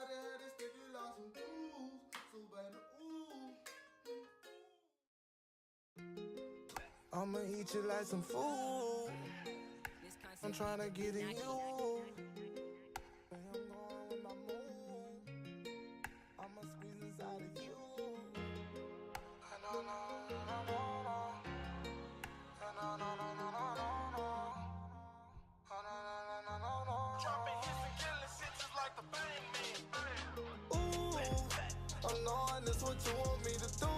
Decided had to stick it out some blues. So baby, ooh, I'ma eat you like some food. I'm tryna get in you. Baby, I'm going with my mood. I'ma squeeze inside of you. No, no, no, no, no, no. No, no, no, no, no, no, no. No, no, no, no, no, no. Dropping hits and killing shit just like the bang man. Ooh, I'm knowing this what you want me to do.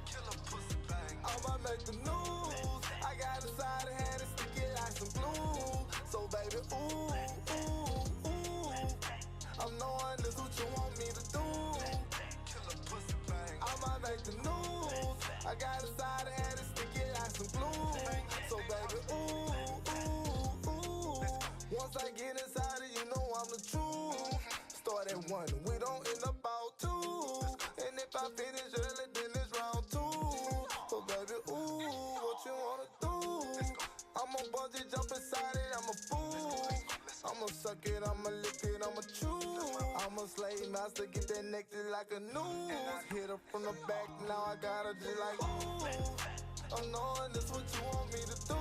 Kill a pussy bang. I'ma make the news. I got inside and had to stick it like some glue. So baby, ooh, ooh, ooh. I'm knowing this what you want me to do. Kill a pussy bang. I'ma make the news. I got inside and had to stick it like some glue. So baby, ooh, ooh, ooh. Once I get inside it, you know I'm the truth. Start at 1, we don't end up out 2. And if I finish early, then it's round 2. So baby, ooh, what you wanna do? I'ma bungee jump inside it, I'm a fool. I'ma suck it, I'ma lick it, I'ma chew. I'm a slave master, get that necklace like a noose. Hit her from the back, now I got her just like ooh. I'm knowing this what you want me to do.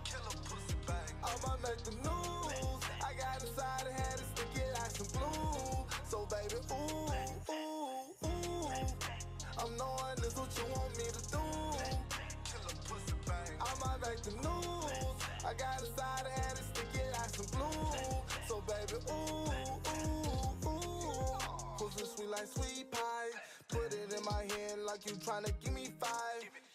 Kill a pussy bang. I'ma make the news. I got inside and had to stick it like some glue. So baby, ooh, ooh, ooh. I'm knowing this what you want me to do. Kill a pussy bang. I'ma make the news. I got inside and had to stick it like some glue. So baby, ooh, ooh, ooh. Pussy sweet like sweet pie. Put it in my hand like you tryna give me 5.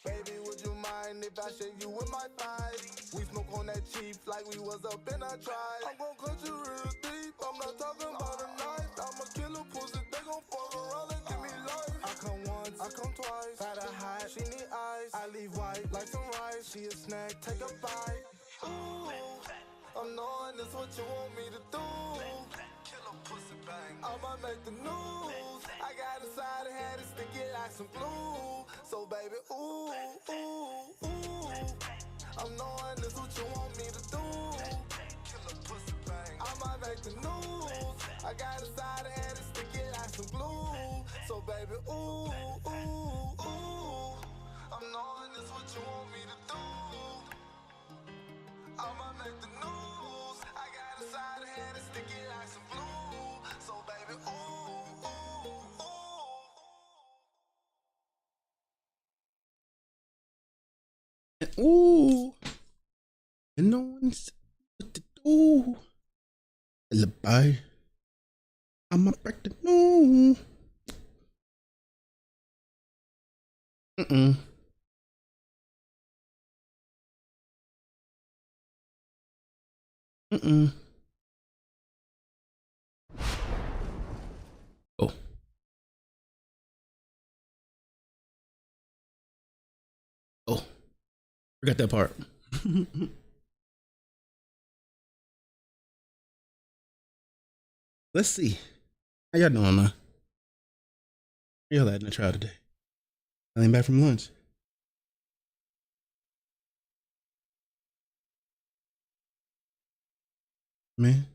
Baby, would you mind if I share you with my 5? We smoke on that cheap like we was up in a tribe. I'm gon' cut you real deep, I'm not talking about a knife. I'ma kill a pussy, they gon' fuck around and give me life. I come once, I come twice. Got her hot, she need eyes. I leave white like some rice. She a snack, take a bite. Ooh, I'm knowing this what you want me to do. Kill a pussy bang. I'ma make the news. I got inside and had to stick it like some glue. So baby, ooh, ooh, ooh. I'm knowing this what you want me to do. Kill a pussy bang. I'ma make the news. I got inside and had to stick it like some glue. So baby, ooh, ooh, ooh. I'm knowing this what you want me to do. I'ma make the news. I got inside and had to stick it like some glue. So baby, ooh, ooh, ooh. Ooh, and no one's what to do. Lullaby, I'ma break the news. Mm-mm. Mm-mm. Oh. Oh. Forgot that part. Let's see. How y'all doing, man? Where y'all at in the trial today? I ain't back from lunch. Man.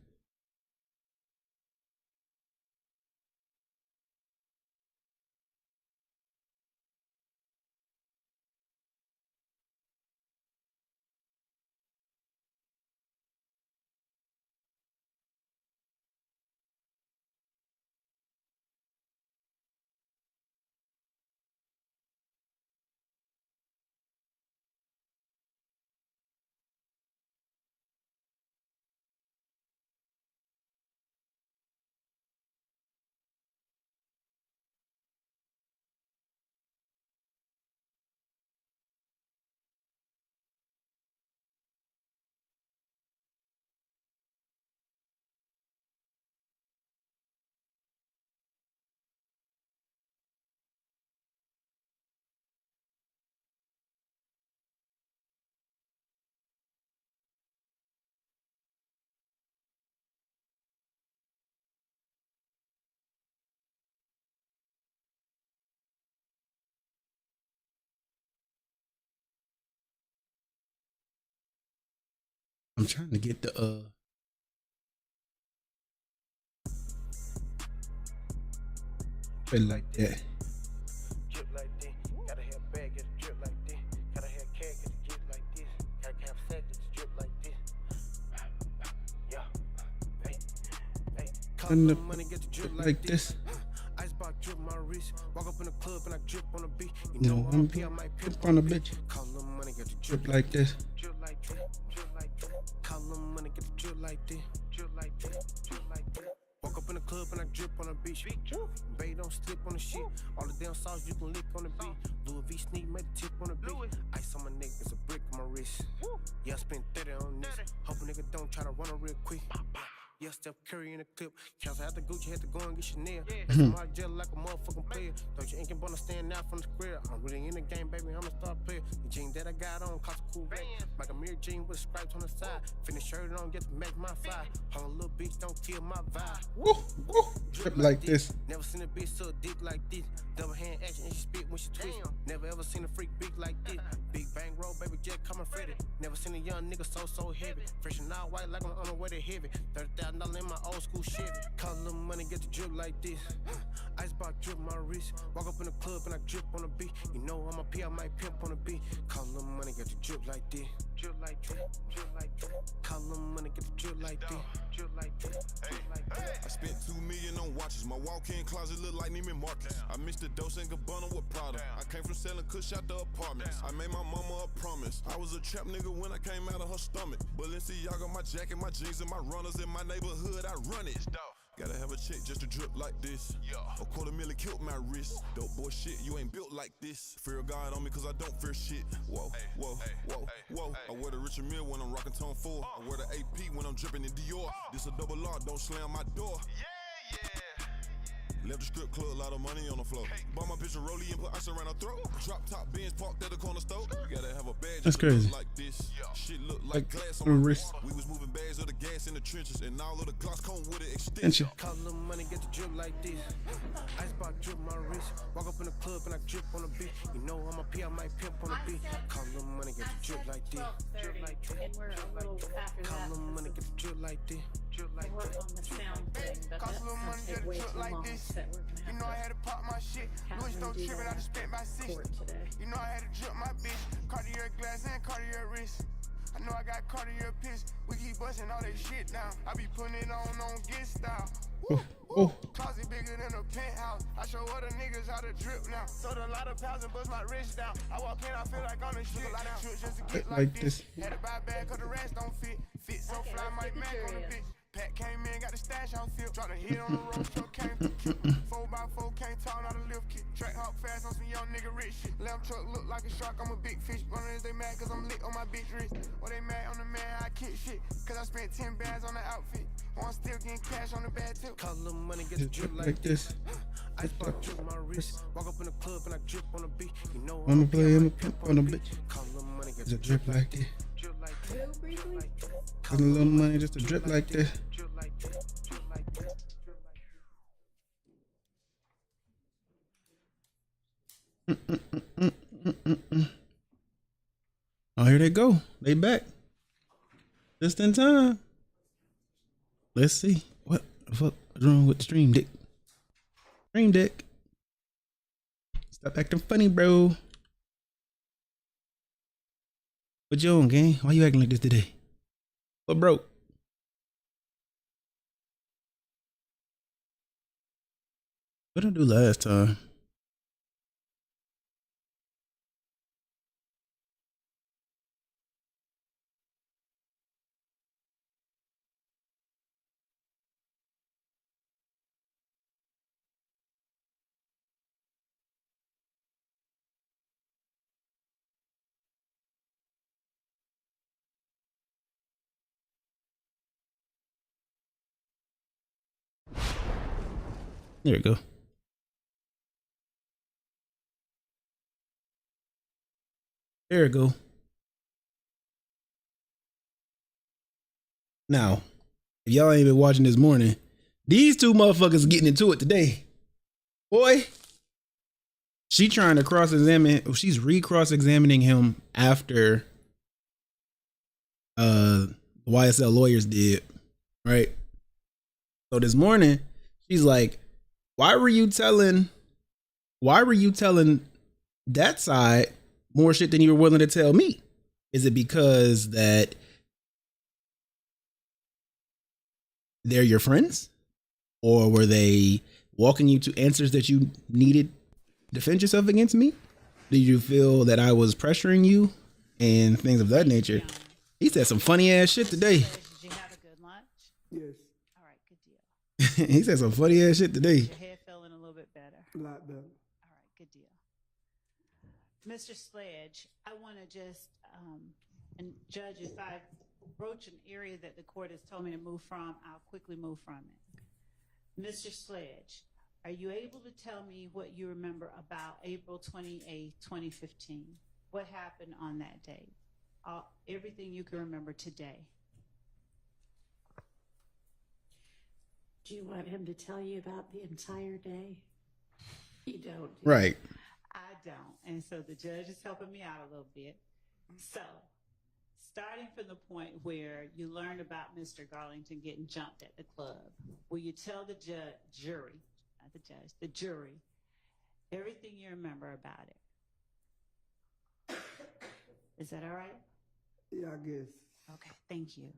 I'm trying to get the Feel like that. Drip like this. Gotta have bag, get a drip like this. Gotta have cat, get a drip like this. Gotta have sack, get a drip like this. Yeah. Hey, hey. Call And the money, get the drip like this. Icebox drip my wrist. Walk up in the club and I drip on the beat. You No, know I'm P, I might pimp on a bitch. Call them money, get the Drip like this. Drip like this. Drip like this. Call them money, get the drip like this. Drip like this. Drip like this. Walk up in the club and I drip on the beach. Babe, don't slip on the shit. All the damn sauce you can lick on the beat. Louis V sneak, made the tip on the beat. Ice on my neck, it's a brick on my wrist. Yeah, I spent 30 on this. Hope a nigga don't try to run her real quick. Yeah, Steph Curry in the clip. Cancel out the Gucci, had to go and get Chanel. My gel like a motherfucking player. Don't you ain't gonna stand out from the square. I'm really in the game, baby, I'm a star player. The jean that I got on cost a cool rate. Like a mirror jean with stripes on the side. Finish shirt on, get to match my fire. Hold on, little bitch, don't kill my vibe. Woo, woo. Drip like this. Never seen a bitch so dick like this. Double hand action and she spit when she twist. Never ever seen a freak big like this. Big bang roll, baby, jet coming Freddy. Never seen a young nigga so heavy. Fresh and all white like I'm on the way to heavy. $30,000 in my old school Chevy. Call a little money, get the drip like this. Icebox drip my wrist. Walk up in the club and I drip on the beat. You know I'm a P, I might pimp on the beat. Call a little money, get the drip like this. Drip like this. Drip like this. Call a little money, get the drip like this. Drip like this. Drip like this. I spent $2 million on watches. My walk-in closet look like Neiman Marcus. I mixed the Dose and Gabbana with Prada. I came from selling kush out the apartments. I made my mama a promise. I was a trap nigga when I came out of her stomach. Balenciaga, my jacket, my jeans, and my runners in my neighborhood. I run it. Gotta have a check just to drip like this. A $250,000 killed my wrist. Dope boy shit, you ain't built like this. Fear God on me cause I don't fear shit. Whoa, whoa, whoa, whoa. I wear the Richard Mille when I'm rocking Tone 4. I wear the AP when I'm dripping in Dior. This a double R, don't slam my door. Left the strip club, a lot of money on the floor. Bought my bitch a rollie and put ice around her throat. Drop top Benz parked at the corner store. You gotta have a badge. That's crazy. Like this. Shit look like glass on my my wrist. wrist. We was moving bags of the gas in the trenches, and all of the Glocks come with an extension. Call a little money, get the drip like this. Icebox drip my wrist. Walk up in the club and I drip on the beat. You know I'm a P, I might pimp on the beat. Call a little money, get the drip like this. Drip like this. And we're a little after Call a that. little money, get the drip like this. Drip like Work this. on the sound thing, but Cost that's a little gonna money, take get a way trip too like long. this. So we're gonna You know I had to pop my shit. Louis don't do trip it, I that just spent my six. court today. You know I had to drip my bitch. Cartier glass and Cartier wrist. I know I got Cartier piss. We keep busting all that shit down. I be putting it on get style. Woo, woo. Closet bigger than a penthouse. I show other niggas how to drip now. Sold a lot of pounds and bust my wrist down. I walk in, I feel like on the shit. A lot of trips just to get like this. Had to buy a bag cause the rest don't fit. Fit so Okay, fly, let's might get Mac on the curious. bitch. Pat came in, got the stash on field. Dropped a hit on the road, truck came through. 4x4 came tall, not a lift kit. Track hop fast on some young nigga rich shit. Lamb truck look like a shark, I'm a big fish. Runners they mad cause I'm lit on my bitch wrist. Or they mad on the man, I kick shit. Cause I spent 10 bands on the outfit. Or I'm still getting cash on the bad tip. Call a little money, get the drip Like this. Icebox drip my wrist. Walk up in the club and I drip on the beat. You know I'ma a play P, I him a might pimp pimp on a the bitch. Call a little money, get It's the a drip like this. drip like this. Who briefly? Got a little money just to drip like this. Drip like this. Drip like this. Drip like this. Oh, here they go. They back. Just in time. Let's see. What the fuck is wrong with the stream deck? Stream deck. Stop acting funny, bro. What you on, gang? Why you acting like this today? What broke? What did I do last time? There you go. There you go. Now, if y'all ain't been watching this morning, these two motherfuckers getting into it today. Boy, she trying to cross-examine, she's re-cross-examining him after the YSL lawyers did, right? So this morning, she's like, why were you telling why were you telling that side more shit than you were willing to tell me? Is it because that they're your friends? Or were they walking you to answers that you needed to defend yourself against me? Did you feel that I was pressuring you and things of that nature? He said some funny ass shit today. Did you have a good lunch? Yes, All right, good deal. He said some funny ass shit today. Your head feeling a little bit better. a lot better. All right, good deal. Mr. Sledge, I want to just, and Judge, if I broach an area that the court has told me to move from, I'll quickly move from it. Mr. Sledge, are you able to tell me what you remember about April 28th, 2015? What happened on that day? Everything you can remember today. Do you want him to tell you about the entire day? You don't. Right. I don't. And so the judge is helping me out a little bit. So, starting from the point where you learned about Mr. Garlington getting jumped at the club, will you tell the jury, not the judge, the jury, everything you remember about it? Is that all right? Yeah, I guess. Okay, thank you.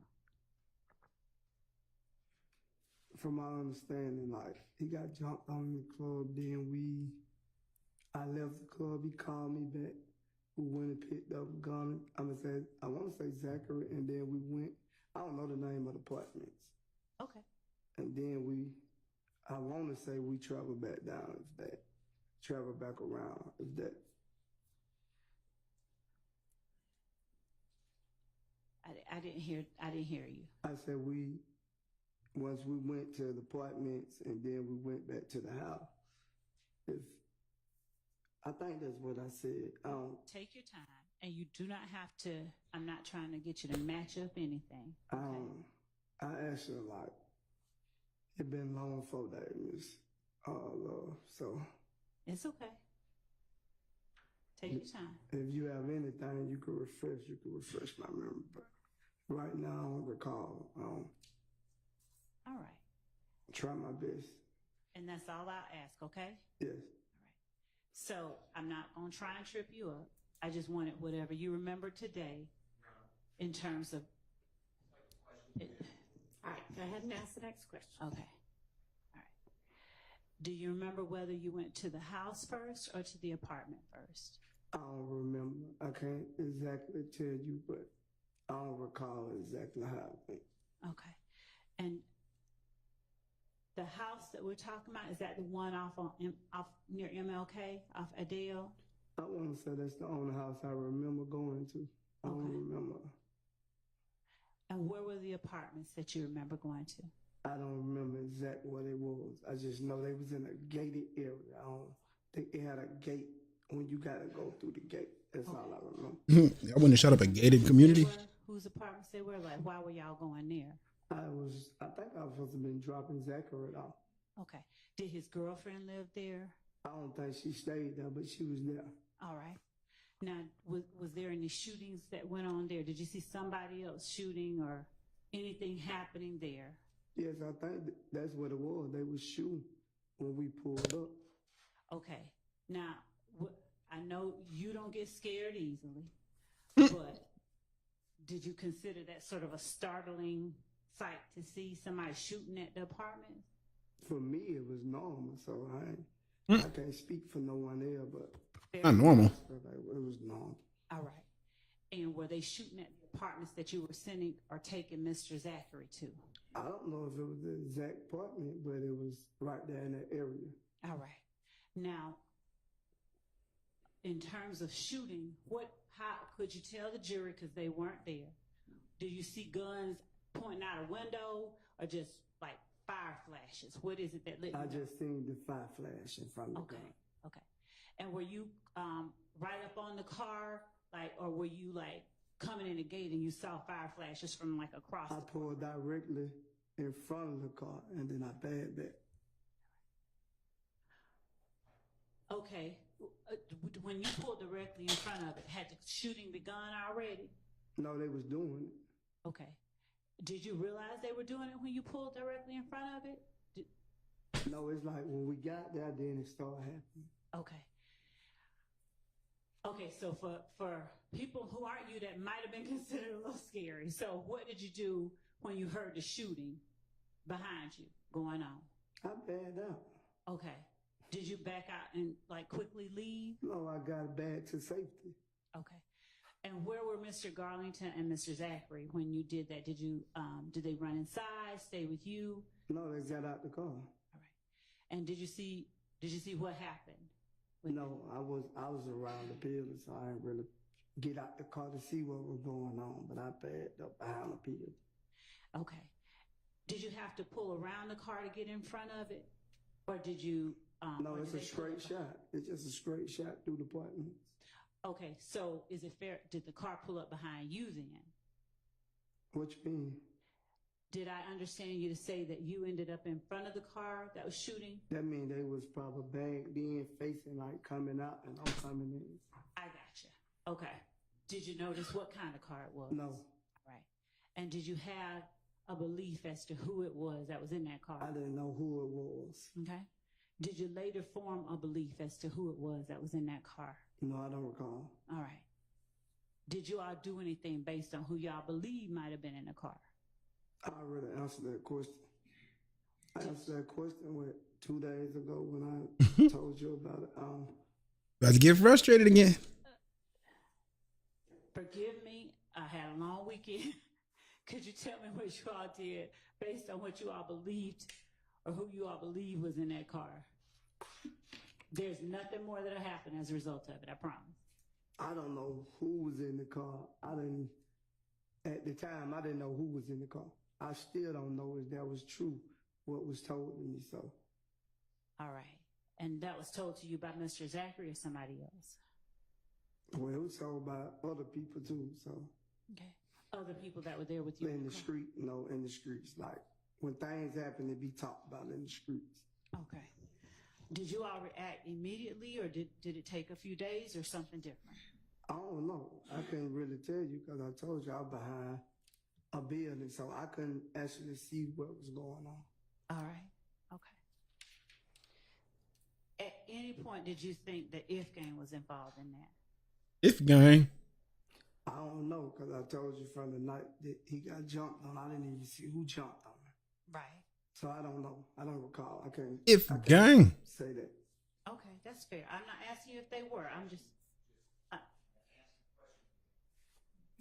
From my understanding, like, he got jumped on in the club, then I left the club, he called me back. We went and picked up a gun. I want to say Zachary, and then we went, I don't know the name of the apartments. Okay. And then I want to say we traveled back down, traveled back around, if that. I didn't hear you. I said once we went to the apartments and then we went back to the house. I think that's what I said. Take your time, and you do not have to. I'm not trying to get you to match up anything. Okay? I actually it been long for that, Miss Lord. So It's okay. Take your time. if you have anything you can refresh my memory. But right now, I don't recall. All right. Try my best. And that's all I'll ask, okay? Yes. All right. So I'm not going to try and trip you up. I just wanted whatever you remember today in terms of it. All right, go ahead and ask the next question. Okay. All right. Do you remember whether you went to the house first or to the apartment first? I don't remember. I can't exactly tell you, but I don't recall exactly how it went. Okay. And the house that we're talking about, is that the one off near MLK, off Adele? I want to say that's the only house I remember going to. I don't remember. And where were the apartments that you remember going to? I don't remember exactly what it was. I just know they was in a gated area. I don't think it had a gate when you got to go through the gate. That's all I remember. I wouldn't have shut up a gated community. Whose apartments they were? Like, why were y'all going there? I think I was supposed to have been dropping Zachary off. Okay. Did his girlfriend live there? I don't think she stayed there, but she was there. All right. Now, was there any shootings that went on there? Did you see somebody else shooting or anything happening there? Yes, I think that's what it was. They was shooting when we pulled up. Okay. Now, I know you don't get scared easily, but did you consider that sort of a startling sight to see somebody shooting at the apartment? For me, it was normal, so I can't speak for no one there, but Not normal. it was normal. All right. And were they shooting at the apartments that you were sending or taking Mr. Zachary to? I don't know if it was the exact apartment, but it was right there in that area. All right. Now, in terms of shooting, how could you tell the jury, because they weren't there? Do you see guns pointing out a window or just like fire flashes? What is it that lit? I just seen the fire flash in front of the Okay. car. Okay. And were you right up on the car, or were you like coming in the gate and you saw fire flashes from like across? I pulled directly in front of the car and then I backed back. Okay. When you pulled directly in front of it, had the shooting begun already? No, they was doing it. Okay. Did you realize they were doing it when you pulled directly in front of it? No, it's like when we got there, then it started happening. Okay. Okay, so for people who aren't you that might have been considered a little scary. So what did you do when you heard the shooting behind you going on? I backed out. Okay. Did you back out and like quickly leave? No, I got back to safety. Okay. And where were Mr. Garlington and Mr. Zachary when you did that? Did they run inside, stay with you? No, they got out the car. All right. And did you see what happened? No, I was around the building, so I didn't really get out the car to see what was going on, but I backed up behind the building. Okay. Did you have to pull around the car to get in front of it? Or did you no, it's a straight shot. It's just a straight shot through the apartment. Okay, so is it fair? Did the car pull up behind you then? What you mean? Did I understand you to say that you ended up in front of the car that was shooting? That means they was probably banked in, facing like coming out, and I'm coming in. I gotcha. Okay. Did you notice what kind of car it was? No. All right. And did you have a belief as to who it was that was in that car? I didn't know who it was. Okay. Did you later form a belief as to who it was that was in that car? No, I don't recall. All right. Did you all do anything based on who y'all believe might have been in the car? I already answered that question. I answered that question 2 days ago when I told you about it. About to get frustrated again. Forgive me. I had a long weekend. Could you tell me what you all did based on what you all believed or who you all believe was in that car? There's nothing more that'll happen as a result of it, I promise. I don't know who was in the car. At the time, I didn't know who was in the car. I still don't know if that was true, what was told to me, so. All right. And that was told to you by Mr. Zachary or somebody else? Well, it was told by other people too, so. Okay. Other people that were there with you? In the street, in the streets. Like, when things happen, it be talked about in the streets. Okay. Did you all react immediately, or did it take a few days or something different? I don't know. I couldn't really tell you because I told you I was behind a building, so I couldn't actually see what was going on. All right. Okay. At any point, did you think the If gang was involved in that? If gang. I don't know because I told you from the night that he got jumped on, I didn't even see who jumped on him. Right. So I don't know. I don't recall. I can't gang. say that. Okay, that's fair. I'm not asking you if they were. I'm just.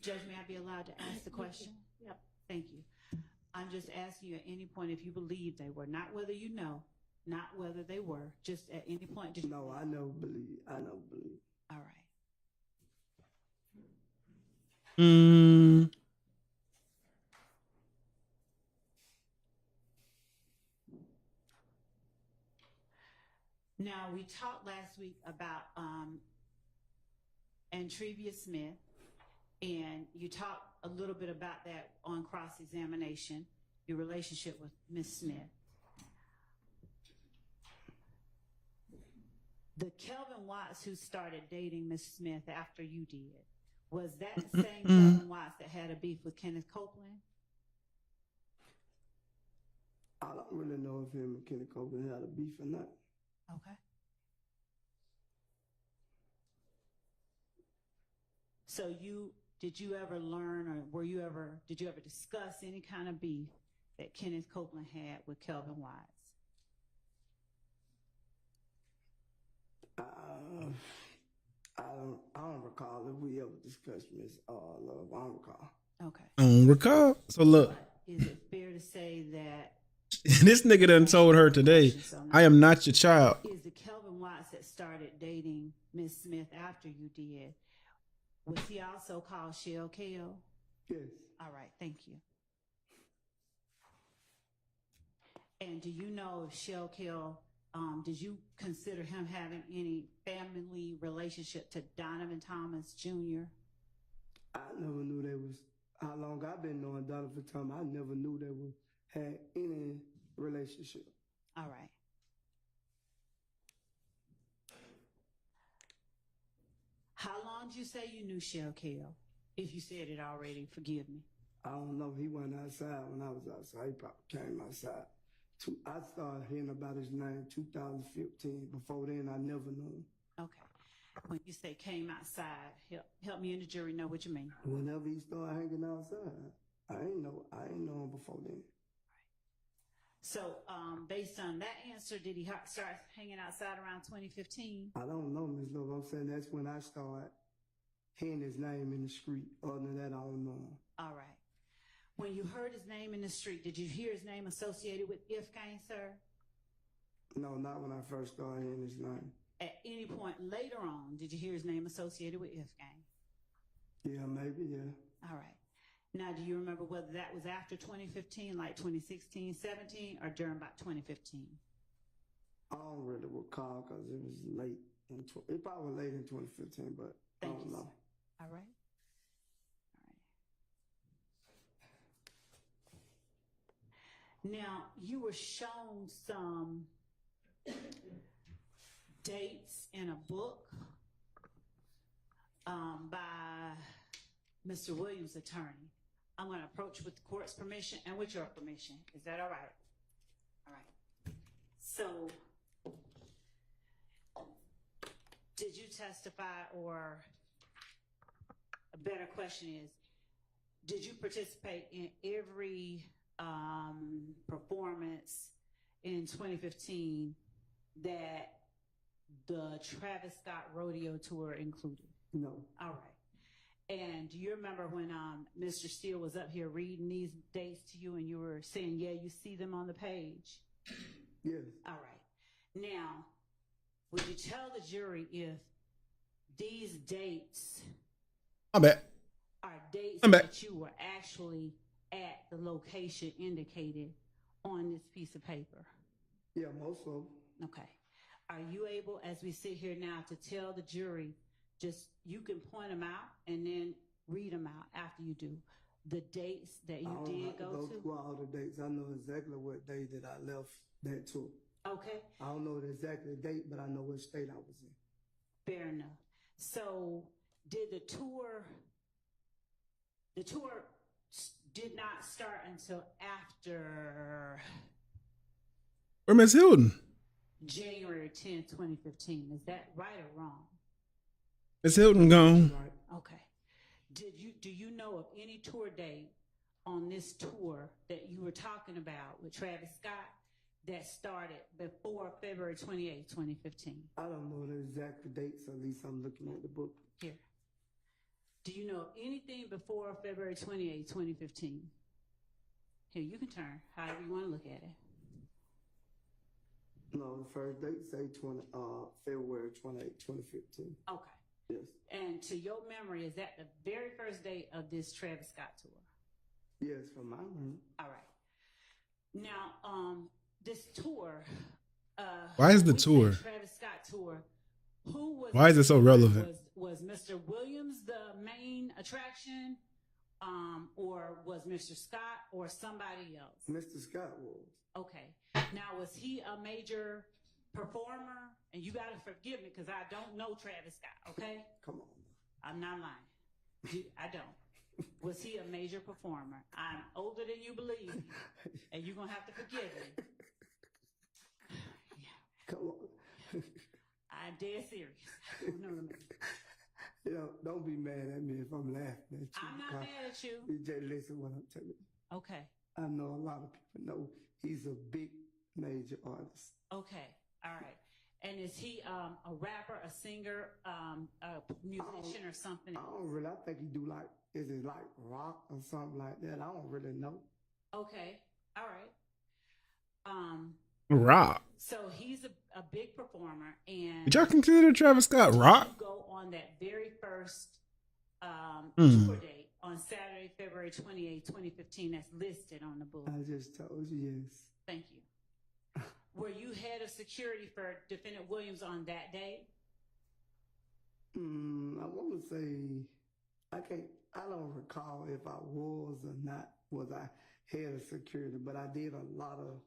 Judge, may I be allowed to ask the question? Yep. Thank you. I'm just asking you at any point if you believe they were, not whether you know, not whether they were, just at any point. Did you No, I never believe. I never believe. All right. Now, we talked last week about Antrevia Smith, and you talked a little bit about that on cross-examination, your relationship with Miss Smith. The Kelvin Watts who started dating Miss Smith after you did, was that the same Kelvin Watts that had a beef with Kenneth Copeland? I don't really know if him and Kenny Copeland had a beef or not. Okay. So did you ever learn, or did you ever discuss any kind of beef that Kenneth Copeland had with Kelvin Watts? I don't recall if we ever discussed Miss Love. I don't recall. Okay. I don't recall. So look. Is it fair to say that this nigga done told her today, I am not your child. Is the Kelvin Watts that started dating Miss Smith after you did, was he also called Shell Kale? Yes. All right, thank you. And do you know if Shell Kale, did you consider him having any family relationship to Donovan Thomas Jr.? I never knew they was, how long I've been knowing Donovan Thomas, I never knew they had any relationship. All right. How long did you say you knew Shell Kale? If you said it already, forgive me. I don't know. He went outside when I was outside. He probably came outside I started hearing about his name 2015. Before then, I never knew him. Okay. When you say came outside, help me and the jury know what you mean. Whenever he started hanging outside, I ain't know him before then. So, based on that answer, did he start hanging outside around 2015? I don't know, Ms. Love. I'm saying that's when I started hearing his name in the street. Other than that, I don't know him. All right. When you heard his name in the street, did you hear his name associated with Ifkane, sir? No, not when I first started hearing his name. At any point later on, did you hear his name associated with Ifkane? Yeah, maybe, yeah. All right. Now, do you remember whether that was after 2015, like 2016, 17, or during about 2015? I don't really recall because it was late. It probably was late in 2015, but I don't know. Sir. All right. Now, you were shown some dates in a book by Mr. Williams' attorney. I'm going to approach with the court's permission and with your permission. Is that all right? All right. So, did you testify, or a better question is, did you participate in every performance in 2015 that the Travis Scott rodeo tour included? No. All right. And do you remember when Mr. Steele was up here reading these dates to you and you were saying, yeah, you see them on the page? Yes. All right. Now, would you tell the jury if these dates I bet. are dates I'm back. that you were actually at the location indicated on this piece of paper? Yeah, most of them. Okay. Are you able, as we sit here now, to tell the jury, just you can point them out and then read them out after you do, the dates that you I don't did have to go go to? through all the dates. I know exactly what day that I left that tour. Okay. I don't know the exact date, but I know what state I was in. Fair enough. So did the tour did not start until after Where Miss Hilton? January 10th, 2015. Is that right or wrong? Miss Hilton gone. Right. Okay. Do you know of any tour date on this tour that you were talking about with Travis Scott that started before February 28th, 2015? I don't know the exact dates. At least I'm looking at the book. Here. Do you know of anything before February 28th, 2015? Here, you can turn however you want to look at it. No, the first date say February 28, 2015. Okay. Yes. And to your memory, is that the very first date of this Travis Scott tour? Yes, from my memory. All right. Now, this tour. Why is the we say tour? Travis Scott tour. Who was? Why is it so relevant? Was Mr. Williams the main attraction, or was Mr. Scott or somebody else? Mr. Scott was. Okay. Now, was he a major performer? And you got to forgive me because I don't know Travis Scott, okay? Come on. I'm not lying. I don't. Was he a major performer? I'm older than you believe, and you're going to have to forgive me. Come on. I'm dead serious. I don't know what I mean. You know, don't be mad at me if I'm laughing at you. I'm not mad at you. You just listen what I'm telling you. Okay. I know a lot of people know he's a big major artist. Okay. All right. And is he a rapper, a singer, a musician, or something? I don't really. I think he do is it like rock or something like that? I don't really know. Okay. All right. Rock. So he's a big performer, and Did y'all consider Travis Scott rock? you go on that very first Mm. tour date on Saturday, February 28, 2015, that's listed on the book. I just told you yes. Thank you. Were you head of security for Defendant Williams on that day? I want to say I don't recall if I was or not. Was I head of security? But I did a lot of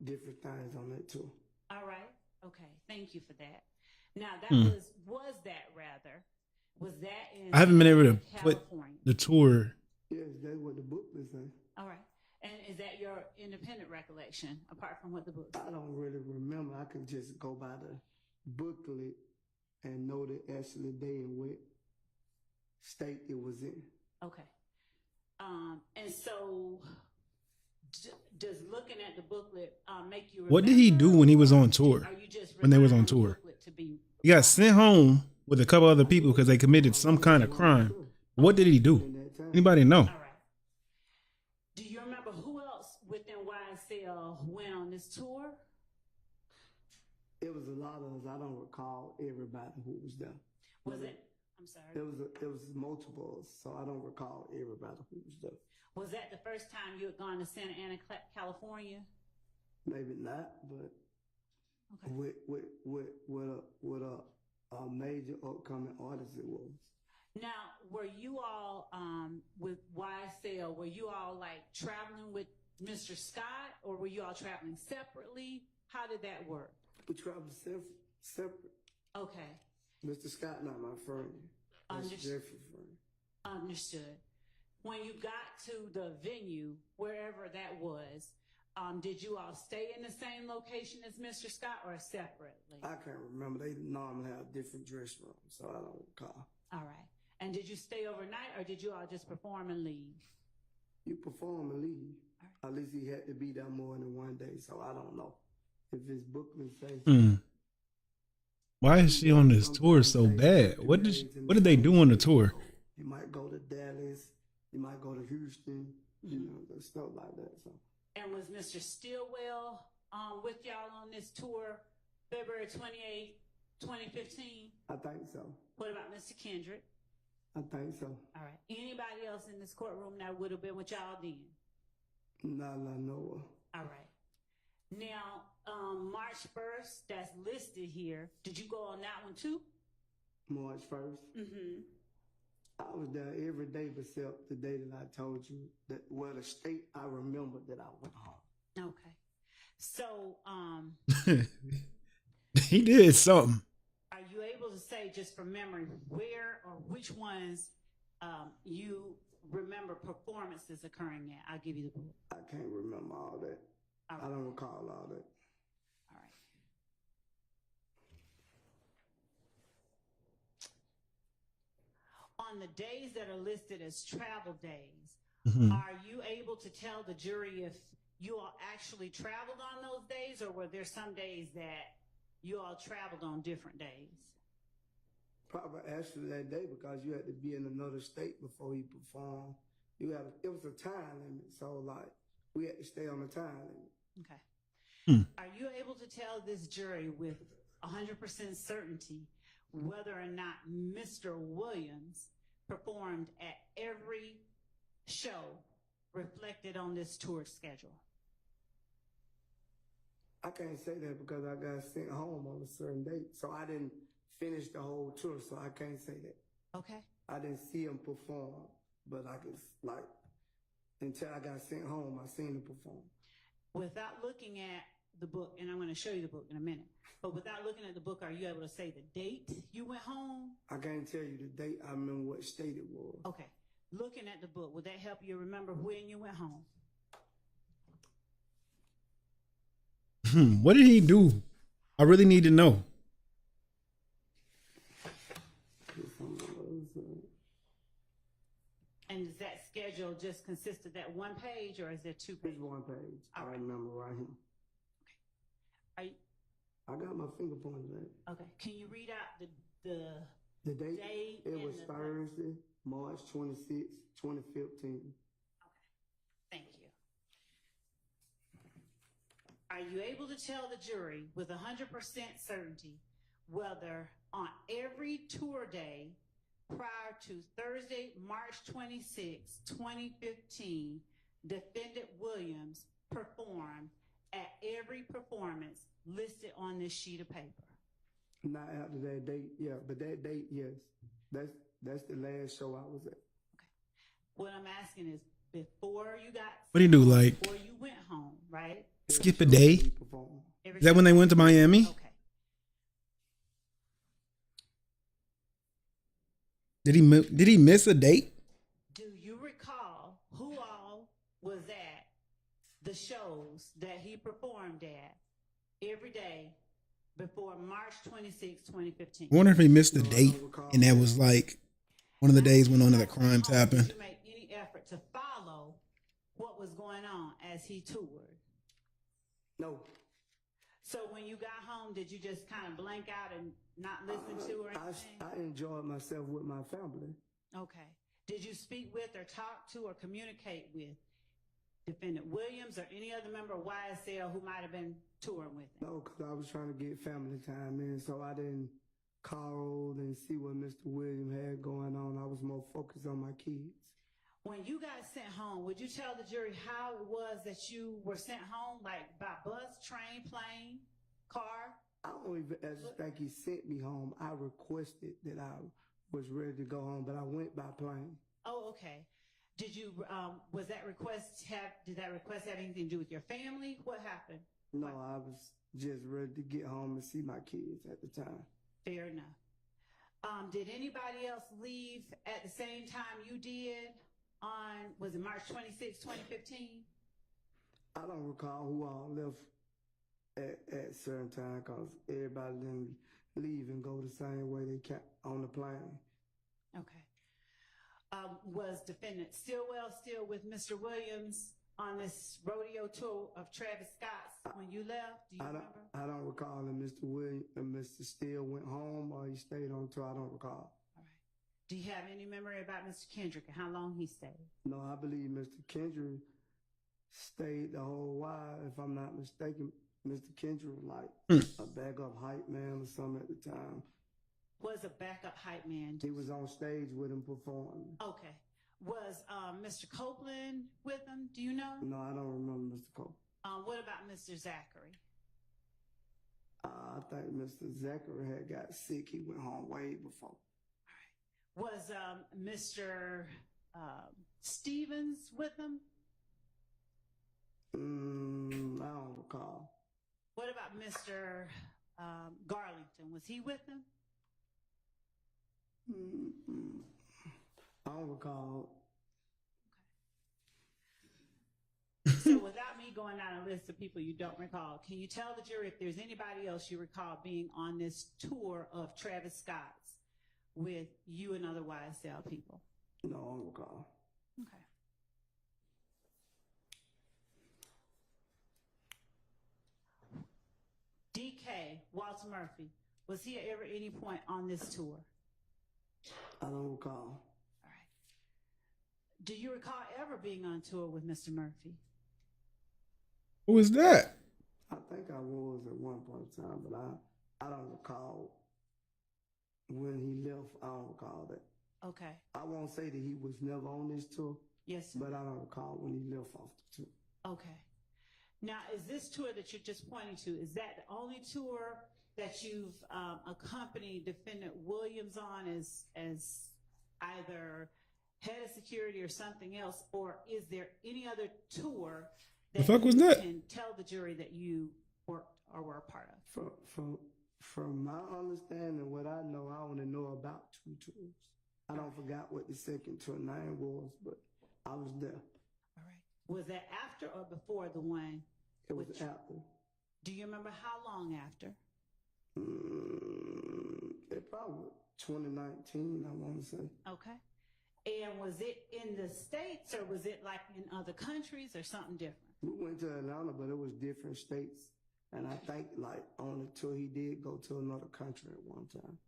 different things on that tour. All right. Okay. Thank you for that. Now that was that in I haven't been able to put California? the tour. Yes, that's what the book is saying. All right. And is that your independent recollection, apart from what the book I said? don't really remember. I can just go by the booklet and know the actual day and what state it was in. Okay. And so does looking at the booklet make you remember? What did he do when he was on tour? Are you just When they was on relying the tour? booklet to be He got sent home with a couple other people because they committed some kind of crime. What did he do? Anybody know? all right? Do you remember who else within YSL went on this tour? It was a lot of us. I don't recall everybody who was there. Was it? I'm sorry. It was multiple, so I don't recall everybody who was there. Was that the first time you had gone to Santa Ana, California? Maybe not, but Okay. with a major upcoming artist it was. Now, were you all with YSL? Were you all like traveling with Mr. Scott, or were you all traveling separately? How did that work? We traveled separate. Okay, Mr. Scott, not my friend. That's Understood. Jeffrey's friend. understood. When you got to the venue, wherever that was, did you all stay in the same location as Mr. Scott or separately? I can't remember. They normally have different dress rooms, so I don't recall. All right. And did you stay overnight, or did you all just perform and leave? You perform and leave. At least he had to be there more than one day, so I don't know if his booklet says. Why is she on this tour so bad? What did they do on the tour? You might go to Dallas. You might go to Houston. You know, stuff like that. So. And was Mr. Stillwell with y'all on this tour February 28, 2015? I think so. What about Mr. Kendrick? I think so. All right. Anybody else in this courtroom that would have been with y'all then? Not I know of. All right. Now, March 1st, that's listed here. Did you go on that one too? March 1st. Mm-hmm. I was there every day except the day that I told you that, well, the state I remember that I went home. Okay. So, He did something. are you able to say, just from memory, where or which ones you remember performances occurring at? I'll give you the book. I can't remember all that. All I right. don't recall all that. All right. On the days that are listed as travel days, are you able to tell the jury if you all actually traveled on those days, or were there some days that you all traveled on different days? Probably actually that day because you had to be in another state before you performed. It was a time limit, so like we had to stay on the time limit. Okay. Are you able to tell this jury with 100% certainty whether or not Mr. Williams performed at every show reflected on this tour schedule? I can't say that because I got sent home on a certain date, so I didn't finish the whole tour, so I can't say that. Okay. I didn't see him perform, but I could, like, until I got sent home, I seen him perform. Without looking at the book, and I'm going to show you the book in a minute, but without looking at the book, are you able to say the date you went home? I can't tell you the date. I remember what state it was. Okay. Looking at the book, would that help you remember when you went home? What did he do? I really need to know. And does that schedule just consist of that one page, or is there two It's pages? one page. All I right. remember right here. Are you, I got my finger pointed at it. okay. Can you read out the The date, Date it and was the- Thursday, March 26, 2015. Thank you. Are you able to tell the jury with 100% certainty whether on every tour day prior to Thursday, March 26, 2015, defendant Williams performed at every performance listed on this sheet of paper? Not after that date, yeah, but that date, yes. That's the last show I was at. What I'm asking is, before you got, What'd he do, like- before you went home, right? Skip a day? He performed. Every Is that when they went to Miami? Okay. Did he miss a date? Do you recall who all was at the shows that he performed at every day before March 26, 2015? I wonder if he missed the date, and that was like one of the days when one of the crimes happened. Did you make any effort to follow what was going on as he toured? No. So when you got home, did you just kind of blank out and not listen to or anything? I enjoyed myself with my family. Okay. Did you speak with or talk to or communicate with Defendant Williams or any other member of YSL who might have been touring with him? No, because I was trying to get family time in, so I didn't call and see what Mr. Williams had going on. I was more focused on my kids. When you got sent home, would you tell the jury how it was that you were sent home, like by bus, train, plane, car? I don't even think he sent me home. I requested that I was ready to go home, but I went by plane. Oh, okay. Did you, did that request have anything to do with your family? What happened? No, I was just ready to get home and see my kids at the time. Fair enough. Did anybody else leave at the same time you did on, was it March 26, 2015? I don't recall who all left at certain time because everybody didn't leave and go the same way they kept on the plane. Okay. Was Defendant Stillwell still with Mr. Williams on this rodeo tour of Travis Scott's when you left? Do you remember? I don't recall if Mr. Williams and Mr. Steele went home or he stayed on tour. I don't recall. All right. Do you have any memory about Mr. Kendrick and how long he stayed? No, I believe Mr. Kendrick stayed the whole while. If I'm not mistaken, Mr. Kendrick was like a backup hype man or something at the time. Was a backup hype man? He was on stage with him performing. Okay. Was Mr. Copeland with him? Do you know? No, I don't remember Mr. Copeland. What about Mr. Zachary? I think Mr. Zachary had got sick. He went home way before. All right. Was Mr. Stevens with him? I don't recall. What about Mr. Garlington? Was he with him? I don't recall. Okay. So without me going down a list of people you don't recall, can you tell the jury if there's anybody else you recall being on this tour of Travis Scott's with you and other YSL people? No, I don't recall. Okay. DK, Walter Murphy, was he ever at any point on this tour? I don't recall. All right. Do you recall ever being on tour with Mr. Murphy? Who was that? I think I was at one point in time, but I don't recall when he left. I don't recall that. Okay. I won't say that he was never on this tour. Yes, sir. But I don't recall when he left off the tour. Okay. Now, is this tour that you're just pointing to, is that the only tour that you've accompanied Defendant Williams on as either head of security or something else, or is there any other tour that the fuck was you that? can tell the jury that you worked or were a part of? From my understanding, what I know, I only know about 2 tours. I don't forgot what the second tour name was, but I was there. All right. Was that after or before the one? It was after. Do you remember how long after? It probably 2019, I want to say. Okay. And was it in the States or was it like in other countries or something different? We went to Atlanta, but it was different states. And I think like on the tour, he did go to another country at one time.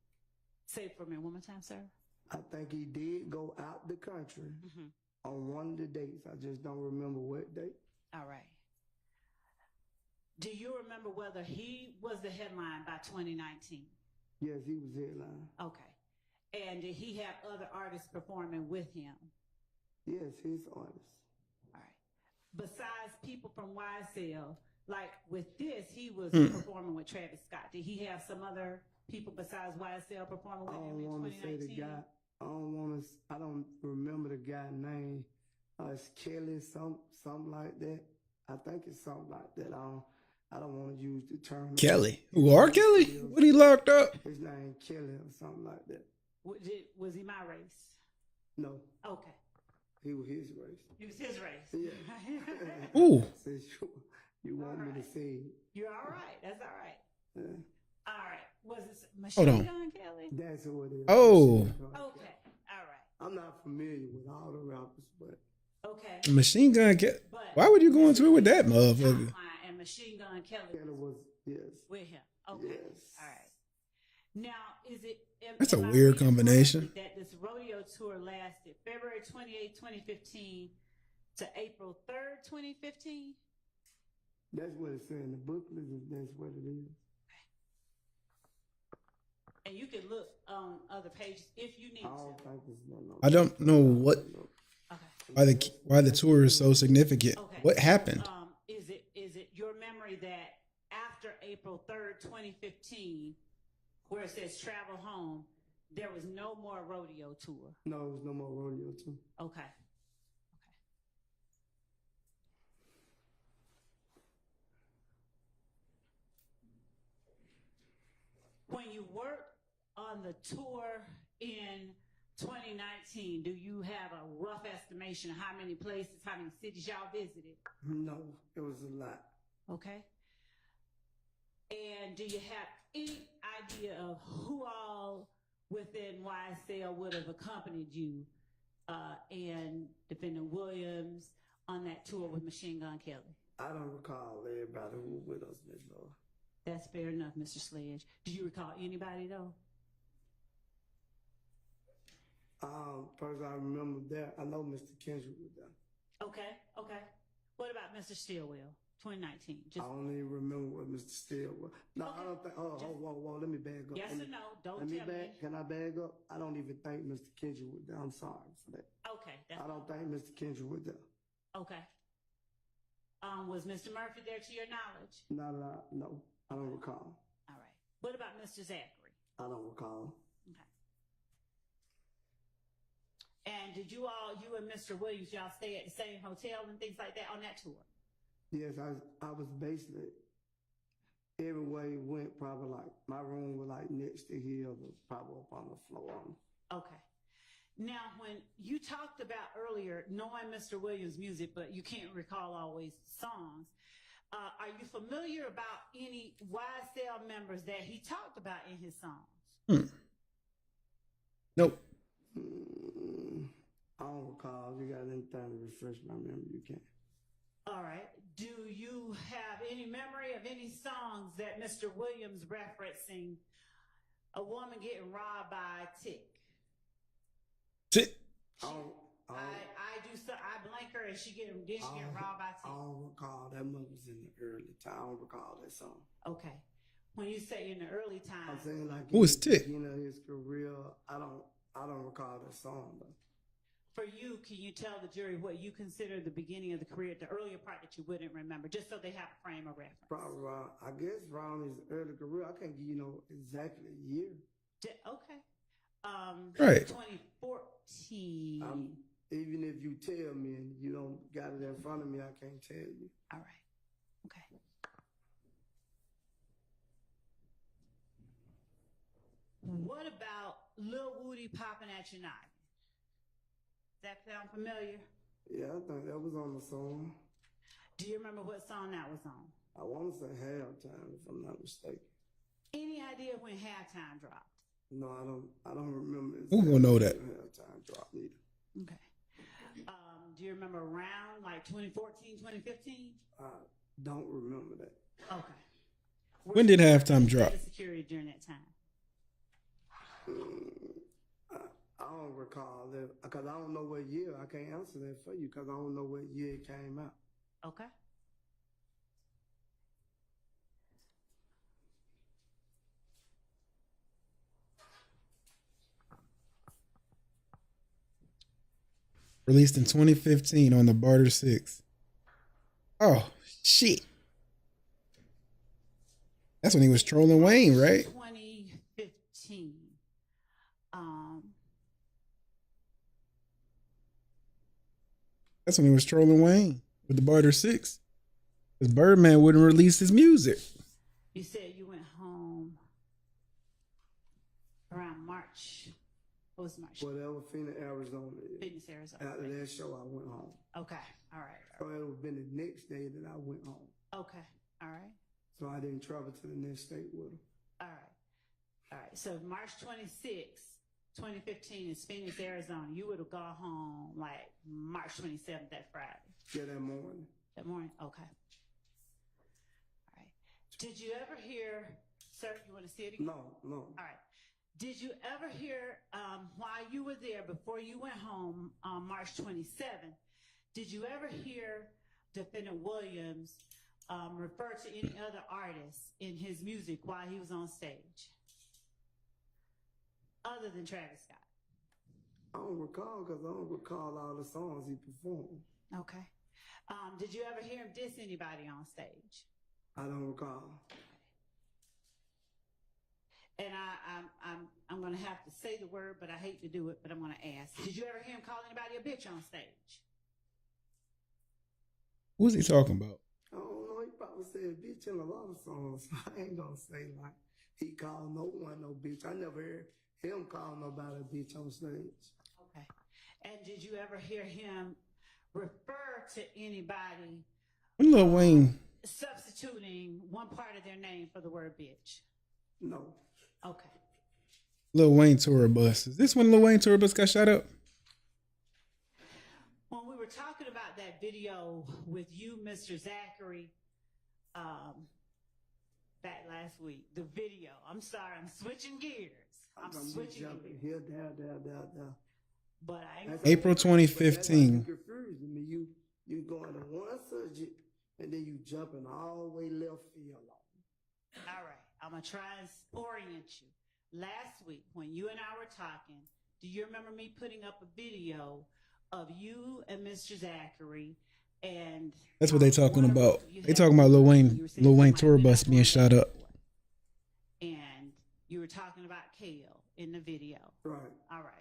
Say it for me one more time, sir. I think he did go out the country on one of the dates. I just don't remember what date. All right. Do you remember whether he was the headline by 2019? Yes, he was headline. Okay. And did he have other artists performing with him? Yes, his artists. All right. Besides people from YSL, like with this, he was performing with Travis Scott. Did he have some other people besides YSL performing with him in 2019? I don't want to say the guy. I don't remember the guy's name. It's Kelly, something like that. I think it's something like that. I don't want to use the term Kelly. Who are Kelly? What he locked up? His name Kelly or something like that. Was he my race? No. Okay. He was his race. It was his race. Yeah. Ooh. Since you want me to say You're all right. That's all right. yeah. All right. Was it Hold Machine on. Gun Kelly? That's what it is. Oh. Okay. All right. I'm not familiar with all the rappers, but Okay. Machine Gun Kelly. But Why would you go into it with that motherfucker? Top Line and Machine Gun Kelly Taylor was yes. with him. Okay. Yes. All right. Now, is it? That's a am I weird reading combination. correctly that this rodeo tour lasted February 28, 2015 to April 3rd, 2015? That's what it said in the booklet. That's what it is. And you can look on other pages if you need I don't to. think it's no. I don't know what Okay. why the tour is so significant. Okay. What happened? Is it your memory that after April 3rd, 2015, where it says travel home, there was no more rodeo tour? No, there's no more rodeo too. Okay. When you worked on the tour in 2019, do you have a rough estimation of how many places, how many cities y'all visited? No, it was a lot. Okay. And do you have any idea of who all within YSL would have accompanied you and Defendant Williams on that tour with Machine Gun Kelly? I don't recall everybody who was with us, Miss Laura. That's fair enough, Mr. Sledge. Do you recall anybody though? First I remember that. I know Mr. Kendrick was there. Okay. What about Mr. Stillwell, 2019? I don't even remember what Mr. Steele was. No, Okay. I don't think. Whoa, let me bag up. Yes Let or me- no? Don't Let me tell bag. me. Can I bag up? I don't even think Mr. Kendrick was there. I'm sorry for that. Okay. I don't think Mr. Kendrick was there. Okay. Was Mr. Murphy there to your knowledge? No, I don't recall. All right. What about Mr. Zachary? I don't recall. Okay. And did you and Mr. Williams, y'all stay at the same hotel and things like that on that tour? Yes, I was basically everywhere he went. Probably like my room was like next to his, was probably up on the floor. Okay. Now, when you talked about earlier knowing Mr. Williams' music, but you can't recall always songs, are you familiar about any YSL members that he talked about in his songs? Nope. I don't recall. If you got anything to refresh my memory, you can. All right. Do you have any memory of any songs that Mr. Williams referencing a woman getting robbed by a tick? Tick. I blank her and she get robbed by a tick. I don't recall. That was in the early time. I don't recall that song. Okay. When you say in the early time, I'm saying like Who was Tick? You know his career. I don't recall that song though. for you, can you tell the jury what you consider the beginning of the career, the earlier part that you wouldn't remember, just so they have a frame of reference? Probably around, I guess around his early career. I can't give you no exactly a year. Okay. Right. 2014. Even if you tell me and you don't got it in front of me, I can't tell you. All right. Okay. What about Lil Woody popping at your noggin? Does that sound familiar? Yeah, I think that was on the song. Do you remember what song that was on? I want to say halftime, if I'm not mistaken. Any idea when halftime dropped? No, I don't remember. Who gonna know that? when halftime drop either. Okay. Do you remember around like 2014, 2015? I don't remember that. Okay. When did halftime drop? Security during that time. I don't recall that because I don't know what year. I can't answer that for you because I don't know what year it came out. Okay. Released in 2015 on the Barter 6. Oh, shit. That's when he was trolling Wayne, right? 2015. That's when he was trolling Wayne with the Barter 6. Because Birdman wouldn't release his music. You said you went home around March. What was March? Whatever Phoenix, Arizona is. Phoenix, Arizona. After that show, I went home. Okay. All right. So it would have been the next day that I went home. Okay. All right. So I didn't travel to the next state with her. All right. All right. So March 26th, 2015 is Phoenix, Arizona. You would have gone home like March 27th, that Friday. Yeah, that morning. That morning? Okay. All right. Did you ever hear, sir, you want to see it again? No. All right. Did you ever hear, while you were there, before you went home on March 27th, did you ever hear Defendant Williams refer to any other artists in his music while he was on stage? Other than Travis Scott? I don't recall because I don't recall all the songs he performed. Okay. Did you ever hear him diss anybody on stage? I don't recall. And I'm going to have to say the word, but I hate to do it, but I'm going to ask. Did you ever hear him call anybody a bitch on stage? What's he talking about? I don't know. He probably said bitch in a lot of songs. I ain't going to say like he called no one no bitch. I never heard him call nobody a bitch on stage. Okay. And did you ever hear him refer to anybody When Lil Wayne, substituting one part of their name for the word bitch? No. Okay. Lil Wayne tour bus. Is this when Lil Wayne tour bus got shot up? When we were talking about that video with you, Mr. Zachary, back last week, the video. I'm sorry, I'm switching gears. I'm switching gears. Here, there. But I ain't April That's 2015. confusing me. You going to one subject and then you jumping all the way left field on. All right, I'm going to try and orient you. Last week, when you and I were talking, do you remember me putting up a video of you and Mr. Zachary and... That's what they talking about. They talking about Lil Wayne tour bus being shot up. And you were talking about Kale in the video. Right. All right.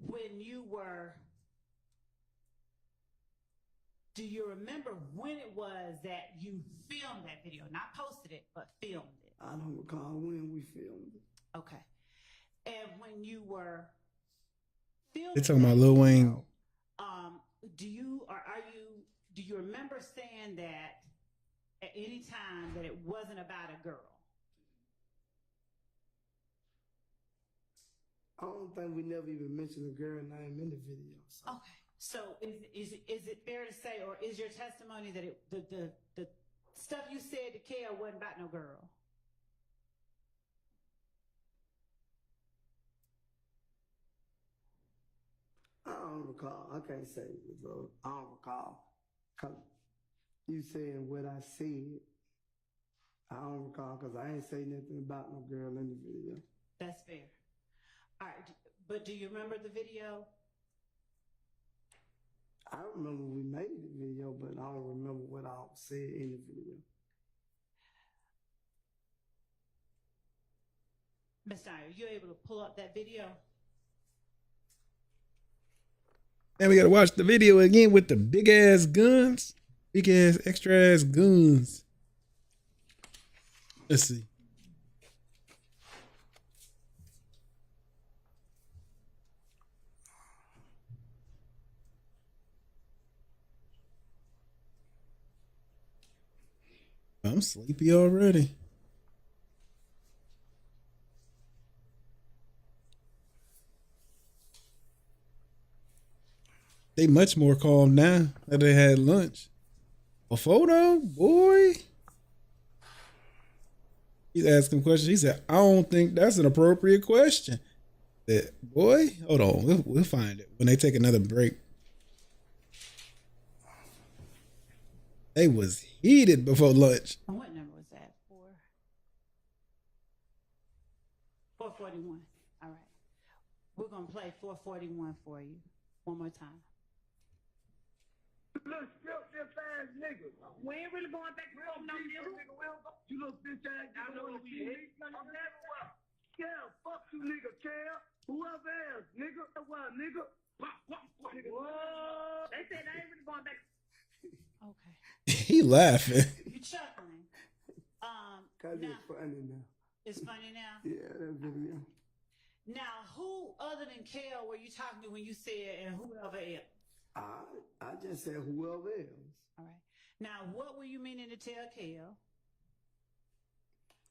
When you were... Do you remember when it was that you filmed that video? Not posted it, but filmed it. I don't recall when we filmed it. Okay. And when you were filming, They talking about Lil Wayne. Do you remember saying that at any time that it wasn't about a girl? I don't think we never even mentioned a girl name in the video. So. Okay. So is it fair to say, or is your testimony that the stuff you said to Kale wasn't about no girl? I don't recall. I can't say it. So I don't recall. Cause you saying what I said, I don't recall because I ain't say nothing about no girl in the video. That's fair. All right. But do you remember the video? I remember we made the video, but I don't remember what I said in the video. Ms. Dyer, are you able to pull up that video? And we gotta watch the video again with the big ass guns. Big ass extra ass guns. Let's see. I'm sleepy already. They much more calm now that they had lunch. Before though, boy. He's asking questions. He said, I don't think that's an appropriate question. That boy, hold on. We'll find it when they take another break. They was heated before lunch. What number was that? 441. All right. We're going to play 441 for you one more time. Little stiff ass nigga. We ain't really going back to no nigga. You little bitch ass nigga. I know what we hate. Yeah, fuck you nigga, Cal. Whoever else, nigga. What, nigga? Whoa. They said I ain't really going back. Okay. He laughing. You chuckling. That's Now- just funny now. It's funny now. Yeah, that video. Now, who other than Kel were you talking to when you said and whoever else? I just said whoever else. All right. Now, what were you meaning to tell Kel?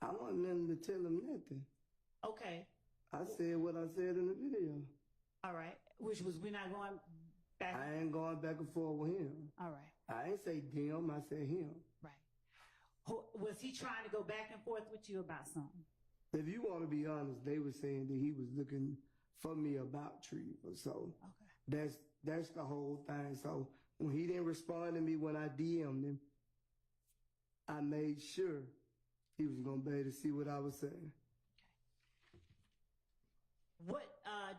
I wasn't letting to tell him nothing. Okay. I said what I said in the video. All right. Which was we're not going back. I ain't going back and forth with him. All right. I ain't say them, I said him. Right. Was he trying to go back and forth with you about something? If you want to be honest, they were saying that he was looking for me about Treva. So Okay. that's the whole thing. So when he didn't respond to me when I DM'd him, I made sure he was gonna be able to see what I was saying. What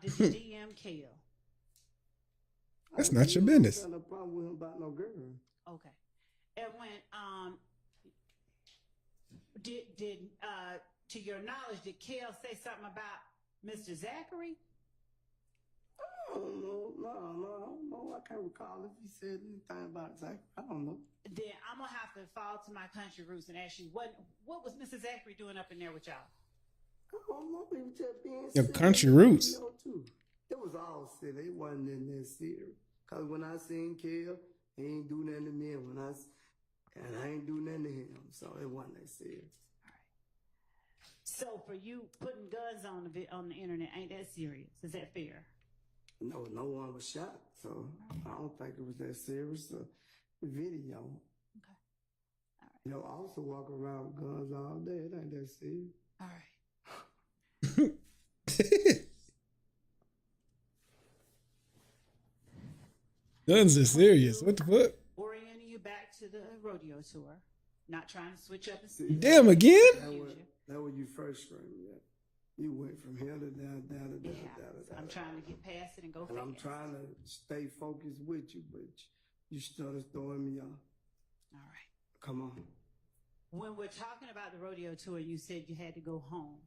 did you DM Kel? That's not your business. I got no problem with him about no girl. Okay. And when did to your knowledge, did Kel say something about Mr. Zachary? I don't know. No, I don't know. I can't recall if he said anything about Zach. I don't know. Then I'm gonna have to fall to my country roots and ask you what was Mr. Zachary doing up in there with y'all? I don't know. He was just being Your silly. country roots. Too. It was all silly. It wasn't in that serious. Cause when I seen Kel, he ain't do nothing to me. And I ain't do nothing to him. So it wasn't that serious. So for you, putting guns on the internet ain't that serious? Is that fair? No one was shot. So I don't think it was that serious. Video. Okay. All right. You know, I also walk around with guns all day. It ain't that serious. All right. Guns are serious. What the fuck? Orienting you back to the rodeo tour. Not trying to switch up and see. Damn, again? That was you first stream. Yeah. You went from here to down to down. I'm trying to get past it and go And fast. I'm trying to stay focused with you, but you started throwing me off. All right. Come on. When we're talking about the rodeo tour, you said you had to go home.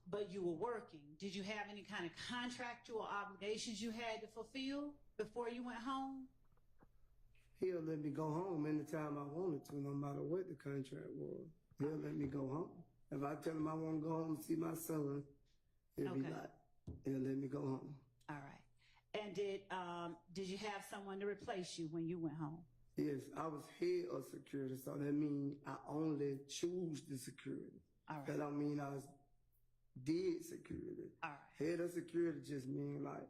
But you were working. Did you have any kind of contractual obligations you had to fulfill before you went home? He'll let me go home anytime I wanted to, no matter what the contract was. He'll let me go home. If I tell him I want to go home and see my son, he'll be like, he'll let me go home. All right. And did you have someone to replace you when you went home? Yes, I was head of security, so that means I only choose the security. All right. That don't mean I did security. All right. Head of security just mean like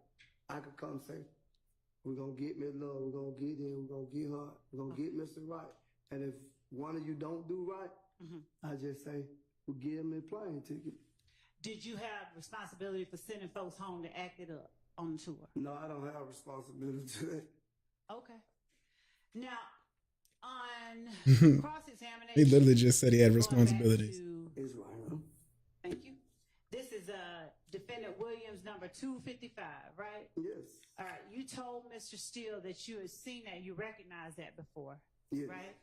I could come say, we're going to get Miss Love, we're going to get him, we're going to get her, we're going to get Mr. Right. And if one of you don't do right, I just say, we'll give him a plane ticket. Did you have responsibility for sending folks home to act it up on the tour? No, I don't have responsibility to that. Okay. Now, on cross-examination... He literally just said he had responsibilities. It's right, huh? Thank you. This is Defendant Williams number 255, right? Yes. All right. You told Mr. Steele that you had seen that. You recognized that before, Yes. right?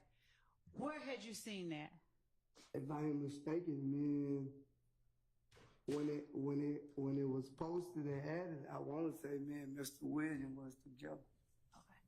Where had you seen that? If I ain't mistaken, man, when it was posted and added, I want to say, man, Mr. Williams was together. Okay.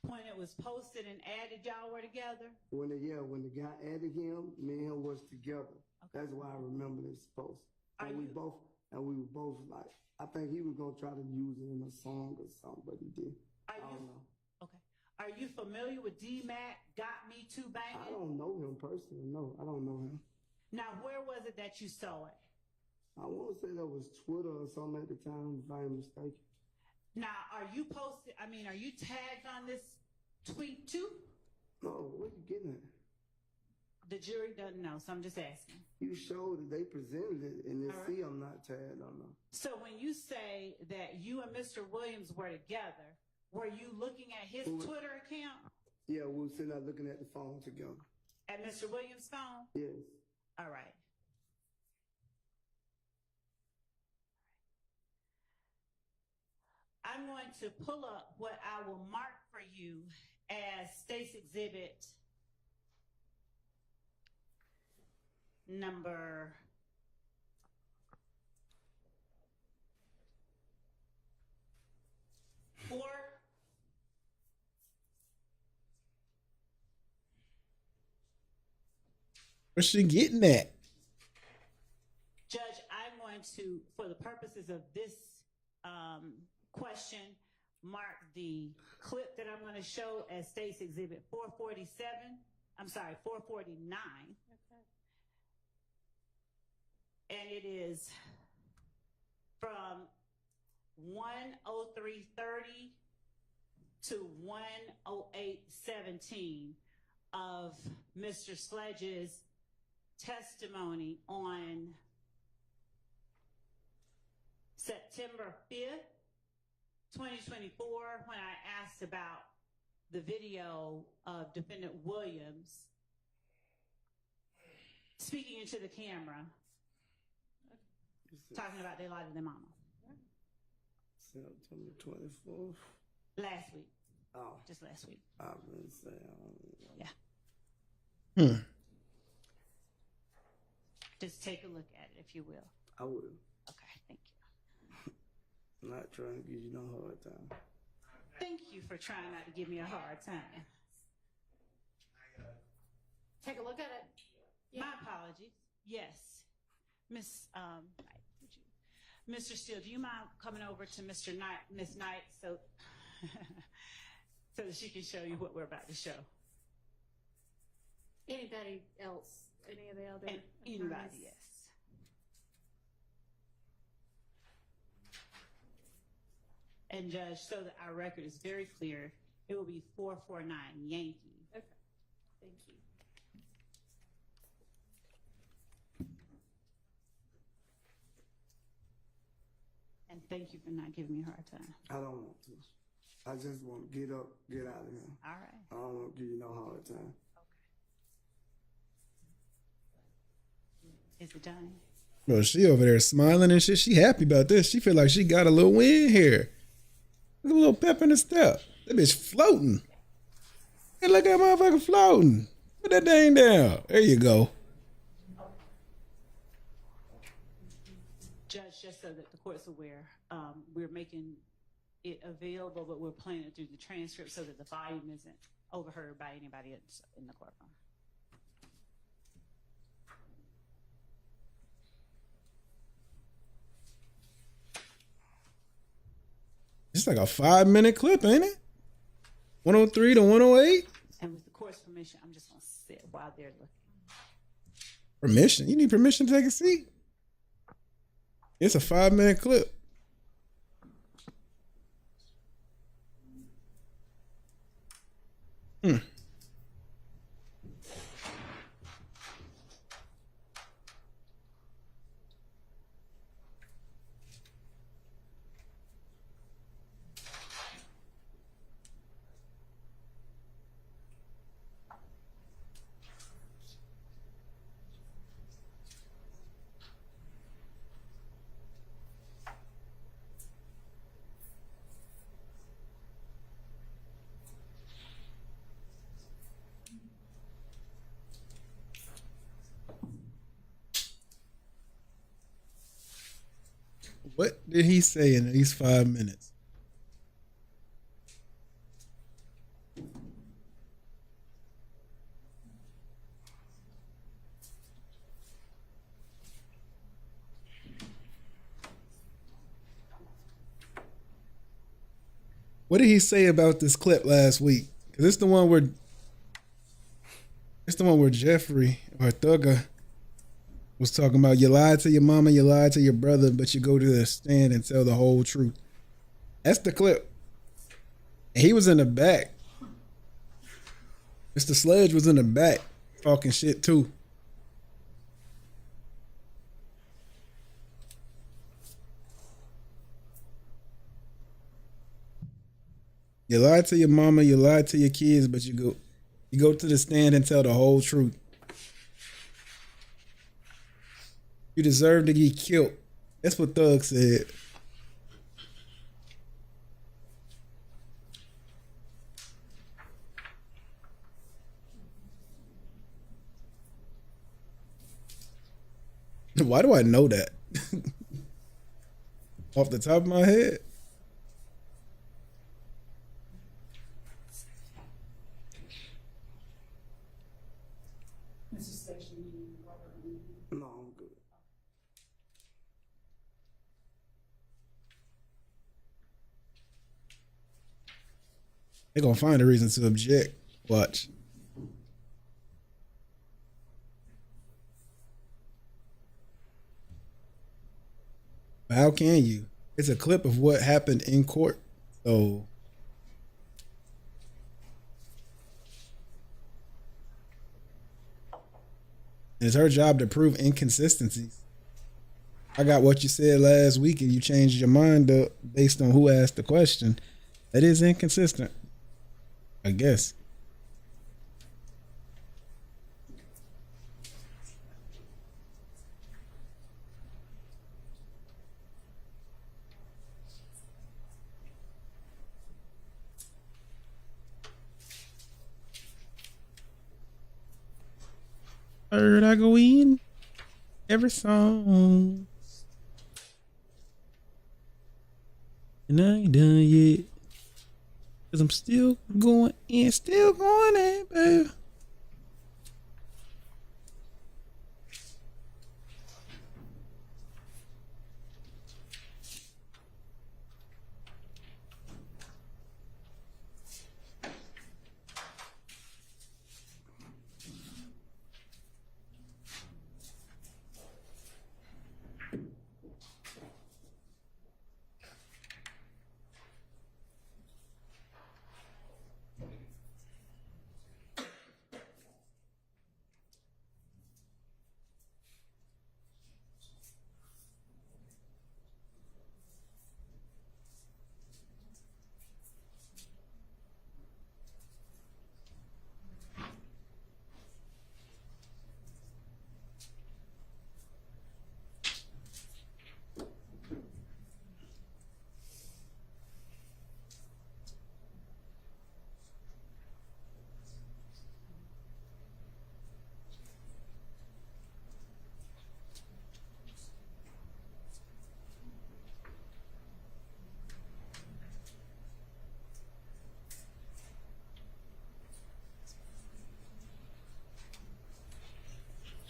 When it was posted and added, y'all were together? When the guy added him, me and him was together. Okay. That's why I remember this post. And we were both like, I think he was gonna try to use it in a song or something, but he did. I don't know. Okay. Are you familiar with D-Mac, Got Me Too Banging? I don't know him personally. No, I don't know him. Now, where was it that you saw it? I want to say that was Twitter or something at the time, if I ain't mistaken. Now, are you tagged on this tweet too? No, what you getting at? The jury doesn't know, so I'm just asking. You showed that they presented it, and they see I'm not tagged on them. So when you say that you and Mr. Williams were together, were you looking at his Twitter account? Yeah, we were sitting there looking at the phone together. At Mr. Williams' phone? Yes. All right. I'm going to pull up what I will mark for you as State's Exhibit number 4. What's she getting at? Judge, I'm going to, for the purposes of this question, mark the clip that I'm going to show as State's Exhibit 447. I'm sorry, 449. Okay. And it is from 1:03:30 to 1:08:17 of Mr. Sledge's testimony on September 5th, 2024, when I asked about the video of Defendant Williams speaking into the camera, talking about they lied to their mama. September 24th. Last week. Oh. Just last week. I've been saying. Yeah. Hmm. Just take a look at it, if you will. I will. Okay, thank you. I'm not trying to give you no hard time. Thank you for trying not to give me a hard time. Take a look at it. Yeah. My apologies. Yes. Miss Knight, would you? Mr. Steele, do you mind coming over to Mr. Knight, Miss Knight, so so that she can show you what we're about to show? Anybody else? Any of the other? And anybody, yes. And Judge, so that our record is very clear, it will be 449 Yankee. Okay. Thank you. And thank you for not giving me a hard time. I don't want to. I just want to get up, get out of here. All right. I don't want to give you no hard time. Okay. Is it done? Well, she over there smiling and shit. She happy about this. She feel like she got a little win here. Look, a little pep in the step. That bitch floating. Hey, look at that motherfucker floating. Put that thing down. There you go. Judge, just so that the court's aware, we're making it available, but we're playing it through the transcript so that the volume isn't overheard by anybody else in the courtroom. It's like a 5-minute clip, ain't it? 103 to 108. And with the court's permission, I'm just going to sit while they're looking. Permission? You need permission to take a seat? It's a 5-minute clip. What did he say in these 5 minutes? What did he say about this clip last week? Cause it's the one where Jeffrey or Thugger was talking about you lied to your mama, you lied to your brother, but you go to the stand and tell the whole truth. That's the clip. And he was in the back. Mr. Sledge was in the back talking shit too. You lied to your mama, you lied to your kids, but you go to the stand and tell the whole truth. You deserve to get killed. That's what Thug said. Why do I know that? Off the top of my head? Mrs. Station, No, I'm good. They're gonna find a reason to object. Watch. How can you? It's a clip of what happened in court. So it's her job to prove inconsistencies. I got what you said last week and you changed your mind up based on who asked the question. That is inconsistent, I guess. Heard I go in every song. And I ain't done yet. Cause I'm still going in, baby.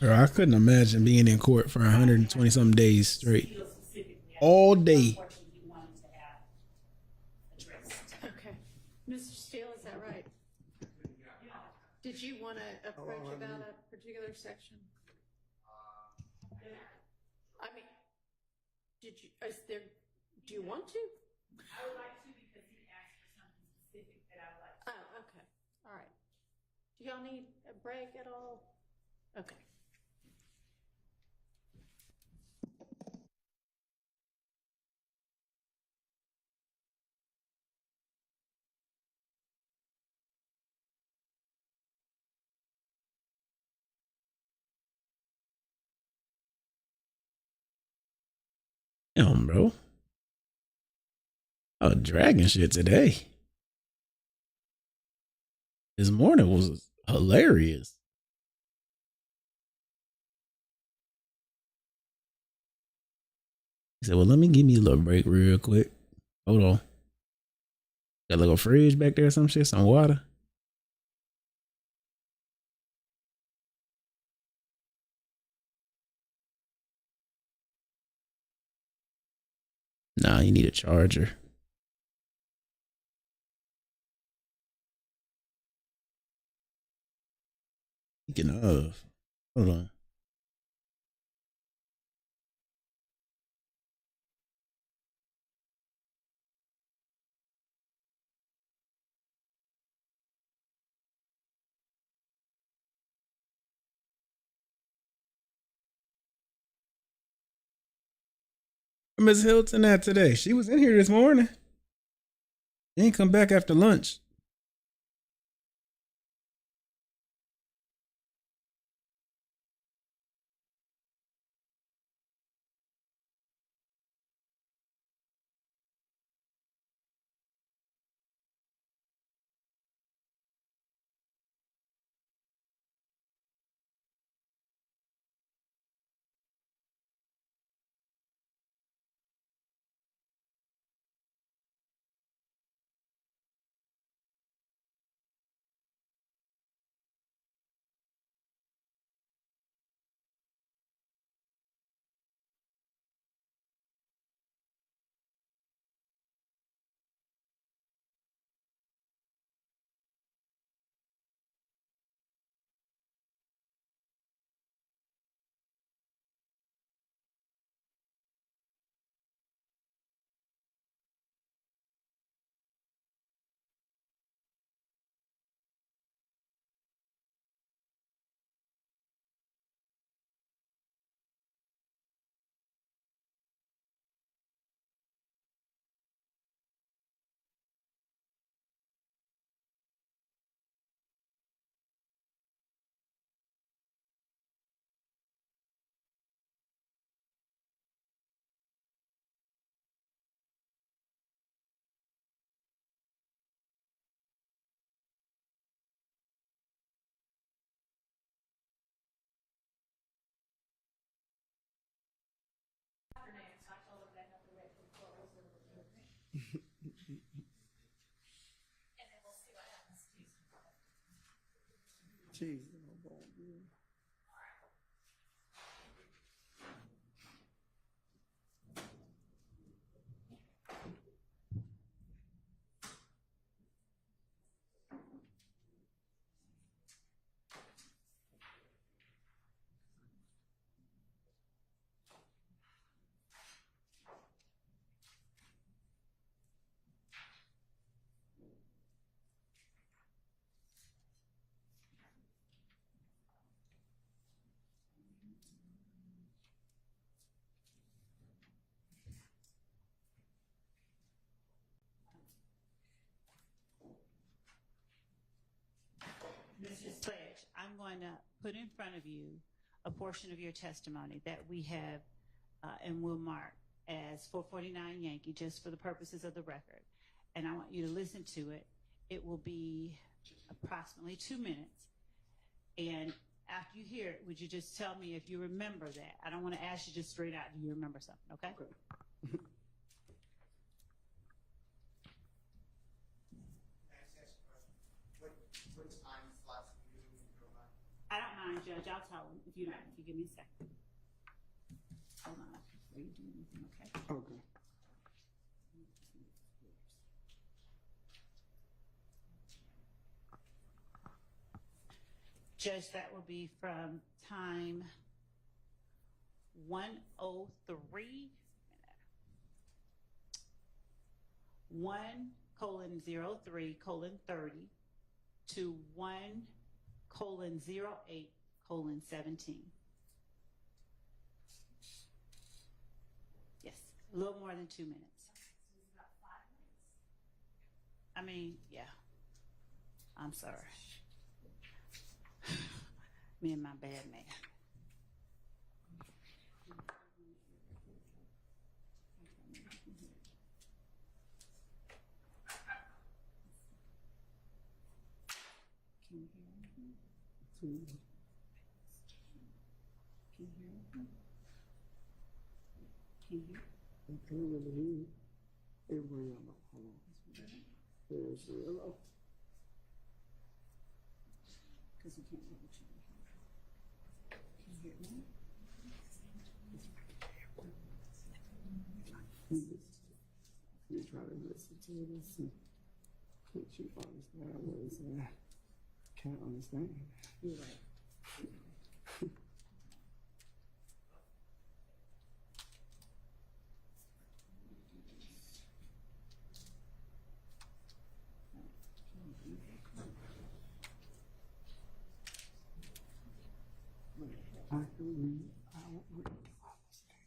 Bro, I couldn't imagine being in court for 120 something days straight. All day. Okay. Mr. Steele, is that right? Did you want to approach about a particular section? I mean, do you want to? I would like to because he asked for something specific that I would like to. Oh, okay. All right. Do y'all need a break at all? Okay. Damn, bro. I was dragging shit today. This morning was hilarious. He said, well, let me give me a little break real quick. Hold on. Got a little fridge back there or some shit, some water. Nah, you need a charger. Speaking of, hold on. Miss Hilton at today? She was in here this morning. She ain't come back after lunch. And then we'll see what happens. Jesus, oh boy, yeah. Mr. Sledge, I'm going to put in front of you a portion of your testimony that we have and will mark as 449 Yankee, just for the purposes of the record. And I want you to listen to it. It will be approximately 2 minutes. And after you hear it, would you just tell me if you remember that? I don't want to ask you just straight out, do you remember something, okay? Okay. What time slots do you go by? I don't mind, Judge. I'll tell him if you don't. If you give me a second. Hold on. Before you do anything, okay? Okay. Judge, that will be from time 1:03, 1:03:30 to 1:08:17. Yes, a little more than 2 minutes. So it's about 5 minutes. I mean, yeah. I'm sorry. Me and my bad man. Can you hear anything? Can you hear anything? Can you hear? I can't really hear you. Everybody, hold on. There's hello. Because you can't hear what you hear. Can you hear me? You try to listen to it and see. Can't you understand what it's saying? Can't understand. You're right. I can read. I don't really understand.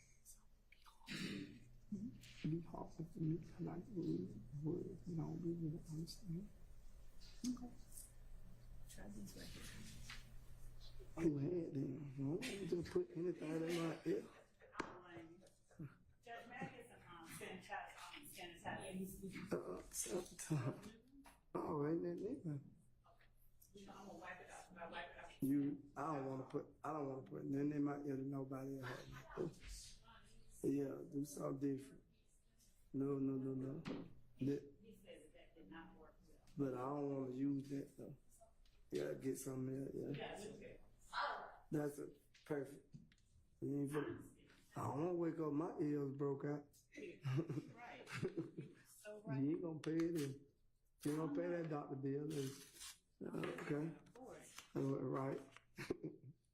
So be hard for me because I can read words and I don't really understand. Okay. Try this right here. Go ahead then. I don't want you to put anything in my ear. Judge, may I get some sanitizer? Sometimes. All right, then, nigga. I'm gonna wipe it up. I wipe it up. I don't want to put nothing in my ear that nobody else. Yeah, do something different. No. He says that did not work well. But I don't want to use that though. Yeah, get something else. Yeah. Yeah, it's okay. That's a perfect. You ain't for, I don't want to wake up my ears broke out. Right. So right. You ain't gonna pay it in. You ain't gonna pay that doctor bill. Okay. Right.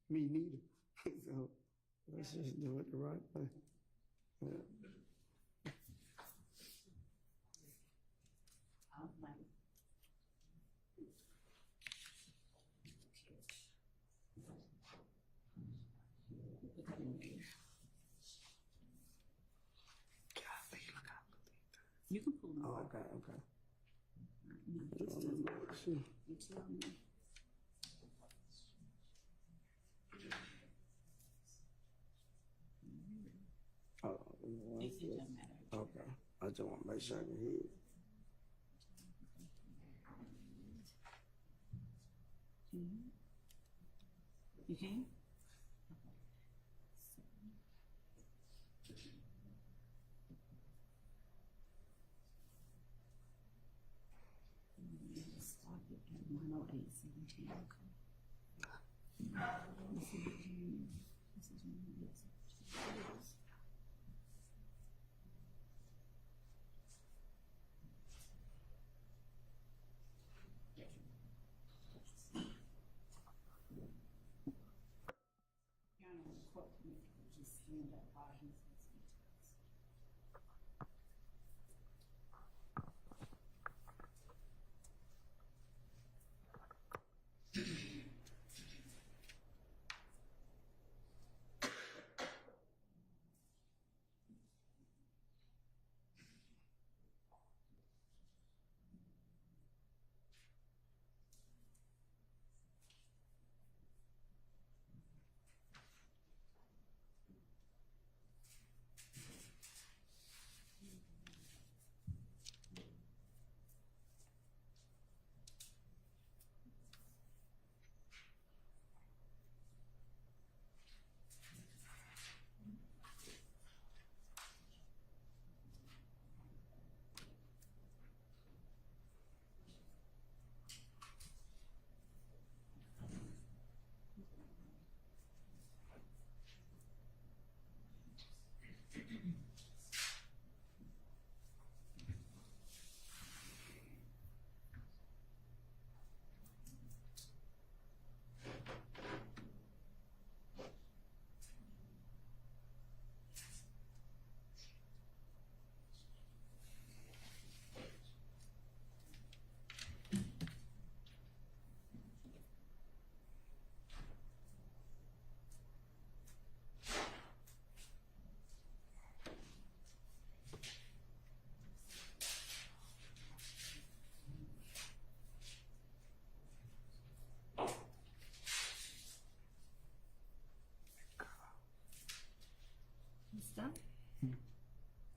Me neither. So let's just do it the right way. Yeah. You can pull them Oh, apart. okay. You tell me. Oh, It doesn't matter. okay. I just want to make sure I can hear it. You can?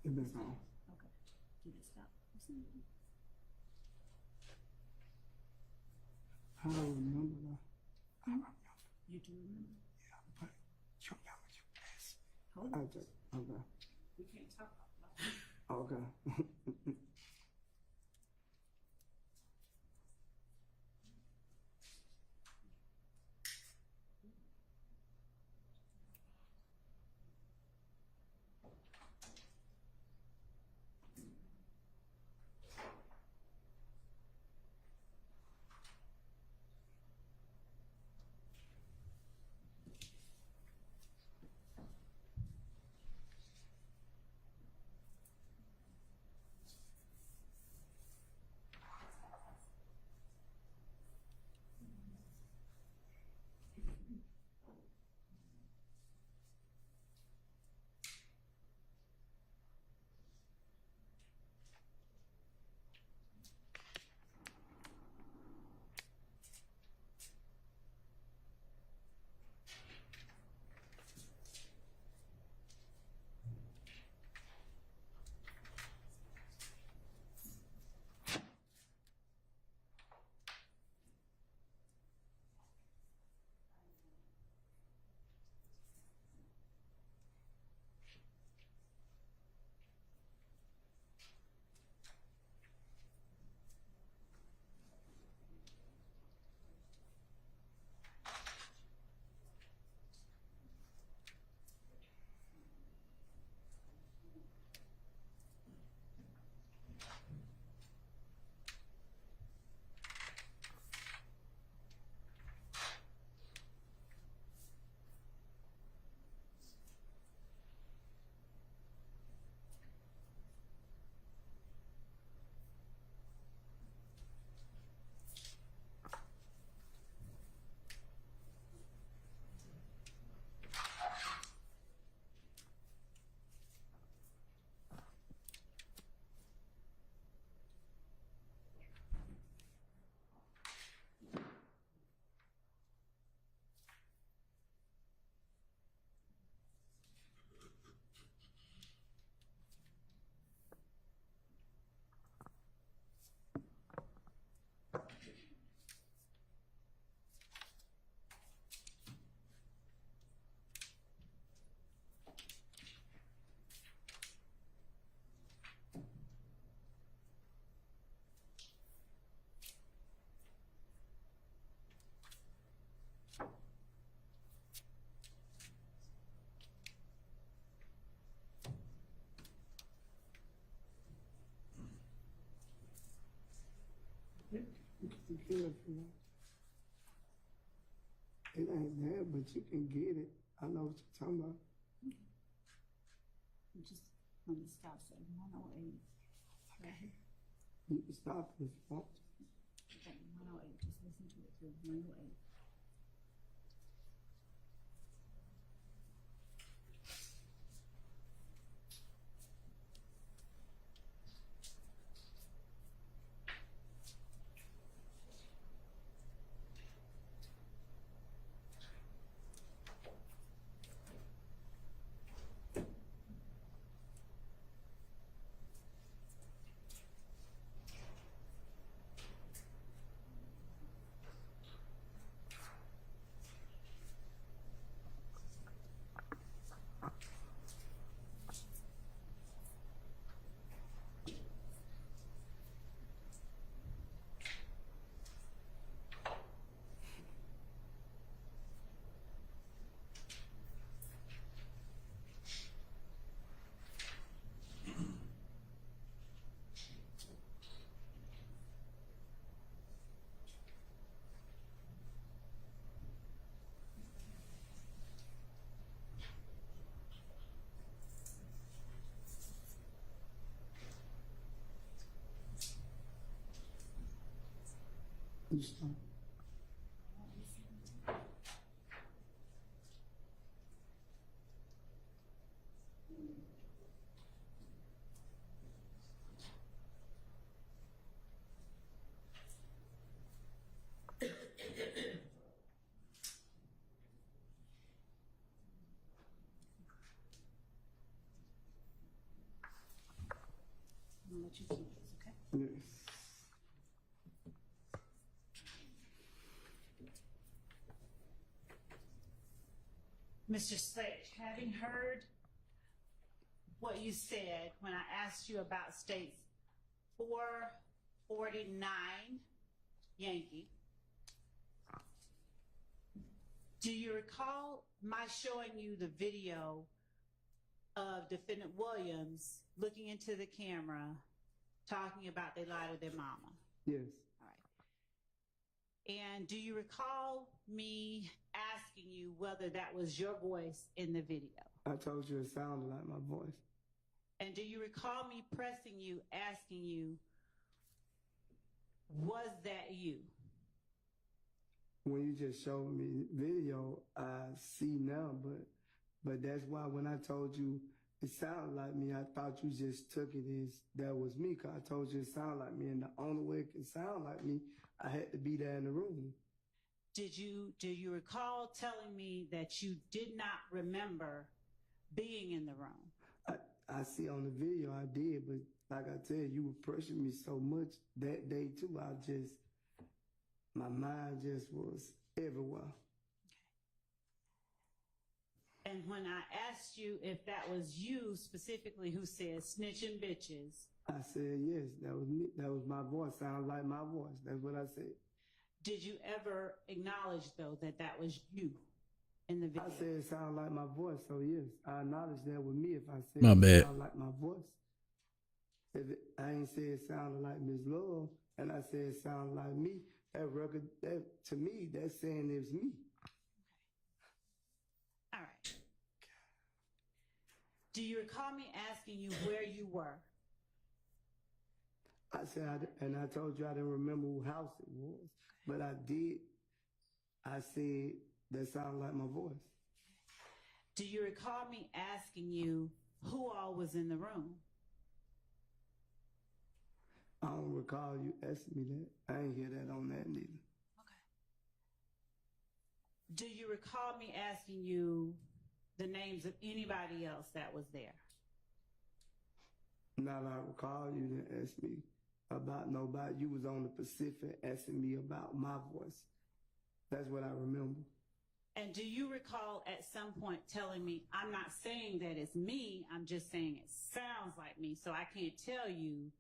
It been on. Okay. Did it stop? I don't remember though. I remember. You do remember? Yeah, but you remember you asked. Hold I on. just, okay. We can't talk about that. Okay. You good for that. It ain't there, but you can get it. I know what you're talking about. Just let me stop at 108. Right here. You can stop it if you want to. Okay, 108. Just listen to it through 108. You stop. Mr. Sledge, having heard what you said when I asked you about states 449 Yankee, do you recall my showing you the video of Defendant Williams looking into the camera, talking about they lied to their mama? Yes. All right. And do you recall me asking you whether that was your voice in the video? I told you it sounded like my voice. And do you recall me pressing you, asking you, was that you? When you just showed me video, I see now, but that's why when I told you it sounded like me, I thought you just took it as that was me, because I told you it sounded like me, and the only way it can sound like me, I had to be there in the room. Do you recall telling me that you did not remember being in the room? I see on the video I did, but like I tell you, you were pressuring me so much that day too. My mind just was everywhere. And when I asked you if that was you specifically who said snitching bitches, I said, yes, that was me. That was my voice. Sounds like my voice. That's what I said. did you ever acknowledge, though, that that was you in the video? I said it sounded like my voice, so yes, I acknowledge that with me if I said My it bad. sounded like my voice. I ain't say it sounded like Miss Love, and I said it sounded like me, that record, that to me, that's saying it's me. All right. Do you recall me asking you where you were? I said, and I told you I didn't remember whose house it was, but I did. I said that sounded like my voice. Do you recall me asking you who all was in the room? I don't recall you asking me that. I ain't hear that on that neither. Okay. Do you recall me asking you the names of anybody else that was there? Now that I recall, you didn't ask me about nobody. You was on the Pacific asking me about my voice. That's what I remember. And do you recall at some point telling me, I'm not saying that it's me, I'm just saying it sounds like me, so I can't tell you.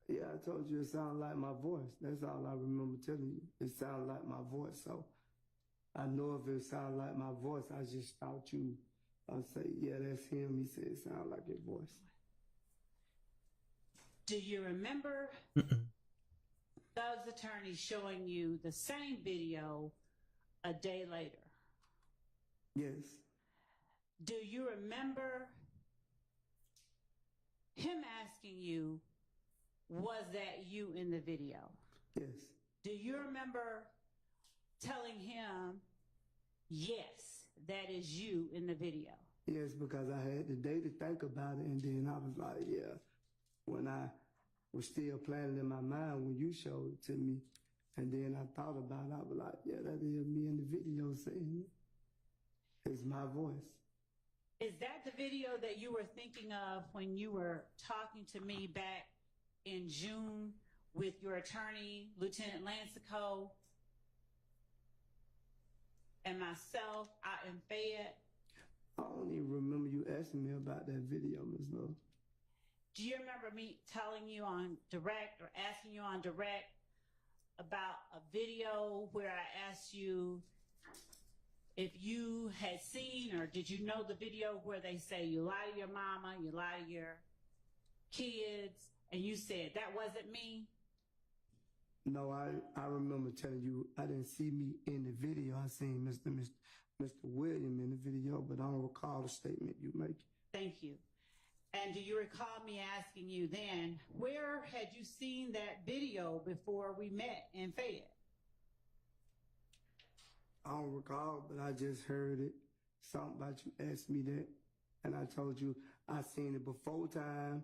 Yeah, I told you it sounded like my voice. That's all I remember telling you. It sounded like my voice. So I know if it sounded like my voice, I just thought you, I'd say, yeah, that's him. He said it sounded like your voice. Do you remember Doug's attorney showing you the same video a day later? Yes. Do you remember him asking you, was that you in the video? Yes. Do you remember telling him, yes, that is you in the video? Yes, because I had the day to think about it, and then I was like, yeah. When I was still planning in my mind when you showed it to me, and then I thought about it, I was like, yeah, that is me in the video saying it. It's my voice. Is that the video that you were thinking of when you were talking to me back in June with your attorney, Lieutenant Lansico, and myself out in Fayette? I don't even remember you asking me about that video, Ms. Love. Do you remember me telling you on direct or asking you on direct about a video where I asked you if you had seen, or did you know the video where they say you lie to your mama, you lie to your kids, and you said that wasn't me? No, I remember telling you I didn't see me in the video. I seen Mr. William in the video, but I don't recall the statement you make. Thank you. And do you recall me asking you then, where had you seen that video before we met in Fayette? I don't recall, but I just heard it. Something about you asked me that, and I told you I seen it before time,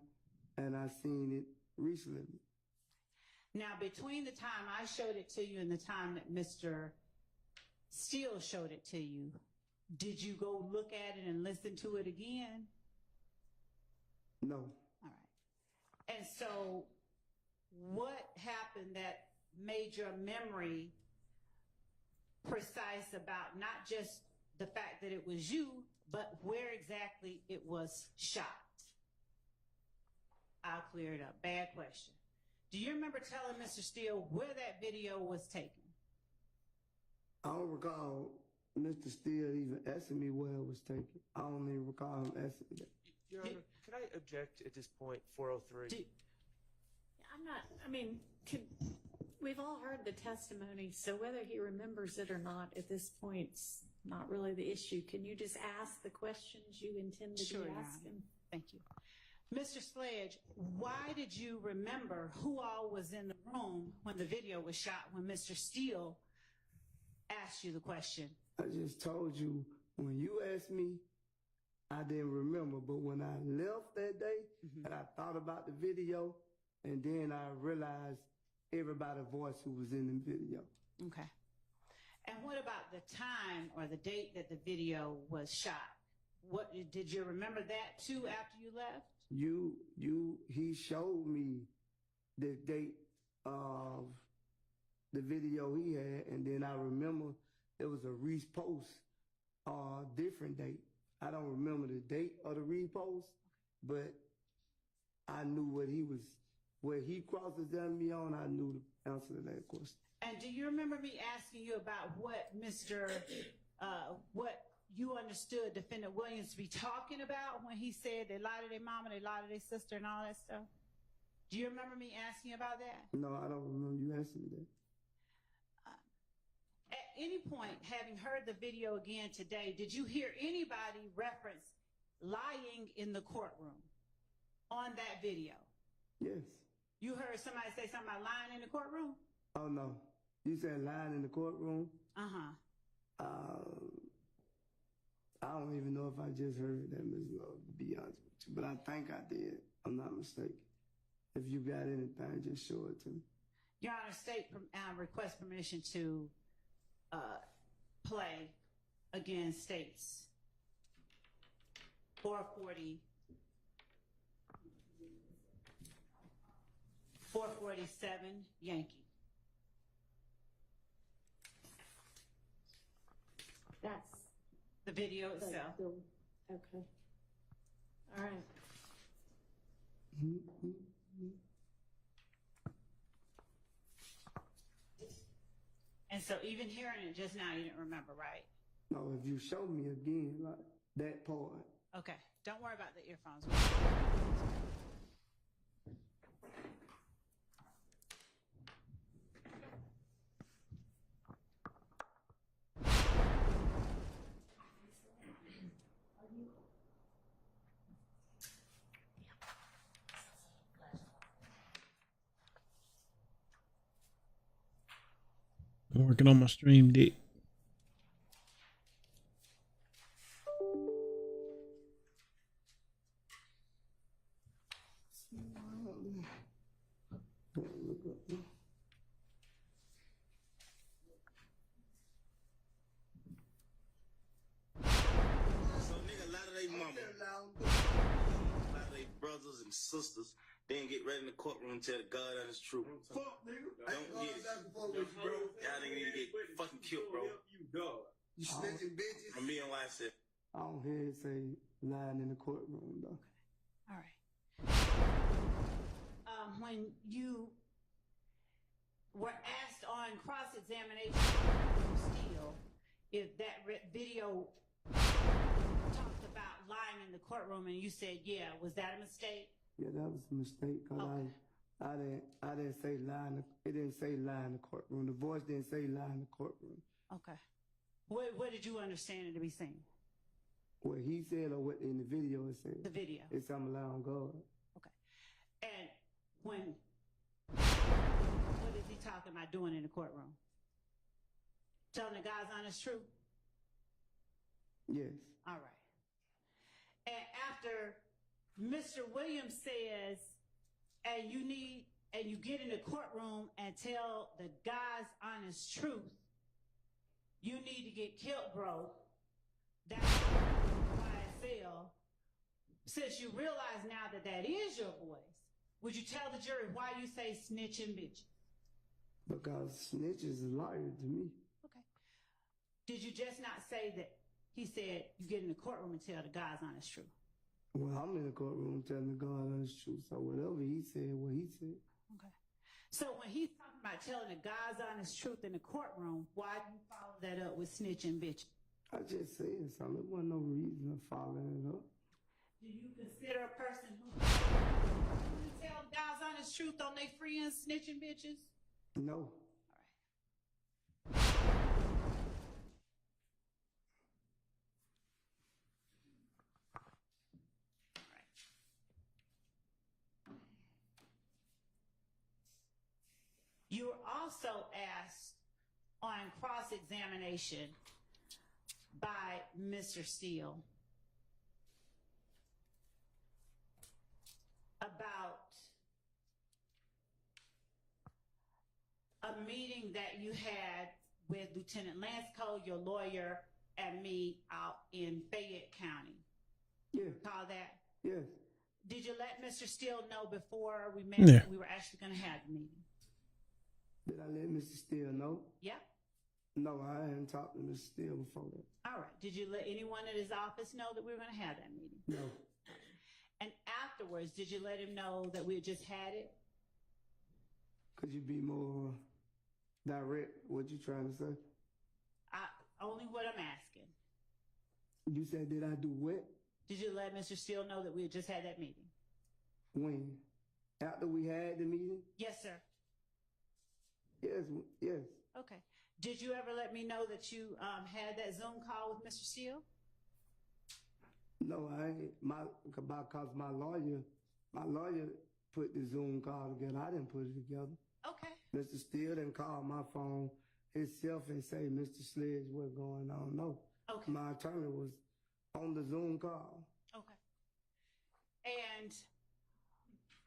and I seen it recently. Now, between the time I showed it to you and the time that Mr. Steele showed it to you, did you go look at it and listen to it again? No. All right. And so what happened that made your memory precise about not just the fact that it was you, but where exactly it was shot. I'll clear it up. Bad question. Do you remember telling Mr. Steele where that video was taken? I don't recall Mr. Steele even asking me where it was taken. I don't even recall him asking me that. Your Honor, can I object at this point, 403? I'm not, I mean, we've all heard the testimony, so whether he remembers it or not at this point's not really the issue. Can you just ask the questions you intend to Sure, be Your Honor. asking? Thank you. Mr. Sledge, why did you remember who all was in the room when the video was shot, when Mr. Steele asked you the question? I just told you, when you asked me, I didn't remember. But when I left that day and I thought about the video, and then I realized everybody's voice who was in the video. Okay. And what about the time or the date that the video was shot? What did you remember that too after you left? He showed me the date of the video he had, and then I remember it was a repost, different date. I don't remember the date of the repost, but I knew where he cross-examined me on, I knew the answer to that question. And do you remember me asking you about what what you understood Defendant Williams to be talking about when he said they lied to their mama, they lied to their sister, and all that stuff? Do you remember me asking about that? No, I don't remember you asking me that. At any point, having heard the video again today, did you hear anybody reference lying in the courtroom on that video? Yes. You heard somebody say something about lying in the courtroom? Oh, no. You said lying in the courtroom? Uh-huh. I don't even know if I just heard that, Ms. Love, to be honest with you. But I think I did. I'm not mistaken. If you got anything, just show it to me. Your Honor, state request permission to play against states 447 Yankee. That's The video itself. Okay. All right. And so even hearing it just now, you didn't remember, right? No, if you show me again, like that part. Okay. Don't worry about the earphones. I'm working on my stream deck. So nigga, a lot of they mama, a lot of they brothers and sisters, they didn't get ready in the courtroom to tell the God honest truth. Fuck, nigga. Don't get it. Y'all nigga need to get fucking killed, bro. You snitching bitches. From me and why I said. I don't hear it say lying in the courtroom, though. All right. When you were asked on cross-examination from Steele if that video talked about lying in the courtroom, and you said, yeah, was that a mistake? Yeah, that was a mistake, because Okay. I didn't say lie it didn't say lie in the courtroom. The voice didn't say lie in the courtroom. Okay. What did you understand it to be saying? What he said or what in the video it said. The video. It's I'm lie on God. Okay. And what is he talking about doing in the courtroom? Telling the God's honest truth? Yes. All right. And after Mr. Williams says, and you get in the courtroom and tell the God's honest truth, you need to get killed, bro. That's YSL. Since you realize now that that is your voice, would you tell the jury why you say snitch and bitch? Because snitch is a liar to me. Okay. Did you just not say that He said, you get in the courtroom and tell the God's honest truth. Well, I'm in the courtroom telling the God honest truth, so whatever he said, what he said. Okay. So when he's talking about telling the God's honest truth in the courtroom, why do you follow that up with snitching bitch? I just said something. There wasn't no reason to following it up. Do you consider a person who tell God's honest truth on their friends snitching bitches? No. You were also asked on cross-examination by Mr. Steele about a meeting that you had with Lieutenant Lansco, your lawyer, and me out in Fayette County. Yeah. Call that? Yes. Did you let Mr. Steele know before we met Yeah. that we were actually going to have the meeting? Did I let Mr. Steele know? Yeah. No, I hadn't talked to Mr. Steele before that. All right. Did you let anyone at his office know that we were going to have that meeting? No. And afterwards, did you let him know that we had just had it? Could you be more direct? What you trying to say? Only what I'm asking. You said, did I do what? Did you let Mr. Steele know that we had just had that meeting? When? After we had the meeting? Yes, sir. Yes, yes. Okay. Did you ever let me know that you had that Zoom call with Mr. Steele? No, I ain't. Because my lawyer put the Zoom call together. I didn't put it together. Okay. Mr. Steele didn't call my phone himself and say, Mr. Sledge, what's going on? No. Okay. My attorney was on the Zoom call. Okay. And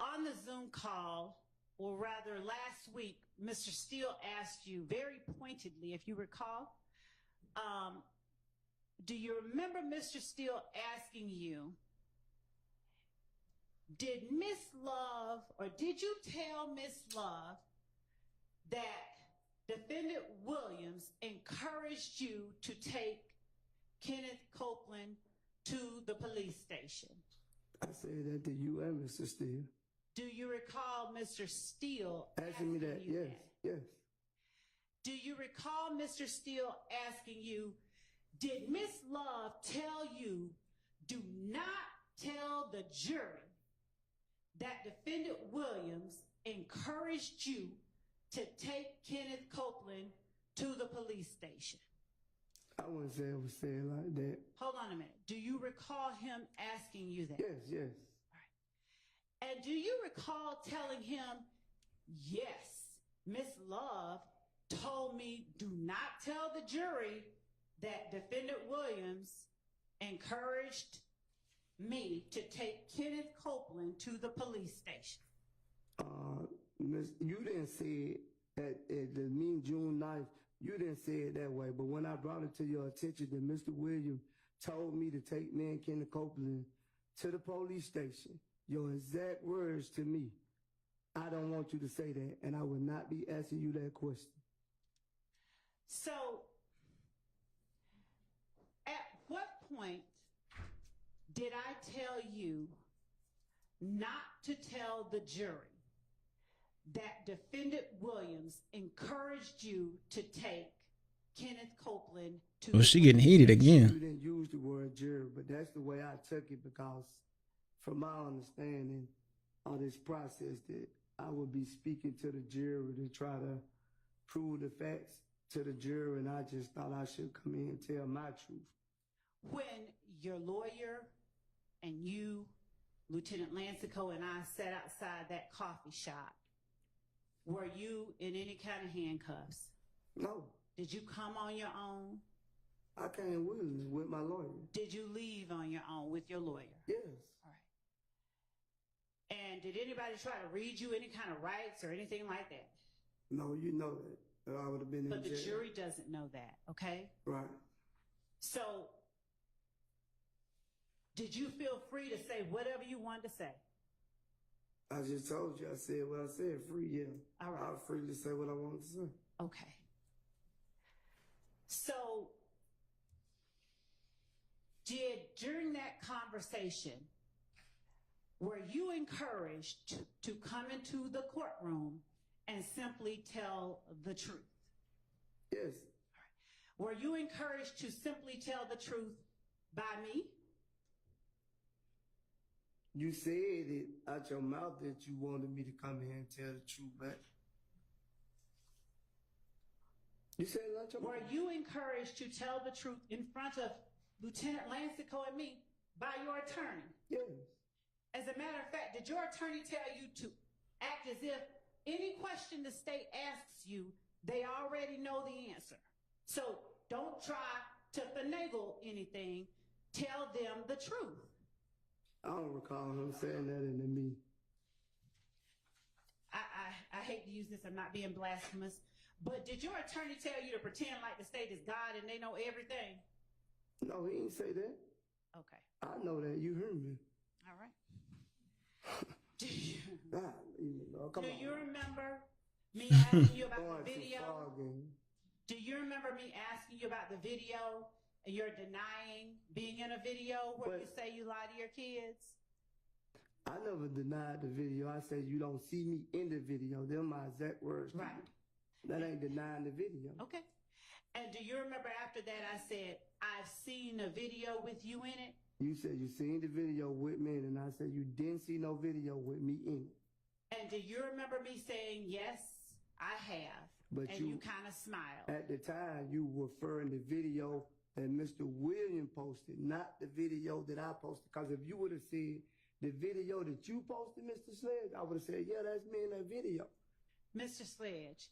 on the Zoom call, or rather last week, Mr. Steele asked you very pointedly, if you recall, do you remember Mr. Steele asking you, did Miss Love, or did you tell Miss Love that Defendant Williams encouraged you to take Kenneth Copeland to the police station? I said that to you and Mr. Steele. Do you recall Mr. Steele asking me that? Yes, yes. Do you recall Mr. Steele asking you, did Miss Love tell you, do not tell the jury that Defendant Williams encouraged you to take Kenneth Copeland to the police station? I wouldn't say it was said like that. Hold on a minute. Do you recall him asking you that? Yes, yes. All right. And do you recall telling him, yes, Miss Love told me do not tell the jury that Defendant Williams encouraged me to take Kenneth Copeland to the police station? You didn't say it at the meeting June 9th. You didn't say it that way. But when I brought it to your attention that Mr. Williams told me to take me and Kenneth Copeland to the police station, your exact words to me, I don't want you to say that, and I will not be asking you that question. So, at what point did I tell you not to tell the jury that Defendant Williams encouraged you to take Kenneth Copeland to Well, she getting heated again. You didn't use the word jury, but that's the way I took it because from my understanding of this process that I would be speaking to the jury to try to prove the facts to the jury, and I just thought I should come in and tell my truth. When your lawyer and you, Lieutenant Lancico, and I sat outside that coffee shop, were you in any kind of handcuffs? No. Did you come on your own? I came willingly with my lawyer. Did you leave on your own with your lawyer? Yes. All right. And did anybody try to read you any kind of rights or anything like that? No, you know that. I would have been in jail. But the jury doesn't know that, okay? Right. So, did you feel free to say whatever you wanted to say? I just told you. I said what I said. Free, yeah. All right. I was free to say what I wanted to say. Okay. So, during that conversation, were you encouraged to come into the courtroom and simply tell the truth? Yes. Were you encouraged to simply tell the truth by me? You said it out your mouth that you wanted me to come here and tell the truth, but you said it out your mouth. Were you encouraged to tell the truth in front of Lieutenant Lancico and me by your attorney? Yes. As a matter of fact, did your attorney tell you to act as if any question the state asks you, they already know the answer? So don't try to finagle anything. Tell them the truth. I don't recall him saying that into me. I hate to use this, I'm not being blasphemous, but did your attorney tell you to pretend like the state is God and they know everything? No, he didn't say that. Okay. I know that. You heard me. All right. Do you, Come do on. you remember me asking you about Going the too video? far again. Do you remember me asking you about the video and you're denying being in a video where you say you lie to your kids? I never denied the video. I said you don't see me in the video. They're my exact words. Right. That ain't denying the video. Okay. And do you remember after that I said, I've seen a video with you in it? You said you seen the video with me, and I said you didn't see no video with me in it. And do you remember me saying, yes, I have? But and you kind of smiled. At the time, you were referring to video that Mr. William posted, not the video that I posted. Because if you would have said the video that you posted, Mr. Sledge, I would have said, yeah, that's me in that video. Mr. Sledge,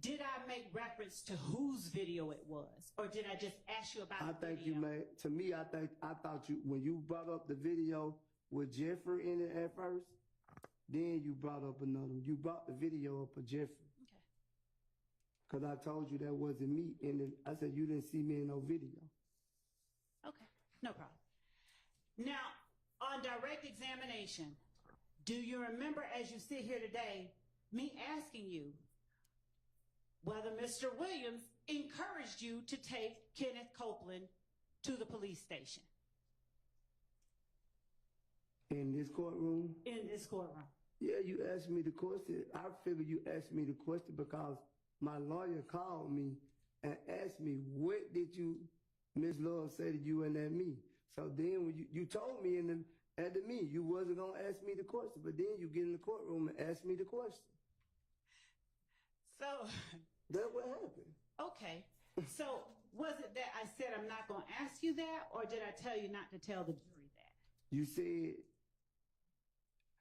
did I make reference to whose video it was? Or did I just ask you about the video? You made, to me, I thought you, when you brought up the video with Jeffrey in it at first, then you brought up another one. You brought the video up of Jeffrey. Okay. Because I told you that wasn't me. And I said you didn't see me in no video. Okay, no problem. Now, on direct examination, do you remember as you sit here today, me asking you whether Mr. Williams encouraged you to take Kenneth Copeland to the police station? In this courtroom? In this courtroom. Yeah, you asked me the question. I figured you asked me the question because my lawyer called me and asked me, what did you, Ms. Love, say to you and at me? So then when you told me at the meeting, you wasn't going to ask me the question, but then you get in the courtroom and ask me the question. So. That's what happened. Okay. So was it that I said I'm not going to ask you that, or did I tell you not to tell the jury that? You said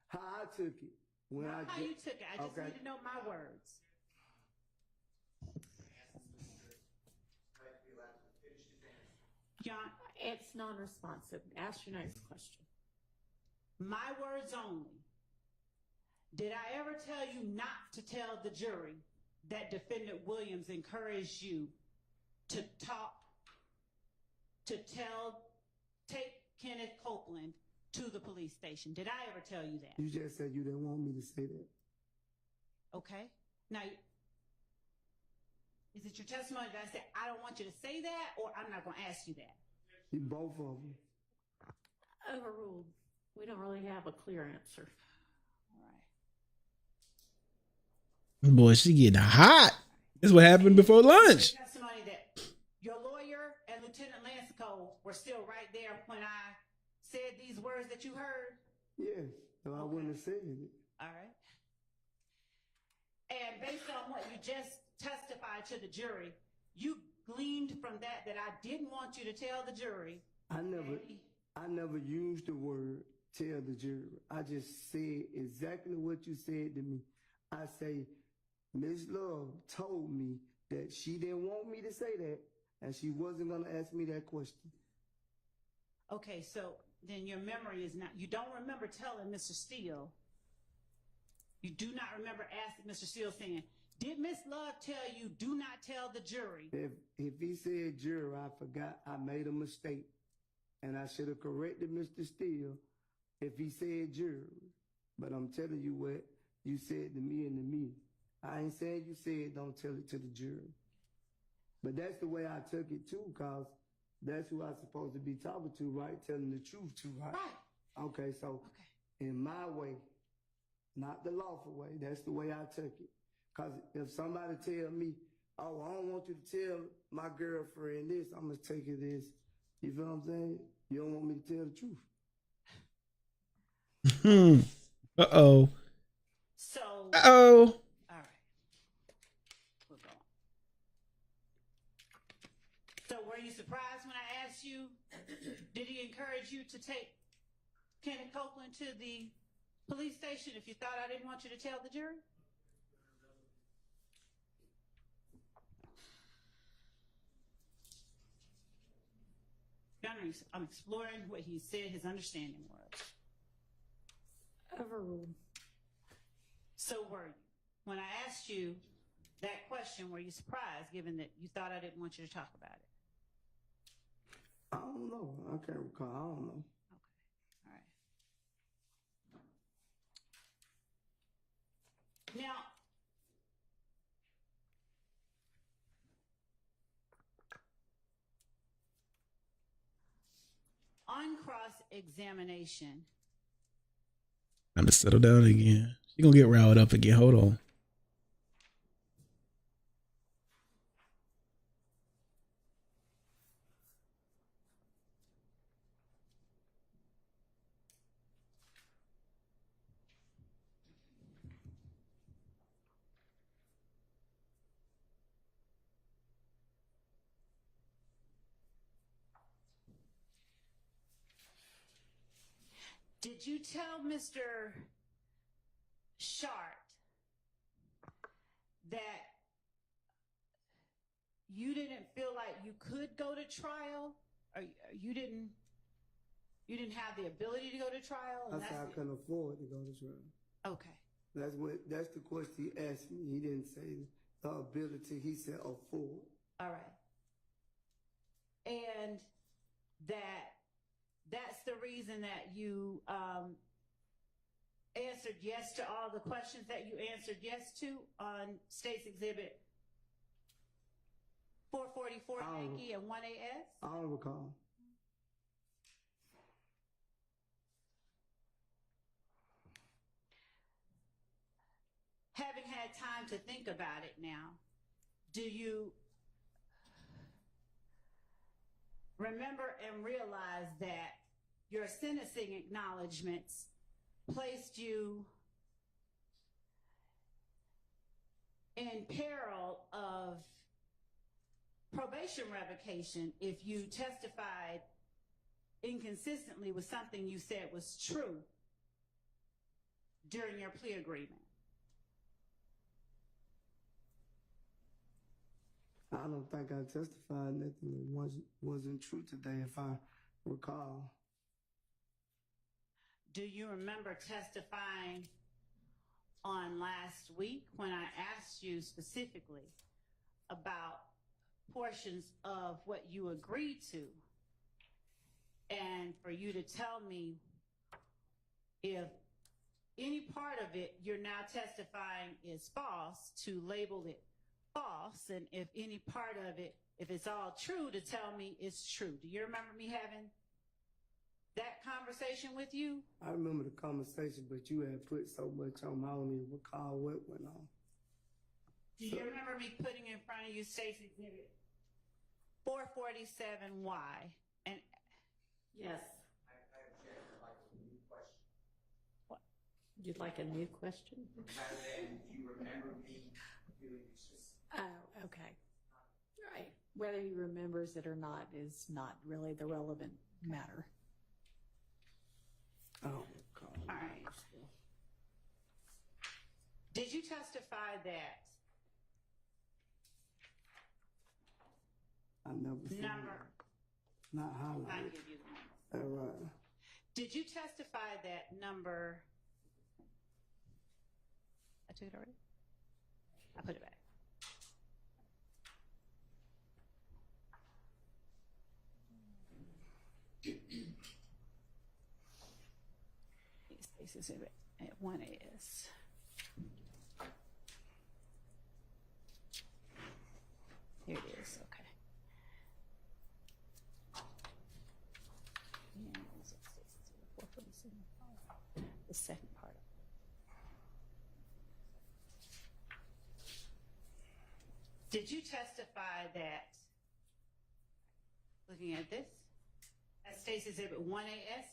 how I took it. Not how you took it. I just need to know my words. John, it's non-responsive. Ask your next question. My words only. Did I ever tell you not to tell the jury that Defendant Williams encouraged you to take Kenneth Copeland to the police station? Did I ever tell you that? You just said you didn't want me to say that. Okay. Now, is it your testimony that I said, I don't want you to say that, or I'm not going to ask you that? Both of them. Overruled. We don't really have a clear answer. All right. Boy, she getting hot. This is what happened before lunch. Testimony that your lawyer and Lieutenant Lancico were still right there when I said these words that you heard? Yes, so I wouldn't have said it. All right. And based on what you just testified to the jury, you gleaned from that I didn't want you to tell the jury. I never used the word tell the jury. I just said exactly what you said to me. I say, Ms. Love told me that she didn't want me to say that, and she wasn't going to ask me that question. Okay, so then your memory is not, you don't remember telling Mr. Steele, you do not remember asking Mr. Steele saying, did Ms. Love tell you do not tell the jury? If he said jury, I forgot I made a mistake, and I should have corrected Mr. Steele if he said jury. But I'm telling you what you said to me and to me. I ain't saying you said don't tell it to the jury. But that's the way I took it too, because That's who I'm supposed to be talking to, right? Telling the truth to, right? Right. Okay, so in my way, not the lawful way, that's the way I took it. Because if somebody tell me, oh, I don't want you to tell my girlfriend this, I'm going to take it this. You feel what I'm saying? You don't want me to tell the truth. Uh-oh. So. Uh-oh. All right. We're going. So were you surprised when I asked you, did he encourage you to take Kenneth Copeland to the police station if you thought I didn't want you to tell the jury? I'm exploring what he said his understanding was. Overruled. So were you? When I asked you that question, were you surprised given that you thought I didn't want you to talk about it? I don't know. I can't recall. I don't know. Okay. All right. Now, on cross-examination. Time to settle down again. You're going to get riled up again. Hold on. Did you tell Mr. Shart that you didn't feel like you could go to trial, or you didn't have the ability to go to trial? I said I couldn't afford to go to trial. Okay. That's the question he asked me. He didn't say the ability. He said afford. All right. And that's the reason that you answered yes to all the questions that you answered yes to on State's Exhibit 444 Yankee and 1AS? I don't recall. Having had time to think about it now, do you remember and realize that your sentencing acknowledgments placed you in peril of probation revocation if you testified inconsistently with something you said was true during your plea agreement? I don't think I testified nothing that wasn't true today, if I recall. Do you remember testifying on last week when I asked you specifically about portions of what you agreed to, and for you to tell me if any part of it you're now testifying is false, to label it false, and if any part of it, if it's all true, to tell me it's true? Do you remember me having that conversation with you? I remember the conversation, but you had put so much on, I don't even recall what went on. Do you remember me putting in front of you State's Exhibit 447Y? And yes. I object. I'd like a new question. What? You'd like a new question? Rather than do you remember me doing this? Oh, okay. Right. Whether he remembers it or not is not really the relevant matter. Oh, God. All right. Did you testify that I never seen number? it. Not I'll highlighted. give you the number. All right. Did you testify that number? I took it already. I put it back. State's Exhibit at 1AS. Here it is. Okay. second part of it. Did you testify that, looking at this, at State's Exhibit 1AS,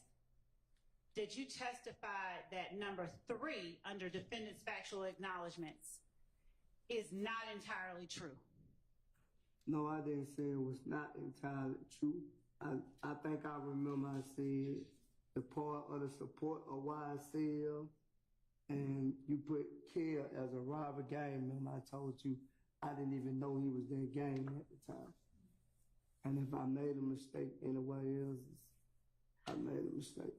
did you testify that number 3 under defendant's factual acknowledgments is not entirely true? No, I didn't say it was not entirely true. I think I remember I said the part of the support of YSL, and you put Care as a robber gang member. I told you I didn't even know he was that gang at the time. And if I made a mistake anywhere else, I made a mistake.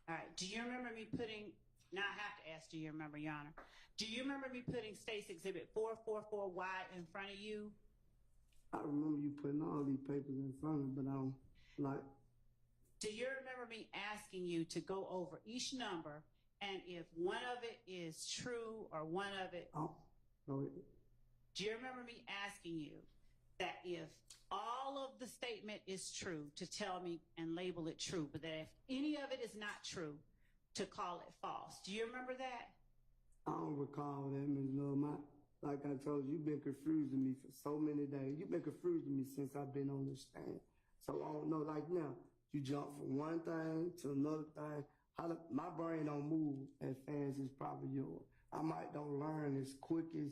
All right. Do you remember me putting, now I have to ask, do you remember, Your Honor? Do you remember me putting State's Exhibit 444Y in front of you? I remember you putting all these papers in front of me, but I don't like. Do you remember me asking you to go over each number, and if one of it is true or one of it? Oh, go ahead. Do you remember me asking you that if all of the statement is true, to tell me and label it true, but that if any of it is not true, to call it false? Do you remember that? I don't recall that, Ms. Love. Like I told you, you've been confusing me for so many days. You've been confusing me since I've been on this stand. So I don't know, like now, you jump from one thing to another thing. My brain don't move as fast as probably yours. I might don't learn as quick as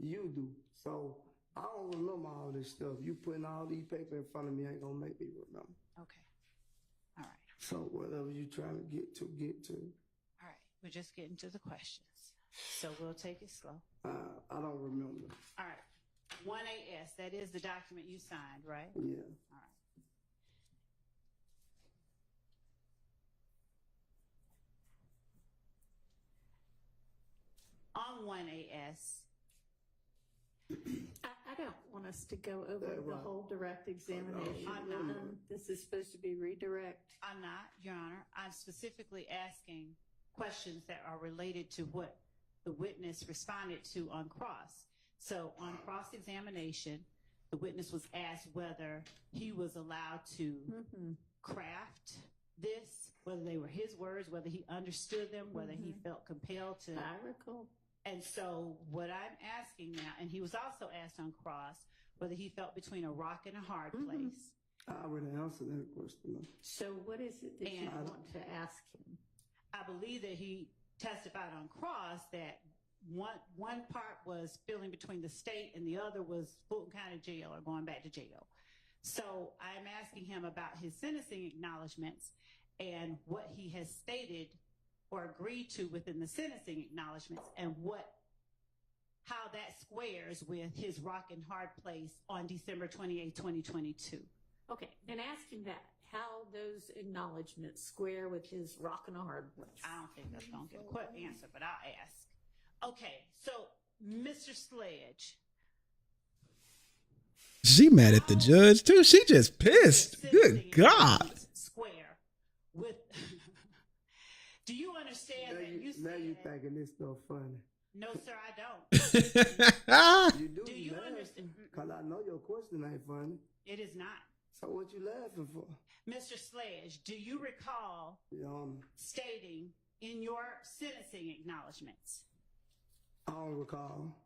you do. So I don't remember all this stuff. You putting all these papers in front of me ain't gonna make me remember. Okay. All right. So whatever you trying to get to, get to. All right. We're just getting to the questions. So we'll take it slow. I don't remember. All right. 1AS, that is the document you signed, right? Yeah. All right. On 1AS, I don't want us to go over the whole direct examination. I'm not. This is supposed to be redirect. I'm not, Your Honor. I'm specifically asking questions that are related to what the witness responded to on cross. So on cross-examination, the witness was asked whether he was allowed to craft this, whether they were his words, whether he understood them, whether he felt compelled to. I recall. And so what I'm asking now, and he was also asked on cross whether he felt between a rock and a hard place. I already answered that question. So what is it that you want to ask him? I believe that he testified on cross that one part was feeling between the state and the other was Fulton County Jail or going back to jail. So I'm asking him about his sentencing acknowledgments and what he has stated or agreed to within the sentencing acknowledgments and how that squares with his rock and hard place on December 28, 2022. Okay, and ask him that, how those acknowledgments square with his rock and a hard place. I don't think that's going to get a quick answer, but I'll ask. Okay, so Mr. Sledge. She mad at the judge too. She just pissed. Good God. Square with. Do you understand that you said? Now you thinking this stuff funny. No, sir, I don't. You do. Do you understand? Because I know your question ain't funny. It is not. So what you laughing for? Mr. Sledge, do you recall stating in your sentencing acknowledgments? I don't recall.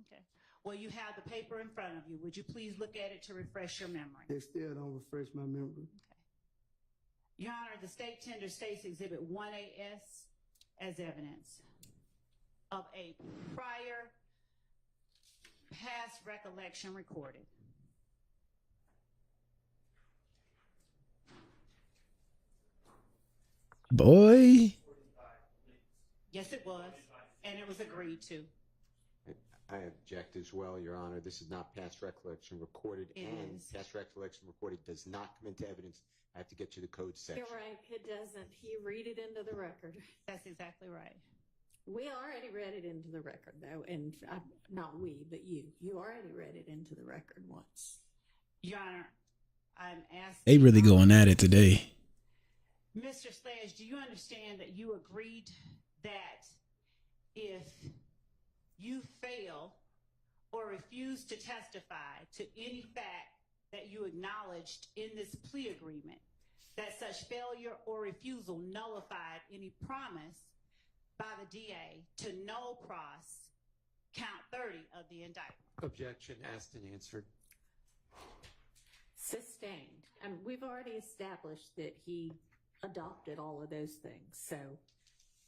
Okay. Well, you have the paper in front of you. Would you please look at it to refresh your memory? They still don't refresh my memory. Okay. Your Honor, the state tender states Exhibit 1AS as evidence of a prior past recollection recorded. Boy. Yes, it was, and it was agreed to. I object as well, Your Honor. This is not past recollection recorded, past recollection recorded does not come into evidence. I have to get you the code section. You're right, it doesn't. He read it into the record. That's exactly right. We already read it into the record, though, and not we, but you. You already read it into the record once. Your Honor, I'm asking. They really going at it today. Mr. Sledge, do you understand that you agreed that if you fail or refuse to testify to any fact that you acknowledged in this plea agreement, that such failure or refusal nullified any promise by the DA to no cross count 30 of the indictment. Objection asked and answered. Sustained. And we've already established that he adopted all of those things.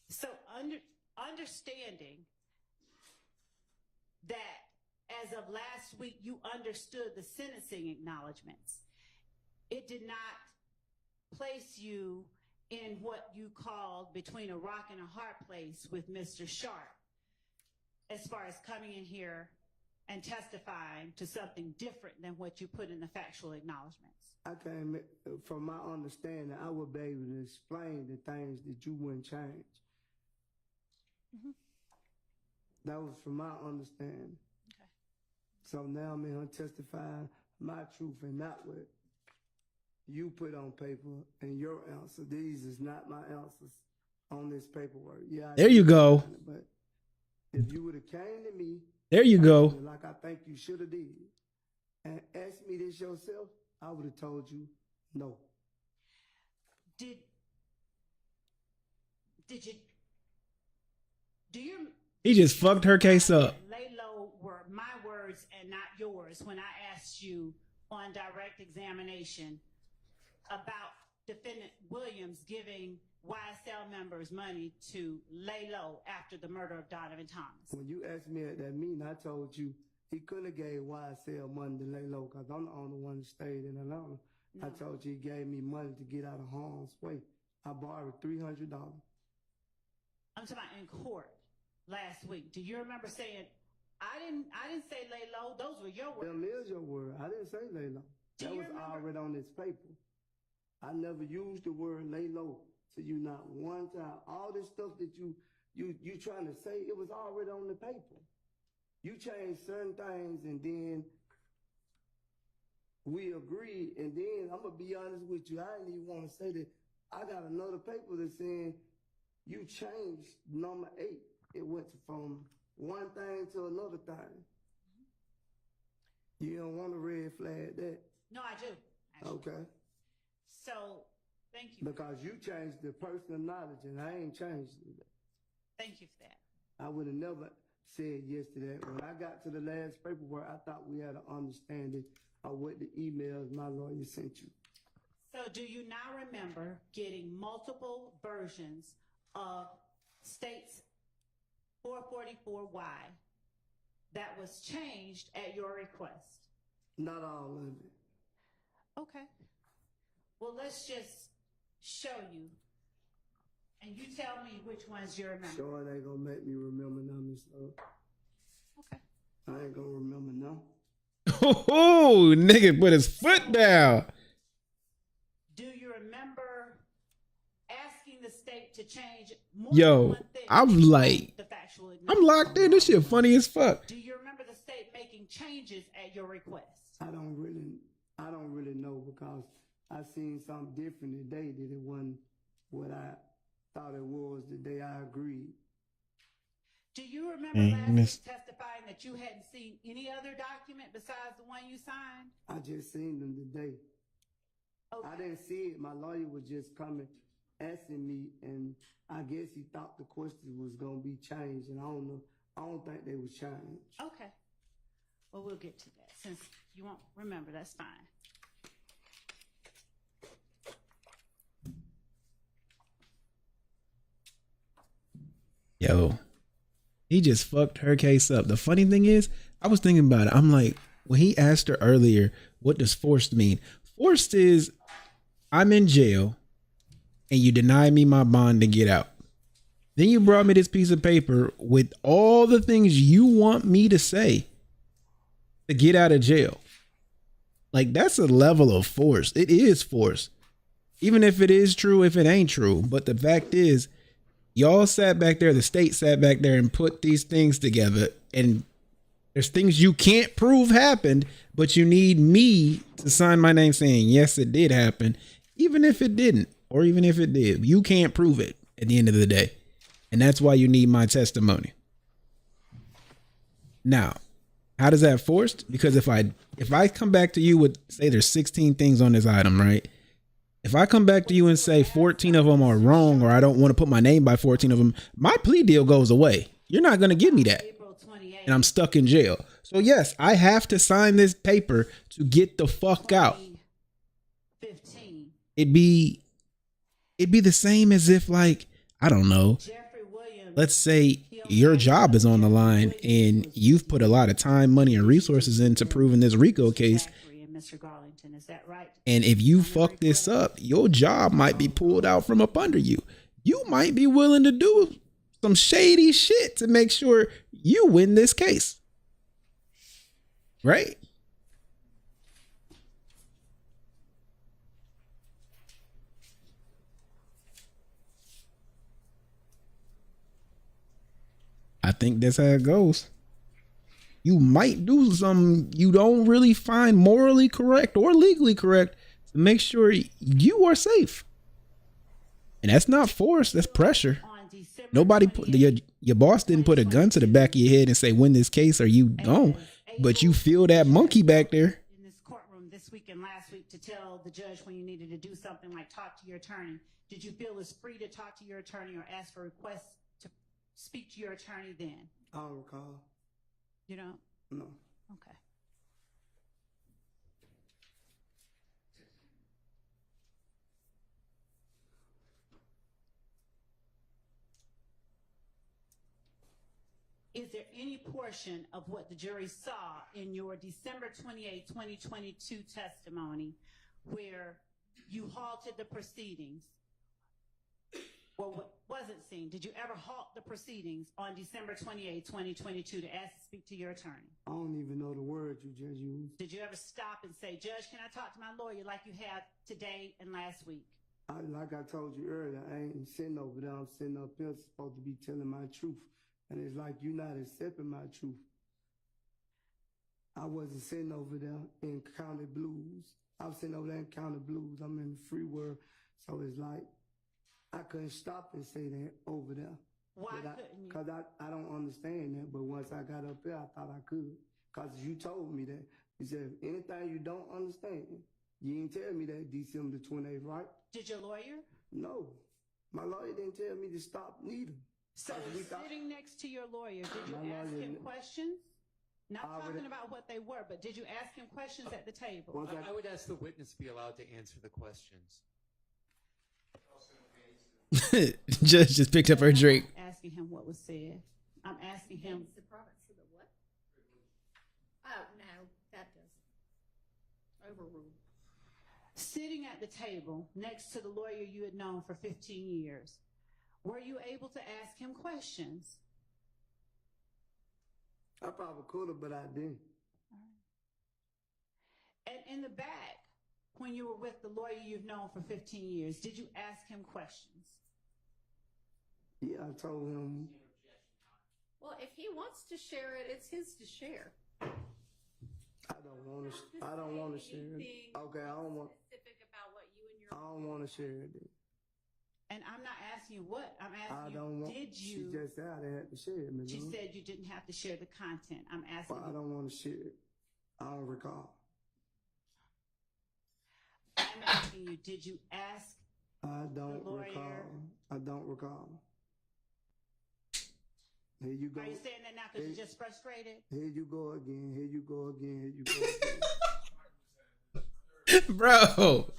So understanding that as of last week, you understood the sentencing acknowledgments. It did not place you in what you called between a rock and a hard place with Mr. Sharp as far as coming in here and testifying to something different than what you put in the factual acknowledgments. I came, from my understanding, I would be able to explain the things that you wouldn't change. Mm-hmm. That was from my understanding. Okay. So now I'm in here testifying my truth and not what you put on paper and your answer. These is not my answers on this paperwork. Yeah. There you go. But if you would have came to me, there you go, like I think you should have did, and asked me this yourself, I would have told you no. Did you? Do you? He just fucked her case up. Lay low were my words and not yours when I asked you on direct examination about defendant Williams giving YSL members money to lay low after the murder of Donovan Thomas. When you asked me at that meeting, I told you he couldn't have gave YSL money to lay low because I'm the only one that stayed in Atlanta. No. I told you he gave me money to get out of harm's way. I borrowed $300. I'm talking about in court last week. Do you remember saying, I didn't say lay low? Those were your words. Them is your word. I didn't say lay low. That was already on this paper. I never used the word lay low to you not one time. All this stuff that you trying to say, it was already on the paper. You changed certain things and then we agreed, and then I'm gonna be honest with you, I didn't even want to say that. I got another paper that's saying you changed number 8. It went from one thing to another thing. You don't want to red flag that? No, I do. Actually. Okay. So, thank you. Because you changed the personal knowledge, and I ain't changed it. Thank you for that. I would have never said yes to that. When I got to the last paperwork, I thought we had an understanding of what the emails my lawyer sent you. So do you now remember getting multiple versions of states 444Y that was changed at your request? Not all of it. Okay. Well, let's just show you, and you tell me which ones you remember. Sure, they gonna make me remember them and stuff. Okay. I ain't gonna remember none. Oh, nigga put his foot down. Do you remember asking the state to change more Yo, than one thing? I'm like, I'm locked in. This shit funny as fuck. Do you remember the state making changes at your request? I don't really know because I seen something different today that it wasn't what I thought it was the day I agreed. Do you remember last week testifying that you hadn't seen any other document besides the one you signed? I just seen them today. Okay. I didn't see it. My lawyer was just coming, asking me, and I guess he thought the question was going to be changed, and I don't know. I don't think they was changed. Okay. Well, we'll get to that. Since you won't remember, that's fine. Yo, he just fucked her case up. The funny thing is, I was thinking about it. I'm like, when he asked her earlier, what does forced mean? Forced is I'm in jail and you deny me my bond to get out. Then you brought me this piece of paper with all the things you want me to say to get out of jail. Like, that's a level of force. It is force. Even if it is true, if it ain't true. But the fact is, y'all sat back there, the state sat back there and put these things together, and there's things you can't prove happened, but you need me to sign my name saying, yes, it did happen, even if it didn't, or even if it did. You can't prove it at the end of the day. And that's why you need my testimony. Now, how does that forced? Because if I come back to you with, say there's 16 things on this item, right? If I come back to you and say 14 of them are wrong, or I don't want to put my name by 14 of them, my plea deal goes away. You're not going to give me that. And I'm stuck in jail. So yes, I have to sign this paper to get the fuck out. It'd be the same as if, like, I don't know, let's say your job is on the line and you've put a lot of time, money, and resources into proving this RICO case. And if you fuck this up, your job might be pulled out from up under you. You might be willing to do some shady shit to make sure you win this case. Right? I think that's how it goes. You might do something you don't really find morally correct or legally correct to make sure you are safe. And that's not force, that's pressure. Nobody put your boss didn't put a gun to the back of your head and say, win this case or you don't. But you feel that monkey back there. In this courtroom this week and last week to tell the judge when you needed to do something like talk to your attorney. Did you feel as free to talk to your attorney or ask for requests to speak to your attorney then? I don't recall. You don't? No. Okay. Is there any portion of what the jury saw in your December 28, 2022 testimony where you halted the proceedings? Well, what wasn't seen? Did you ever halt the proceedings on December 28, 2022 to ask to speak to your attorney? I don't even know the words you just used. Did you ever stop and say, Judge, can I talk to my lawyer like you have today and last week? Like I told you earlier, I ain't sitting over there. I'm sitting up here supposed to be telling my truth. And it's like you're not accepting my truth. I wasn't sitting over there in County Blues. I was sitting over there in County Blues. I'm in the free world. So it's like I couldn't stop and say that over there. Why couldn't you? Because I don't understand that. But once I got up there, I thought I could. Because you told me that. You said, anything you don't understand, you didn't tell me that December 28th, right? Did your lawyer? No. My lawyer didn't tell me to stop neither. So sitting next to your lawyer, did you ask him questions? Not talking about what they were, but did you ask him questions at the table? I would ask the witness to be allowed to answer the questions. Judge just picked up her drink. Asking him what was said. I'm asking him. The province of the what? Oh, no, that doesn't. Overruled. Sitting at the table next to the lawyer you had known for 15 years, were you able to ask him questions? I probably could have, but I didn't. And in the back, when you were with the lawyer you've known for 15 years, did you ask him questions? Yeah, I told him. Well, if he wants to share it, it's his to share. I don't want to share it. Okay, I don't want. Specific about what you and your. I don't want to share it. And I'm not asking you what. I'm asking did you? She just said I had to share it. She said you didn't have to share the content. I'm asking I don't want to share it. I don't recall. I'm asking you, did you ask I don't the lawyer? recall. I don't recall. Here you go. Are you saying that now because you're just frustrated? Here you go again. Here you go again. Here you go again. Bro.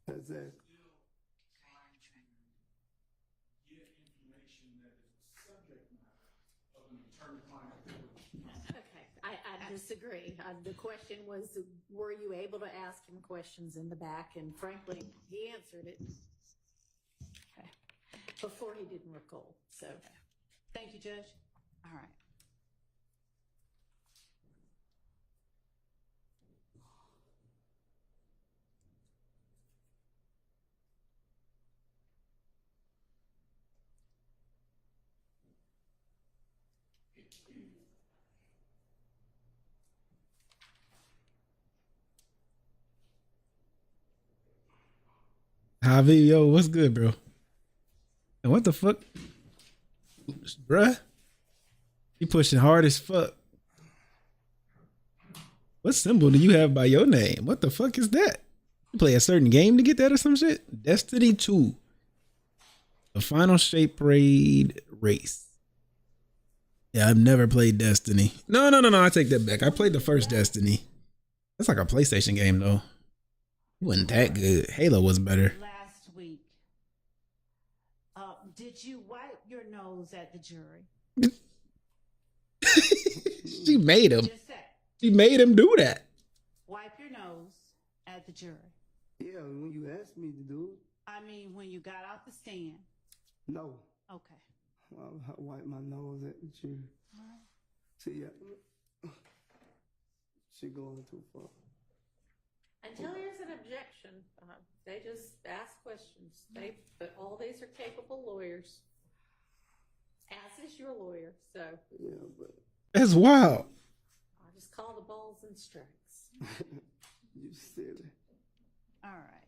That's it. I disagree. The question was, were you able to ask him questions in the back? And frankly, he answered it before he didn't recall. So, thank you, Judge. All right. Javi, yo, what's good, bro? And what the fuck? Bruh? You pushing hard as fuck. What symbol do you have by your name? What the fuck is that? You play a certain game to get that or some shit? Destiny 2. The final shape parade race. Yeah, I've never played Destiny. No. I take that back. I played the first Destiny. That's like a PlayStation game though. It wasn't that good. Halo was better. Last week, did you wipe your nose at the jury? She made him. She made him do that. Wipe your nose at the jury. Yeah, when you asked me to do it. I mean, when you got off the stand. No. Okay. Well, I wipe my nose at the jury. All right. See, she going too far. Until there's an objection, they just ask questions. But all these are capable lawyers, as is your lawyer. So yeah, but that's wild. I just call the balls and strikes. You silly. All right.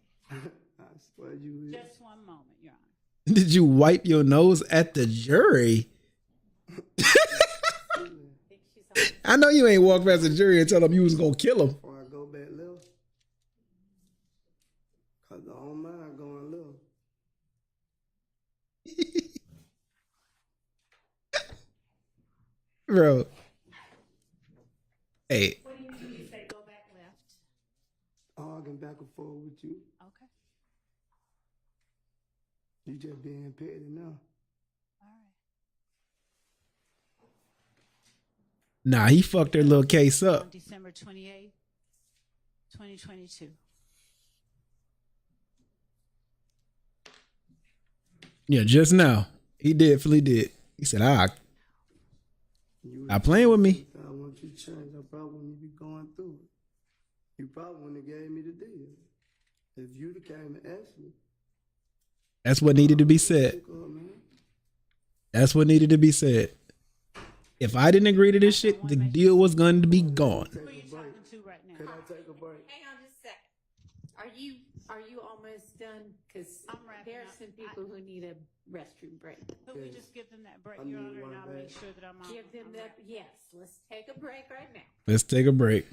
I swear you will. Just one moment, Your Honor. Did you wipe your nose at the jury? I know you ain't walked past the jury and tell them you was gonna kill him. Before I go back left, cause I don't mind going left. Bro. Hey. What do you mean you say go back left? Arguing back and forth with you. Okay. You just being petty now. All right. Nah, he fucked her little case up. On December 28th, 2022. Yeah, just now. He definitely did. He said, not playing with me. I want you to change. I probably wouldn't be going through it. You probably wouldn't have gave me the deal. If you'd have came and asked me. That's what needed to be said. That's what needed to be said. If I didn't agree to this shit, the deal was going to be gone. Who are you talking to right now? Can I take a break? Hang on just a second. Are you almost done? Because there are some people who need a restroom break. Could we just give them that break, Your Honor, and I'll make sure that I'm on. Give them that. Yes, let's take a break right now. Let's take a break.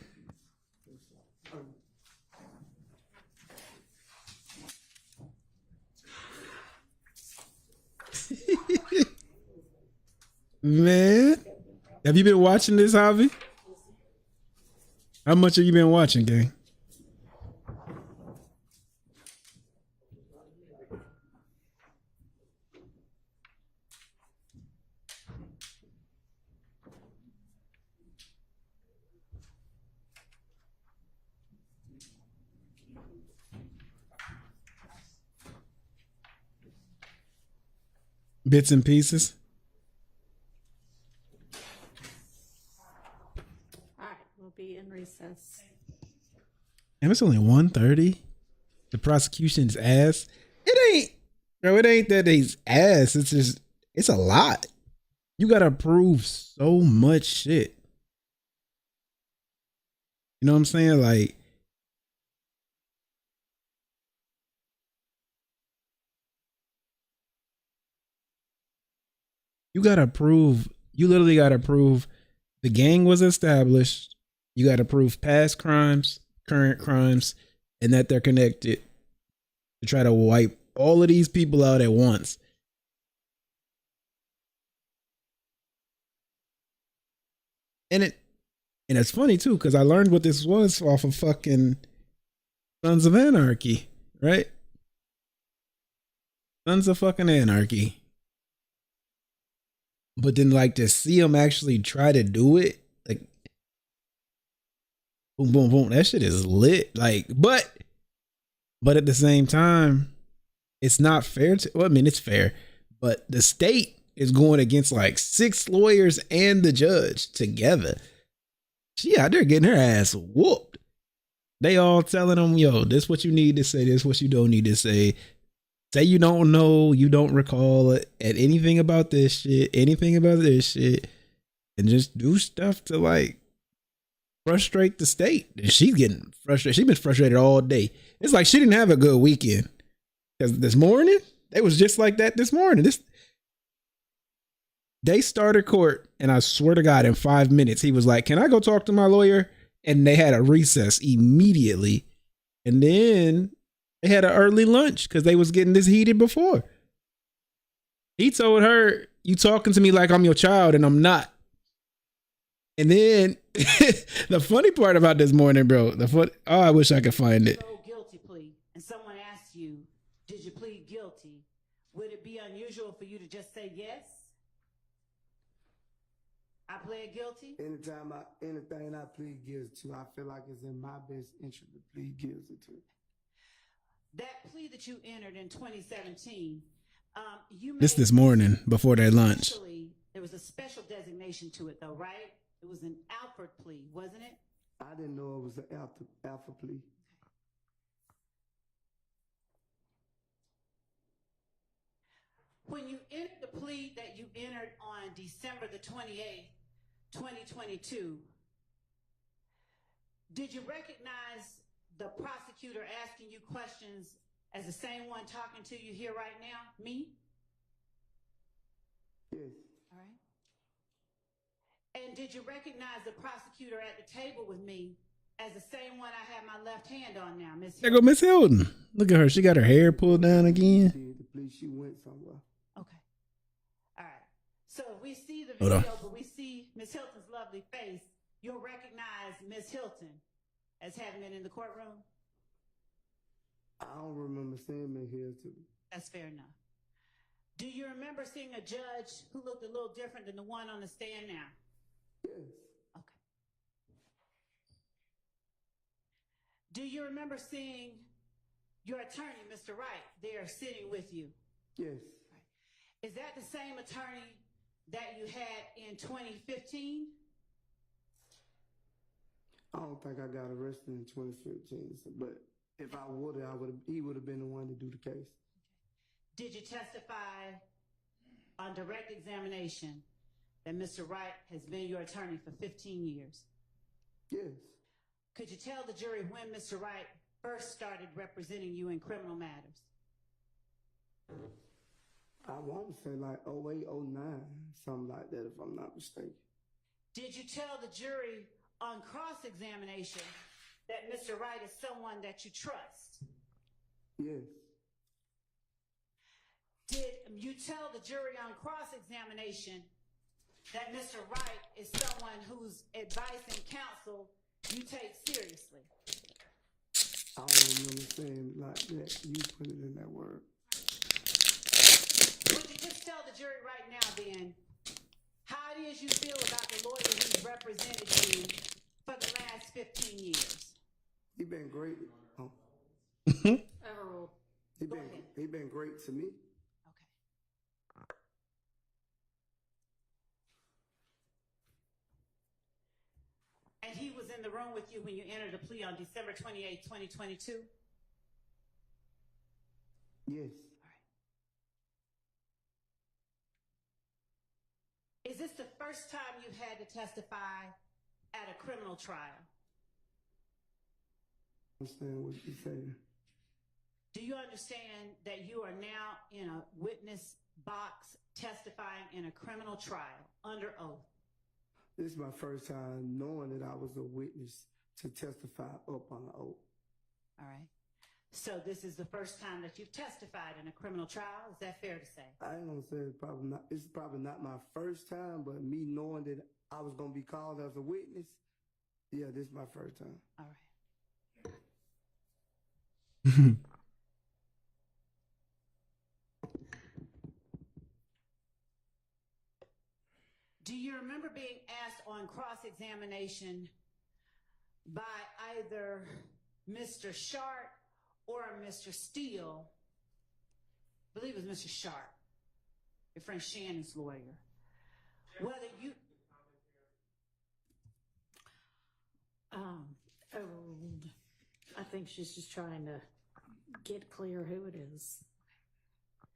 Man, have you been watching this, Javi? How much have you been watching, gang? Bits and pieces. All right, we'll be in recess. And it's only 1:30. The prosecution's ass. It ain't, bro. It ain't that he's ass. It's just, it's a lot. You gotta prove so much shit. You know what I'm saying? Like, you literally gotta prove the gang was established. You gotta prove past crimes, current crimes, and that they're connected to try to wipe all of these people out at once. And it's funny too, because I learned what this was off of fucking Sons of Anarchy, right? Sons of fucking Anarchy. But then, like, to see them actually try to do it, like, boom, boom, boom, that shit is lit. Like, but at the same time, it's not fair to, well, I mean, it's fair, but the state is going against like 6 lawyers and the judge together. She out there getting her ass whooped. They all telling them, yo, this what you need to say, this what you don't need to say. Say you don't know, you don't recall at anything about this shit, and just do stuff to like frustrate the state. And she's getting frustrated. She's been frustrated all day. It's like she didn't have a good weekend. Because this morning, they was just like that this morning. They started court, and I swear to God, in 5 minutes, he was like, can I go talk to my lawyer? And they had a recess immediately. And then they had an early lunch because they was getting this heated before. He told her, "You talking to me like I'm your child, and I'm not." And then the funny part about this morning, bro, I wish I could find it. Guilty plea, and someone asks you, "Did you plead guilty?" Would it be unusual for you to just say yes? I pled guilty. Anything I plead guilty to, I feel like it's in my best interest to plead guilty to. That plea that you entered in 2017, you made This morning before their lunch. There was a special designation to it, though, right? It was an Alford plea, wasn't it? I didn't know it was an alpha plea. When you entered the plea that you entered on December the 28th, 2022, did you recognize the prosecutor asking you questions as the same one talking to you here right now? Me? Yes. All right. And did you recognize the prosecutor at the table with me as the same one I have my left hand on now, Miss There go Miss Hilton. Look at her. She got her hair pulled down again. The police, she went somewhere. Okay. All right. So if we see the video, but we see Miss Hilton's lovely face, you'll recognize Miss Hilton as having been in the courtroom? I don't remember seeing me here too. That's fair enough. Do you remember seeing a judge who looked a little different than the one on the stand now? Yes. Okay. Do you remember seeing your attorney, Mr. Wright, there sitting with you? Yes. Right. Is that the same attorney that you had in 2015? I don't think I got arrested in 2015, but if I would have, he would have been the one to do the case. Did you testify on direct examination that Mr. Wright has been your attorney for 15 years? Yes. Could you tell the jury when Mr. Wright first started representing you in criminal matters? I want to say like 08, 09, something like that, if I'm not mistaken. Did you tell the jury on cross-examination that Mr. Wright is someone that you trust? Yes. Did you tell the jury on cross-examination that Mr. Wright is someone whose advice and counsel you take seriously? I don't remember saying like that. You put it in that word. Would you just tell the jury right now then how it is you feel about the lawyer who's represented you for the last 15 years? He been great. Oh. Overruled. He been great to me. Okay. And he was in the room with you when you entered the plea on December 28, 2022? Yes. Is this the first time you've had to testify at a criminal trial? I understand what you're saying. Do you understand that you are now in a witness box testifying in a criminal trial under oath? This is my first time knowing that I was a witness to testify up on an oath. All right. So this is the first time that you've testified in a criminal trial. Is that fair to say? I ain't gonna say it's probably not my first time, but me knowing that I was gonna be called as a witness, yeah, this is my first time. All right. Do you remember being asked on cross-examination by either Mr. Sharp or Mr. Steele? I believe it was Mr. Sharp, your friend Shannon's lawyer. Whether you... I think she's just trying to get clear who it is.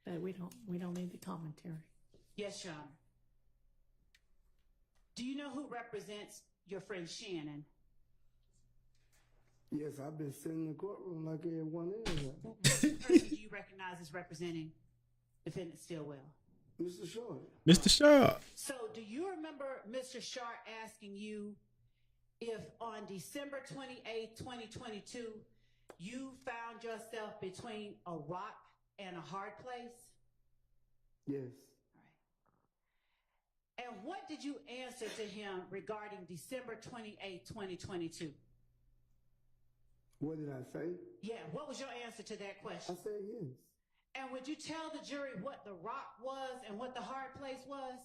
But we don't need the commentary. Yes, Your Honor. Do you know who represents your friend Shannon? Yes, I've been sitting in the courtroom like everyone else. What person do you recognize as representing defendant Stillwell? Mr. Sharp. Mr. Sharp. So do you remember Mr. Sharp asking you if on December 28, 2022, You found yourself between a rock and a hard place? Yes. And what did you answer to him regarding December 28, 2022? What did I say? Yeah, what was your answer to that question? I said yes. And would you tell the jury what the rock was and what the hard place was?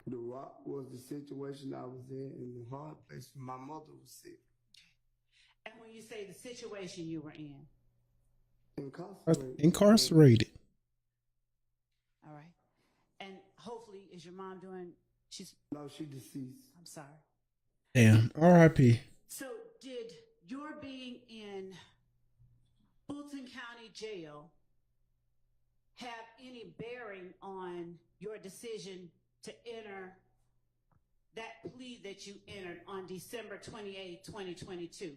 The rock was the situation I was in, and the hard place my mother was sick. And when you say the situation you were in? Incarcerated. All right. And hopefully, is your mom doing? No, she deceased. I'm sorry. Damn. R.I.P. So did your being in Fulton County Jail have any bearing on your decision to enter that plea that you entered on December 28, 2022?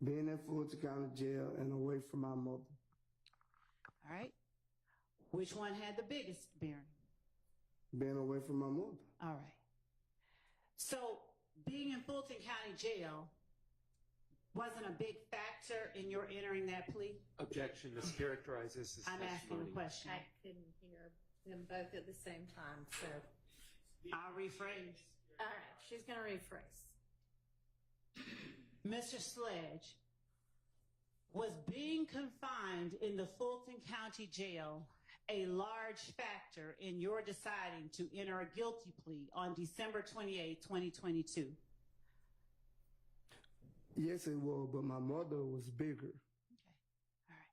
Being in Fulton County Jail and away from my mother. All right. Which one had the biggest bearing? Being away from my mother. All right. So being in Fulton County Jail wasn't a big factor in your entering that plea? Objection. Mischaracterized this as I'm asking a question. I couldn't hear them both at the same time, so. I'll rephrase. All right, she's going to rephrase. Mr. Sledge, was being confined in the Fulton County Jail a large factor in your deciding to enter a guilty plea on December 28, 2022? Yes, it was, but my mother was bigger. Okay. All right.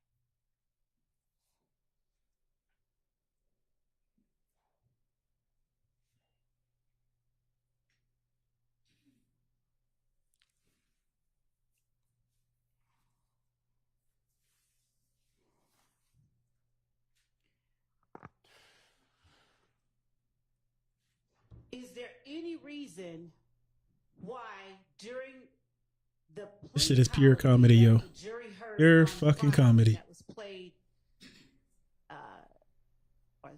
Is there any reason why during the This shit is pure comedy, yo. Pure fucking comedy. That was played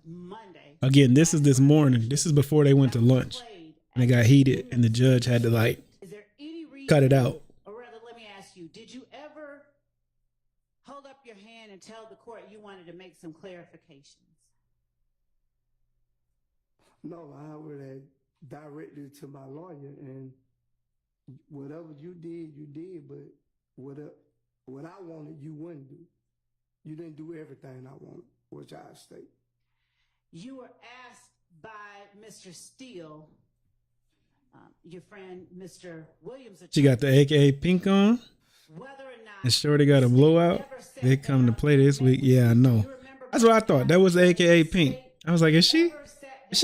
Monday. Again, this is this morning. This is before they went to lunch. And it got heated, and the judge had to cut it out. Or rather, let me ask you, did you ever hold up your hand and tell the court you wanted to make some clarifications? No, I would have directed it to my lawyer, and whatever you did, but what I wanted, you wouldn't do. You didn't do everything I wanted, which I state. You were asked by Mr. Steele, your friend, Mr. Williams. She got the AKA pink on. Whether or not And Shorty got a blowout. They come to play this week. Yeah, I know. That's what I thought. That was the AKA pink. I was like, is she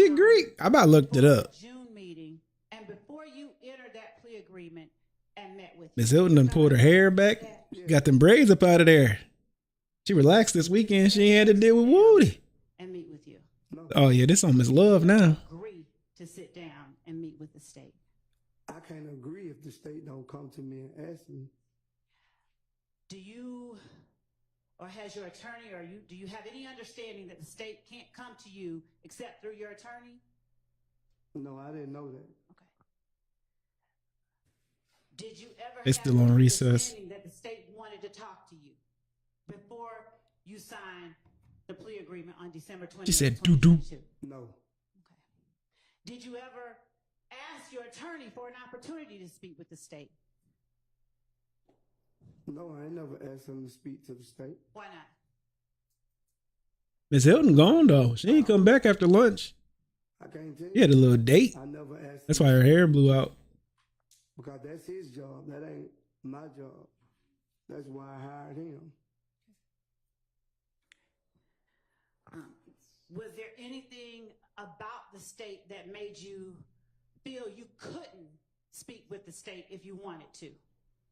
Greek? I about looked it up. June meeting, and before you entered that plea agreement and met with Miss Hilton done pulled her hair back. Got them braids up out of there. She relaxed this weekend. She ain't had to deal with Woody. And meet with you. Oh, yeah, this on Miss Love now. Agree to sit down and meet with the state. I can't agree if the state don't come to me and ask me. Do you, or has your attorney, or do you have any understanding that the state can't come to you except through your attorney? No, I didn't know that. Okay. Did you ever They still on recess. That the state wanted to talk to you before you signed the plea agreement on December 20th? She said, doo-doo. No. Okay. Did you ever ask your attorney for an opportunity to speak with the state? No, I ain't never asked him to speak to the state. Why not? Miss Hilton gone, though. She ain't come back after lunch. I can't tell you. He had a little date. I never asked That's him. why her hair blew out. Because that's his job. That ain't my job. That's why I hired him. Was there anything about the state that made you feel you couldn't speak with the state if you wanted to?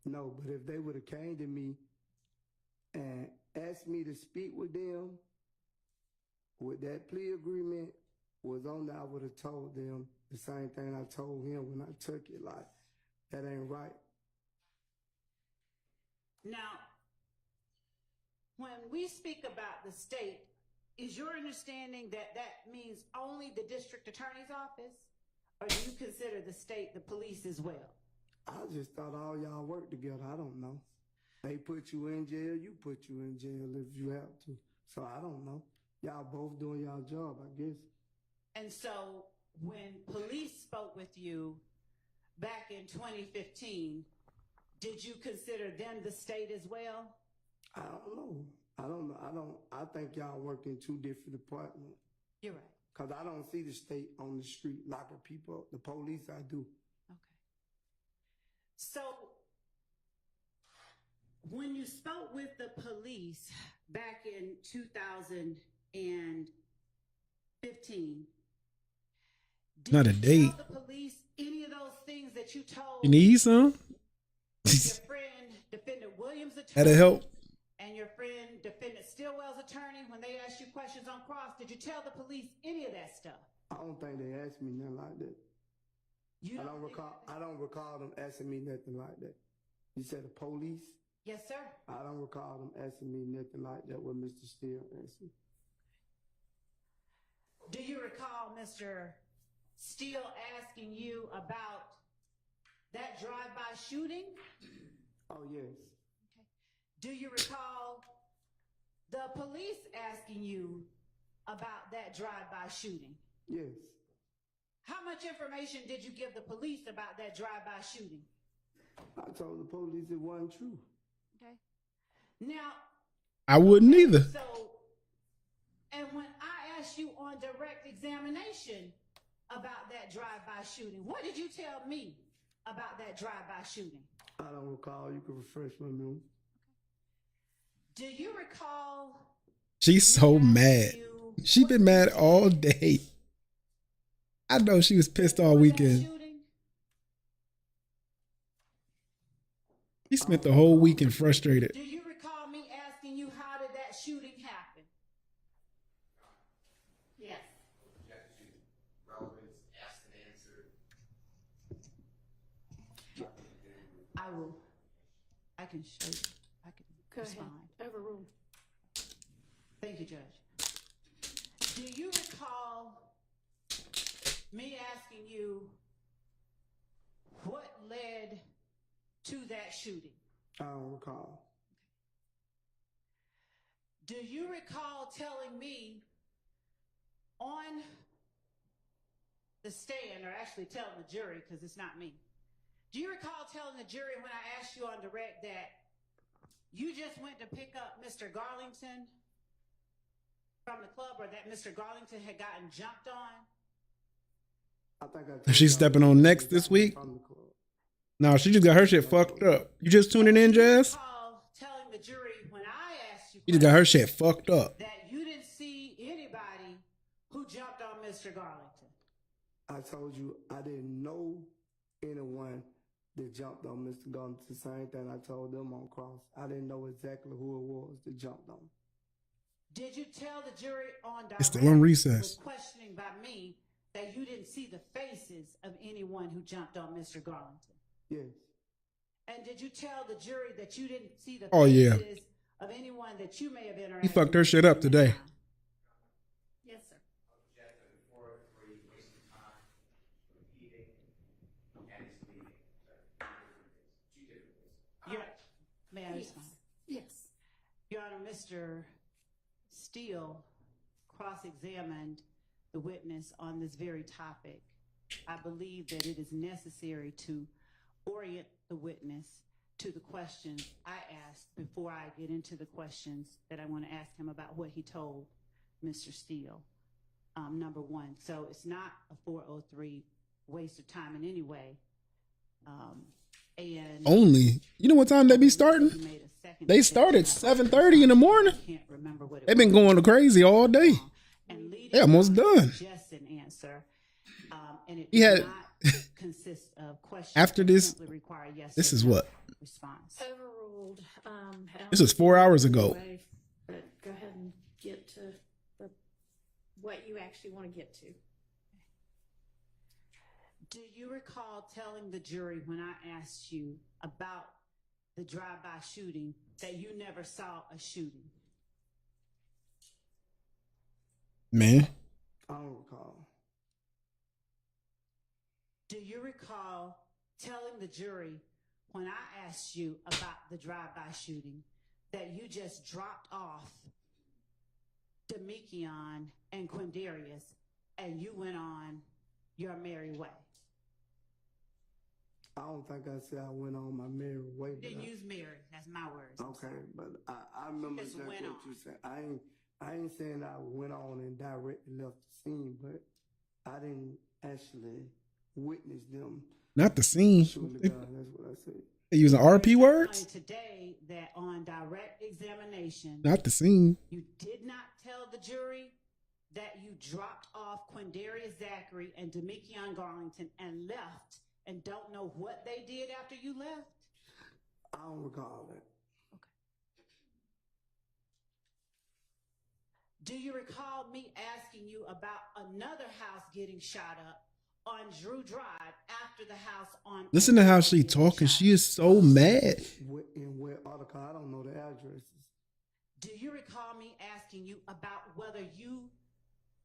No, but if they would have came to me and asked me to speak with them, with that plea agreement was on there, I would have told them the same thing I told him when I took it. Like, that ain't right. Now, when we speak about the state, is your understanding that that means only the district attorney's office? Or do you consider the state the police as well? I just thought all y'all work together. I don't know. They put you in jail, you put you in jail if you have to. So I don't know. Y'all both doing y'all job, I guess. And so when police spoke with you back in 2015, did you consider them the state as well? I don't know. I think y'all work in two different departments. You're right. Because I don't see the state on the street locking people up. The police, I do. Okay. So when you spoke with the police back in 2015, Not a did you date. tell the police any of those things that you told You need some? your friend, Defendant Williams' attorney, That'll help. and your friend, Defendant Stillwell's attorney, when they asked you questions on cross? Did you tell the police any of that stuff? I don't think they asked me nothing like that. You I don't recall them asking me nothing like that. You said the police? Yes, sir. I don't recall them asking me nothing like that what Mr. Steele asked me. Do you recall Mr. Steele asking you about that drive-by shooting? Oh, yes. Okay. Do you recall the police asking you about that drive-by shooting? Yes. How much information did you give the police about that drive-by shooting? I told the police it wasn't true. Okay. Now, I wouldn't either. so, and when I asked you on direct examination about that drive-by shooting, what did you tell me about that drive-by shooting? I don't recall. You can refresh my memory. Do you recall? She's so mad. She been mad all day. I know she was pissed all weekend. She spent the whole weekend frustrated. Do you recall me asking you how did that shooting happen? Yes. I will. I can show you. I can Go respond. ahead. Overruled. Thank you, Judge. Do you recall me asking you what led to that shooting? I don't recall. Do you recall telling me on the stand, or actually telling the jury, because it's not me, do you recall telling the jury when I asked you on direct that you just went to pick up Mr. Garlington from the club, or that Mr. Garlington had gotten jumped on? I think Is she stepping on next this week? No, she just got her shit fucked up. You just tuning in, Jazz? Telling the jury when I asked you You just got her shit fucked up. that you didn't see anybody who jumped on Mr. Garlington. I told you I didn't know anyone that jumped on Mr. Garlington. The same thing I told them on cross. I didn't know exactly who it was that jumped on. Did you tell the jury on direct It's still on recess. with questioning by me that you didn't see the faces of anyone who jumped on Mr. Garlington? Yes. And did you tell the jury that you didn't see the Oh, yeah. faces of anyone that you may have interacted He fucked her shit up today. Yes, sir. May I respond? Yes. Your Honor, Mr. Steele cross-examined the witness on this very topic. I believe that it is necessary to orient the witness to the questions I asked before I get into the questions that I want to ask him about what he told Mr. Steele, number one. So it's not a 403 waste of time in any way. And Only. You know what time they be starting? They start at 7:30 in the morning. They've been going crazy all day. They almost done. Just an answer. And it He had does not consist of questions. after that this. simply require yes This or is no what. response. Overruled. This was 4 hours ago. But go ahead and get to what you actually want to get to. Do you recall telling the jury when I asked you about the drive-by shooting that you never saw a shooting? Man, I don't recall. Do you recall telling the jury when I asked you about the drive-by shooting that you just dropped off Demekion and Quindarius and you went on your merry way? I don't think I said I went on my merry way. You didn't use merry. That's my words. Okay, but I remember just exactly went what on. you said. I ain't saying I went on and directly left the scene, but I didn't actually witness them. Not the scene. Shooting the gun. That's what I said. They using RP words? Today that on direct examination, Not the scene. you did not tell the jury that you dropped off Quindarius Zachary and Demekion Garlington and left and don't know what they did after you left? I don't recall that. Okay. Do you recall me asking you about another house getting shot up on Drew Drive after the house on... Listen to how she talking. She is so mad. In where article? I don't know the addresses. Do you recall me asking you about whether you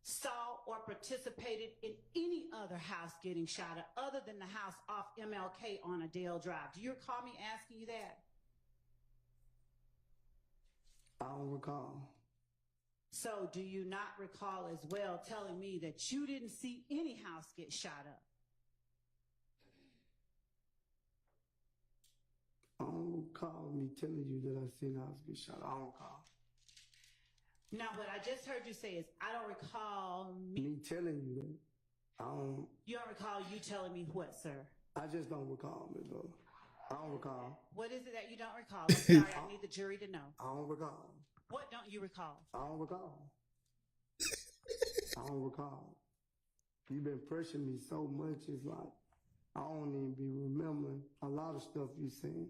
saw or participated in any other house getting shot up other than the house off MLK on Adele Drive? Do you recall me asking you that? I don't recall. So do you not recall as well telling me that you didn't see any house get shot up? I don't recall me telling you that I seen a house get shot. I don't recall. Now, what I just heard you say is, I don't recall me telling you that. You don't recall you telling me what, sir? I just don't recall, Ms. Lola. I don't recall. What is it that you don't recall? I'm sorry, I need the jury to know. I don't recall. What don't you recall? I don't recall. I don't recall. You've been pressuring me so much, it's like, I don't even be remembering a lot of stuff you saying.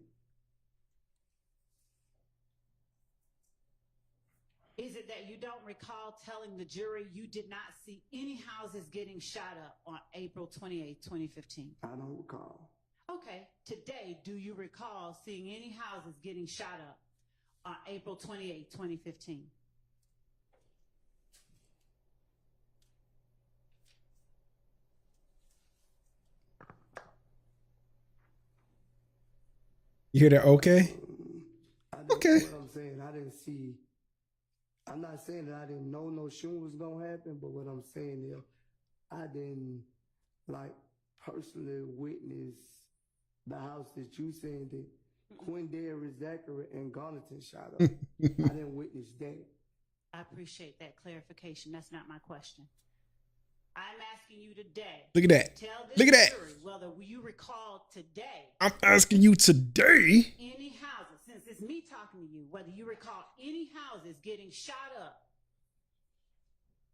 Is it that you don't recall telling the jury you did not see any houses getting shot up on April 28, 2015? I don't recall. Okay. Today, do you recall seeing any houses getting shot up on April 28, 2015? You hear that? Okay. Okay. What I'm saying, I didn't see. I'm not saying that I didn't know no shooting was gonna happen, but what I'm saying is, I didn't like personally witness the house that you saying that Quindarius Zachary and Garlington shot up. I didn't witness that. I appreciate that clarification. That's not my question. I'm asking you today. Look at that. Tell this Look at that. jury whether you recall today. I'm asking you today. Any houses, since it's me talking to you, whether you recall any houses getting shot up.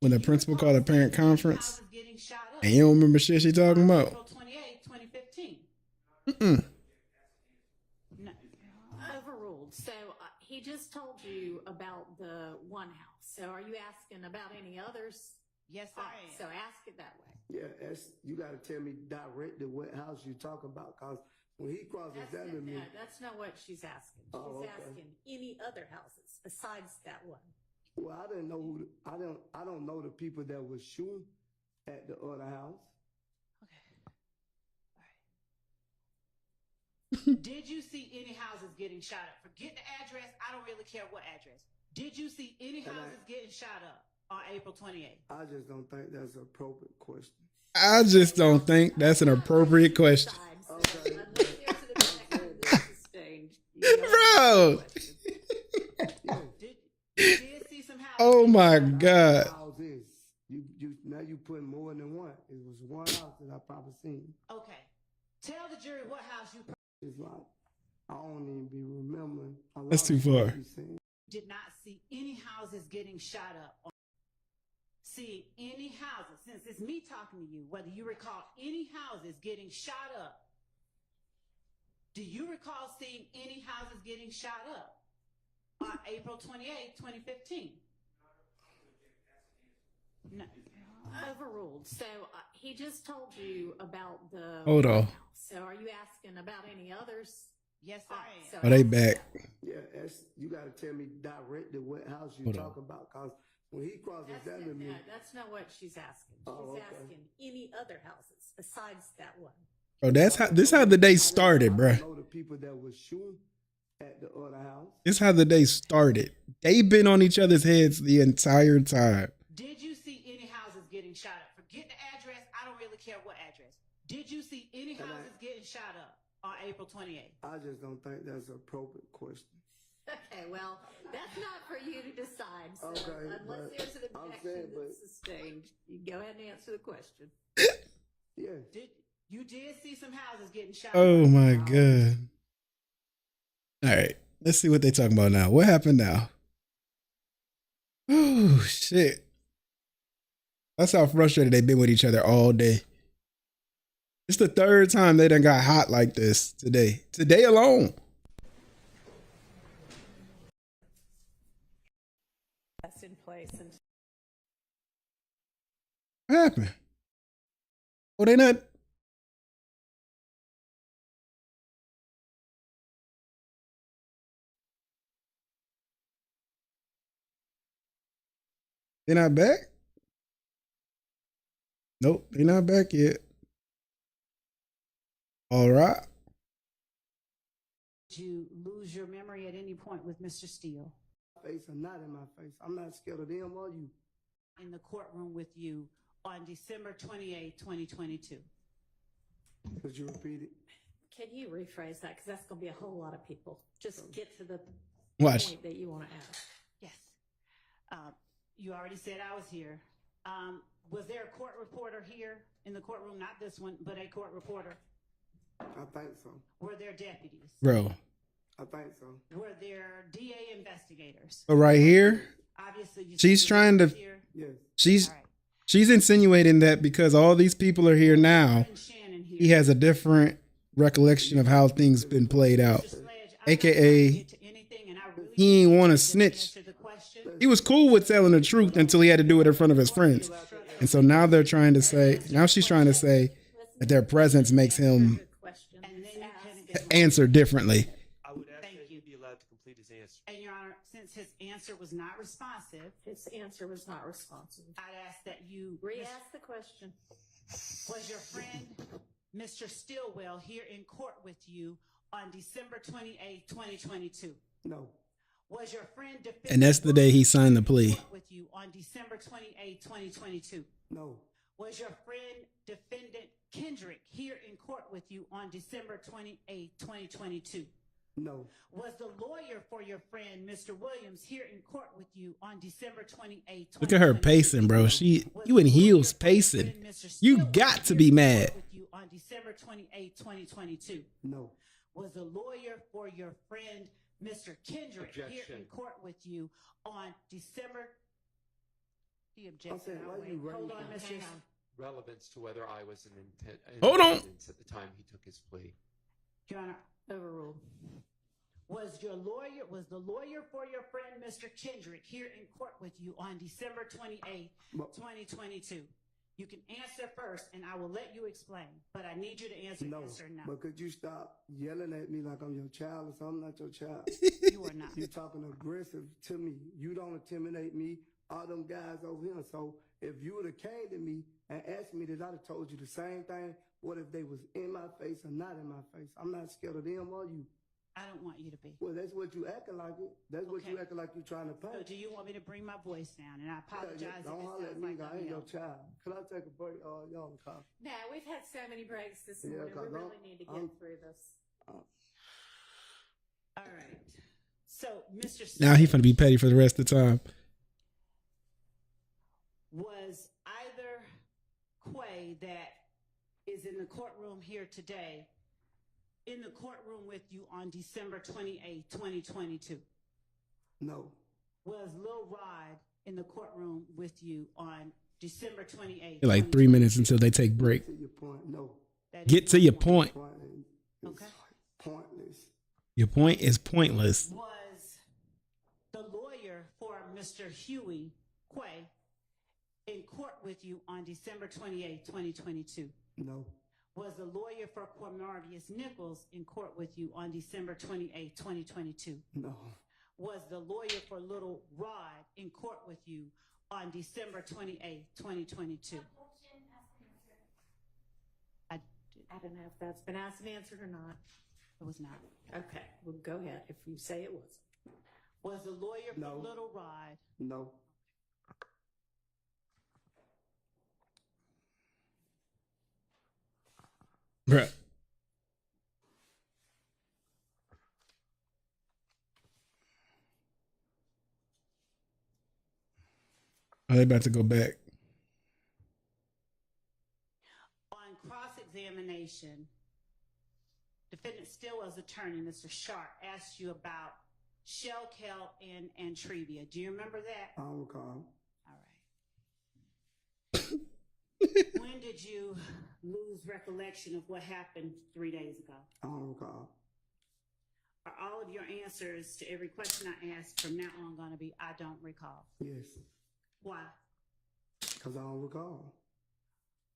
When the principal called a parent conference, Houses getting shot up. and you don't remember shit she talking about. April 28, 2015. No. Overruled. So he just told you about the one house. So are you asking about any others? Yes, I am. So ask it that way. Yeah, you got to tell me directly what house you talking about, cause when he cross-examined me, That's not what she's asking. She's okay. asking any other houses besides that one. Well, I didn't know I don't know the people that was shooting at the other house. Okay. All right. Did you see any houses getting shot up? Forget the address. I don't really care what address. Did you see any houses getting shot up on April 28th? I just don't think that's an appropriate question. I just don't think that's an appropriate question. Okay. Bro. Did see some houses? Oh my God. Houses. Now you putting more than one. It was one house that I probably seen. Okay. Tell the jury what house you It's like I don't even be remembering. A lot That's too of stuff far. you saying. did not see any houses getting shot up. See any houses, since it's me talking to you, whether you recall any houses getting shot up. Do you recall seeing any houses getting shot up on April 28, 2015? No. Overruled. So he just told you about the Hold on. house. So are you asking about any others? Yes, I am. So Are they back? Yeah, you got to tell me directly what house you Hold on. talking about, cause When he cross-examined me. That's not what she's asking. She's Oh, okay. asking any other houses besides that one. Bro, this how the day started, bro. I know the people that was shooting at the other house. This how the day started. They've been on each other's heads the entire time. Did you see any houses getting shot up? Forget the address. I don't really care what address. Did you see any houses getting shot up on April 28th? I just don't think that's an appropriate question. Okay, well, that's not for you to decide. So Okay, unless there's an objection that's sustained, you go ahead and answer the question. Yeah. You did see some houses getting shot up? Oh my God. All right. Let's see what they talking about now. What happened now? Oh shit. That's how frustrated they've been with each other all day. It's the third time they done got hot like this today. Today alone. That's in place. And What happened? Oh, they not. They're not back? Nope, they're not back yet. All right. Did you lose your memory at any point with Mr. Steele? Face or not in my face. I'm not scared of them or you. In the courtroom with you on December 28, 2022. Could you repeat it? can you rephrase that? Because that's going to be a whole lot of people. Just get to the Watch. point that you want to ask. Yes. You already said I was here. Was there a court reporter here in the courtroom? Not this one, but a court reporter. I think so. Were there deputies? Bro. I think so. Were there DA investigators? But right here, Obviously, she's trying to. Yes. She's insinuating that because all these people are here now, he has a different recollection of how things been played out. AKA, he ain't want to snitch. He was cool with telling the truth until he had to do it in front of his friends. And so now they're trying to say, now she's trying to say that their presence makes him answer differently. I would ask that he be allowed to complete his answer. And Your Honor, since his answer was not responsive, I'd ask that you re-ask the question. Was your friend, Mr. Stillwell, here in court with you on December 28, 2022? No. Was your friend And that's the day he signed the plea. with you on December 28, 2022? No. Was your friend, defendant Kendrick, here in court with you on December 28, 2022? No. Was the lawyer for your friend, Mr. Williams, here in court with you on December 28, 2022? Look at her pacing, bro. You in heels pacing. You got to be mad. With you on December 28, 2022? No. Was the lawyer for your friend, Mr. Kendrick, here Objection. in court with you on December? He objected. why I'll you wait. Hold running- on, Mr. Relevance to whether I was in Hold on. evidence at the time he took his plea. Your Honor, Overruled. was the lawyer for your friend, Mr. Kendrick, here in court with you on December 28, 2022? You can answer first, and I will let you explain, but I need you to answer No. yes or no. But could you stop yelling at me like I'm your child or something? I'm not your child. You are not. You talking aggressive to me. You don't intimidate me. All them guys over here. So if you would have came to me and asked me that, I'd have told you the same thing. What if they was in my face or not in my face? I'm not scared of them or you. I don't want you to be. Well, that's what you acting like it. That's what you Okay. acting like you trying to So paint. do you want me to bring my voice down? And I apologize if it Don't holler at sounds me. like I I'm ain't your yelling. child. Can I take a break? Y'all on the call. Now, we've had so many breaks this Yeah, morning. We 'cause really need to get I'm- through this. All right. So, Mr. Now he Smith, finna be petty for the rest of the time. was either Quay that is in the courtroom here today in the courtroom with you on December 28, 2022? No. Was Lil Rod in the courtroom with you on December 28? Like 3 minutes until they take break. To your point, no. Get to your point. Point is Okay. pointless. Your point is pointless. Was the lawyer for Mr. Huey Quay in court with you on December 28, 2022? No. Was the lawyer for Cornelius Nichols in court with you on December 28, 2022? No. Was the lawyer for Little Rod in court with you on December 28th, 2022? I don't know if that's been asked and answered or not. It was not. Okay, well, go ahead if you say it was. Was the lawyer for No. Little Rod? No. Bruh. Are they about to go back? On cross-examination, defendant Stillwell's attorney, Mr. Sharp, asked you about Shell Kelp and Antrevia. Do you remember that? I don't recall. All right. When did you lose recollection of what happened 3 days ago? I don't recall. Are all of your answers to every question I ask from now on going to be, I don't recall? Yes. Why? Because I don't recall.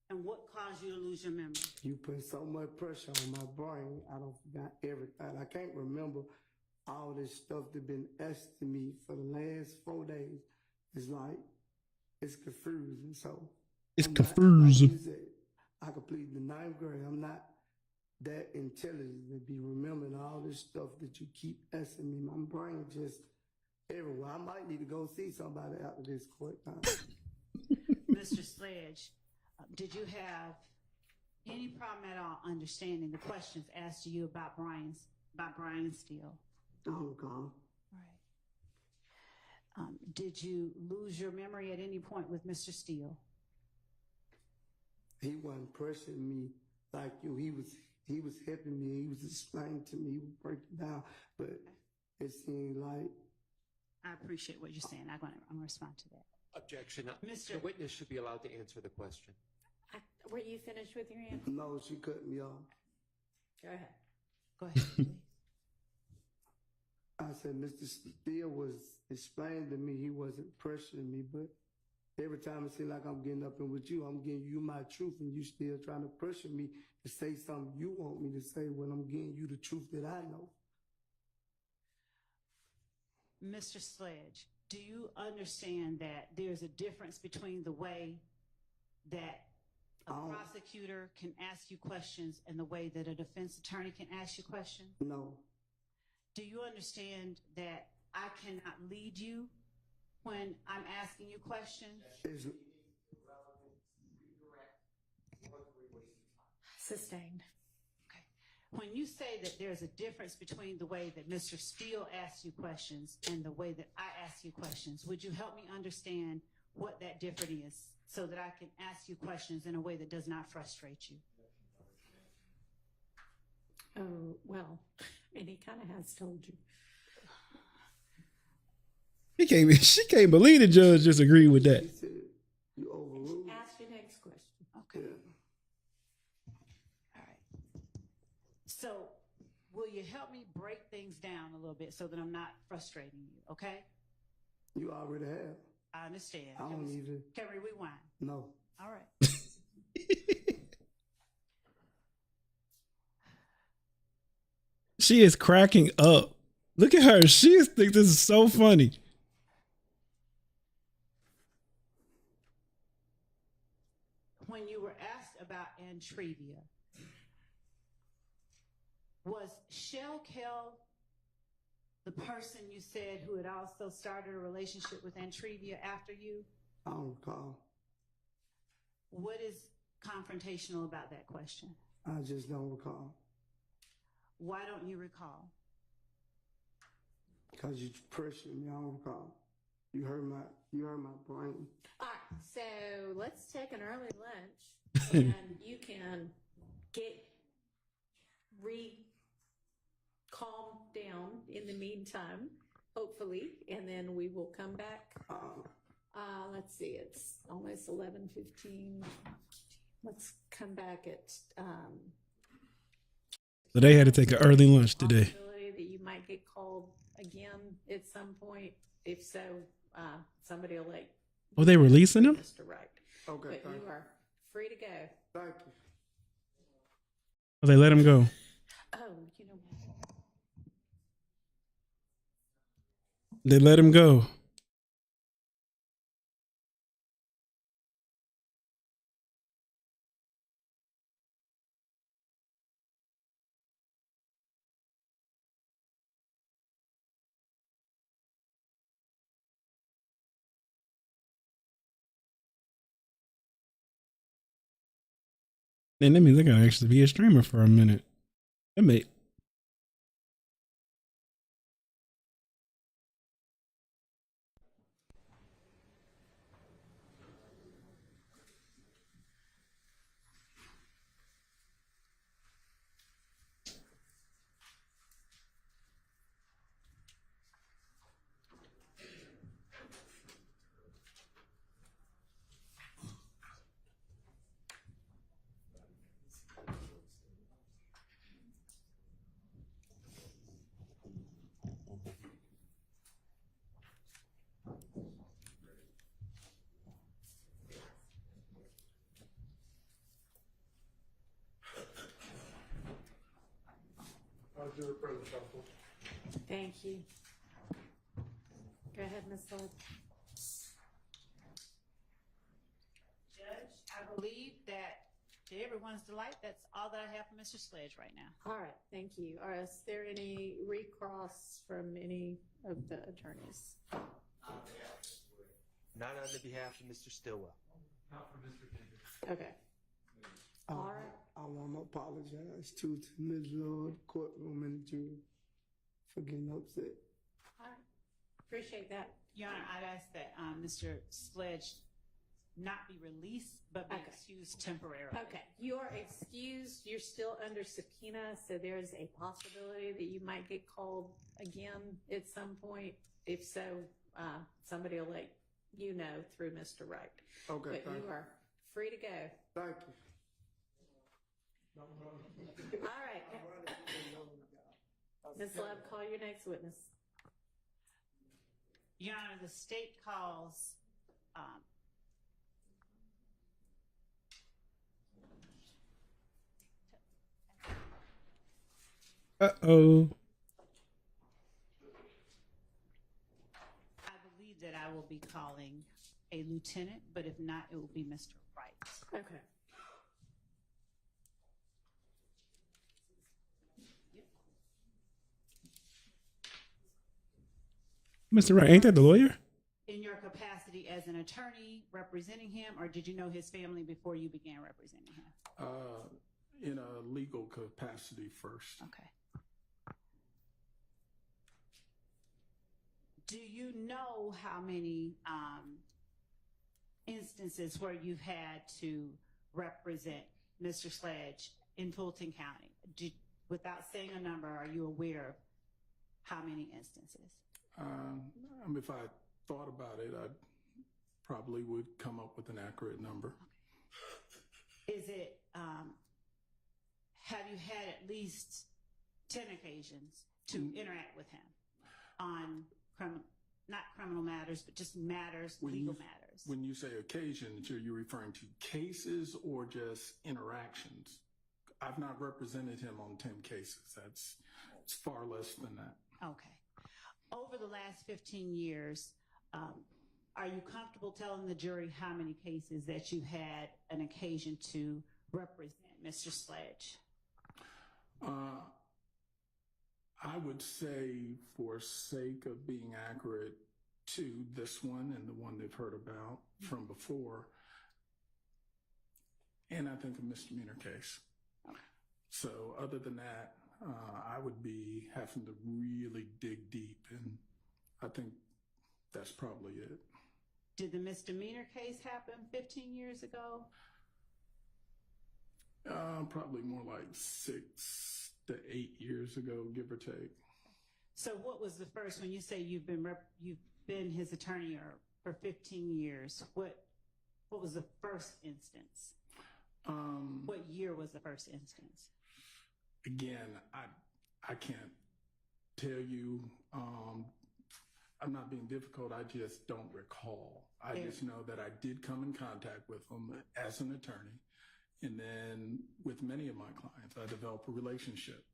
And what caused you to lose your memory? You put so much pressure on my brain, I don't forgot everything. I can't remember all this stuff that been asked to me for the last 4 days. It's like, it's confusing. So It's I'm not- confusing. like you said, I completed the 9th grade. I'm not that intelligent to be remembering all this stuff that you keep asking me. My brain just everywhere. I might need to go see somebody after this court time. Mr. Sledge, did you have any problem at all understanding the questions asked to you about Brian Steele? I don't recall. Right. Did you lose your memory at any point with Mr. Steele? He wasn't pressuring me like you. He was helping me. He was explaining to me. He was breaking down. But it seemed like I appreciate what you're saying. I'm going to respond to that. Objection. Mr. The witness should be allowed to answer the question. Were you finished with your answer? no, she cut me off. Go ahead. Go ahead, please. I said, Mr. Steele was explaining to me he wasn't pressuring me, but every time it seems like I'm getting up and with you, I'm giving you my truth, and you still trying to pressure me to say something you want me to say when I'm giving you the truth that I know. Mr. Sledge, do you understand that there's a difference between the way that a prosecutor can ask you questions and the way that a defense attorney can ask you questions? No. Do you understand that I cannot lead you when I'm asking you questions? Sustained. Okay. When you say that there's a difference between the way that Mr. Steele asks you questions and the way that I ask you questions, would you help me understand what that difference is so that I can ask you questions in a way that does not frustrate you? Oh, well, and he kind of has told you. She can't believe the judge just agreed with that. He said, you overruled. Ask your next question. Okay. Yeah. All right. So will you help me break things down a little bit so that I'm not frustrating you, okay? You already have. I understand. I don't even. Can we rewind? No. All right. She is cracking up. Look at her. She thinks this is so funny. When you were asked about Antrevia, was Shell Kell the person you said who had also started a relationship with Antrevia after you? I don't recall. What is confrontational about that question? I just don't recall. Why don't you recall? Because you pressured me. I don't recall. You heard my brain. All right, so let's take an early lunch, and you can calm down in the meantime, hopefully, and then we will come back. Let's see, it's almost 11:15. Let's come back at. So they had to take an early lunch today. Possibility that you might get called again at some point. If so, somebody will let. Oh, they releasing him? Mr. Wright. Okay, But you are free to go. Thank you. Oh, they let him go. Oh, you know what? They let him go. Then that means I gotta actually be a streamer for a minute. That may. Thank you. Go ahead, Ms. Lloyd. Judge, I believe that to everyone's delight, that's all that I have for Mr. Sledge right now. All right, thank you. Is there any recross from any of the attorneys? Not on the behalf of Mr. Stillwell. Not for Mr. Ginger. Okay. All right. I want to apologize to Ms. Lord, courtroom, and the jury for getting upset. All right. Appreciate that. Your Honor, I'd ask that Mr. Sledge not be released, but be excused temporarily. Okay, you are excused. You're still under subpoena, so there's a possibility that you might get called again at some point. If so, somebody will let you know through Mr. Wright. Okay, But you are free to go. Thank you. All right. Ms. Love, call your next witness. Your Honor, the state calls Uh-oh. I believe that I will be calling a lieutenant, but if not, it will be Mr. Wright. Okay. Mr. Wright, ain't that the lawyer? In your capacity as an attorney representing him, or did you know his family before you began representing him? In a legal capacity first. Okay. Do you know how many instances where you've had to represent Mr. Sledge in Fulton County? Without saying a number, are you aware of how many instances? If I thought about it, I probably would come up with an accurate number. Okay. Is it, have you had at least 10 occasions to interact with him on not criminal matters, but just matters, legal matters? When you say occasions, are you referring to cases or just interactions? I've not represented him on 10 cases. It's far less than that. Okay. Over the last 15 years, are you comfortable telling the jury how many cases that you had an occasion to represent Mr. Sledge? I would say, for sake of being accurate to this one and the one they've heard about from before, and I think a misdemeanor case. Okay. So other than that, I would be having to really dig deep, and I think that's probably it. Did the misdemeanor case happen 15 years ago? Probably more like 6 to 8 years ago, give or take. So what was the first, when you say you've been his attorney for 15 years, what was the first instance? What year was the first instance? Again, I can't tell you. I'm not being difficult. I just don't recall. I just know that I did come in contact with him as an attorney. And then with many of my clients, I developed a relationship.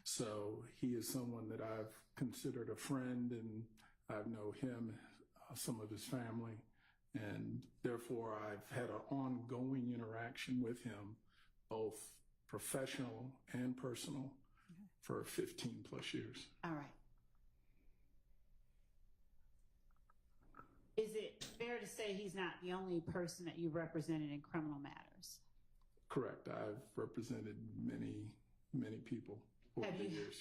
So he is someone that I've considered a friend, and I know him, some of his family. And therefore, I've had an ongoing interaction with him, both professional and personal, for 15 plus years. All right. Is it fair to say he's not the only person that you've represented in criminal matters? Correct. I've represented many people over the years.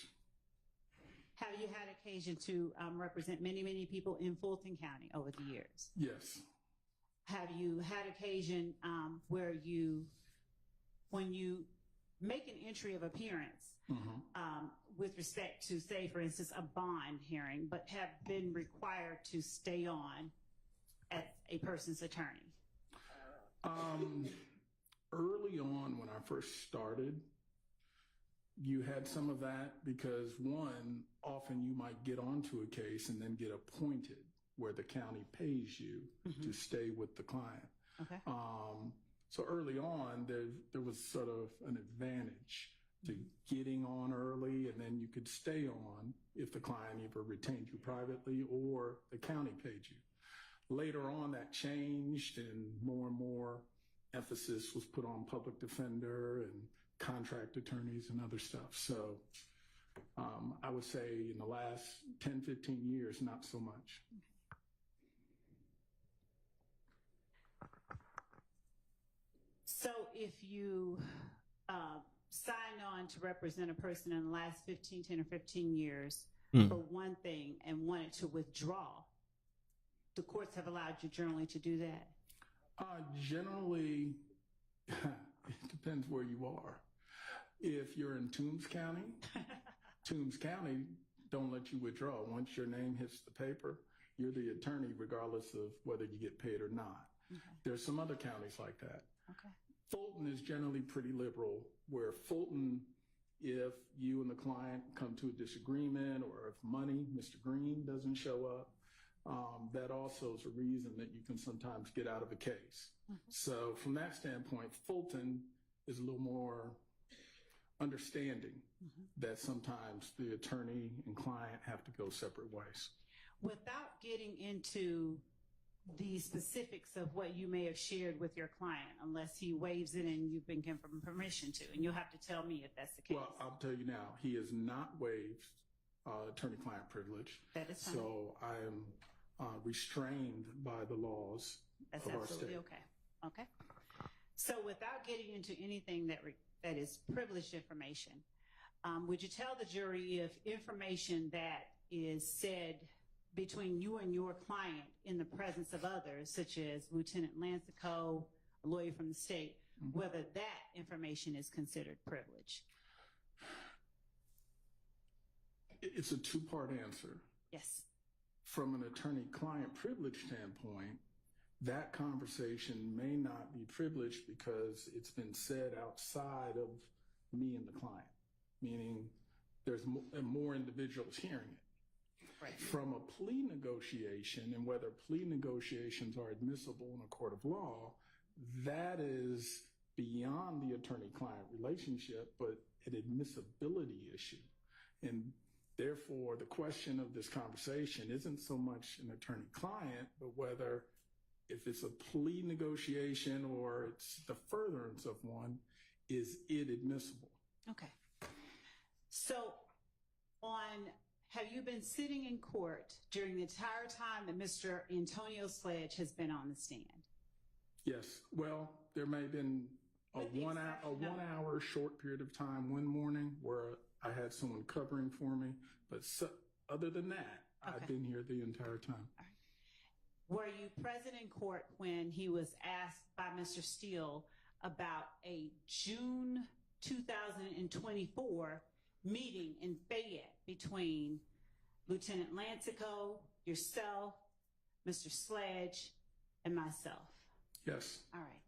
Have you had occasion to represent many people in Fulton County over the years? Yes. Have you had occasion where when you make an entry of appearance with respect to, say, for instance, a bond hearing, but have been required to stay on as a person's attorney? Early on when I first started, you had some of that because, one, often you might get onto a case and then get appointed where the county pays you to stay with the client. Okay. So early on, there was sort of an advantage to getting on early, and then you could stay on if the client either retained you privately or the county paid you. Later on, that changed, and more emphasis was put on public defender and contract attorneys and other stuff. So I would say in the last 10, 15 years, not so much. So if you signed on to represent a person in the last 10 or 15 years for one thing and wanted to withdraw, the courts have allowed you generally to do that? Generally, it depends where you are. If you're in Toombs County, Toombs County don't let you withdraw. Once your name hits the paper, you're the attorney regardless of whether you get paid or not. Okay. There's some other counties like that. Okay. Fulton is generally pretty liberal, where Fulton, if you and the client come to a disagreement or if money, Mr. Green, doesn't show up, that also is a reason that you can sometimes get out of a case. So from that standpoint, Fulton is a little more understanding that sometimes the attorney and client have to go separate ways. Without getting into the specifics of what you may have shared with your client, unless he waives it and you've been given permission to, and you'll have to tell me if that's the case. Well, I'll tell you now, he has not waived attorney-client privilege. That is fine. So I am restrained by the laws of our state. That's absolutely okay. Okay. So without getting into anything that is privileged information, would you tell the jury if information that is said between you and your client in the presence of others, such as Lieutenant Lancico, a lawyer from the state, whether that information is considered privilege? It's a two-part answer. Yes. From an attorney-client privilege standpoint, that conversation may not be privileged because it's been said outside of me and the client, meaning there's more individuals hearing it. Right. From a plea negotiation and whether plea negotiations are admissible in a court of law, that is beyond the attorney-client relationship, but an admissibility issue. And therefore, the question of this conversation isn't so much an attorney-client, but whether if it's a plea negotiation or it's the furtherance of one, is it admissible? Okay. So have you been sitting in court during the entire time that Mr. Antonio Sledge has been on the stand? Yes. Well, there may have been a one hour short period of time one morning where I had someone covering for me, but other than that, okay. I've been here the entire time. All right. Were you present in court when he was asked by Mr. Steele about a June 2024 meeting in Fayette between Lieutenant Lancico, yourself, Mr. Sledge, and myself? Yes. All right.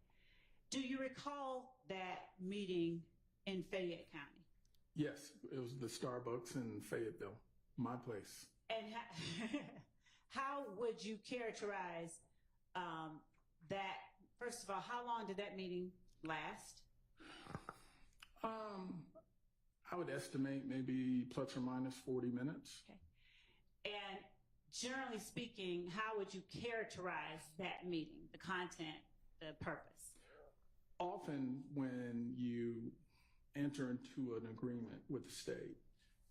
Do you recall that meeting in Fayette County? Yes, it was the Starbucks in Fayetteville, my place. And how would you characterize that? First of all, how long did that meeting last? I would estimate maybe plus or minus 40 minutes. Okay. And generally speaking, how would you characterize that meeting, the content, the purpose? Often when you enter into an agreement with the state,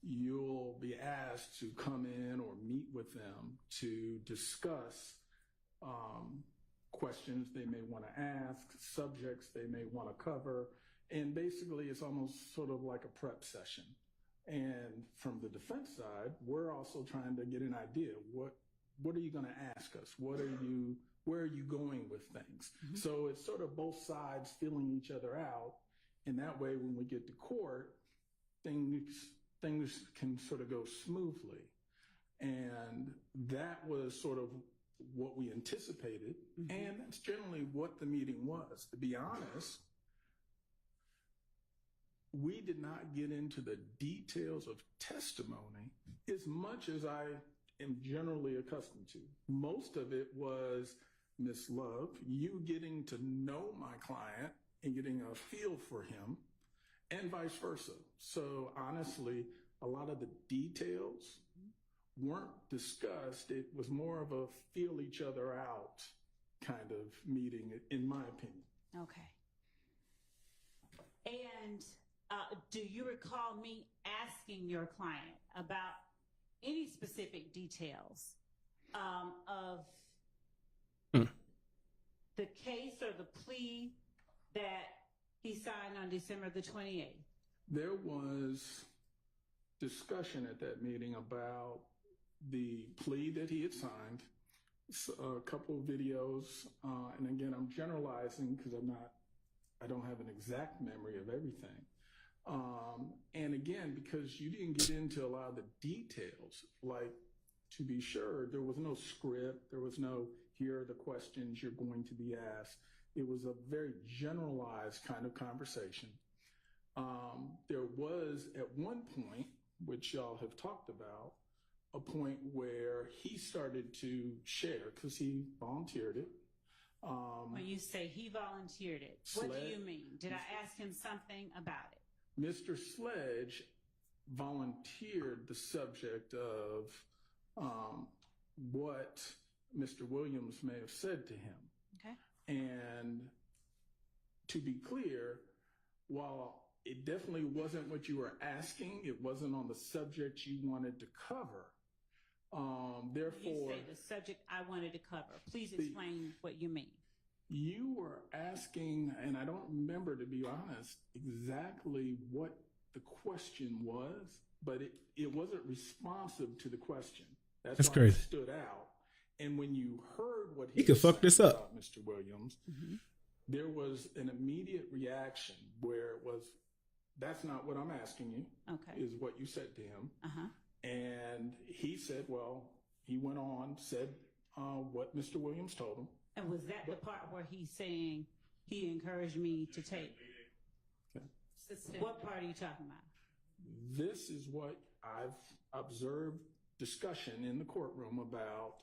you'll be asked to come in or meet with them to discuss questions they may want to ask, subjects they may want to cover. And basically, it's almost sort of like a prep session. And from the defense side, we're also trying to get an idea. What are you going to ask us? Where are you going with things? Mm-hmm. So it's sort of both sides feeling each other out. And that way, when we get to court, things can sort of go smoothly. And that was sort of what we anticipated. Mm-hmm. And that's generally what the meeting was. To be honest, we did not get into the details of testimony as much as I am generally accustomed to. Most of it was, Ms. Love, you getting to know my client and getting a feel for him, and vice versa. So honestly, a lot of the details weren't discussed. It was more of a feel each other out kind of meeting, in my opinion. Okay. And do you recall me asking your client about any specific details of the case or the plea that he signed on December the 28th? There was discussion at that meeting about the plea that he had signed, a couple of videos, and again, I'm generalizing because I don't have an exact memory of everything. And again, because you didn't get into a lot of the details, like, to be sure, there was no script, there was no, here are the questions you're going to be asked. It was a very generalized kind of conversation. There was, at one point, which y'all have talked about, a point where he started to share, because he volunteered it. When you say he volunteered it, what do you mean? Did I ask him something about it? Mr. Sledge volunteered the subject of what Mr. Williams may have said to him. Okay. And to be clear, while it definitely wasn't what you were asking, it wasn't on the subject you wanted to cover. Therefore, you say the subject I wanted to cover. Please explain what you mean. You were asking, and I don't remember, to be honest, exactly what the question was, but it wasn't responsive to the question. That's why crazy. It stood out. And when you heard what he could fuck this up about Mr. Williams, mm-hmm. there was an immediate reaction where it was, that's not what I'm asking you, okay. is what you said to him. Uh-huh. And he said, well, he went on, said what Mr. Williams told him. And was that the part where he's saying he encouraged me to take? Okay. What part are you talking about? This is what I've observed discussion in the courtroom about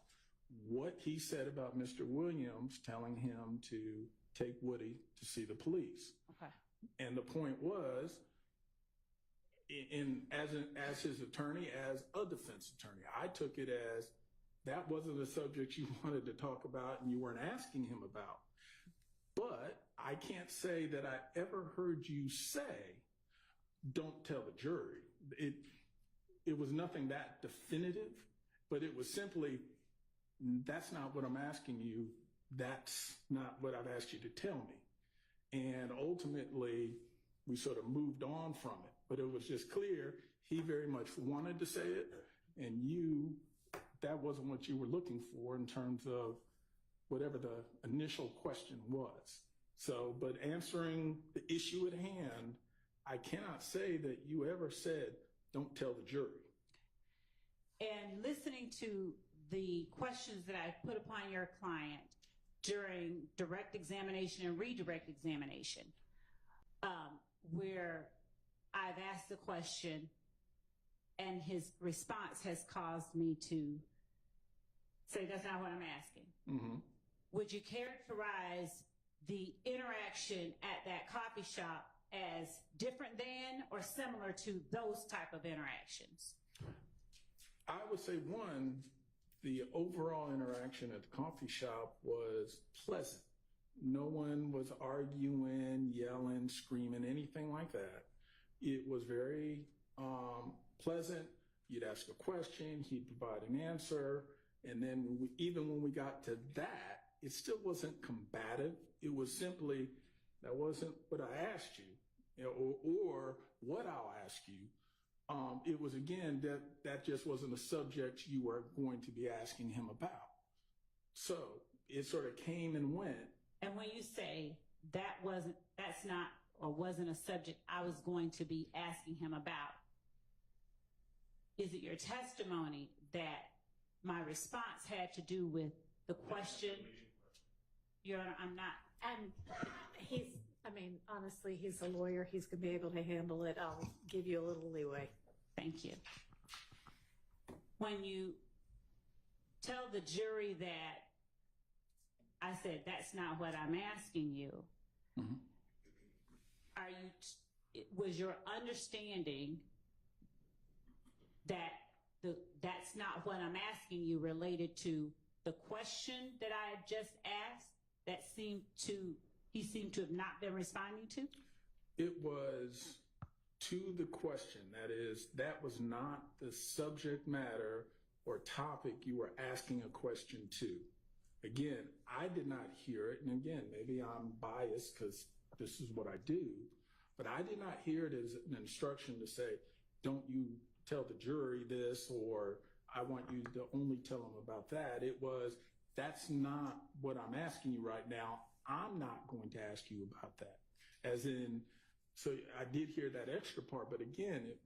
what he said about Mr. Williams telling him to take Woody to see the police. Okay. And the point was, as his attorney, as a defense attorney, I took it as that wasn't a subject you wanted to talk about and you weren't asking him about. But I can't say that I ever heard you say, don't tell the jury. It was nothing that definitive, but it was simply, that's not what I'm asking you. That's not what I've asked you to tell me. And ultimately, we sort of moved on from it. But it was just clear he very much wanted to say it, and that wasn't what you were looking for in terms of whatever the initial question was. So, but answering the issue at hand, I cannot say that you ever said, don't tell the jury. And listening to the questions that I put upon your client during direct examination and redirect examination, where I've asked the question and his response has caused me to say, that's not what I'm asking. Mm-hmm. Would you characterize the interaction at that coffee shop as different than or similar to those type of interactions? I would say, one, the overall interaction at the coffee shop was pleasant. No one was arguing, yelling, screaming, anything like that. It was very pleasant. You'd ask a question, he'd provide an answer. And then even when we got to that, it still wasn't combative. It was simply, that wasn't what I asked you, or what I'll ask you. It was, again, that just wasn't a subject you were going to be asking him about. So it sort of came and went. And when you say that's not or wasn't a subject I was going to be asking him about, is it your testimony that my response had to do with the question? Your Honor, I'm not. Honestly, he's a lawyer. He's going to be able to handle it. I'll give you a little leeway. Thank you. When you tell the jury that I said, that's not what I'm asking you, was your understanding that that's not what I'm asking you related to the question that I had just asked that he seemed to have not been responding to? It was to the question. That was not the subject matter or topic you were asking a question to. Again, I did not hear it. And again, maybe I'm biased because this is what I do, but I did not hear it as an instruction to say, don't you tell the jury this, or I want you to only tell them about that. It was, that's not what I'm asking you right now. I'm not going to ask you about that. As in, so I did hear that extra part, but again, it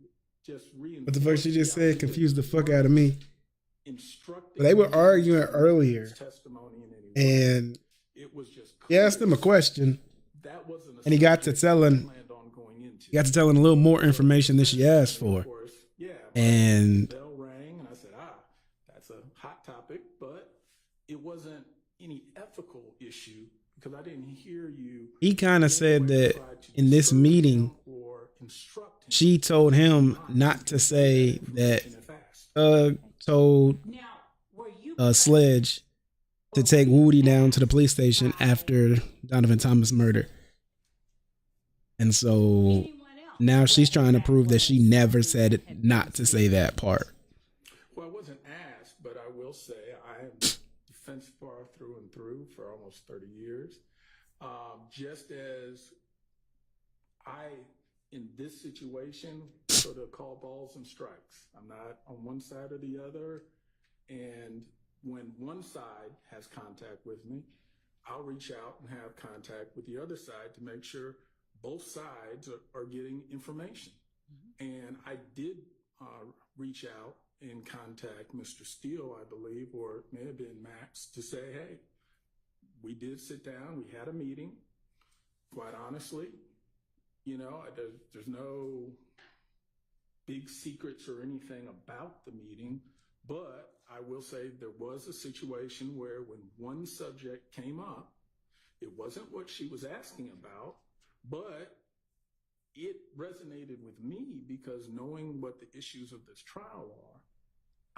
just reinforced. But the verse you just said confused the fuck out of me. But they were arguing earlier, and he asked him a question, and he got to telling a little more information than she asked for. And bell rang, and I said, that's a hot topic, but it wasn't any ethical issue because I didn't hear you. He kind of said that in this meeting, she told him not to say that told Sledge to take Woody down to the police station after Donovan Thomas murder. And so now she's trying to prove that she never said it, not to say that part. Well, I wasn't asked, but I will say I am defense bar through and through for almost 30 years. Just as in this situation, sort of call balls and strikes. I'm not on one side or the other. And when one side has contact with me, I'll reach out and have contact with the other side to make sure both sides are getting information. And I did reach out and contact Mr. Steele, I believe, or it may have been Max, to say, hey, we did sit down, we had a meeting. Quite honestly, there's no big secrets or anything about the meeting, but I will say there was a situation where when one subject came up, it wasn't what she was asking about, but it resonated with me because knowing what the issues of this trial are,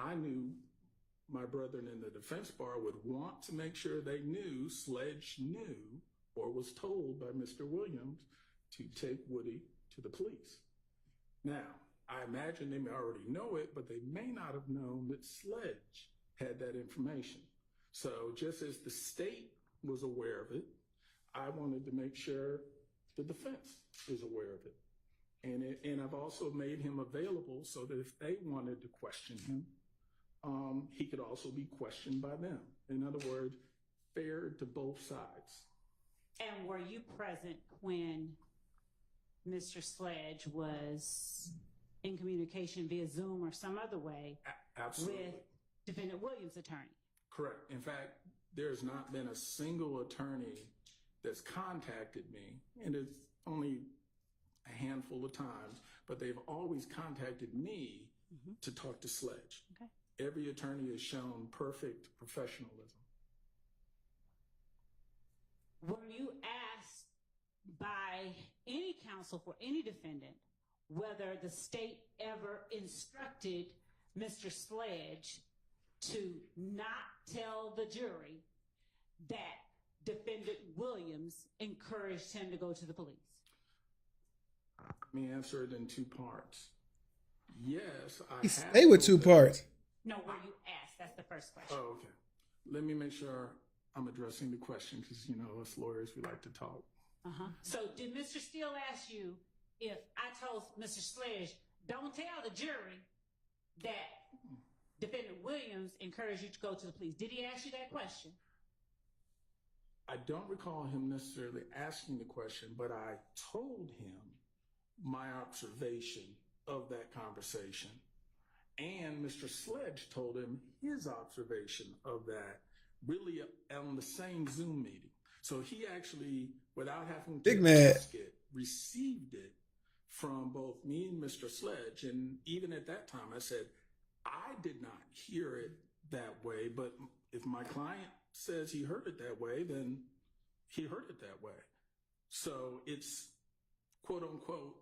I knew my brethren in the defense bar would want to make sure they knew Sledge knew or was told by Mr. Williams to take Woody to the police. Now, I imagine they may already know it, but they may not have known that Sledge had that information. So just as the state was aware of it, I wanted to make sure the defense is aware of it. And I've also made him available so that if they wanted to question him, he could also be questioned by them. In other words, fair to both sides. And were you present when Mr. Sledge was in communication via Zoom or some other way Absolutely. with Defendant Williams' attorney? Correct. In fact, there's not been a single attorney that's contacted me, and it's only a handful of times, but they've always contacted me to talk to Sledge. Okay. Every attorney has shown perfect professionalism. Were you asked by any counsel for any defendant whether the state ever instructed Mr. Sledge to not tell the jury that Defendant Williams encouraged him to go to the police? Let me answer it in two parts. Yes, Stay with two parts. No, were you asked? That's the first question. Oh, okay. Let me make sure I'm addressing the question because, you know, us lawyers, we like to talk. So did Mr. Steele ask you if I told Mr. Sledge, don't tell the jury that Defendant Williams encouraged you to go to the police? Did he ask you that question? I don't recall him necessarily asking the question, but I told him my observation of that conversation. And Mr. Sledge told him his observation of that, really on the same Zoom meeting. So he actually, without having to ask it, received it from both me and Mr. Sledge. And even at that time, I said, I did not hear it that way, but if my client says he heard it that way, then he heard it that way. So it's quote unquote,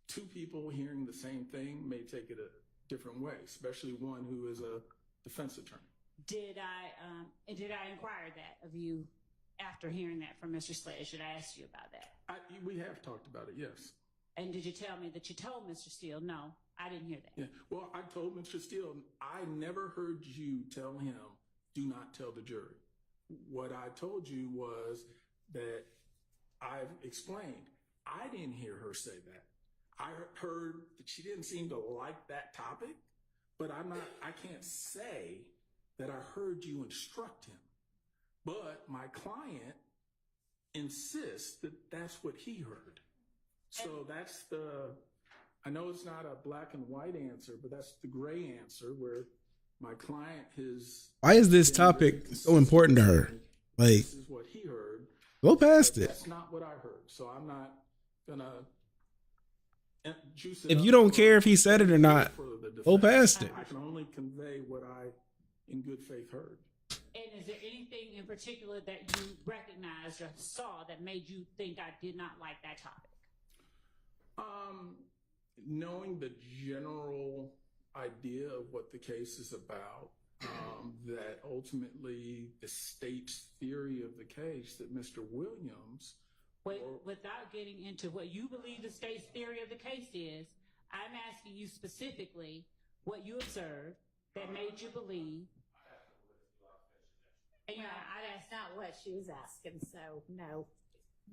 two people hearing the same thing may take it a different way, especially one who is a defense attorney. Did I inquire that of you after hearing that from Mr. Sledge? Should I ask you about that? We have talked about it, yes. And did you tell me that you told Mr. Steele? No, I didn't hear that. Yeah. Well, I told Mr. Steele, I never heard you tell him, do not tell the jury. What I told you was that I've explained, I didn't hear her say that. I heard that she didn't seem to like that topic, but I can't say that I heard you instruct him. But my client insists that that's what he heard. So that's I know it's not a black and white answer, but that's the gray answer where my client Why is this topic so important to her? Like, this is what he heard. Go past it. That's not what I heard. So I'm not gonna juice it If up you don't care if he said it or not, go past it. I can only convey what I, in good faith, heard. And is there anything in particular that you recognized or saw that made you think I did not like that topic? Knowing the general idea of what the case is about, that ultimately the state's theory of the case that Mr. Williams... Without getting into what you believe the state's theory of the case is, I'm asking you specifically what you observed that made you believe. And that's not what she was asking, so no.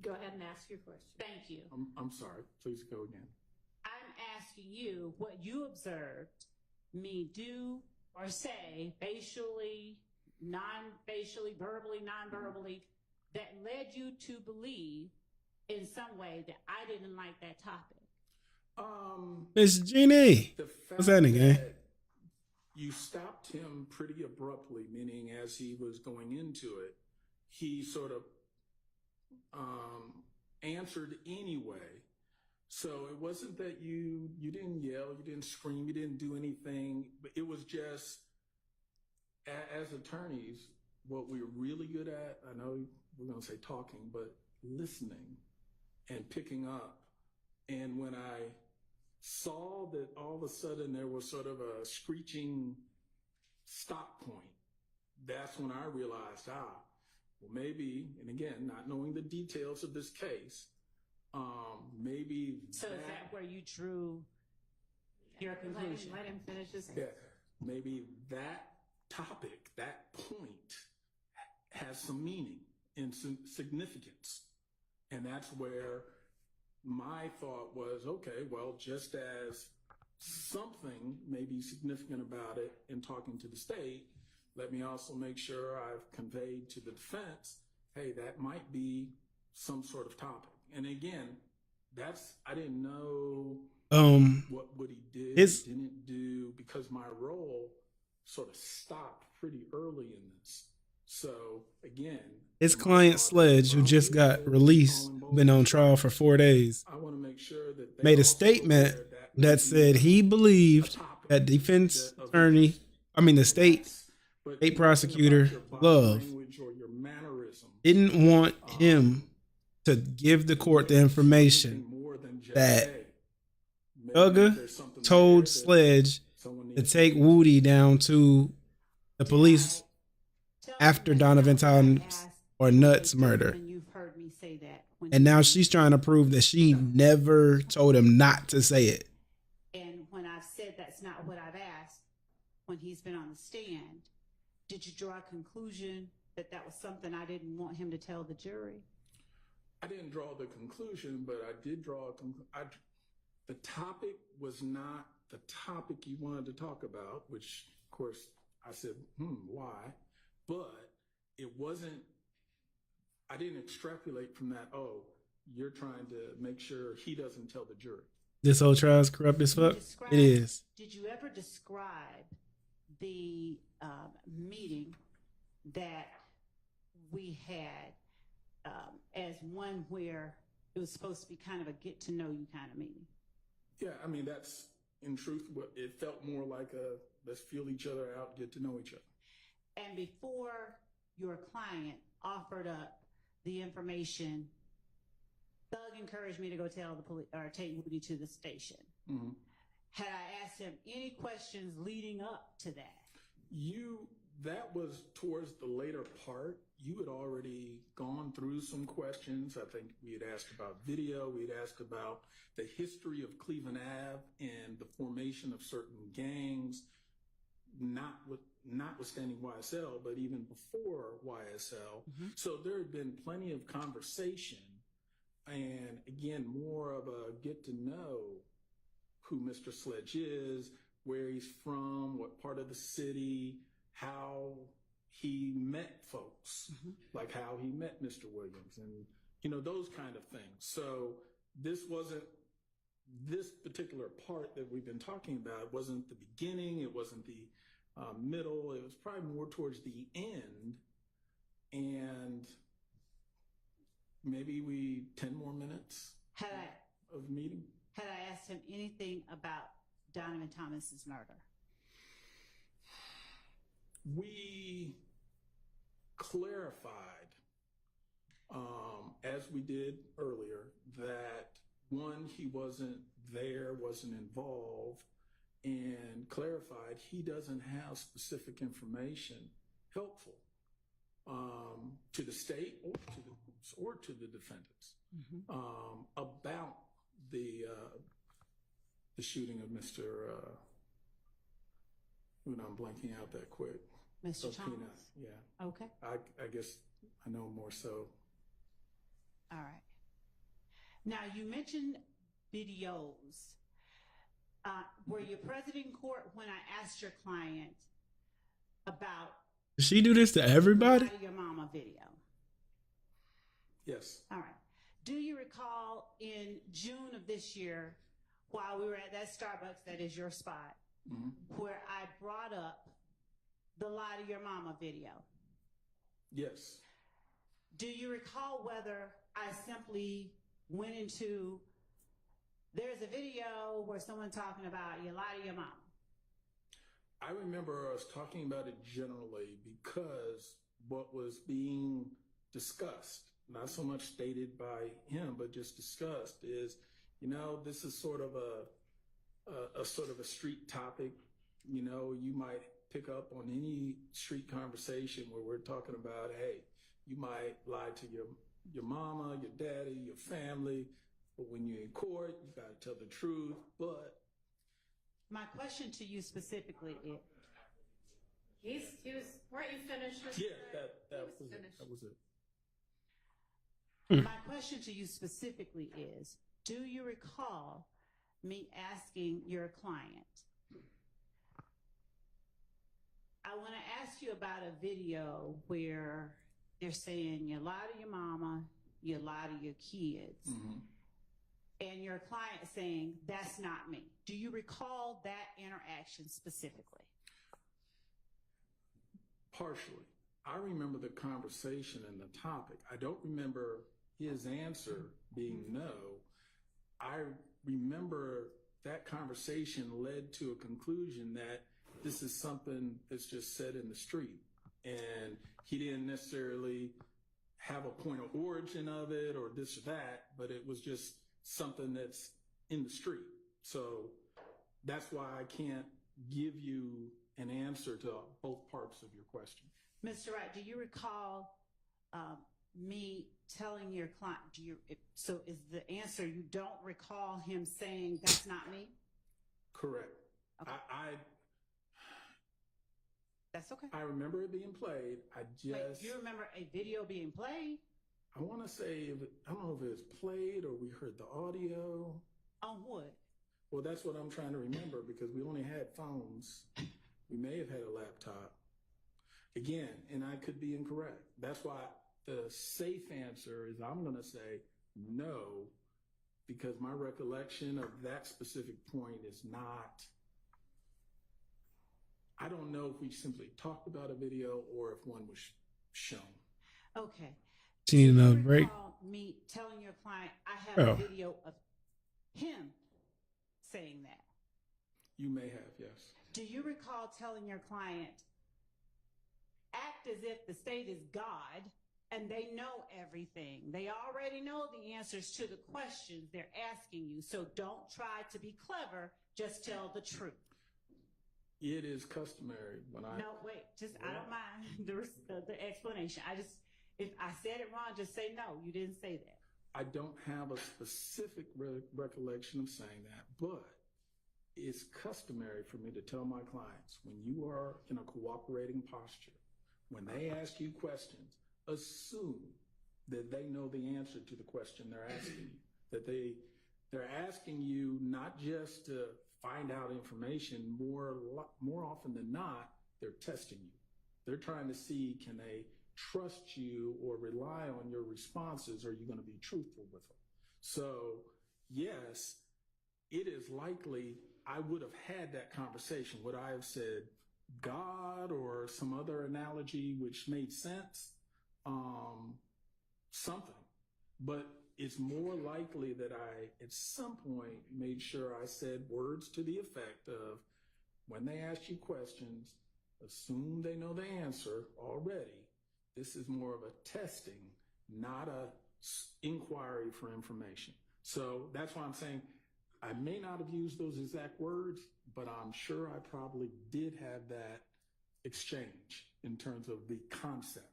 Go ahead and ask your question. Thank you. I'm sorry. Please go again. I'm asking you what you observed me do or say, facially, non-facially, verbally, non-verbally, that led you to believe in some way that I didn't like that topic. Miss Jeannie, what's happening, gang? You stopped him pretty abruptly, meaning as he was going into it, he sort of answered anyway. So it wasn't that you didn't yell, you didn't scream, you didn't do anything. But it was just, as attorneys, what we're really good at, I know we're going to say talking, but listening and picking up. And when I saw that all of a sudden there was sort of a screeching stop point, that's when I realized, well, maybe, and again, not knowing the details of this case, maybe. So is that where you drew your conclusion? Let him finish his case. Yeah, maybe that topic, that point has some meaning and some significance. And that's where my thought was, okay, well, just as something may be significant about it in talking to the state, let me also make sure I've conveyed to the defense, hey, that might be some sort of topic. And again, I didn't know what he did, didn't do, because my role sort of stopped pretty early in this. So again, his client Sledge, who just got released, been on trial for 4 days, I want to make sure that made a statement that said he believed that the state prosecutor, Love, didn't want him to give the court the information that Thugger told Sledge to take Woody down to the police after Donovan Thomas or Nuts murder. And now she's trying to prove that she never told him not to say it. And when I've said that's not what I've asked, when he's been on the stand, Did you draw a conclusion that that was something I didn't want him to tell the jury? I didn't draw the conclusion, but I did draw the topic was not the topic you wanted to talk about, which, of course, I said, why? But it wasn't, I didn't extrapolate from that, oh, you're trying to make sure he doesn't tell the jury. This whole trial's corrupt as fuck? It is. Did you ever describe the meeting that we had as one where it was supposed to be kind of a get-to-know-you kind of meeting? Yeah, I mean, that's, in truth, what it felt more like a let's feel each other out, get to know each other. And before your client offered up the information, Thug encouraged me to go tell the police or take Woody to the station. Mm-hmm. Had I asked him any questions leading up to that? That was towards the later part. You had already gone through some questions. I think we had asked about video. We had asked about the history of Cleveland Ave and the formation of certain gangs, notwithstanding YSL, but even before YSL. Mm-hmm. So there had been plenty of conversation and, again, more of a get to know who Mr. Sledge is, where he's from, what part of the city, how he met folks, mm-hmm. like how he met Mr. Williams and, those kind of things. So this particular part that we've been talking about wasn't the beginning. It wasn't the middle. It was probably more towards the end. And maybe 10 more minutes of meeting. Had I asked him anything about Donovan Thomas's murder? We clarified, as we did earlier, that one, he wasn't there, wasn't involved, and clarified he doesn't have specific information helpful to the state or to the defendants mm-hmm. About the shooting of Mr. I'm blanking out that quick. Mr. Thomas? Yeah. Okay. I guess I know more so. All right. Now, you mentioned videos. Were you present in court when I asked your client about... Does she do this to everybody? Your mama video? Yes. All right. Do you recall in June of this year, while we were at that Starbucks that is your spot, mm-hmm. where I brought up the Lie to Your Mama video? Yes. Do you recall whether I simply went into, there's a video where someone talking about you lie to your mama? I remember us talking about it generally because what was being discussed, not so much stated by him, but just discussed is, this is sort of a street topic. You might pick up on any street conversation where we're talking about, hey, you might lie to your mama, your daddy, your family, but when you're in court, you got to tell the truth. But my question to you specifically is, weren't you finished? Yeah, that was it. My question to you specifically is, do you recall me asking your client, I want to ask you about a video where they're saying you lie to your mama, you lie to your kids, mm-hmm. and your client saying, that's not me. Do you recall that interaction specifically? Partially. I remember the conversation and the topic. I don't remember his answer being no. I remember that conversation led to a conclusion that this is something that's just said in the street. And he didn't necessarily have a point of origin of it or this or that, but it was just something that's in the street. So that's why I can't give you an answer to both parts of your question. Mr. Wright, do you recall me telling your client, so is the answer you don't recall him saying that's not me? Correct. Okay. That's okay. I remember it being played. Wait, you remember a video being played? I want to say, I don't know if it was played or we heard the audio. On what? Well, that's what I'm trying to remember because we only had phones. We may have had a laptop. Again, and I could be incorrect. That's why the safe answer is I'm going to say no, because my recollection of that specific point is not, I don't know if we simply talked about a video or if one was shown. Okay. She need another break. Me telling your client, I have a video of him saying that. You may have, yes. Do you recall telling your client, act as if the state is God and they know everything? They already know the answers to the questions they're asking you. So don't try to be clever. Just tell the truth. It is customary when I... No, wait. I don't mind the explanation. If I said it wrong, just say no. You didn't say that. I don't have a specific recollection of saying that, but it's customary for me to tell my clients when you are in a cooperating posture, when they ask you questions, assume that they know the answer to the question they're asking you, that they're asking you not just to find out information, more often than not, they're testing you. They're trying to see, can they trust you or rely on your responses? Are you going to be truthful with them? So, yes, it is likely I would have had that conversation. Would I have said God or some other analogy which made sense? Something. But it's more likely that I, at some point, made sure I said words to the effect of, when they ask you questions, assume they know the answer already. This is more of a testing, not a inquiry for information. So that's why I'm saying I may not have used those exact words, but I'm sure I probably did have that exchange in terms of the concept.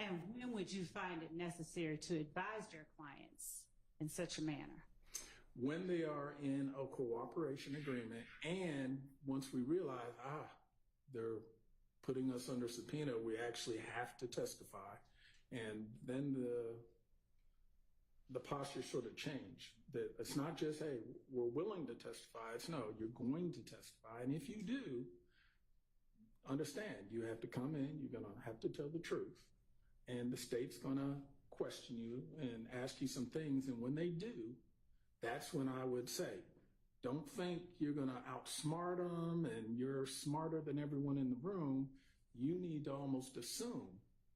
And when would you find it necessary to advise your clients in such a manner? When they are in a cooperation agreement, and once we realize, they're putting us under subpoena, we actually have to testify. And then the posture sort of changed. That it's not just, hey, we're willing to testify. It's no, you're going to testify. And if you do, understand, you have to come in, you're going to have to tell the truth. And the state's going to question you and ask you some things. And when they do, that's when I would say, don't think you're going to outsmart them and you're smarter than everyone in the room. You need to almost assume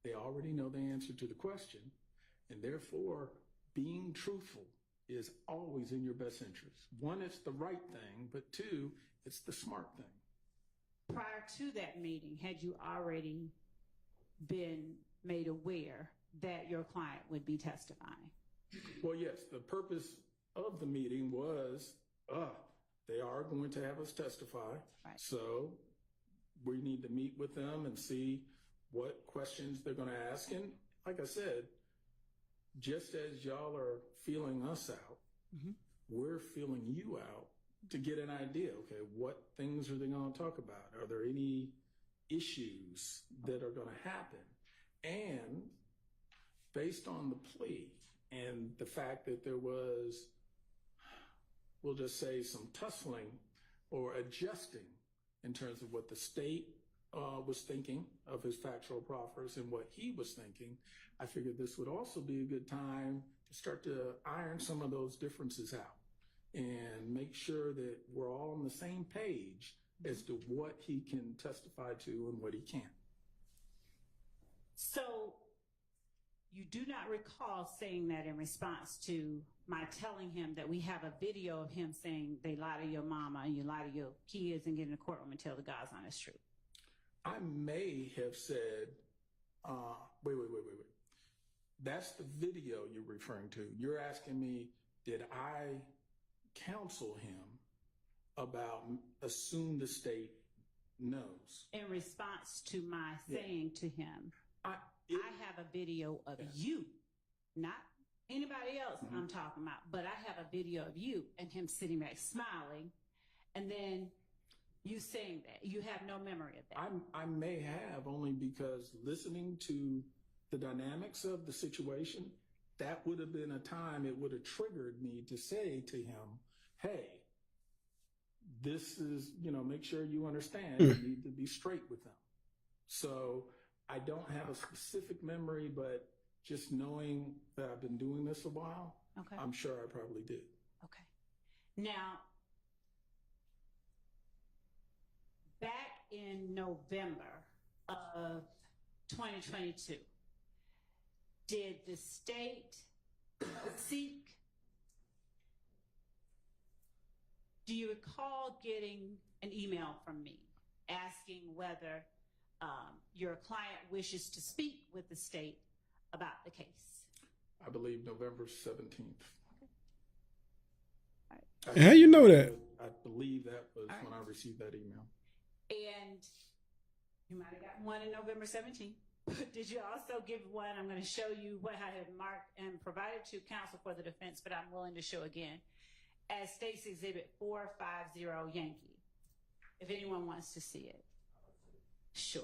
they already know the answer to the question. And therefore, being truthful is always in your best interest. One, it's the right thing, but two, it's the smart thing. Prior to that meeting, had you already been made aware that your client would be testifying? Well, yes, the purpose of the meeting was, they are going to have us testify. Right. So we need to meet with them and see what questions they're going to ask. And like I said, just as y'all are feeling us out, we're feeling you out to get an idea. Okay, what things are they going to talk about? Are there any issues that are going to happen? And based on the plea and the fact that there was, we'll just say, some tussling or adjusting in terms of what the state was thinking of his factual proffers and what he was thinking, I figured this would also be a good time to start to iron some of those differences out and make sure that we're all on the same page as to what he can testify to and what he can't. So you do not recall saying that in response to my telling him that we have a video of him saying they lie to your mama and you lie to your kids and get in the courtroom and tell the God's honest truth? I may have said, wait. That's the video you're referring to. You're asking me, did I counsel him about assume the state knows? In response to my saying to him, I have a video of you, not anybody else I'm talking about, but I have a video of you and him sitting back smiling. And then You saying that. You have no memory of that. I may have, only because listening to the dynamics of the situation, that would have been a time it would have triggered me to say to him, hey, this is, make sure you understand, you need to be straight with them. So I don't have a specific memory, but just knowing that I've been doing this a while, Okay. I'm sure I probably did. Okay. Now, back in November of 2022, did the state seek, do you recall getting an email from me asking whether your client wishes to speak with the state about the case? I believe November 17th. Okay. How you know that? I believe that was when I received that email. And you might have gotten one in November 17th. But did you also give one? I'm going to show you what I had marked and provided to counsel for the defense, but I'm willing to show again, as State's Exhibit 450 Yankee, if anyone wants to see it. Sure.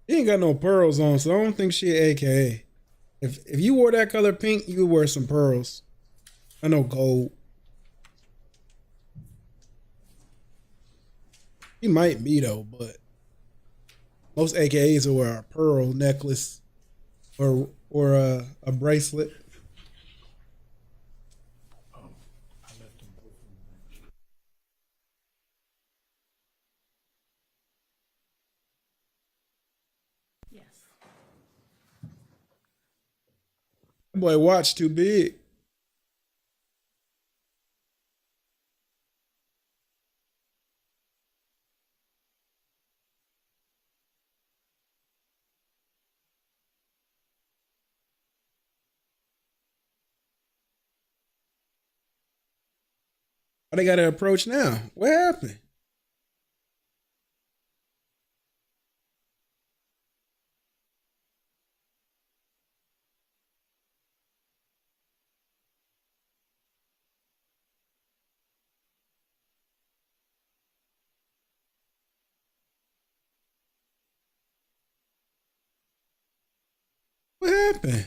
He ain't got no pearls on, so I don't think she AKA. If you wore that color pink, you would wear some pearls. I know gold. He might be though, but most AKAs will wear a pearl necklace or a bracelet. Yes. That boy watch too big. Why they got to approach now? What happened? What happened?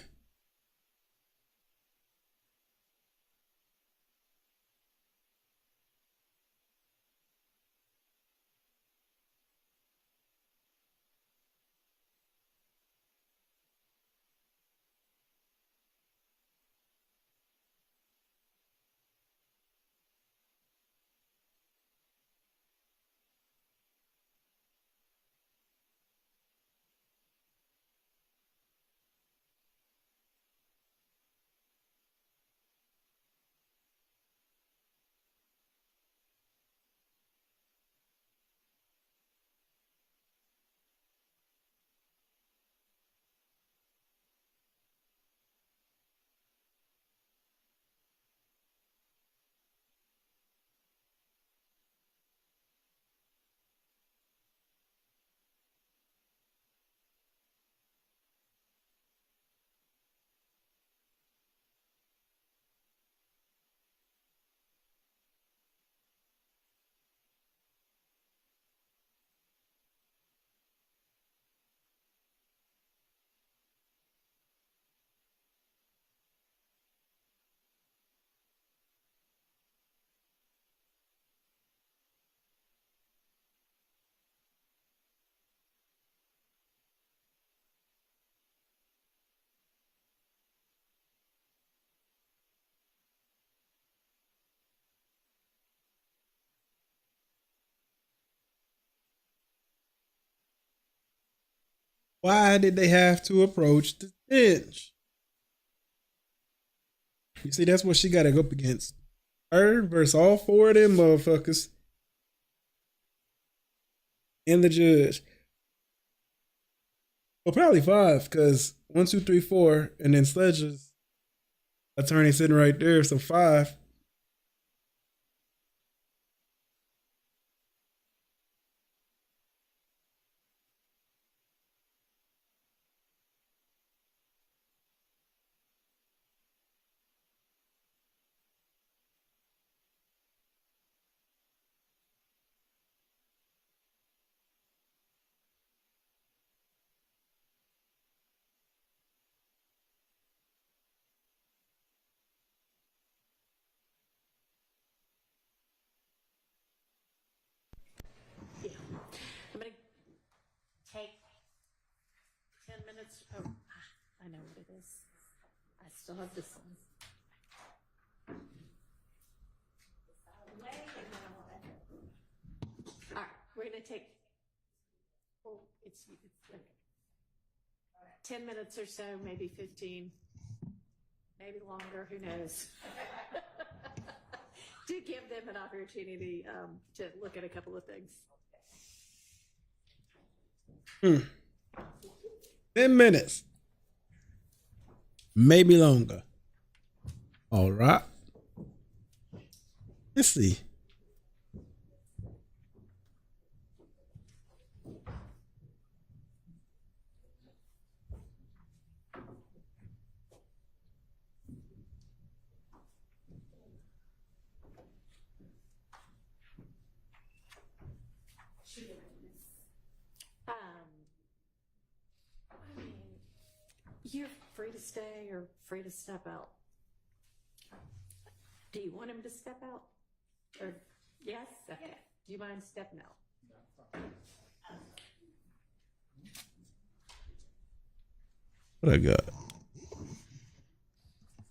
Why did they have to approach the bench? You see, that's what she got to go up against. Her versus all four of them motherfuckers. And the judge. Well, probably five, because 1, 2, 3, 4, and then Sledge's attorney sitting right there, so 5. this. I still have this one. All right, we're gonna take. Oh, it's okay. 10 minutes or so, maybe 15, maybe longer. Who knows? To give them an opportunity to look at a couple of things. 10 minutes. Maybe longer. All right. Let's see. I mean, you're free to stay or free to step out. Do you want him to step out? Or yes? Okay. Yeah. Do you mind stepping out? What I got?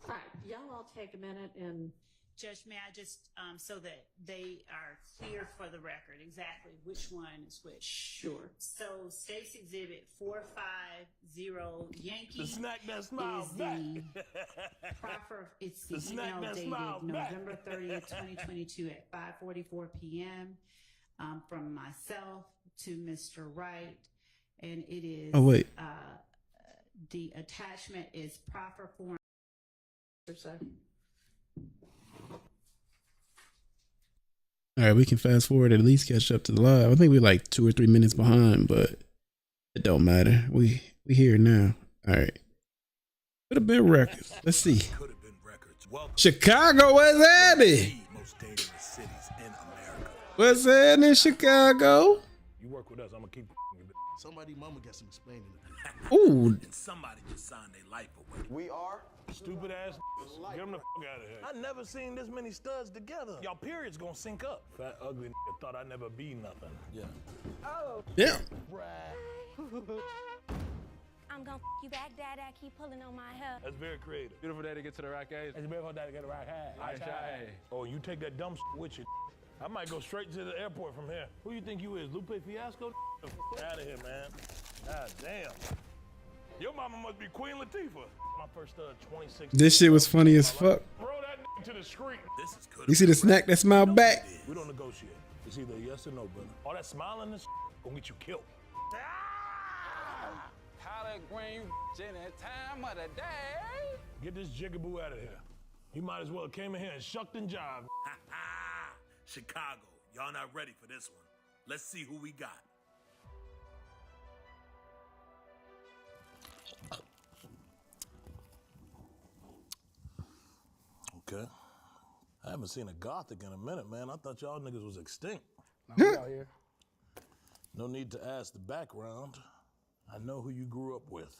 All right, y'all all take a minute and. Judge, may I just, so that they are clear for the record, exactly which one is which? Sure. So, State's Exhibit 450 Yankee The snack that smiles is back. the proper, it's the The snack email that dated smiles back. November 30th, 2022 at 5:44 p.m. From myself to Mr. Wright, and it is, Oh, wait. The attachment is proper form. All right, we can fast forward and at least catch up to the live. I think we're like 2 or 3 minutes behind, but it don't matter. We here now. All right. Could have been records. Let's see. Chicago, what's happening? What's happening, Chicago? You work with us, I'm gonna keep. Somebody mama got some explaining to do. Ooh. And somebody just signed their life away. We are Stupid ass. Get them the fuck out of here. I never seen this many studs together. Y'all periods gonna sync up. Fat ugly thought I'd never be nothing. Yeah. Oh. Yeah. I'm gonna you back, Dad. I keep pulling on my hair. That's very creative. Beautiful day to get to the rack age. It's beautiful day to get the right hat. Right side. Oh, you take that dumb with you. I might go straight to the airport from here. Who you think you is, Lupe Fiasco? Out of here, man. God damn. Your mama must be Queen Latifah. My first 26. This shit was funny as fuck. Throw that to the street. This is good. You see the snack that smiled back? We don't negotiate. It's either yes or no, brother. All that smiling and gonna get you killed. Powder green any time of the day. Get this jigaboo out of here. He might as well have came in here and shucked and jived. Chicago, y'all not ready for this one. Let's see who we got. Okay. I haven't seen a Gothic in a minute, man. I thought y'all niggas was extinct. We out here. No need to ask the background. I know who you grew up with.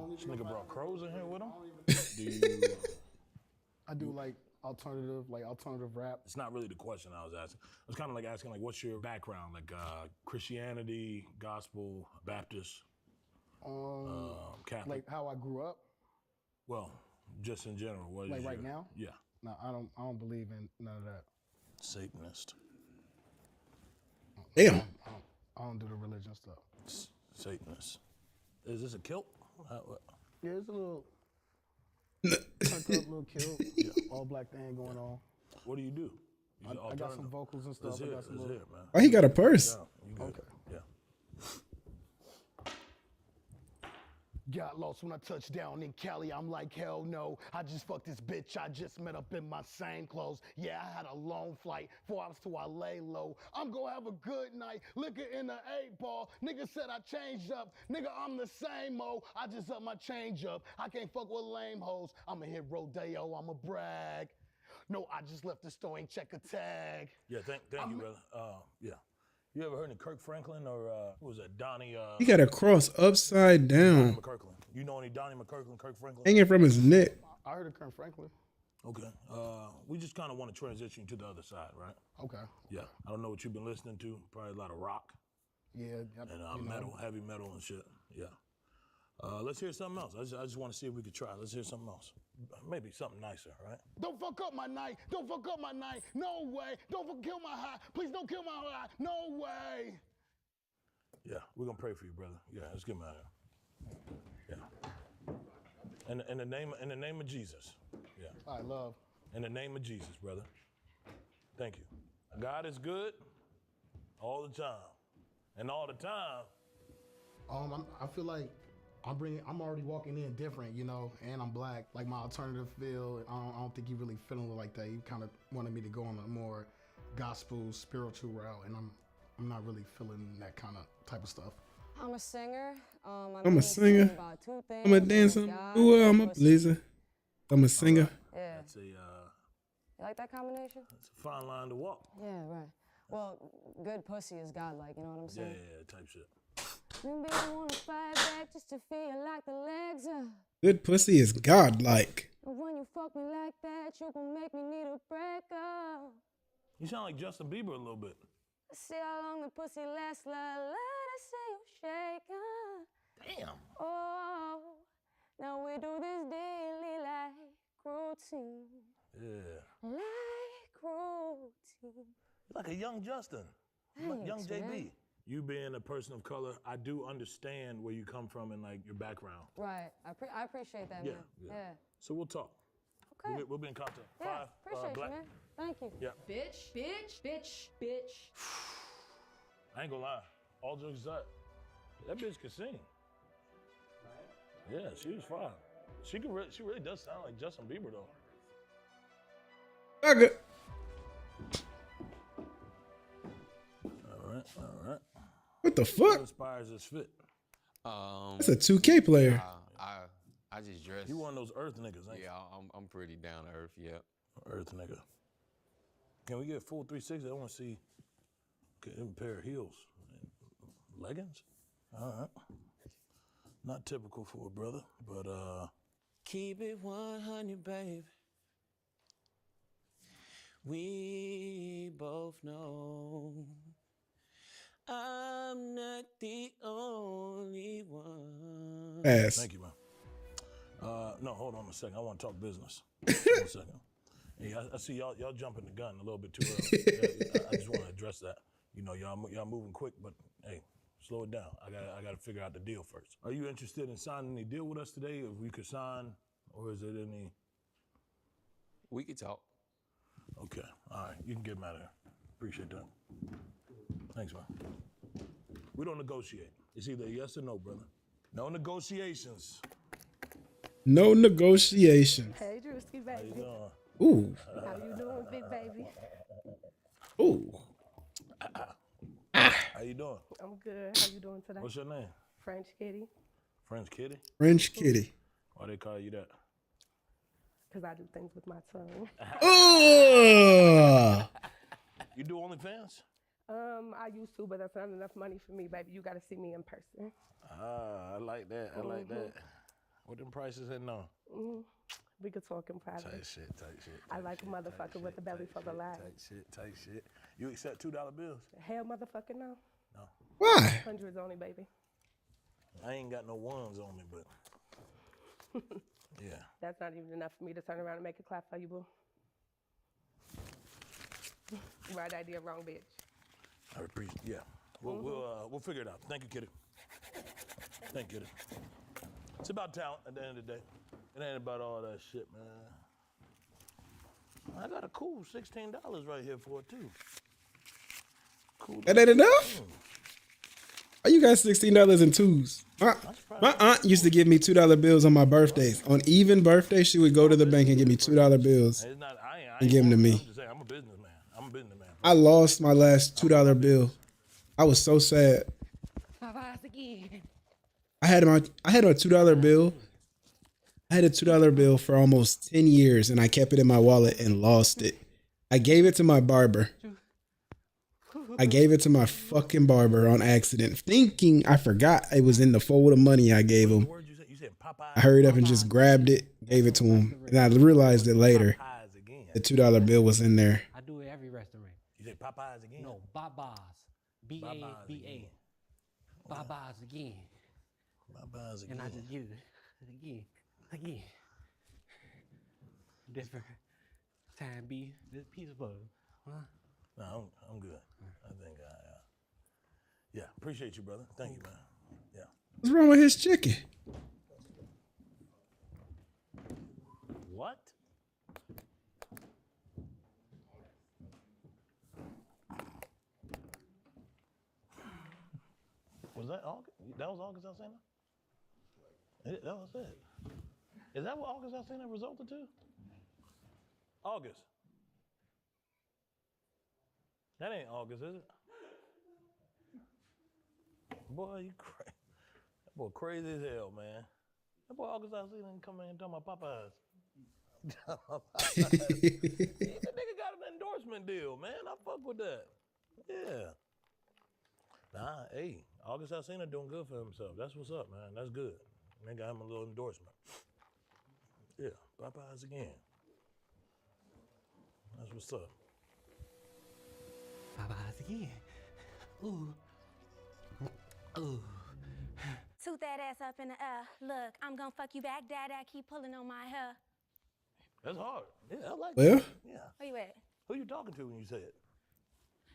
This nigga brought crows in here with him? Do you... I do like alternative rap. It's not really the question I was asking. I was kind of like asking, like, what's your background? Like Christianity, gospel, Baptist, Catholic? Like how I grew up. Well, just in general. What Like is right your... now? Yeah. No, I don't believe in none of that. Satanist. Damn. I don't do the religion stuff. Satanist. Is this a kilt? Yeah, it's a little tucked up, little kilt. Yeah, all black thing going on. What do you do? I got some vocals and stuff. Let's hear I got some little... man. Oh, he got a purse. Yeah, okay. Yeah. Got lost when I touched down in Cali. I'm like, hell no. I just fucked this bitch. I just met up in my same clothes. Yeah, I had a long flight. 4 hours till I lay low. I'm gonna have a good night. Liquor in the 8-ball. Nigga said I changed up. Nigga, I'm the same mo. I just up my change up. I can't fuck with lame hoes. I'ma hit Rodeo. I'ma brag. No, I just left the store and check a tag. Yeah, thank you, brother. Yeah. You ever heard of Kirk Franklin or what was that, Donnie? He got a cross upside down, McKirkland. You know any Donnie McKirkland, Kirk Franklin? hanging from his neck. I heard of Kirk Franklin. Okay. We just kind of want to transition to the other side, right? Okay. Yeah. I don't know what you've been listening to. Probably a lot of rock. Yeah. And metal, heavy metal and shit. Yeah. Let's hear something else. I just want to see if we could try. Let's hear something else. Maybe something nicer, right? Don't fuck up my night. Don't fuck up my night. No way. Don't kill my high. Please don't kill my high. No way. Yeah, we're gonna pray for you, brother. Yeah, let's get him out of here. Yeah. In the name of Jesus. Yeah. I love. In the name of Jesus, brother. Thank you. God is good all the time. And all the time. I feel like I'm already walking in different, you know, and I'm black. Like my alternative feel, I don't think he really feeling like that. He kind of wanted me to go on a more gospel, spiritual route, and I'm not really feeling that kind of type of stuff. I'm a singer. I'm a singer. I'm a dancer. Ooh, I'm a pleaser. I'm a singer. Yeah. That's You like that combination? It's a fine line to walk. Yeah, right. Well, good pussy is godlike, you know what I'm saying? Yeah, type shit. Maybe I wanna fight back just to feel like the legs are. Good pussy is godlike. And when you fuck me like that, you gon' make me need a breakup. You sound like Justin Bieber a little bit. Let's see how long the pussy lasts, let us see you shake. Damn. Oh, now we do this daily like routine. Yeah. Like routine. You're like a young Justin. Thanks, Young JB. man. You being a person of color, I do understand where you come from and like your background. Right. I appreciate that, man. Yeah. So we'll talk. Okay. We'll be in contact. Yeah, 5, appreciate black. you, man. Thank you. Yeah. Bitch. I ain't gonna lie. All jokes aside, that bitch can sing. Yeah, she was fine. She really does sound like Justin Bieber though. Okay. All right. What the fuck? What inspires this fit? That's a 2K player. I just dress. You one of those earth niggas, ain't you? Yeah, I'm pretty down to earth. Yeah. Earth nigga. Can we get full 360? I want to see a pair of heels. Leggings? All right. Not typical for a brother, but Keep it 100, babe. We both know I'm not the only one. Ass. Thank you, man. No, hold on a second. I want to talk business. 1 second. Hey, I see y'all jumping the gun a little bit too early. I just want to address that. You know, y'all moving quick, but hey, slow it down. I got to figure out the deal first. Are you interested in signing any deal with us today? If we could sign, or is it any? We could talk. Okay, all right. You can get him out of here. Appreciate that. Thanks, man. We don't negotiate. It's either yes or no, brother. No negotiations. No negotiation. Hey, Drewski, How you baby. doing? Ooh. How you doing, big baby? Ooh. How you doing? I'm good. How you doing today? What's your name? French Kitty. French Kitty? French Kitty. Why they call you that? Because I do things with my tongue. You do OnlyFans? I used to, but that's not enough money for me, baby. You got to see me in person. I like that. I like that. What them prices in now? We could talk in private. Tight shit. I like a motherfucker with a belly full of lies. Tight shit. You accept $2 bills? Hell, motherfucker, no. No. Why? Hundreds only, baby. I ain't got no ones on me, but yeah. That's not even enough for me to turn around and make a clap for you, boo. Right idea, wrong bitch. I appreciate. Yeah. We'll figure it out. Thank you, Kitty. Thank you, Kitty. It's about talent at the end of the day. It ain't about all that shit, man. I got a cool $16 right here for it too. Cool. That ain't enough? Why you got $16 in twos? My aunt used to give me $2 bills on my birthdays. On even birthday, she would go to the bank and give me $2 bills and give them to me. I'm just saying, I'm a businessman. I lost my last $2 bill. I was so sad. I had a $2 bill. I had a $2 bill for almost 10 years and I kept it in my wallet and lost it. I gave it to my barber. I gave it to my fucking barber on accident, thinking I forgot it was in the fold of money I gave him. I hurried up and just grabbed it, gave it to him, and I realized it later. The $2 bill was in there. I do it every restaurant. You say Popeyes again? No, Baba's. B-A-B-A. Bye-byes again. Bye-byes again. And I just use it again. Different time be this peaceful, huh? No, I'm good. I think yeah, appreciate you, brother. Thank you, man. Yeah. What's wrong with his chicken? What? Was that August? That was August Alsina? That was it. Is that what August Alsina resulted to? August. That ain't August, is it? Boy, you crazy. That boy crazy as hell, man. That boy August Alsina didn't come in and talk about Popeyes. That nigga got an endorsement deal, man. I fuck with that. Yeah. Nah, hey, August Alsina doing good for himself. That's what's up, man. That's good. They got him a little endorsement. Yeah, Popeyes again. That's what's up. Bye-byes again. Ooh. Ooh. Toot that ass up in the air. Look, I'm gonna fuck you back, Dad. Keep pulling on my hair. That's hard. Yeah, I like Well? that. Yeah. Where you at? Who you talking to when you say it?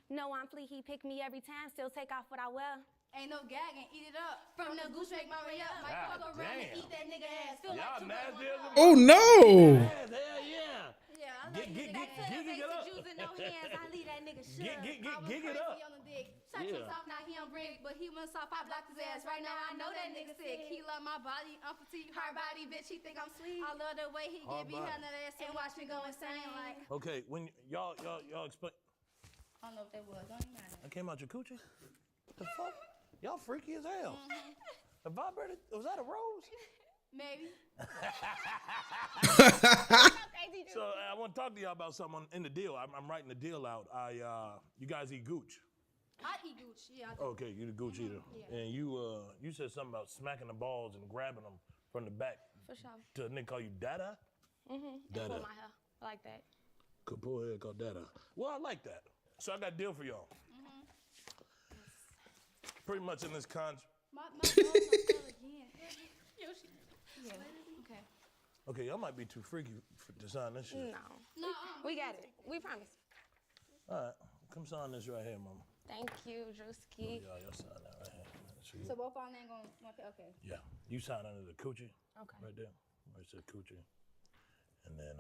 No, I'm flea. He pick me every time. Still take off what I wear. Ain't no gagging, eat it up. From the goose make my way up. Might fuck around and eat that nigga ass. Feel Y'all like nasty as a Oh no! Hell yeah. Yeah, I Get like it up. Using no hands, I leave that nigga shook. Get it up. on the dick. Touch him soft, now he on brick. But he went soft, I blocked his ass. Right now I know that nigga sick. He love my body, I'm petite, hard body, bitch. He think I'm sweet. I love the way he get behind that ass and watch me go insane. Like, Okay, when y'all explain. I don't know what that was. Don't even matter. I came out your coochie? What the fuck? Y'all freaky as hell. The vibrator, was that a rose? Maybe. So I want to talk to y'all about something in the deal. I'm writing the deal out. You guys eat gooch. I eat gooch, yeah. I do. Okay, you the gooch eater. Yeah. And you said something about smacking the balls and grabbing them from the back. For sure. To a nigga call you dada? Dada. Pull my hair. I like that. Could pull hair called dada. Well, I like that. So I got a deal for y'all. Pretty much in this contract. My balls don't fell again. Yeah. Okay. Okay, y'all might be too freaky to sign this shit. No. We got it. We promise. All right, come sign this right here, mama. Thank you, Drewski. Y'all sign that right here. So both our name going, okay. Yeah, you sign under the coochie. Okay. Right there. Where it says coochie. And then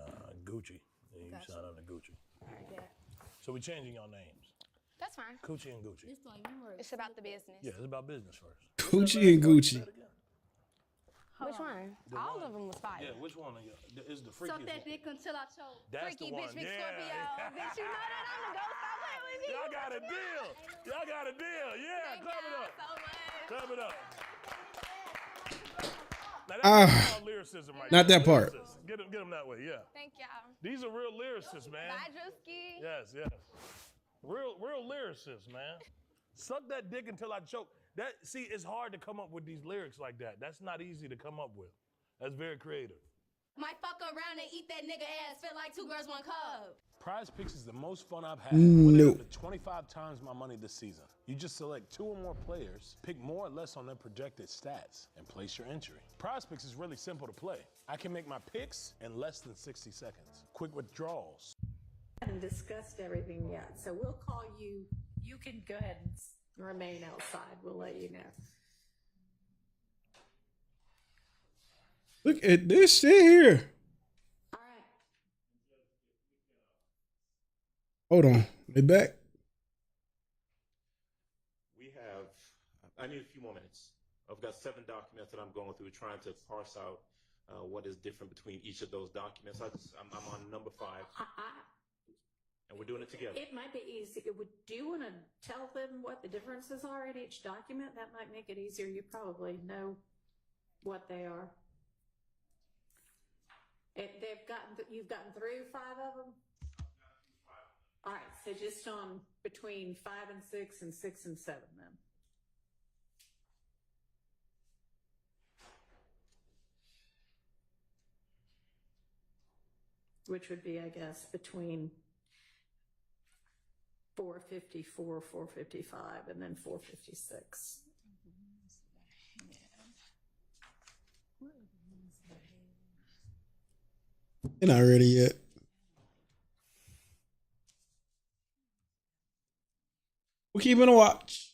Gucci. Then you sign under Gucci. All right. Yeah. So we changing y'all names. That's fine. Coochie and Gucci. This don't even work. It's about the business. Yeah, it's about business first. Coochie and Gucci. Which one? All of them was fire. Yeah, which one of y'all is the freakiest Suck that one? dick until I choke. That's Freaky the one. bitch, big yeah. Scorpio. Bitch, you know that I'm the ghost. Stop playing with me. Y'all got a deal. Y'all got a deal. Yeah, clap it up. So much. Clap it up. Now that's all lyricism right Not there. that part. Lyricists. Get them that way, yeah. Thank y'all. These are real lyricists, man. Bye, Drewski. Yes. Real lyricists, man. Suck that dick until I choke. See, it's hard to come up with these lyrics like that. That's not easy to come up with. That's very creative. Might fuck around and eat that nigga ass. Feel like 2 girls, 1 cup. Prize Picks is the most fun I've had. Winning Nope. up to 25 times my money this season. You just select 2 or more players, pick more or less on their projected stats, and place your entry. Prize Picks is really simple to play. I can make my picks in less than 60 seconds. Quick withdrawals. I haven't discussed everything yet, so we'll call you. You can go ahead and remain outside. We'll let you know. Look at this shit here. All right. Hold on. They back? We have, I need a few more minutes. I've got 7 documents that I'm going through, trying to parse out what is different between each of those documents. I'm on number 5. And we're doing it together. It might be easy. Do you want to tell them what the differences are in each document? That might make it easier. You probably know what they are. You've gotten through 5 of them? All right, so just on between 5 and 6 and 6 and 7 then. Which would be, I guess, between 454, 455, and then 456. They're not ready yet. We're keeping a watch.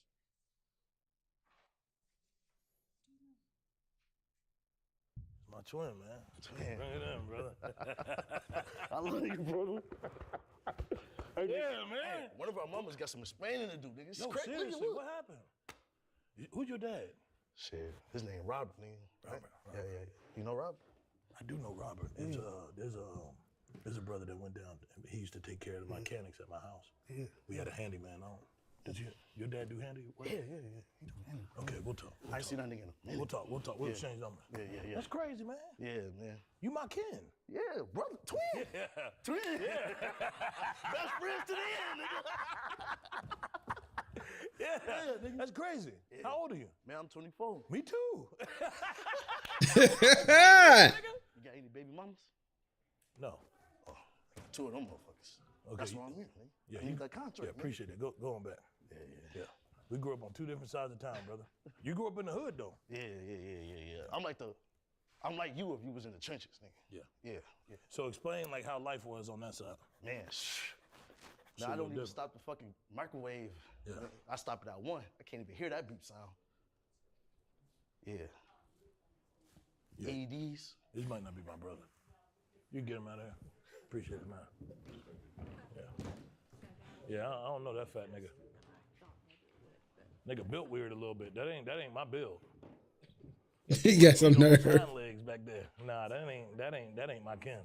My twin, man. Bring it in, brother. I love you, brother. Yeah, man. One of our mamas got some explaining to do, nigga. It's No, crazy. seriously, what happened? Who's your dad? Shit, his name Robert, nigga. Right? Yeah. You know Robert? I do know Robert. There's a brother that went down. He used to take care of the mechanics at my house. Yeah. We had a handyman on. Did your dad do handy work? Yeah. He do handy. Okay, we'll talk. I ain't seen that nigga in a minute. We'll talk. We'll exchange numbers. Yeah. That's crazy, man. Yeah, man. You my kin. Yeah, brother, twin. Yeah. Twin. Yeah. Best friends to the end, nigga. Yeah, that's crazy. Yeah. How old are you? Man, I'm 24. Me too. You got any baby mamas? No. Oh, two of them motherfuckers. Okay. That's why I'm here, nigga. Yeah, I need that contract. Yeah, appreciate it. Go on back. Yeah. We grew up on two different sides of town, brother. You grew up in the hood, though. Yeah. I'm like you if you was in the trenches, nigga. Yeah. So explain like how life was on that side. Man, now I don't even stop the fucking microwave. Yeah. I stop it at 1. I can't even hear that beep sound. Yeah. AEDs. This might not be my brother. You can get him out of here. Appreciate it, man. Yeah, I don't know that fat nigga. Nigga built weird a little bit. That ain't my build. He got some nerve. Hind legs back there. Nah, that ain't my kin.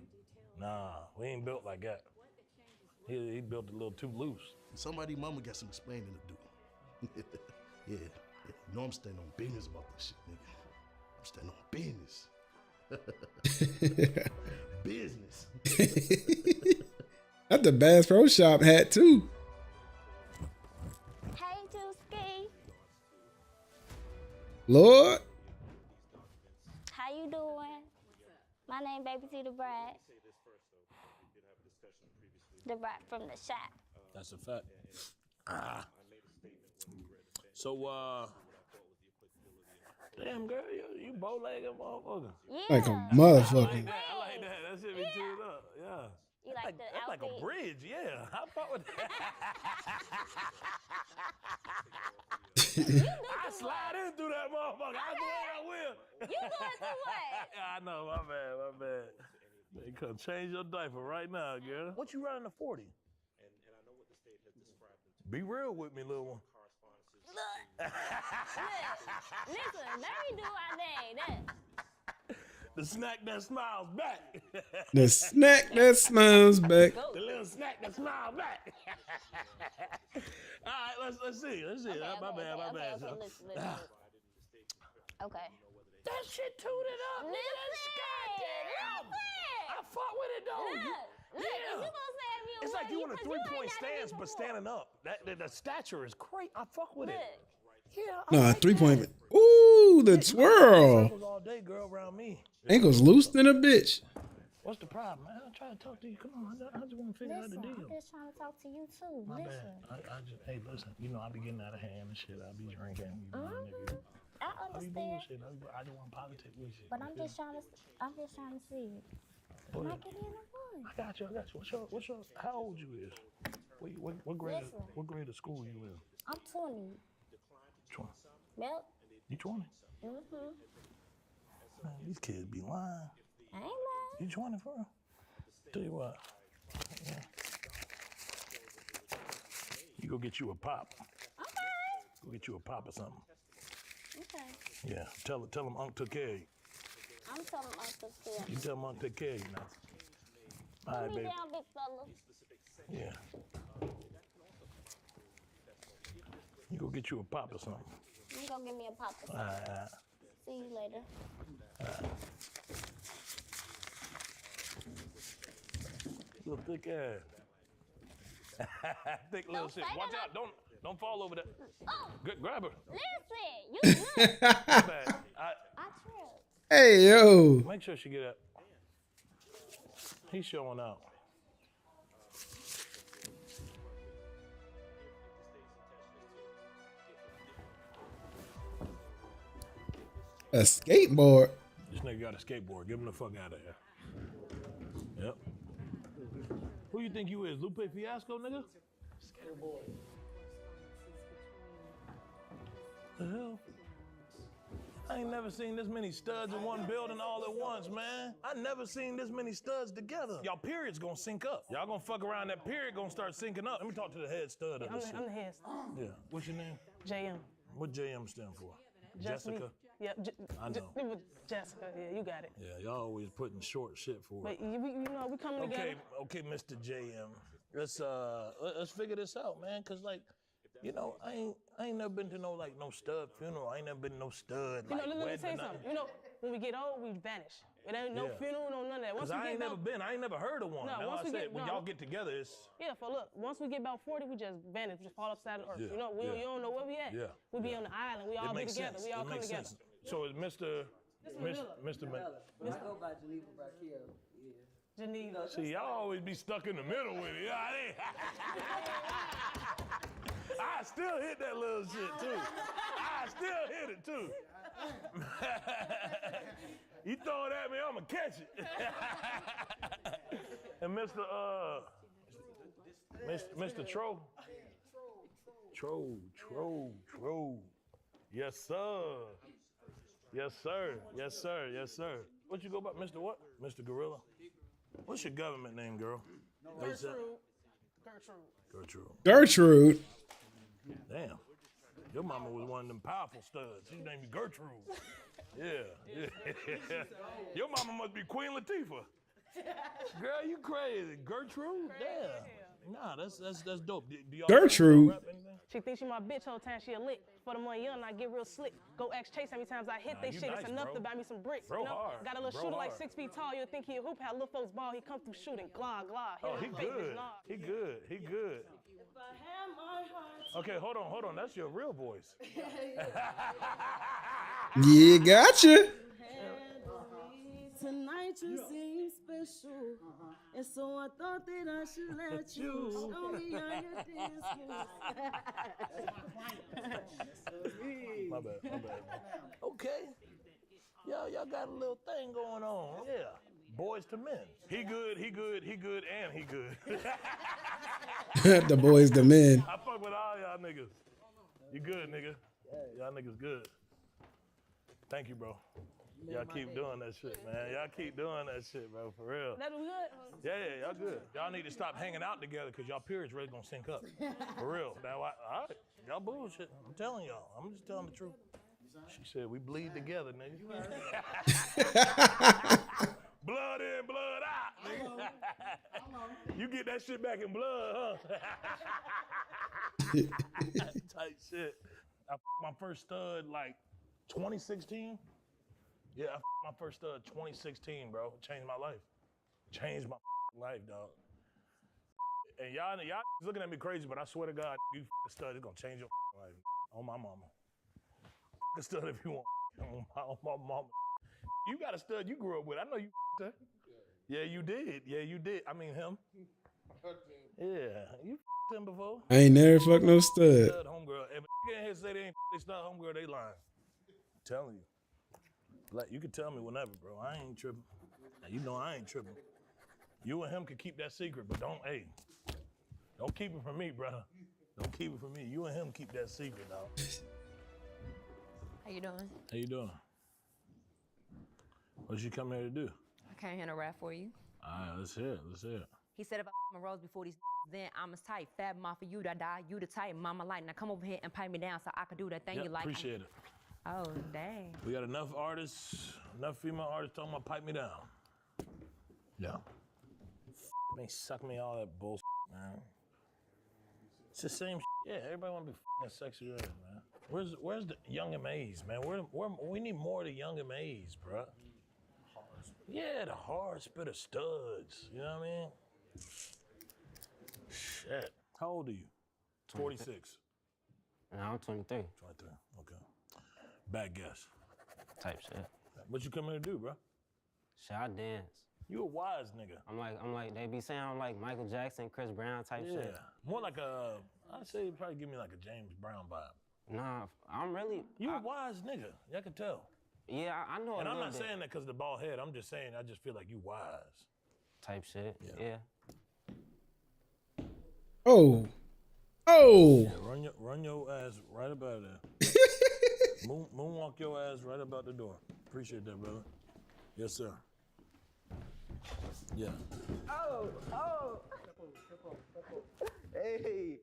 Nah, we ain't built like that. He built a little too loose. Somebody mama got some explaining to do. Yeah. You know I'm standing on business about this shit, nigga. I'm standing on business. Business. That's the Bass Pro Shop hat too. Hey, Juicy. Lord. How you doing? My name Baby T the Brat. The Brat from the shop. That's a fact. So, damn girl, you bow-legged motherfucker. Yeah. Like a motherfucker. I like that. That shit be tuned up. Yeah. You like the That's like outfit? a bridge, yeah. How fuck with that? I slide in through that motherfucker. I swear I will. You going through what? I know, my bad. They come change your diaper right now, girl. What you running a 40? Be real with me, little one. Look, listen, let me do my thing. The snack that smiles back. The snack that smiles back. The little snack that smiles back. All right, let's see. Okay, my bad. listen. Okay. That shit tuned up. Listen. I fuck with it though. Look, you gonna save me a It's like word, you in a because you ain't three-point gotta stance, be but more. standing up. The stature is great. I fuck with it. Look. Yeah. No, 3-point. Ooh, the twirl. Circles all day, girl, around me. Ankles loose than a bitch. What's the problem, man? I'm trying to talk to you. Come on, I just want to figure out the deal. I'm just trying to talk to you too. My listen. bad. Hey, listen. You know I be getting out of hand and shit. I be drinking. You know, nigga. I I be understand, bullshit. I just want politic with you. but I'm just trying to see. Am I getting in the one? I got you. What's your? How old you is? What grade? Listen. What grade of school you in? I'm 20. 20. Yep. You 20? Mm-hmm. Man, these kids be lying. I ain't lying. You 24? Tell you what. Yeah. You go get you a pop. Okay. Go get you a pop or something. Okay. Yeah. Tell him Unc took care of you. I'm telling Uncle Phil. You tell him Unc take care of you now. All right, Put me baby. down, big fella. Yeah. You go get you a pop or something. You gonna give me a pop or All something. right. See you later. Little thick ass. Thick little Don't shit. say Watch that. out. Don't fall over that. Oh, Grab her. listen. You good. My bad. I tripped. Hey, yo. Make sure she get up. He's showing out. A skateboard. This nigga got a skateboard. Get him the fuck out of here. Yep. Who you think you is, Lupe Fiasco, nigga? The hell? I ain't never seen this many studs in one building all at once, man. I never seen this many studs together. Y'all period's gonna sync up. Y'all gonna fuck around, that period gonna start syncing up. Let me talk to the head stud of this shit. I'm the head stud. Yeah. What's your name? JM. What JM stand for? Just Jessica? Me. Yep. I know. Jessica, yeah, you got it. Yeah, y'all always putting short shit for it. But you know, we coming together. Okay, Mr. JM. Let's figure this out, man. Cause like, you know, I ain't never been to no stud funeral. I ain't never been to no stud. You know, like, let me wedding tell you or nothing. something. You know, when we get old, we vanish. It ain't no funeral, no none of that. Cause I ain't never been. I ain't never heard of one. No, That's why I said when y'all get together, it's. Yeah, for look, once we get about 40, we just vanish. We just fall upside the earth. Yeah, You know, you don't know where we at. Yeah. We be on the island. We all be together. Sense. We all It come makes together. sense. So it's Mr. Miller. Let's go by Geneva Brachiel. Yeah. Geneva. See, y'all always be stuck in the middle with it. I still hit that little shit too. I still hit it too. You throw it at me, I'ma catch it. And Mr. Tro. Yes, sir. Yes, sir. Yes, sir. Yes, sir. What you go by, Mr. what? Mr. Gorilla? What's your government name, girl? Gertrude. Damn. Your mama was one of them powerful studs. She named you Gertrude. Yeah. Your mama must be Queen Latifah. Girl, you crazy. Gertrude? Damn. Nah, that's dope. Do y'all Gertrude. She thinks she my bitch whole time. She a lick. For the money young, I get real slick. Go ask Chase how many times I hit they shit. Nice, it's enough bro. to buy me some bricks. Bro you know? hard. Got a little Bro shooter hard. like 6 feet tall. You'll think he a hoop. Had little folks ball. He come through shooting. Glog. Oh, he good. He good. Okay, hold on. That's your real voice. Yeah, gotcha. Tonight you seem special, and so I thought that I should let you show me how you dance moves. My bad. Okay. Y'all got a little thing going on. Yeah. Boys to men. He good, and he good. The boys, the men. I fuck with all y'all niggas. You good, nigga. Y'all niggas good. Thank you, bro. Y'all keep doing that shit, man. Y'all keep doing that shit, bro, for real. That was good. Yeah, y'all good. Y'all need to stop hanging out together because y'all periods really gonna sync up. For real. Now, all right, y'all bullshit. I'm telling y'all. I'm just telling the truth. She said we bleed together, nigga. Blood in, blood out, nigga. You get that shit back in blood, huh? Tight shit. I my first stud like 2016. Yeah, I my first stud 2016, bro. It changed my life. Changed my life, dog. And y'all looking at me crazy, but I swear to God, you stud is gonna change your life. On my mama. A stud if you want. On my mama. You got a stud you grew up with. I know you her. Yeah, you did. I mean him. Yeah, you him before. I ain't never fucked no stud. Homegirl. If a nigga here say they ain't they stud homegirl, they lying. I'm telling you. Like, you can tell me whenever, bro. I ain't tripping. Now, you know I ain't tripping. You and him can keep that secret, but don't keep it from me, brother. Don't keep it from me. You and him keep that secret, dog. How you doing? How you doing? What you come here to do? I came here to rap for you. All right, let's hear it. He said if I my rose before these then I'm as tight. Fab mom for you to die. You the type, mama like. Now come over here and pipe me down so I can do that thing you like. Appreciate it. Oh, dang. We got enough artists, enough female artists talking about pipe me down. Yeah. Me suck me all that bullshit, man. It's the same shit. Yeah, everybody wanna be that sexy ass, man. Where's the young MAs, man? We need more of the young MAs, bro. Yeah, the hard spitter studs. You know what I mean? Shit. How old are you? 46. I'm 23. 23. Okay. Bad guess. Type shit. What you come here to do, bro? Shit, I dance. You a wise nigga. I'm like, they be saying I'm like Michael Jackson, Chris Brown type shit. Yeah. More like I'd say you probably give me like a James Brown vibe. Nah, I'm really. You a wise nigga. Y'all can tell. Yeah, I know. And a I'm little not bit. saying that because of the bald head. I'm just saying I just feel like you wise. type shit. Yeah. Oh. Oh. Yeah, run your ass right about there. Moonwalk your ass right about the door. Appreciate that, brother. Yes, sir. Yeah. Oh. Hey.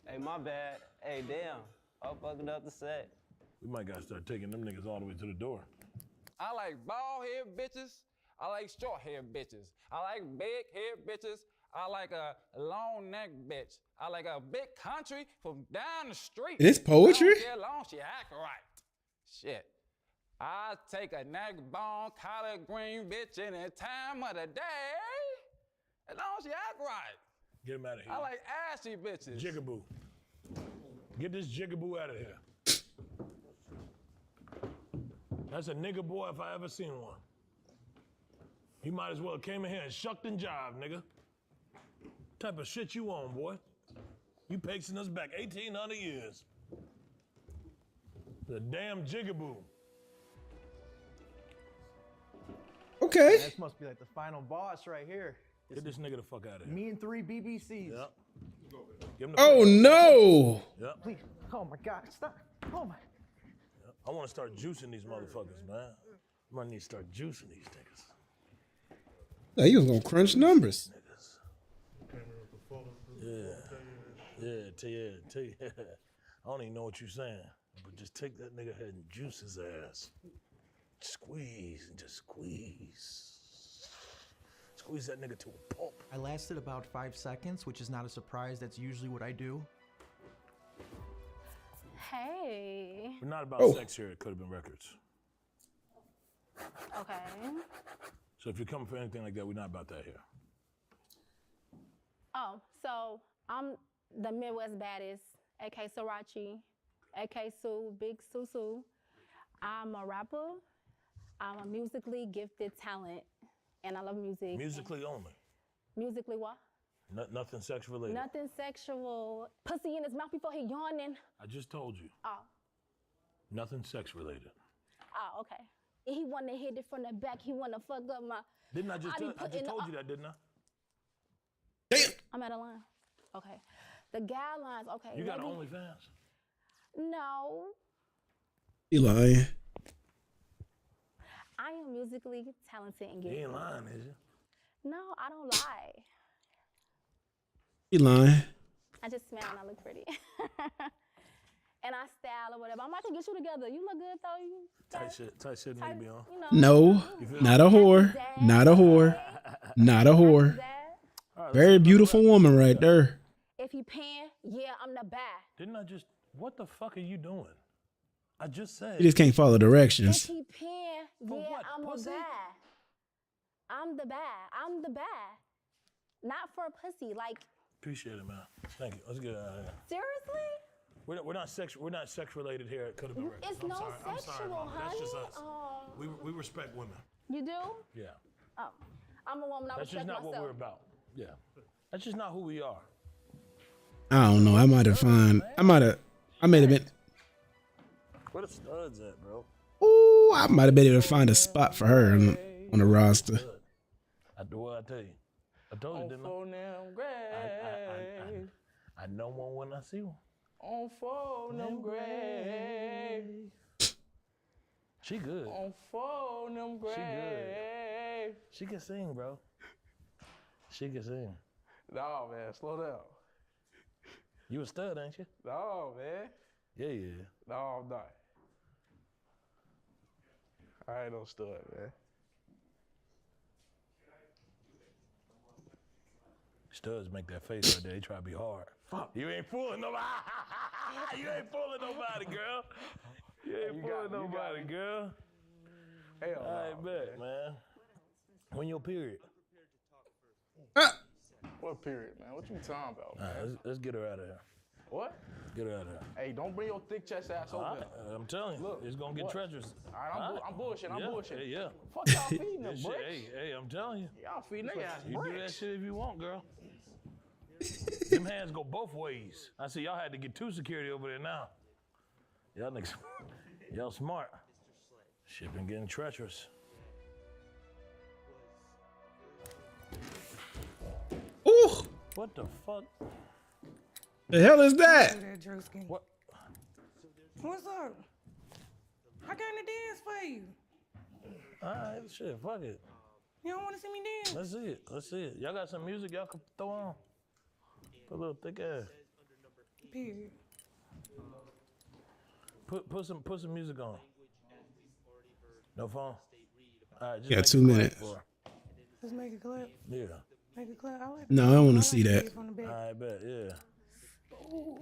Hey, my bad. Hey, damn. I'm fucking up the set. We might gotta start taking them niggas all the way to the door. I like bald head bitches. I like short hair bitches. I like big hair bitches. I like a long neck bitch. I like a big country from down the street. This poetry? I don't care long she act right. Shit. I take a neck bone, collard green bitch any time of the day. As long as she act right. Get him out of here. I like ashy bitches. Jigaboo. Get this jigaboo out of here. That's a nigga boy if I ever seen one. He might as well came in here and shucked and jived, nigga. Type of shit you on, boy? You pacing us back 1,800 years. The damn jigaboo. Okay. This must be like the final boss right here. Get this nigga the fuck out of here. Me and 3 BBCs. Yep. Give him the Oh, no. Yep. Please. Oh my God, stop. Oh my. Yep. I want to start juicing these motherfuckers, man. I'm gonna need to start juicing these niggas. Yeah, he was gonna crunch numbers. Tell you. I don't even know what you're saying, but just take that nigga head and juice his ass. Squeeze and just squeeze. Squeeze that nigga to a pulp. I lasted about 5 seconds, which is not a surprise. That's usually what I do. Hey. We're not about sex here. It could have been records. Okay. So if you're coming for anything like that, we're not about that here. Oh, so I'm the Midwest baddest, A.K. Sriracha, A.K. Sue, Big Susu. I'm a rapper. I'm a musically gifted talent, and I love music. Musically only. Musically what? Nothing sex related. Nothing sexual. Pussy in his mouth before he yawning. I just told you. Oh. Nothing sex related. Oh, okay. He wanna hit it from the back. He wanna fuck up my. Didn't I just told you that, didn't I? I'm out of line. Okay. The guidelines. Okay. You got maybe- OnlyFans? No. He lying. I am musically talented and gifted. You ain't lying, is you? No, I don't lie. He lying. I just smell and I look pretty. And I style or whatever. I'm about to get you together. You look good though. You Tight shit need to be on. No, not a whore. Not a whore. Not a whore. Very beautiful woman right there. If you pan, yeah, I'm the bad. Didn't I just? What the fuck are you doing? I just said. You just can't follow directions. If he pan, yeah, I'm a bad. I'm the bad. I'm the bad. Not for pussy, like. Appreciate it, man. Thank you. Let's get out of here. Seriously? We're not sex related here. It could have been records. It's no sexual, Mama. honey. That's just us. Oh. We respect women. You do? Yeah. Oh, I'm a woman. I That's just respect not myself. what we're about. Yeah. That's just not who we are. I don't know. I might have been. Where the studs at, bro? Ooh, I might have been able to find a spot for her on the roster. I do what I tell you. I told you, didn't I? I know one when I see one. On phone them grave. She good. On phone them grave. She good. She can sing, bro. She can sing. No, man, slow down. You a stud, ain't you? No, man. Yeah. No, I'm not. I ain't no stud, man. Studs make that face right there. They try to be hard. Fuck. You ain't fooling nobody. You ain't fooling nobody, girl. You ain't fooling nobody, girl. Hell I bet, man. When your period? What period, man? What you talking about, man? All right, let's get her out of here. What? Get her out of here. Hey, don't bring your thick chest ass over there. I'm telling you, Look, it's gonna get what? treacherous. All right, I'm bullshitting. I'm bullshitting. Yeah. Fuck y'all feeding them This bricks. shit, hey, I'm telling you. Y'all feeding their ass You do that bricks. shit if you want, girl. Them hands go both ways. I see y'all had to get 2 security over there now. Y'all niggas, y'all smart. Shit been getting treacherous. What the fuck? The hell is that? What? What's up? I came to dance for you. Alright, shit, fuck it. You don't want to see me dance? Let's see it. Let's see it. Y'all got some music y'all can throw on? Put a little thick ass. Period. Put some music on. No phone? Alright, just You got make 2 it quiet minutes. for her. Let's make it clap. Yeah. Make it clap. No, I don't want to see that. I bet, yeah. Ooh.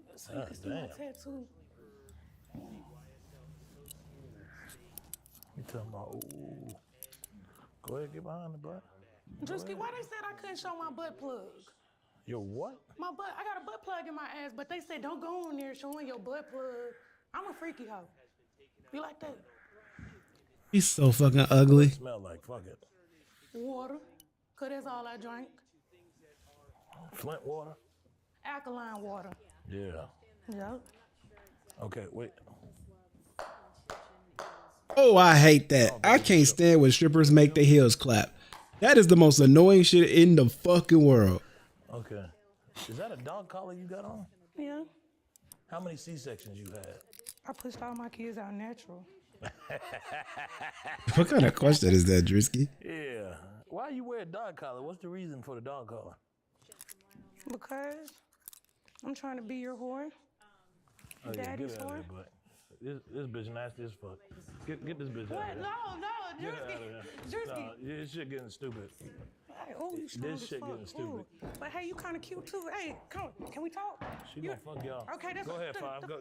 Let's see, let's see my tattoo. You talking about, ooh. Go ahead, get behind the butt. Drewski, why they said I couldn't show my butt plug? Your what? My butt, I got a butt plug in my ass, but they said don't go on there showing your butt plug. I'm a freaky hoe. You like that? He's so fucking ugly. Smell like, fuck it. Water, cause that's all I drink. Flint water? Alkaline water. Yeah. Yep. Okay, wait. Oh, I hate that. I can't stand when strippers make their heels clap. That is the most annoying shit in the fucking world. Okay. Is that a dog collar you got on? Yeah. How many C-sections you had? I pushed all my kids out natural. What kind of question is that, Drisky? Yeah. Why you wear a dog collar? What's the reason for the dog collar? Because I'm trying to be your whore. Oh, yeah, Daddy's get out of whore. here, but this bitch nasty as fuck. Get this bitch out What? of here. No, Get out of here. Drewski. Nah, this shit getting stupid. Hey, oh, you strong This as shit fuck. getting stupid. Ooh. But hey, you kind of cute too. Hey, come on, can we talk? She gonna fuck y'all. Okay, that's Go ahead, the- Five. the- Go,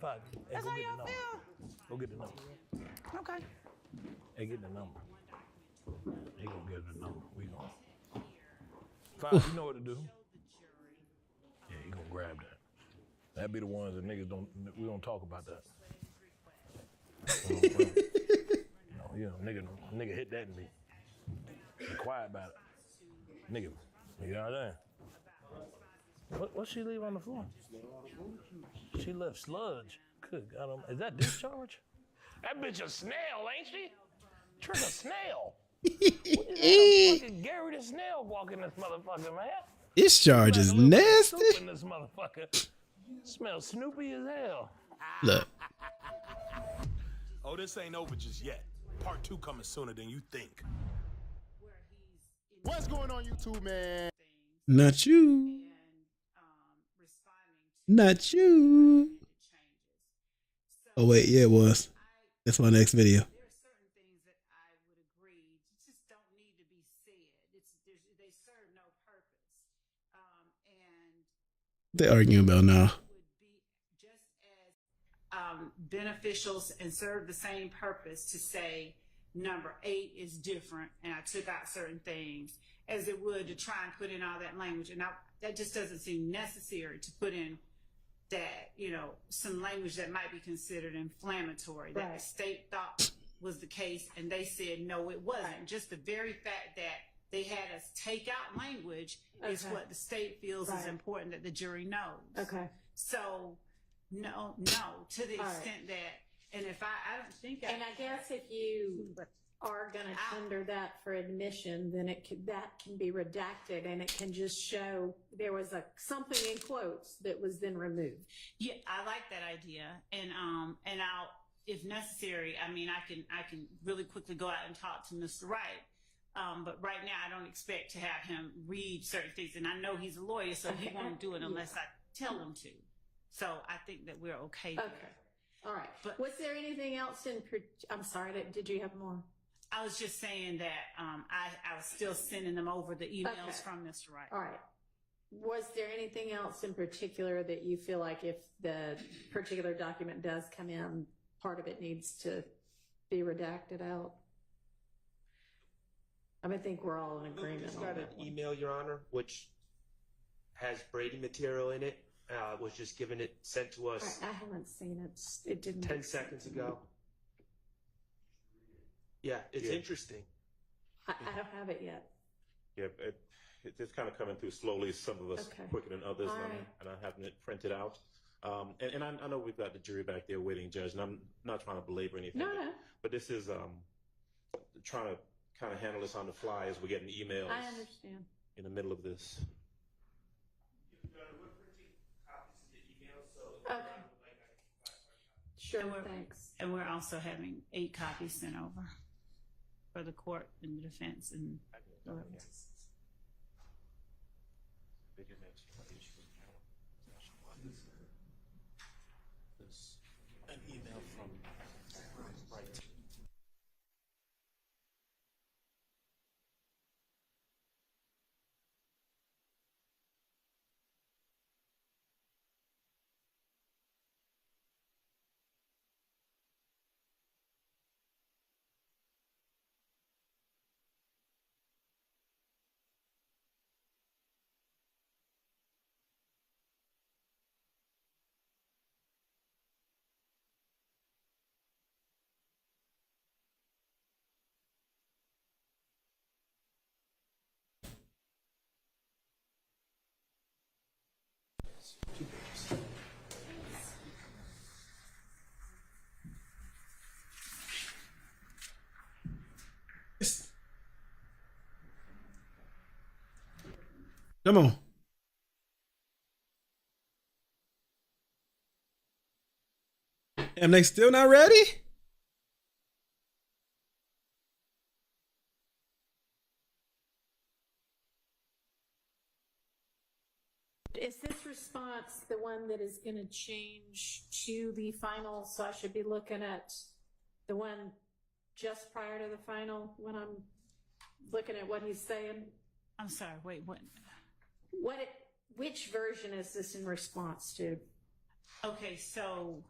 Five. Hey, That's go how get the y'all number. feel. Go get the number. Okay. Hey, get the number. He gonna get the number. We gonna. Five, you know what to do. Yeah, he gonna grab that. That be the ones that niggas don't. We don't talk about that. Nigga hit that and be quiet about it. Nigga, you know what I'm saying? What she leave on the floor? She left sludge. Good God, is that discharge? That bitch a snail, ain't she? Trick a snail. What is that? A fucking Gary the snail walking this motherfucker, man. Discharge is nasty. Soup in this motherfucker. Smells Snoopy as hell. Look. Oh, this ain't over just yet. Part 2 coming sooner than you think. What's going on, YouTube, man? Not you. Not you. Oh, wait. Yeah, it was. That's my next video. They're arguing about now. Beneficial and serve the same purpose to say number 8 is different and I took out certain things as it would to try and put in all that language. And that just doesn't seem necessary to put in that, some language that might be considered inflammatory, that the state thought was the case and they said, no, it wasn't. Just the very fact that they had us take out language is what the state feels is important that the jury knows. Okay. So, no, to the extent that, and if I don't think And I guess if you are going to tender that for admission, then that can be redacted and it can just show there was something in quotes that was then removed. Yeah, I like that idea, and I'll, if necessary, I mean, I can really quickly go out and talk to Mr. Wright. But right now, I don't expect to have him read certain things, and I know he's a lawyer, so he won't do it unless I tell him to. So I think that we're okay there. Okay. All right. But was there anything else I'm sorry, did you have more? I was just saying that I was still sending them over the emails from Mr. Wright. All right. Was there anything else in particular that you feel like if the particular document does come in, part of it needs to be redacted out? I think we're all in agreement. Just on got an that one. email, Your Honor, which has Brady material in it. Was just sent to us. I haven't seen it. It didn't. 10 seconds ago. Yeah, it's interesting. I don't have it yet. Yeah, it's kind of coming through slowly. Some of us quicker than others, All and right. I'm not having it printed out. And I know we've got the jury back there waiting, Judge, and I'm not trying to belabor anything. No. But this is trying to kind of handle this on the fly as we're getting emails I understand. in the middle of this. Sure, thanks. And we're also having 8 copies sent over for the court and the defense and whoever. An email from right. Come on. And they still not ready? Is this response the one that is going to change to the final? So I should be looking at the one just prior to the final when I'm looking at what he's saying? I'm sorry, wait, what? Which version is this in response to? Okay, so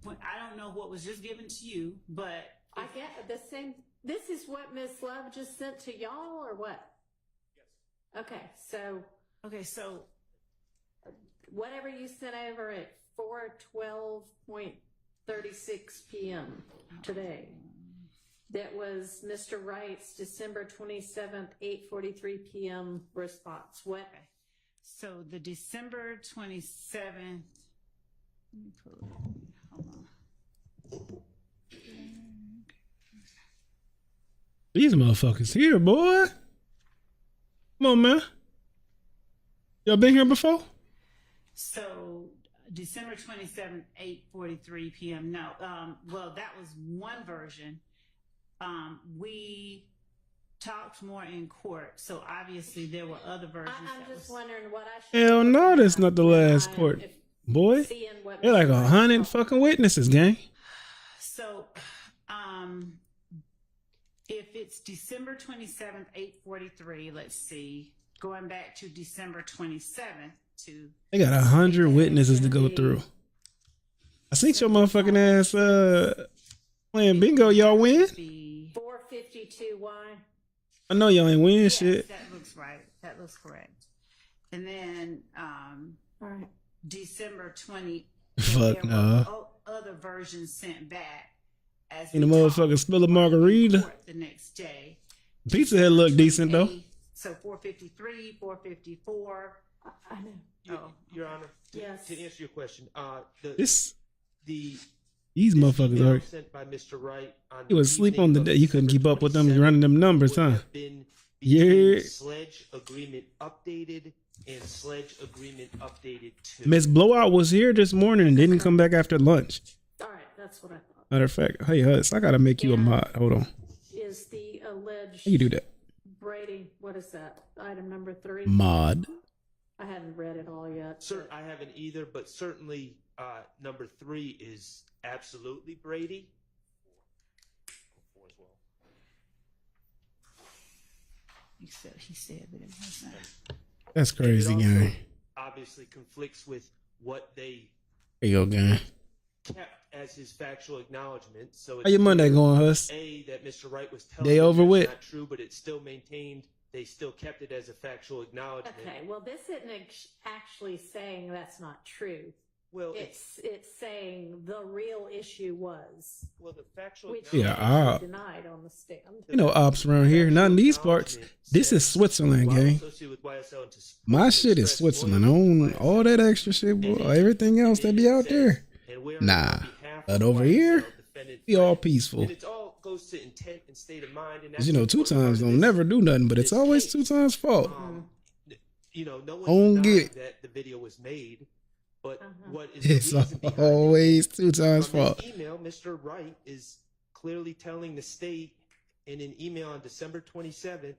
I don't know what was just given to you, but I get the same. This is what Miss Love just sent to y'all, or what? Yes. Okay, so whatever you sent over at 4:12.36 p.m. today. That was Mr. Wright's December 27th, 8:43 p.m. response. What? Okay. So the December 27th. Let me pull it up. Hold on. These motherfuckers here, boy. Come on, man. Y'all been here before? So December 27th, 8:43 p.m. No. Well, that was one version. We talked more in court, so obviously there were other versions. I'm just wondering what I should. Hell no, that's not the last court. Boy, they're like 100 fucking witnesses, gang. So, if it's December 27th, 8:43, let's see, going back to December 27th to. They got 100 witnesses to go through. I seen your motherfucking ass playing bingo. Y'all win? 452. Why? I know y'all ain't win Yes, shit. that looks right. That looks correct. And then all right. December 20. Fuck there no. were other versions sent back as Ain't a we motherfucker spill a margarita. talked the next day. Pizza Hut look decent though. So 453, 454. I know. Your Honor, Yes. to answer your question, These motherfuckers are. sent by Mr. Wright on You was the asleep evening on the of day. You couldn't keep up with them December running them numbers, 27th huh? would have been Yeah. between Sledge Agreement Updated and Sledge Agreement Updated 2. Miss Blowout was here this morning and didn't come back after lunch. All right, that's what I thought. Matter of fact, hey Hus, I gotta make you a mod. Hold on. Is the alleged How you do that? Brady? What is that? Item number 3. Mod. I hadn't read it all yet. Sir, I haven't either, but certainly number 3 is absolutely Brady. He said that it wasn't. That's crazy, It also gang. obviously conflicts with what they There you go, gang. kept as his factual acknowledgement. So How your Monday going, Hus? that Mr. Wright was telling Day you over that's with. not true, but it's still maintained. They still kept it as a factual acknowledgement. Okay, well, this isn't actually saying that's not true. Well, it's saying the real issue was. Well, the factual which Yeah, is op. denied on the stand. You know ops around here. Not in these parts. This is Switzerland, gang. My shit is Switzerland. I own all that extra shit, boy. Everything else that be out there. Nah. But over here, we all peaceful. And it all goes to intent and state of mind. And 'Cause, you know, 2 times don't never do nothing, but it's always 2 times fault. You know, no I don't one's get denying that the video was made. But what is the It's reason behind always 2 times from this fault. email, Mr. Wright is clearly telling the state in an email on December 27th,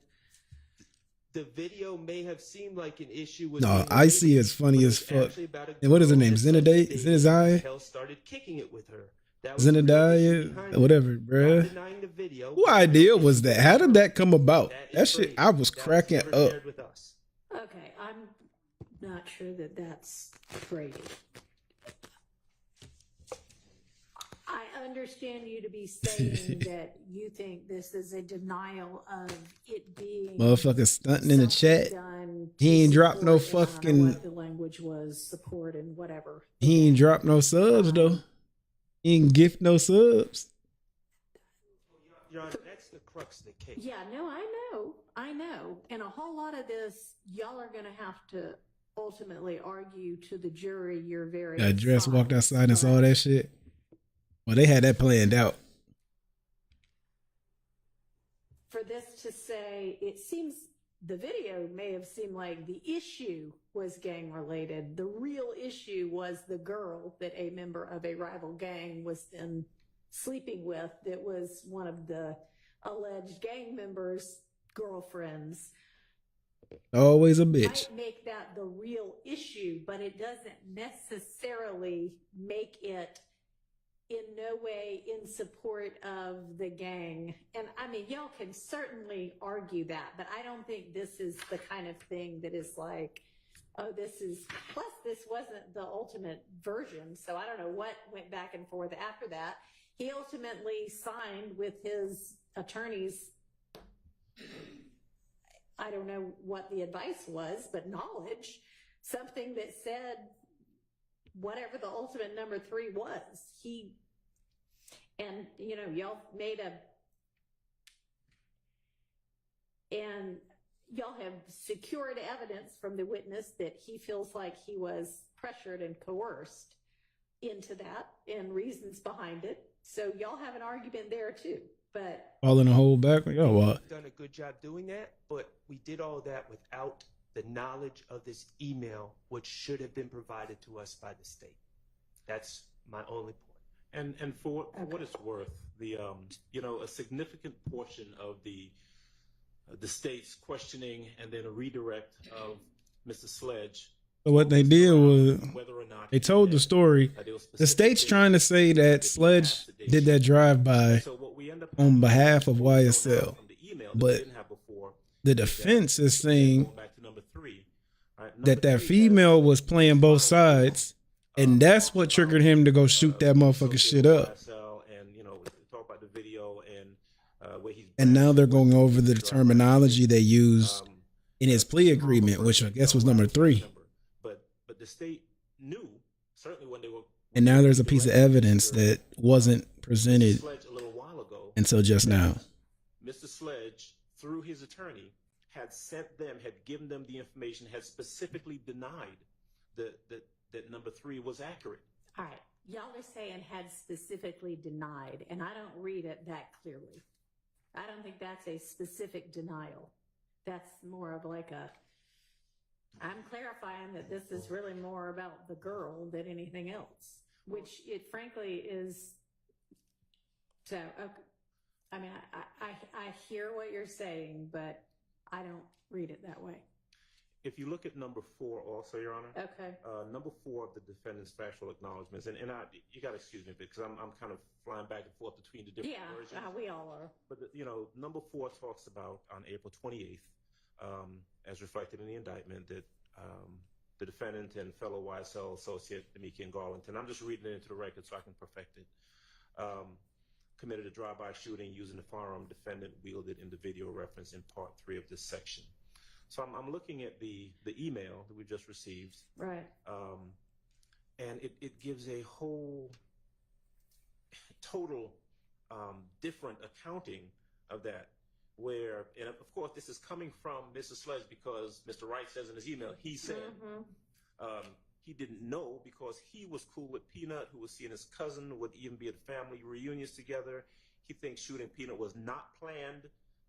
the video may have seemed like an issue with No, gang Icy related, is funny but as it's fuck. actually about a And what is her girl name? that Sledge Zenadai? dated Zenadai? until started kicking it with her. That was the real issue Zenadai? behind it. Whatever, Not bruh. denying the video. Who idea was that? How did that come about? That shit, I was That was cracking never up. shared with us. Okay, I'm not sure that that's Brady. I understand you to be saying that you think this is a denial of it being Motherfucker stunting in the chat. done. He ain't dropped no support, and I don't know fucking. what the language was, support and whatever. He ain't dropped no subs though. He ain't gift no subs. Your Honor, that's the crux of the case. Yeah, no, I know. And a whole lot of this, y'all are going to have to ultimately argue to the jury your very Got dressed, walked outside and saw that shit. Well, they had that planned out. For this to say, it seems the video may have seemed like the issue was gang related. The real issue was the girl that a member of a rival gang was then sleeping with, that was one of the alleged gang members' girlfriends. Always a bitch. Might make that the real issue, but it doesn't necessarily make it in no way in support of the gang. And I mean, y'all can certainly argue that, but I don't think this is the kind of thing that is like, oh, this is, plus this wasn't the ultimate version. So I don't know what went back and forth after that. He ultimately signed with his attorneys. I don't know what the advice was, but knowledge, something that said whatever the ultimate number 3 was. And you know, y'all have secured evidence from the witness that he feels like he was pressured and coerced into that, and reasons behind it. So y'all have an argument there too. But All in a whole back. Oh, well. We've done a good job doing that, but we did all that without the knowledge of this email, which should have been provided to us by the state. That's my only point. And for what it's worth, the a significant portion of the state's questioning and then a redirect of Mr. Sledge. So what they did was they told the story. The state's trying to say that Sledge did that drive-by on behalf of YSL, but the defense is saying that female was playing both sides, and that's what triggered him to go shoot that motherfucking shit up. And now they're going over the terminology they used in his plea agreement, which I guess was number 3. But the state knew certainly when they were. And now there's a piece of evidence that wasn't presented until just now. Mr. Sledge, through his attorney, had given them the information, had specifically denied that number 3 was accurate. all right, y'all are saying had specifically denied, and I don't read it that clearly. I don't think that's a specific denial. That's more of like I'm clarifying that this is really more about the girl than anything else, which it frankly is. So, okay. I mean, I hear what you're saying, but I don't read it that way. If you look at number 4 also, Your Honor. Okay. Number 4 of the defendant's factual acknowledgments, and you got to excuse me because I'm kind of flying back and forth between the different versions. Yeah, we all are. But number 4 talks about on April 28th, as reflected in the indictment, that the defendant and fellow YSL associate Demikian Garlington, I'm just reading it into the record so I can perfect it, committed a drive-by shooting using the firearm defendant wielded in the video reference in part 3 of this section. So I'm looking at the email that we just received. Right. And it gives a whole total different accounting of that, where, and of course this is coming from Mr. Sledge because Mr. Wright says in his email, he said he didn't know because he was cool with Peanut, who was seeing his cousin, would even be at family reunions together. He thinks shooting Peanut was not planned,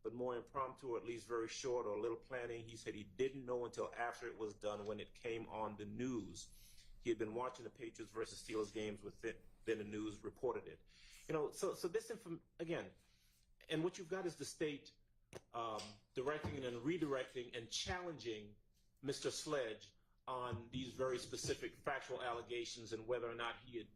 but more impromptu, or at least very short or a little planning. He said he didn't know until after it was done when it came on the news. He had been watching the Patriots versus Steelers games within the news reported it. So this again, and what you've got is the state directing and then redirecting and challenging Mr. Sledge on these very specific factual allegations and whether or not he had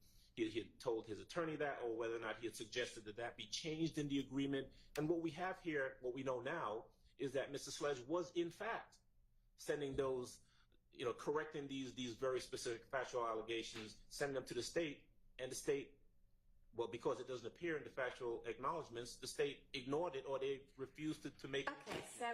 told his attorney that, or whether or not he had suggested that be changed in the agreement. And what we have here, what we know now, is that Mr. Sledge was in fact sending those, correcting these very specific factual allegations, sending them to the state, and the state, well, because it doesn't appear in the factual acknowledgments, the state ignored it, or they refused to make it. Okay, so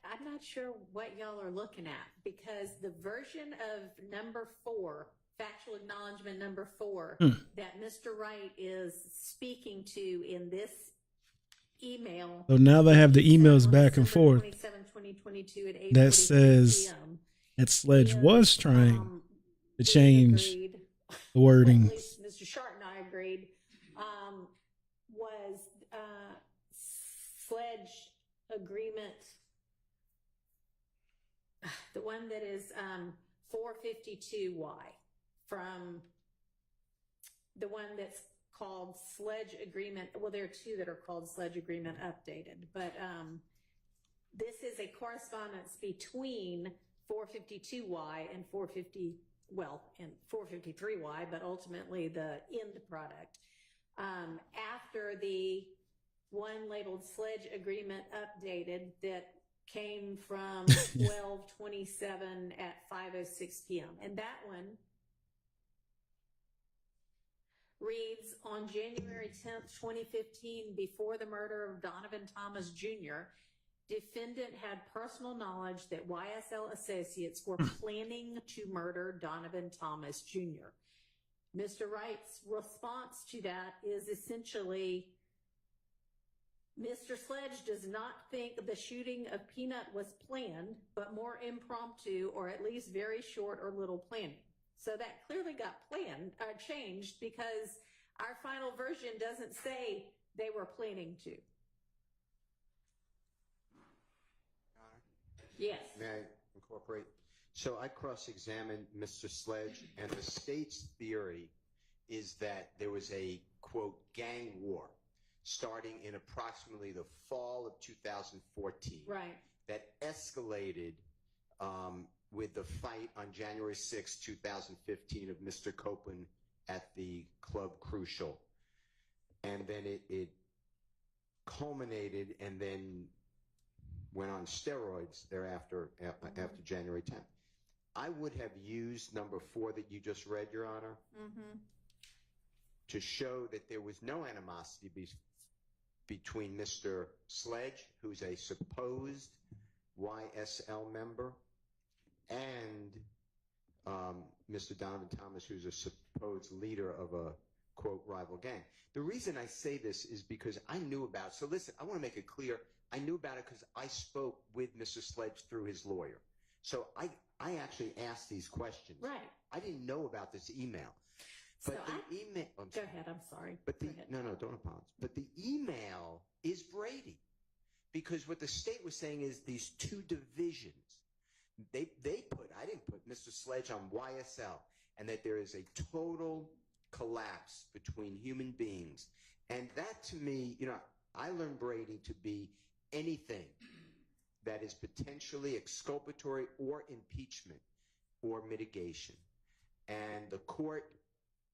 I'm not sure what y'all are looking at, because the version of number 4, factual acknowledgement number 4, that Mr. Wright is speaking to in this email. So now they have the emails back and forth 2022 at that says that Sledge was trying to change the wording. At least Mr. Shart and I agreed, was Sledge agreement, the one that is 452Y, from the one that's called Sledge Agreement. Well, there are two that are called Sledge Agreement Updated, but this is a correspondence between 452Y and 453Y, but ultimately the end product. After the one labeled Sledge Agreement Updated that came from 12/27 at 5:06 p.m. And that one reads, on January 10th, 2015, before the murder of Donovan Thomas Jr., defendant had personal knowledge that YSL associates were planning to murder Donovan Thomas Jr. Mr. Wright's response to that is essentially, Mr. Sledge does not think the shooting of Peanut was planned, but more impromptu, or at least very short or little planning. So that clearly got changed, because our final version doesn't say they were planning to. Yes. May I incorporate? So I cross-examined Mr. Sledge, and the state's theory is that there was a, quote, gang war starting in approximately the fall of 2014. Right. That escalated with the fight on January 6, 2015 of Mr. Copeland at the Club Crucial. And then it culminated and then went on steroids thereafter, after January 10th. I would have used number 4 that you just read, Your Honor, to show that there was no animosity between Mr. Sledge, who's a supposed YSL member, and Mr. Donovan Thomas, who's a supposed leader of a, quote, rival gang. The reason I say this is because I knew about it. So listen, I want to make it clear. I knew about it because I spoke with Mr. Sledge through his lawyer. So I actually asked these questions. Right. I didn't know about this email. But So the email. Go ahead, I'm sorry. But no, don't apologize. But the email is Brady, because what the state was saying is these two divisions. I didn't put Mr. Sledge on YSL, and that there is a total collapse between human beings. And that, to me, I learned Brady to be anything that is potentially exculpatory or impeachment or mitigation. And the court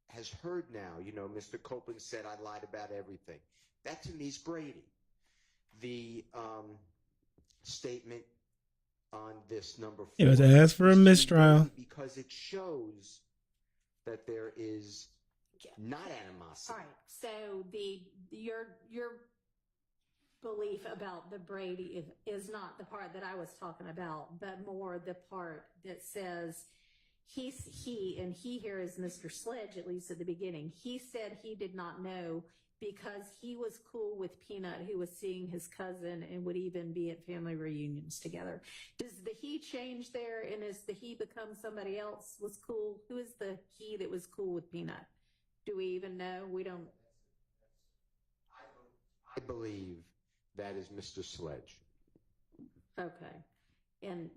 has heard now, Mr. Copeland said I lied about everything. That, to me, is Brady. The statement on this number 4. It was asked for a mistrial. Because it shows that there is not animosity. All right. So your belief about the Brady is not the part that I was talking about, but more the part that says he here is Mr. Sledge, at least at the beginning. He said he did not know because he was cool with Peanut, who was seeing his cousin and would even be at family reunions together. Does the he change there, and is the he become somebody else was cool? Who is the he that was cool with Peanut? Do we even know? We don't. I believe that is Mr. Sledge. Okay. And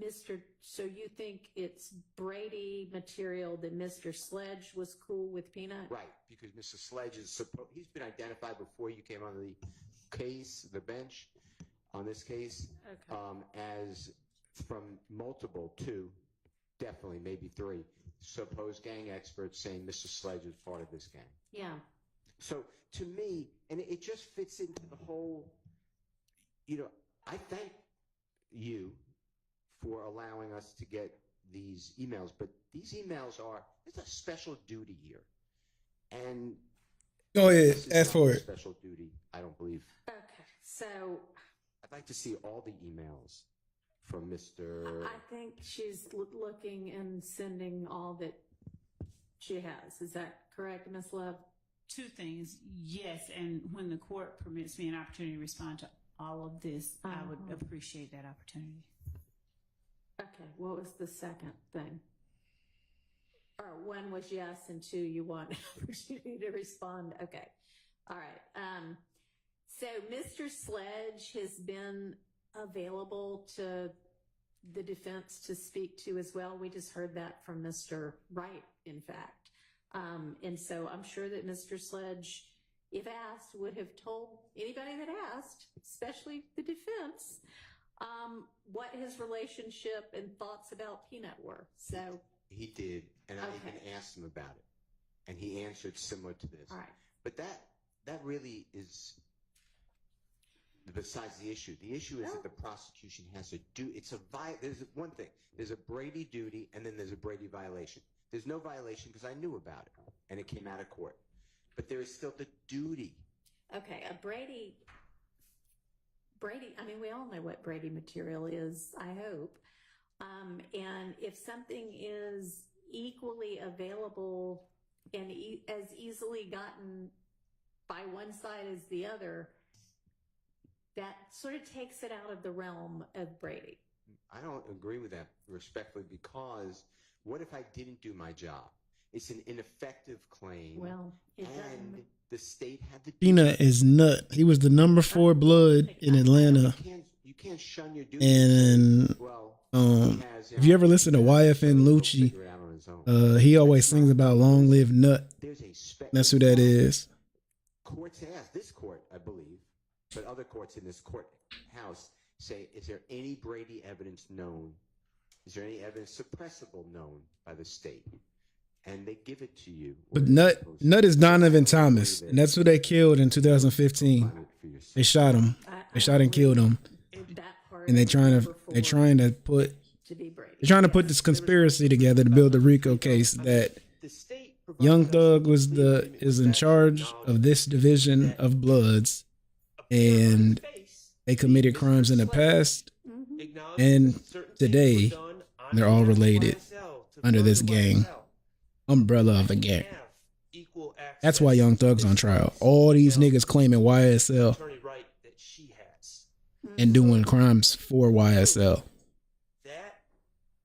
Mr. So you think it's Brady material that Mr. Sledge was cool with Peanut? Right, because Mr. Sledge is he's been identified before you came on the case, the bench on this case, as from multiple, two, definitely maybe three, supposed gang experts saying Mr. Sledge is part of this gang. Yeah. So to me, and it just fits into the whole, I thank you for allowing us to get these emails, but these emails there's a special duty here. And go ahead, this is ask not for a it. special duty, I don't believe. Okay, so I'd like to see all the emails from Mr. I think she's looking and sending all that she has. Is that correct, Ms. Love? Two things. Yes, and when the court permits me an opportunity to respond to all of this, I would appreciate that opportunity. Okay, what was the second thing? Or one was yes, and two, you want an opportunity to respond. Okay, all right. So Mr. Sledge has been available to the defense to speak to as well. We just heard that from Mr. Wright, in fact. And so I'm sure that Mr. Sledge, if asked, would have told anybody that asked, especially the defense, what his relationship and thoughts about Peanut were. So He did, and I even asked him about it, and he answered similar to this. All right. But that really is besides the issue. The issue is that the prosecution has to do. There's one thing. There's a Brady duty, and then there's a Brady violation. There's no violation because I knew about it, and it came out of court. But there is still the duty. Okay, a Brady, I mean, we all know what Brady material is, I hope. And if something is equally available and as easily gotten by one side as the other, that sort of takes it out of the realm of Brady. I don't agree with that respectfully because what if I didn't do my job? It's an ineffective claim. Well, and the state had the Peanut is nut. He was the number 4 blood in Atlanta. You can't shun your duty. And if you ever listen to YFN Lucci, he always sings about long live nut. That's who that is. Courts ask, this court, I believe, but other courts in this courthouse say, is there any Brady evidence known? Is there any evidence suppressible known by the state? And they give it to you. But Nut is Donovan Thomas, and that's who they killed in 2015. They shot him. They shot and killed him. And they're trying to put this conspiracy together to build a RICO case that Young Thug is in charge of this division of Bloods, and they committed crimes in the past, and today they're all related under this gang umbrella of a gang. That's why Young Thug's on trial. All these niggas claiming YSL and doing crimes for YSL. That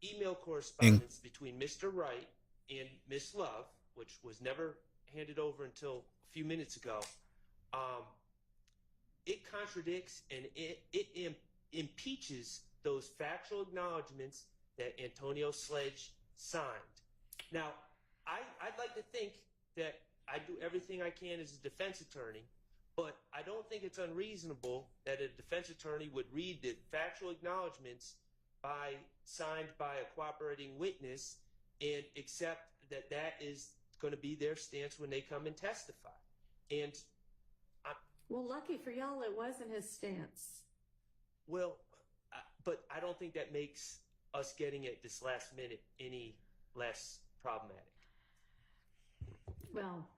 email correspondence between Mr. Wright and Miss Love, which was never handed over until a few minutes ago, it contradicts and it impeaches those factual acknowledgments that Antonio Sledge signed. Now, I'd like to think that I do everything I can as a defense attorney, but I don't think it's unreasonable that a defense attorney would read the factual acknowledgments signed by a cooperating witness and accept that that is going to be their stance when they come and testify. And well, lucky for y'all, it wasn't his stance. Well, but I don't think that makes us getting it this last minute any less problematic. Well,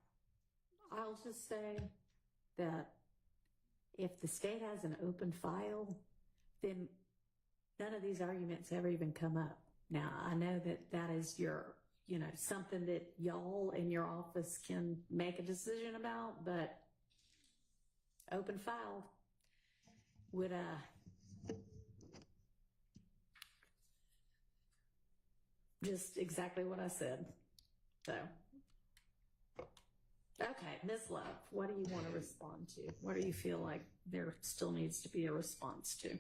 I'll just say that if the state has an open file, then none of these arguments ever even come up. Now, I know that is something that y'all in your office can make a decision about, but open file would just exactly what I said. So, okay, Ms. Love, what do you want to respond to? What do you feel like there still needs to be a response to?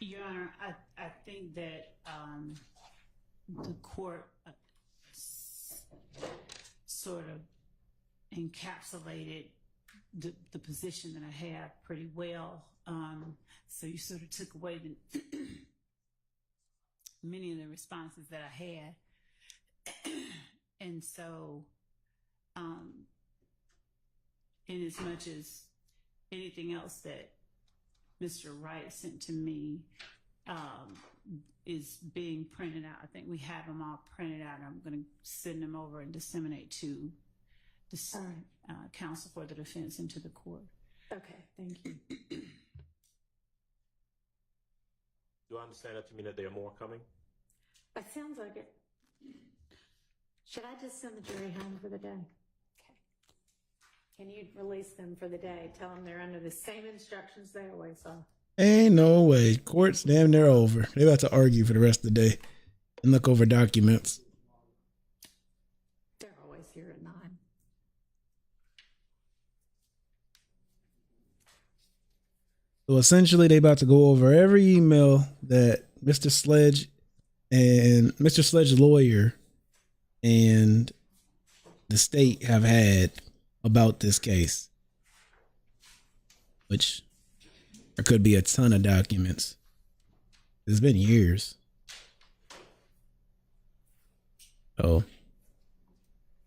Your Honor, I think that the court sort of encapsulated the position that I have pretty well. So you sort of took away many of the responses that I had. And so, in as much as anything else that Mr. Wright sent to me is being printed out, I think we have them all printed out. I'm going to send them over and disseminate to the counsel for the defense and to the court. Okay, thank you. Do I understand that to mean that there are more coming? It sounds like it. Should I just send the jury home for the day? Okay. Can you release them for the day? Tell them they're under the same instructions they always are. Ain't no way. Court's damn near over. They about to argue for the rest of the day and look over documents. They're always here at 9. So essentially, they about to go over every email that Mr. Sledge and Mr. Sledge's lawyer and the state have had about this case, which there could be a ton of documents. It's been years. Oh,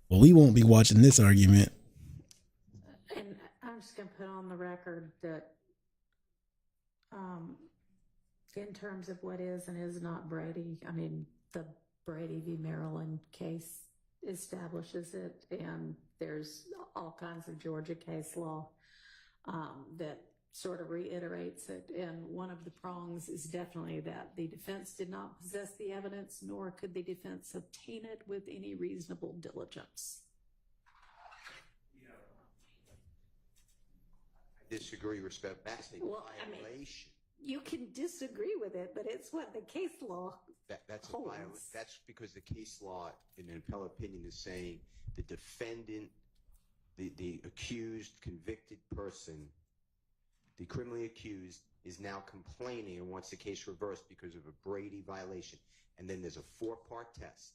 well, we won't be watching this argument. And I'm just going to put on the record that in terms of what is and is not Brady, I mean, the Brady v. Maryland case establishes it, and there's all kinds of Georgia case law that sort of reiterates it. And one of the prongs is definitely that the defense did not possess the evidence, nor could the defense obtain it with any reasonable diligence. I disagree, respect. That's a violation. I mean, you can disagree with it, but it's what the case law That's a holds. violation. That's because the case law, in an appellate opinion, is saying the defendant, the accused, convicted person, the criminally accused, is now complaining and wants the case reversed because of a Brady violation. And then there's a 4-part test.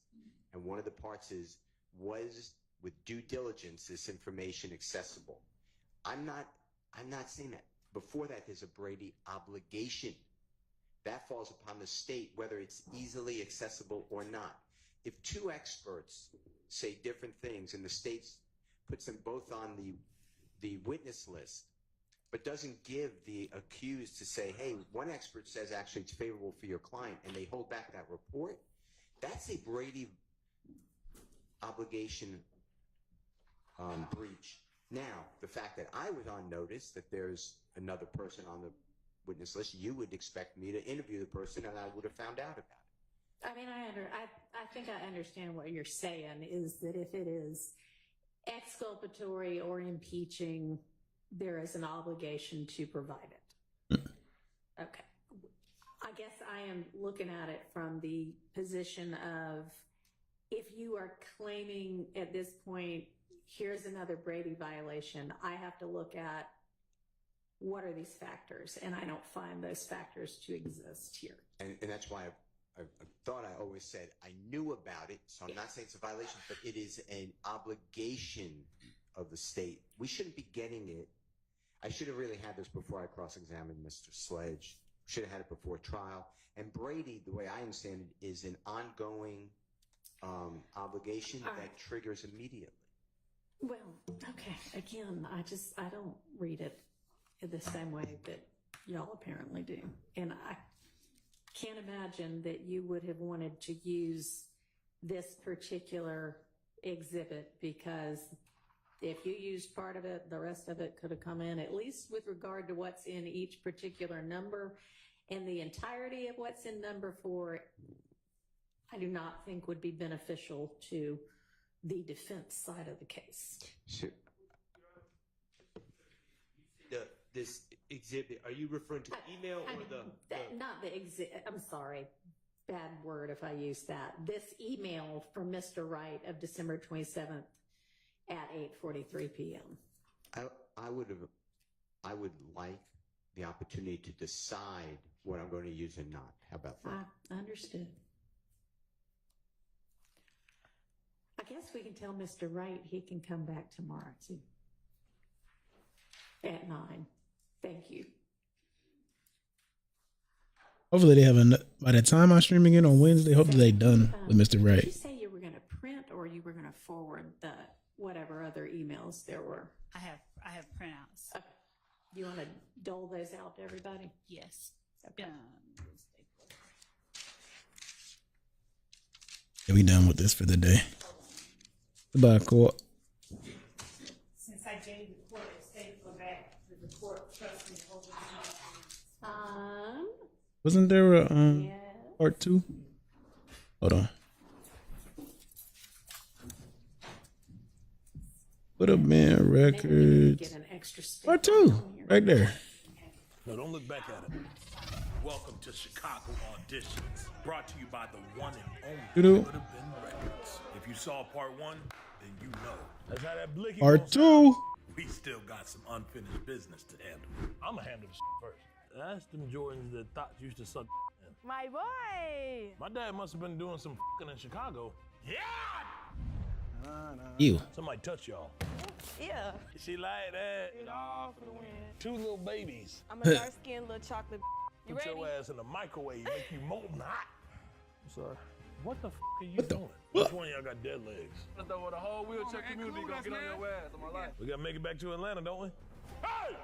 And one of the parts is, was with due diligence this information accessible? I'm not saying that. Before that, there's a Brady obligation. That falls upon the state, whether it's easily accessible or not. If 2 experts say different things and the state puts them both on the witness list, but doesn't give the accused to say, hey, one expert says actually it's favorable for your client, and they hold back that report, that's a Brady obligation breach. Now, the fact that I was on notice that there's another person on the witness list, you would expect me to interview the person, and I would have found out about it. I mean, I think I understand what you're saying, is that if it is exculpatory or impeaching, there is an obligation to provide it. Okay. I guess I am looking at it from the position of, if you are claiming at this point, here's another Brady violation, I have to look at what are these factors, and I don't find those factors to exist here. And that's why I thought I always said I knew about it, so I'm not saying it's a violation, but it is an obligation of the state. We shouldn't be getting it. I should have really had this before I cross-examined Mr. Sledge. Should have had it before trial. And Brady, the way I understand it, is an ongoing obligation that triggers immediately. Well, okay. Again, I don't read it in the same way that y'all apparently do. And I can't imagine that you would have wanted to use this particular exhibit, because if you used part of it, the rest of it could have come in, at least with regard to what's in each particular number. And the entirety of what's in number 4, I do not think would be beneficial to the defense side of the case. Sure. This exhibit, are you referring to the email or not the exhibit? I'm sorry, bad word if I use that. This email from Mr. Wright of December 27th at 8:43 p.m. I would like the opportunity to decide what I'm going to use and not. How about that? Understood. I guess we can tell Mr. Wright he can come back tomorrow too. At 9. Thank you. Hopefully they have by the time I stream again on Wednesday, hopefully they done with Mr. Did Wright. you say you were going to print or you were going to forward the whatever other emails there were? I have printouts. Okay. You want to dole those out to everybody? Yes. Okay. Yeah, we done with this for the day. Goodbye, court. Since I gave the court a state for back to the court, trust me, over the Wasn't there a part 2? Hold on. Would have been records. Part 2, right there. No, don't look back at it. Welcome to Chicago Auditions, brought to you by the one and only Would Have Been Records. If you saw part 1, then you know. That's how that blicky Part 2. We still got some unfinished business to handle. I'ma handle this first. That's them Jordans that thought used to suck. My boy. My dad must have been doing some fucking in Chicago. Yeah. You. Somebody touch y'all. Yeah. She like that. Get off for the win. 2 little babies. I'm a dark skinned little chocolate. You Put ready? your ass in the microwave, make you molten hot. I'm sorry. What the are you doing? Which one of y'all got dead legs? The whole wheelchair community gonna get on your ass on my life. We gotta make it back to Atlanta, don't we? Hey!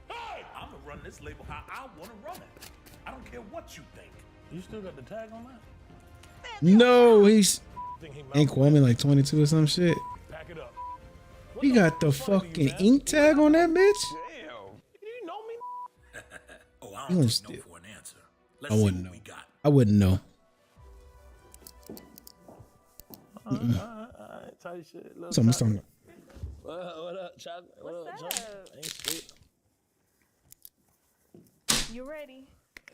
Hey! I'm gonna run this label how I wanna run it. I don't care what you think. You still got the tag on that? No, he's ain't Kwame like 22 or some shit. Pack it up. He got the fucking ink tag on that bitch. Damn. You know me? Oh, I He don't gonna take no steal. for an answer. I Let's see wouldn't what know. we got. I wouldn't know. All right, tight shit. Little Something, chocolate. something. What up, chocolate? What up, What's chocolate? up? Ain't shit. You ready?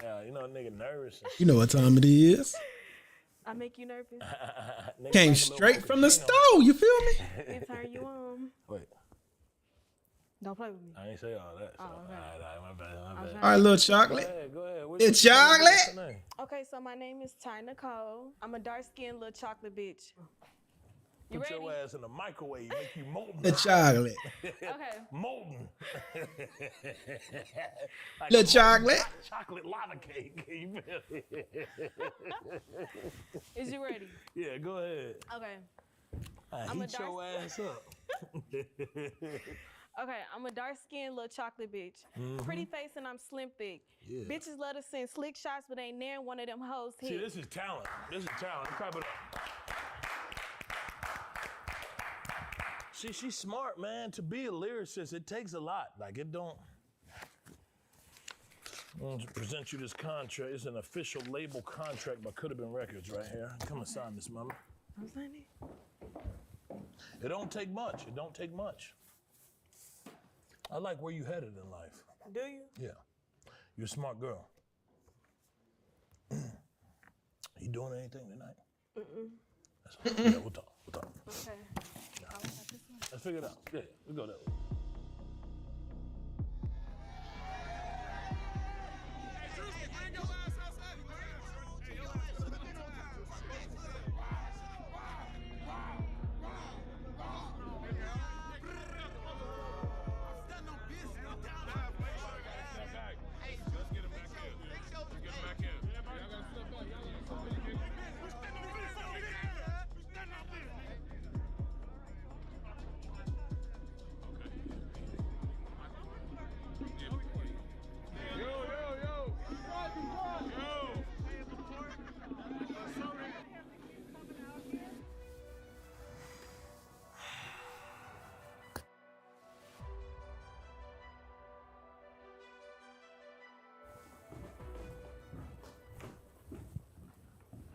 Yeah, you know, a nigga nervous. And You know what time it is. I make you nervous. Nigga like a Came little straight from the cappuccino. stove. You feel me? It turn you on. Wait, Don't play with me. I ain't say all that. So. Oh, okay. All right, my bad. All right, little Go chocolate. ahead, go ahead. What's It's your chocolate. name? Okay, so my name is Ty Nicole. I'm a dark skinned little chocolate bitch. You Put ready? your ass in the microwave, make you molten. The chocolate. Okay. Molten. Like The a chocolate. hot chocolate lava cake. You feel me? Is you ready? Yeah, go ahead. Okay. I'm a heat your dark- ass up. Okay, I'm a dark skinned little chocolate bitch. Mhm. Pretty face and I'm slim thick. Yeah. Bitches love to send slick shots, but ain't near one of them hoes hit. See, this is talent. This is talent. Clap it up. See, she's smart, man. To be a lyricist, it takes a lot. Like, it don't. I'm gonna present you this contract. It's an official label contract by Could Have Been Records right here. Come and sign this, mama. I'm signing it. It don't take much. It don't take much. I like where you headed in life. Do you? Yeah. You're a smart girl. You doing anything tonight? Mm-mm. Yeah, we'll talk. We'll talk. Okay. Let's figure it out. Yeah, we go that way.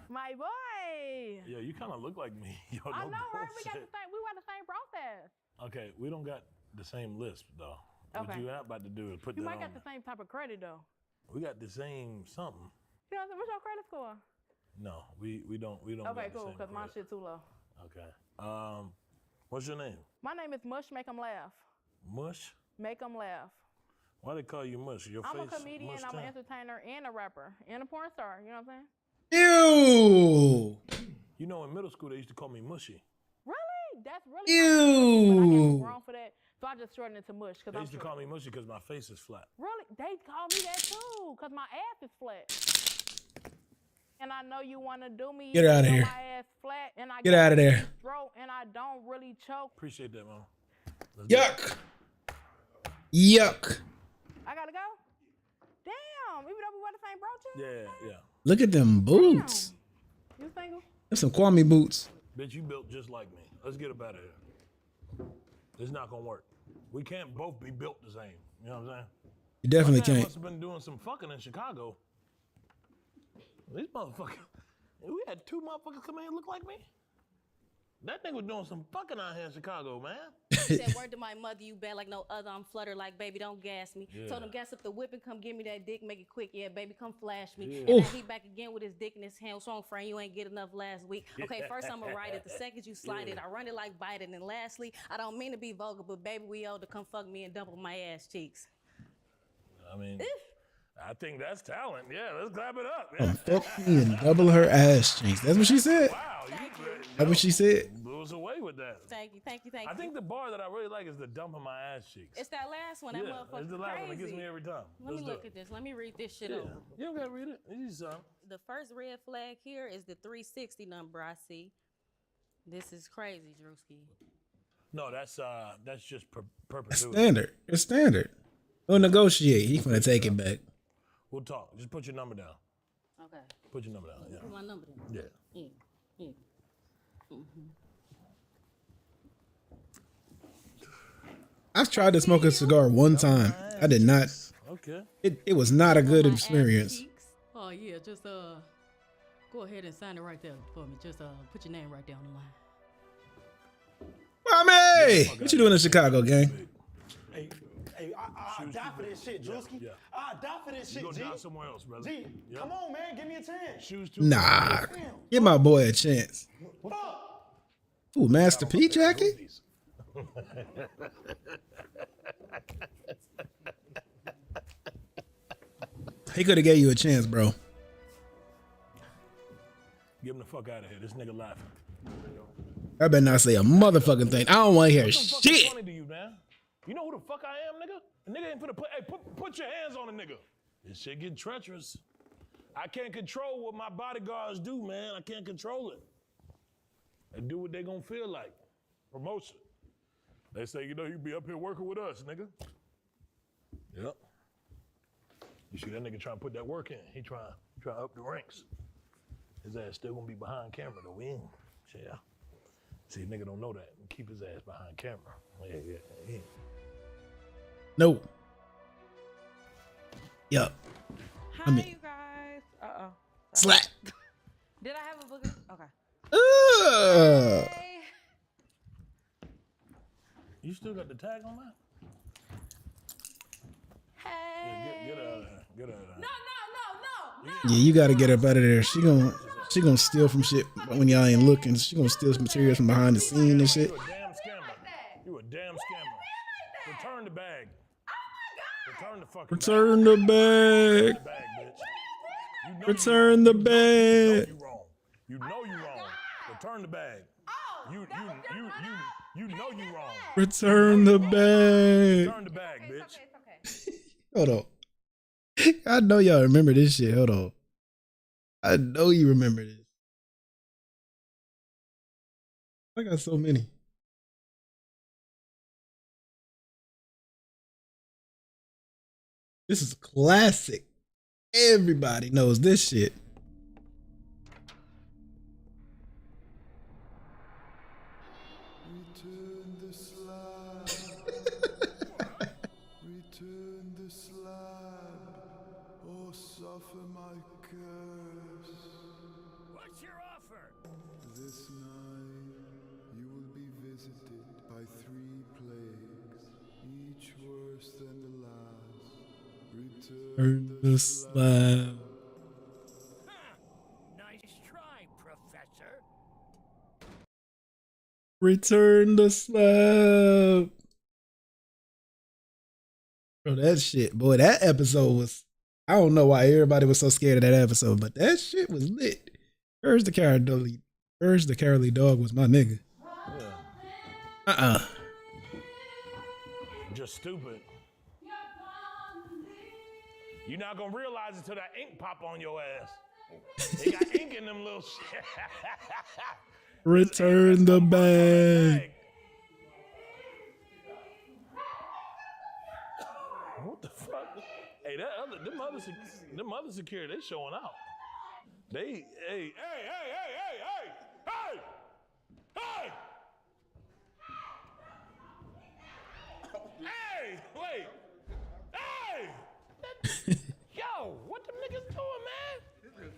My boy. Yeah, you kind of look like me. Yo, I no know, right? We got bullshit. the same. We got the same process. Okay, we don't got the same lisp though. What Okay. you not about to do is put You that might on. got the same type of credit though. We got the same something. You know, what's your credit score? No, we don't. Okay, got the cool. same Cause my credit. shit too low. Okay. What's your name? My name is Mush. Make 'em laugh. Mush. Make 'em laugh. Why they call you Mush? Your I'm a face comedian, Mush I'm an Town? entertainer, and a rapper, and a porn star. You know what I'm saying? Ew. You know, in middle school they used to call me Mushy. Really? That's really my name, but I guess I'm Ew. grown for that. So I just shortened it to Mush because They I'm used to short. call me Mushy because my face is flat. Really? They call me that too because my ass is flat. And I know you want to do me. Get even outta though here. My ass flat and I Get got outta a there. deep throat and I don't really choke. Appreciate that, mama. Yuck. Yuck. I gotta go. Damn, even though we wear the same brooches. Yeah. Look at them boots. You single? That's some Kwame boots. Bitch, you built just like me. Let's get up out of here. It's not gonna work. We can't both be built the same. You know what I'm saying? You definitely My man can't. must have been doing some fucking in Chicago. These motherfuckers. We had two motherfuckers come in and look like me. That nigga was doing some fucking out here in Chicago, man. Said word to my mother, you bad like no other. I'm fluttered like baby, don't gas me. Yeah. Told him gas up the whip and come give me that dick, make it quick. Yeah, baby, come flash me. Yeah. And now Oof. he back again with his dick in his hand. What's wrong, friend? You ain't get enough last week. Okay, first I'ma write it. The second you slide it, I run it like bite it. And lastly, I don't mean to be vulgar, but baby, we owe to come fuck me and double my ass cheeks. I mean, I think that's talent. Yeah, let's clap it up. Fuck me and double her ass cheeks. That's what she said. Wow, That's what she said. blew us away with that. Thank you, thank you, thank you. I think the bar that I really like is the dumping my ass cheeks. It's that last one. That Yeah, motherfucker it's the last one that gets crazy. me every time. Let Let's me do look it. at this. Let me read this shit Yeah. over. You don't gotta read it. It's just something. The first red flag here is the 360 number I see. This is crazy, Drewski. No, that's just That's perpetuity. standard. It's standard. We'll negotiate. He's gonna take it back. We'll talk. Just put your number down. Okay. Put your number down. Yeah. Put my number down. Yeah. Yeah. Yeah. Mm-hmm. I've tried to smoke a cigar one time. I did not. Okay. It was not a good experience. Oh yeah, just go ahead and sign it right there for me. Just put your name right there on the line. Kwame! What you doing in Chicago, gang? Hey, I die for this shit, Drewski. Yeah. I die for this shit, You G. go down somewhere else, brother. G, Yeah. come on, man, give me a chance. Shoes too. Nah. Give my boy a chance. Ooh, Master P jacket? He could have gave you a chance, bro. Get him the fuck out of here. This nigga laughing. I better not say a motherfucking thing. I don't want to hear What the fuck is shit. funny to you, man? You know who the fuck I am, nigga? A nigga ain't put your hands on a nigga. This shit get treacherous. I can't control what my bodyguards do, man. I can't control it. They do what they gonna feel like. Promotion. They say, you know, you be up here working with us, nigga. Yep. You see that nigga trying to put that work in. He trying to up the ranks. His ass still gonna be behind camera though. We ain't. Yeah. See, nigga don't know that. Keep his ass behind camera. Yeah. No. Yup. Hi, you guys. Uh-oh. Slap. Did I have a booger? Okay. Ugh. You still got the tag on that? Hey. Get out of there. Get out of there. Yeah, you gotta get up out of there. She gonna steal from shit when y'all ain't looking. She gonna steal some materials from behind the scene and shit. You a damn scammer. You a damn scammer. Return the bag. Return the fucking Return the bag. bitch. Return the bag. You know you wrong. Return the bag. You know you wrong. Return the bag. Return the bag, bitch. Hold on. I know y'all remember this shit. Hold on. I know you remember this. I got so many. This is classic. Everybody knows this shit. Return the slab. Return the slab. Or suffer my curse. What's your offer? This night you will be visited by 3 plagues, each worse than the last. Return the slab. Nice try, Professor. Return the slab. Bro, that shit, boy, that episode was. I don't know why everybody was so scared of that episode, but that shit was lit. Courage the Cowardly Dog was my nigga. Just stupid. You're not gonna realize it till that ink pop on your ass. They got ink in them little shit. Return the bag. What the fuck? Hey, them other security, they showing out. Hey. Hey, wait. Hey! Yo, what them niggas doing, man?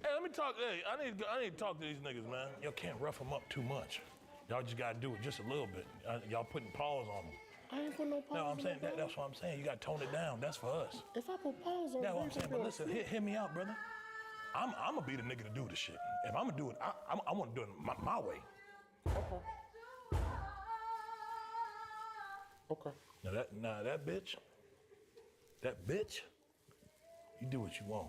Hey, let me talk. Hey, I need to talk to these niggas, man. Y'all can't rough them up too much. Y'all just gotta do it just a little bit. Y'all putting paws on them. I ain't put no pause. No, I'm saying that's what I'm saying. You gotta tone it down. That's for us. If I put pause on, That's what I'm saying. But listen, hear me out, brother. I'm gonna be the nigga to do the shit. If I'm gonna do it, I want to do it my way. Okay. Now that bitch, you do what you want.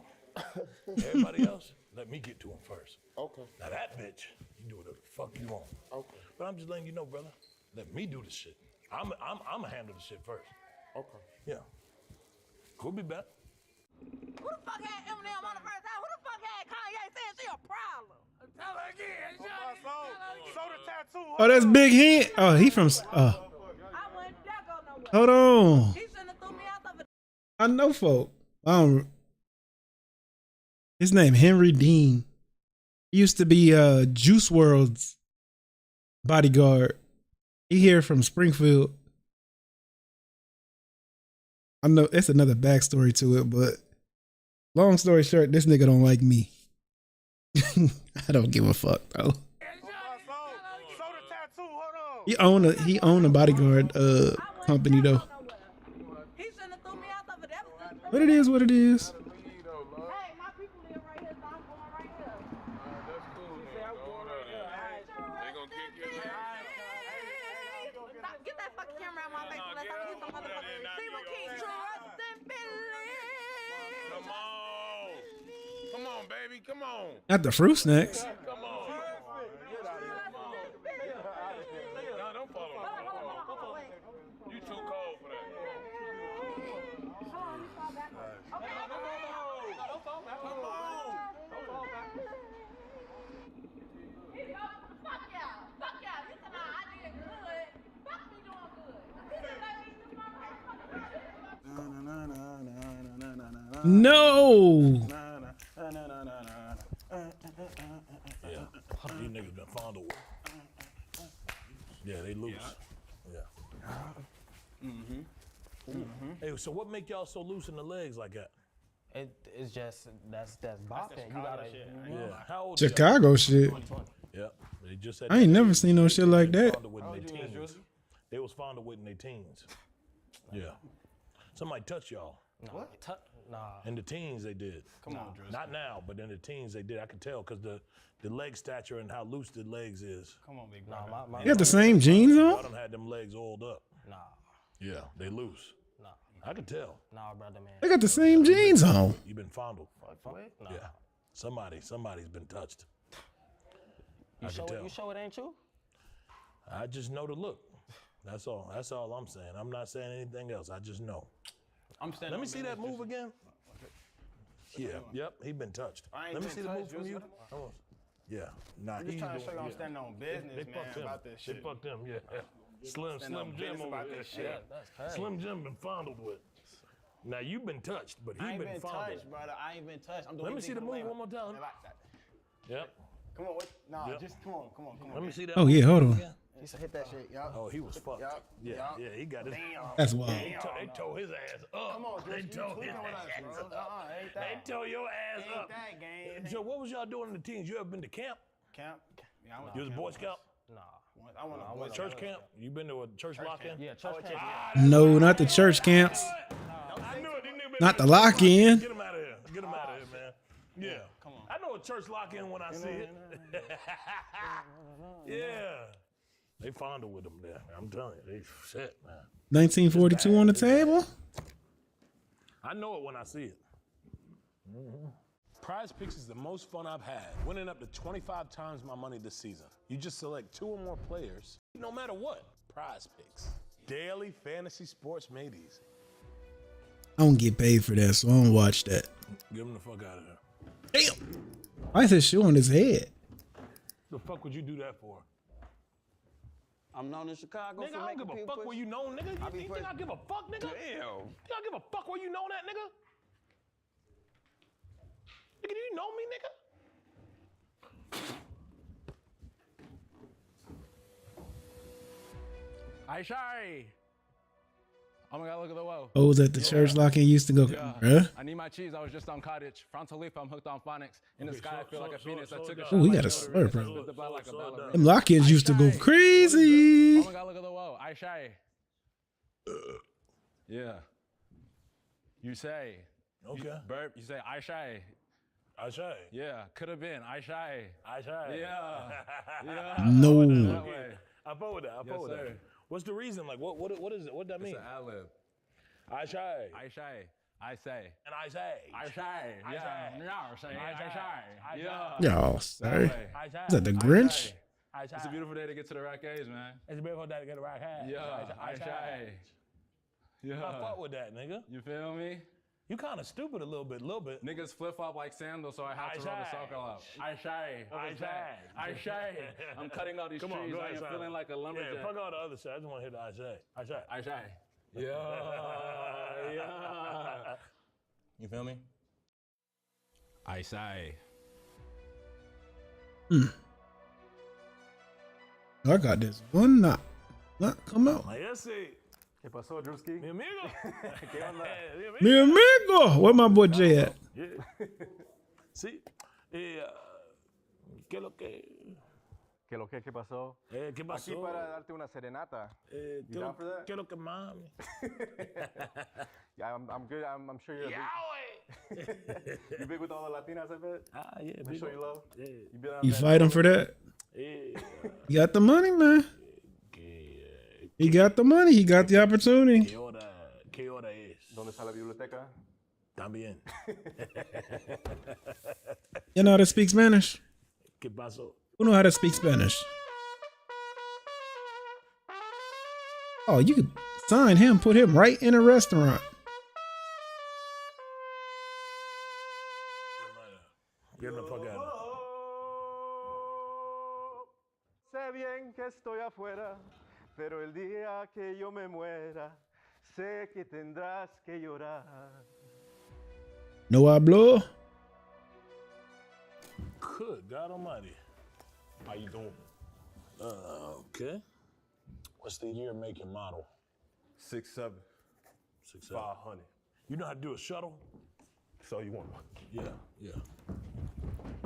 Everybody else, let me get to him first. Okay. Now that bitch, you do whatever the fuck you want. Okay. But I'm just letting you know, brother. Let me do the shit. I'm gonna handle the shit first. Okay. Yeah. We'll be back. Who the fuck had Eminem on the first time? Who the fuck had Kanye saying she a problem? Tell her again. So the tattoo. Oh, that's Big Hen. Oh, he from. Hold on. He shouldn't have threw me out of it. I know folk. His name Henry Dean. He used to be Juice WRLD's bodyguard. He here from Springfield. I know it's another backstory to it, but long story short, this nigga don't like me. I don't give a fuck though. He own a bodyguard company though. But it is what it is. Come on, baby. Come on. Not the fruit snacks. Come on. No, don't follow me. You too cold for that. No. Yeah. These niggas been fondled with. Yeah, they loose. Yeah. Hey, so what make y'all so loose in the legs like that? It's just that's bopping. You gotta. Yeah. How old? Chicago shit. Yeah. They just had I ain't never seen no shit like that. They was fondled with in their teens. Yeah. Somebody touched y'all. What? Nah. In the teens they did. Come on, Driscoll. Not now, but in the teens they did. I could tell because the leg stature and how loose the legs is. Come on, big brother. Nah, You got the same jeans Y'all on? done had them legs oiled up. Nah. Yeah, they loose. Nah. I could tell. Nah, brother, man. They got the same jeans on. You been fondled. Nah. Yeah. Somebody's been touched. You I sure? can tell. You sure it ain't you? I just know the look. That's all. That's all I'm saying. I'm not saying anything else. I just know. Let me see that move again. Yeah. Yep. He been touched. I ain't Let me been see the move touched, from you. Driscoll. Oh. Yeah. Nah. I'm just he's trying to show doing- you I'm yeah. standing on business, They man, fucked him. about this shit. They fucked him. Yeah. Slim Standing on Jim business over about there. this shit. Yeah. That's crazy. Slim Jim been fondled with. Now you've been touched, but I he ain't been been fondled. touched, brother. I ain't been touched. I'm doing Let me see the anything move from one more time. Yep. Come on, wait. Nah, Yep. just come on. Let me see that. Oh, yeah, move hold on. again. Just hit that shit, y'all. Oh, he was fucked. Yeah, he got his. Damn. That's wild. They tore his ass up. Come on, They Driscoll, tore you tweaking his with us, ass bro. up. Ain't that. They tore your ass Ain't up. that, gang. So what was y'all doing in the teens? You ever been to camp? Camp? Yeah, I went You to was a camp Boy once. Scout? Nah. I went to Church camp? You been to a church lock-in? Yeah, church camp. No, not the church camps. I knew it. These niggas been Not the to- lock-in. Get him out of here. Get him out of here, man. Yeah. Come on. I know a church lock-in when I see it. Yeah. They fondle with them there. I'm telling you, they shit, man. 1942 on the table. I know it when I see it. Prize Picks is the most fun I've had, winning up to 25 times my money this season. You just select 2 or more players, no matter what. Prize Picks. Daily fantasy sports made easy. I don't get paid for that, so I don't watch that. Get him the fuck out of here. Damn. Why is his shoe on his head? The fuck would you do that for? I'm known in Chicago Nigga, for I don't making give a people fuck where you known, nigga. You think I give a fuck, nigga? Damn. You think I give a fuck where you known that, nigga? Nigga, do you know me, nigga? Aishai. Oh my God, look at the wow. Oh, was at the church lock-in used to go, bruh? I need my cheese. I was just on cottage. Frontalipa, I'm hooked on phonics. In the sky, I feel like a phoenix. I took a shot. Oh, we like got a Yoda, slurp, Rizzo, bro. split the blood like a ballerina. Them lock-ins used to go crazy. Oh my God, look at the wow. Aishai. Yeah. You say. Okay. Burp, you say Aishai. Aishai. Yeah, could have been. Aishai. Aishai. Yeah. Yeah. No. That way. I fuck with that. I fuck Yes, with sir. that. What's the reason? Like, what is it? What that mean? It's an ad-lib. Aishai. Aishai. I say. And I say. Aishai. Yeah. Yeah. Say Aishai. Yeah. Y'all, sorry. Aishai. Is that the Grinch? It's a beautiful day to get to the Rock A's, man. It's a beautiful day to get the Rock A's. Yeah. Aishai. Yeah. I fuck with that, nigga. You feel me? You kind of stupid a little bit. Niggas flip flop like sandals, so I have to rub the circle out. Aishai. Aishai. I'm cutting all these trees. I am feeling like a lumberjack. Yeah, fuck all the other side. I just want to hear the Aishai. Aishai. Yeah. Yeah. You feel me? Aishai. I got this one knot. Not come out. Like, let's see. ¿Qué pasó, Drewski? Mi amigo. ¿Qué onda? Mi amigo. Where my boy Jay at? Yeah. Sí. ¿Qué lo que? ¿Qué lo que? ¿Qué pasó? ¿Qué pasó? Aquí para darte una serenata. You down for that? ¿Qué lo que, mami? Yeah, I'm good. I'm sure you're big. You big with all the Latinas, I bet? Yeah. They show you love? Yeah. You fight him for that? Yeah. You got the money, man. He got the money. He got the opportunity. ¿Qué hora es? ¿Dónde está la biblioteca? También. You know how to speak Spanish? ¿Qué pasó? Who know how to speak Spanish? Oh, you could sign him, put him right in a restaurant. Get the fuck out of Sé bien que estoy afuera, pero el día que yo me muera, sé que tendrás que llorar. No hablo. Good God Almighty. How you doing? Okay. What's the year, make, and model? 6'7". 6'7". 500. You know how to do a shuttle? So you want one? Yeah.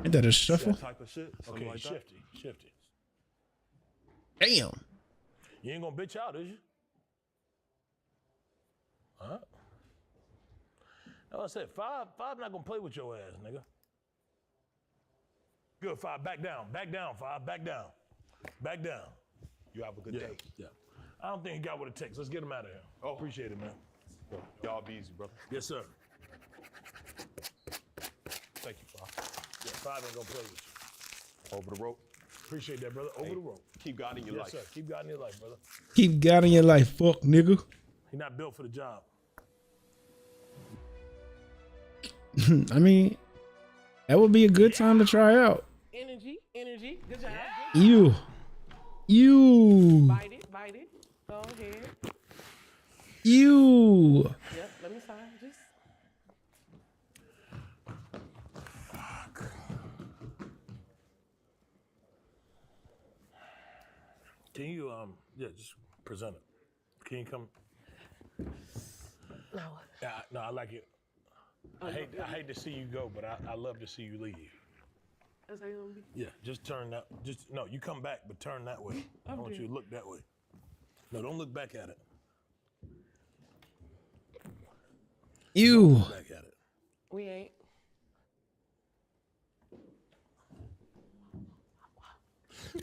Ain't that a shuffle? That type of shit? Okay, Like that? shifty. Damn. You ain't gonna bitch out, is you? Huh? No, I said five not gonna play with your ass, nigga. Good, 5, back down, 5, back down. You have a good day. Yeah. I don't think he got what it takes. Let's get him out of here. Oh. Appreciate it, man. Y'all be easy, brother. Yes, sir. Thank you, Bob. Yeah, 5 ain't gonna play with you. Over the rope. Appreciate that, brother. Over the rope. Keep God in your life. Yes, sir. Keep God in your life, brother. Keep God in your life, fuck nigga. He's not built for the job. I mean, that would be a good time to try out. Energy. Good job. You. Bite it. Go ahead. You. Yep, let me sign. Just. Can you, just present it. Can you come? No. No, I like it. I hate to see you go, but I love to see you leave. That's how you gonna be? Yeah, just turn that. No, you come back, but turn that way. I want you to look that way. No, don't look back at it. You. Don't look back at it. We ain't.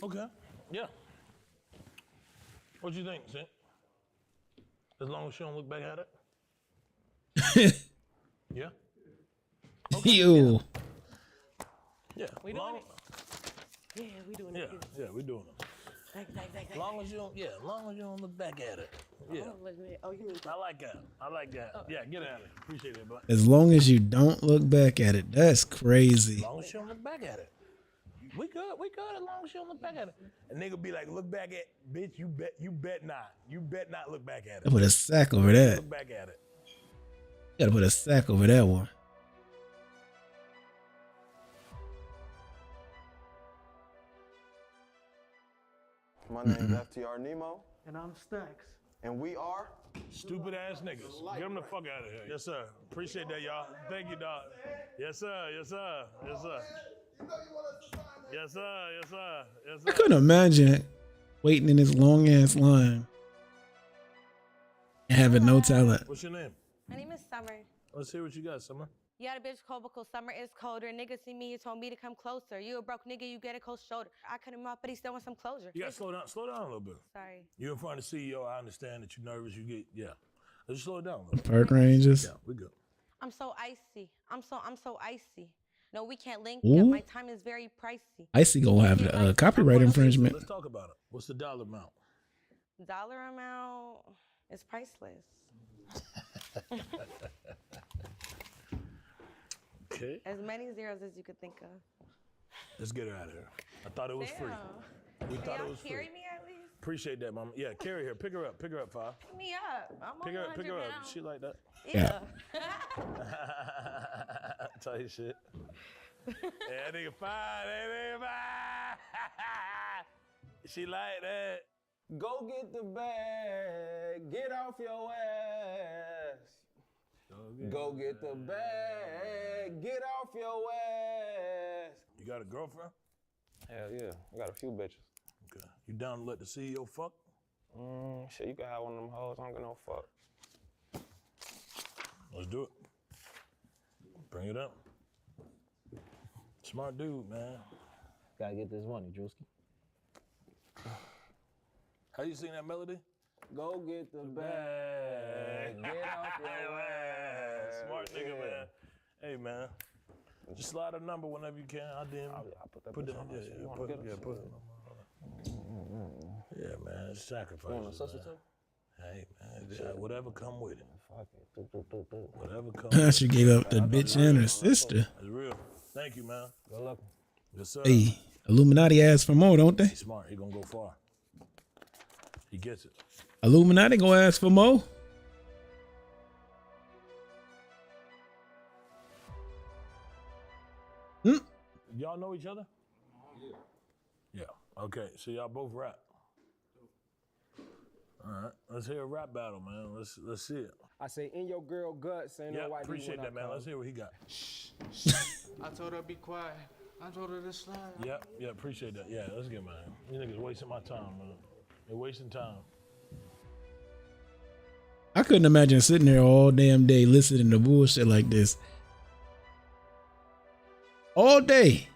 Okay. Yeah. What you think, Sid? As long as she don't look back at it? Yeah? Yo. Yeah. We doing it? Yeah, we doing it. Yeah, we doing it. Thank As long as you don't, as long as you don't look back at it. Yeah. Oh, you need I like that. I like that. Yeah, get at it. Appreciate it, bud. As long as you don't look back at it. That's crazy. As long as you don't look back at it. We good as long as you don't look back at it. And nigga be like, look back at, bitch, you bet not. You bet not look back at it. I put a sack over that. Look back at it. Gotta put a sack over that one. My name's FTR Nemo. And I'm Stacks. And we are Stupid ass niggas. Get them the fuck out of here. Yes, sir. Appreciate that, y'all. Thank you, dog. Yes, sir. Yes, sir. Yes, sir. Yes, sir. Yes, sir. Yes, sir. I couldn't imagine waiting in this long ass line and having no talent. What's your name? My name is Summer. Let's hear what you got, Summer. You got a bitch cold because summer is colder. Nigga see me, you told me to come closer. You a broke nigga, you get a cold shoulder. I cut him off, but he still wants some closure. You got to slow down a little bit. Sorry. You're in front of the CEO. I understand that you're nervous. Let's slow it down a little bit. Park Rangers. Yeah, we good. I'm so icy. I'm so icy. No, we can't link Ooh. up. My time is very pricey. Icy gonna have the copyright infringement. Let's talk about it. What's the dollar amount? Dollar amount is priceless. Okay. As many zeros as you could think of. Let's get her out of here. I thought it was free. We thought it was free. Carry me at least? Appreciate that, mama. Yeah, carry her. Pick her up. Pick her up, Five. Pick me up. I'm Pick only her, pick her 100 up. pounds. She like that. Yeah. Tell you shit. Yeah, that nigga fine. That nigga fine. She like that. Go get the bag, get off your ass. Go get the bag, get off your ass. You got a girlfriend? Hell yeah, I got a few bitches. Okay. You down to let the CEO fuck? Shit, you can have one of them hoes, I don't get no fuck. Let's do it. Bring it up. Smart dude, man. Gotta get this money, Drewski. How you sing that melody? Go get the bag, get off your ass. Smart nigga, man. Hey, man. Just slide a number whenever you can. I'll put that put bitch that. on. Yeah, You yeah, wanna put get it. it? Yeah, put it. Yeah, man. It's sacrifice. You want a sister too? Hey, man. Whatever come with it. Fuck it. Whatever come with it. She gave up the bitch and her sister. That's real. Thank you, man. Good luck. Yes, sir. Hey, Illuminati ask for more, don't they? He's smart. He gonna go far. He gets it. Illuminati gonna ask for more. Y'all know each other? Yeah. Okay, so y'all both rap. All right, let's hear a rap battle, man. Let's see it. I say, in your girl guts, ain't Yeah, no white appreciate that, man. Let's hear what he got. I told her be quiet. I told her to slide. Yeah, appreciate that. Yeah, let's get, man. You niggas wasting my time, man. They're wasting time. I couldn't imagine sitting there all damn day listening to bullshit like this. All day.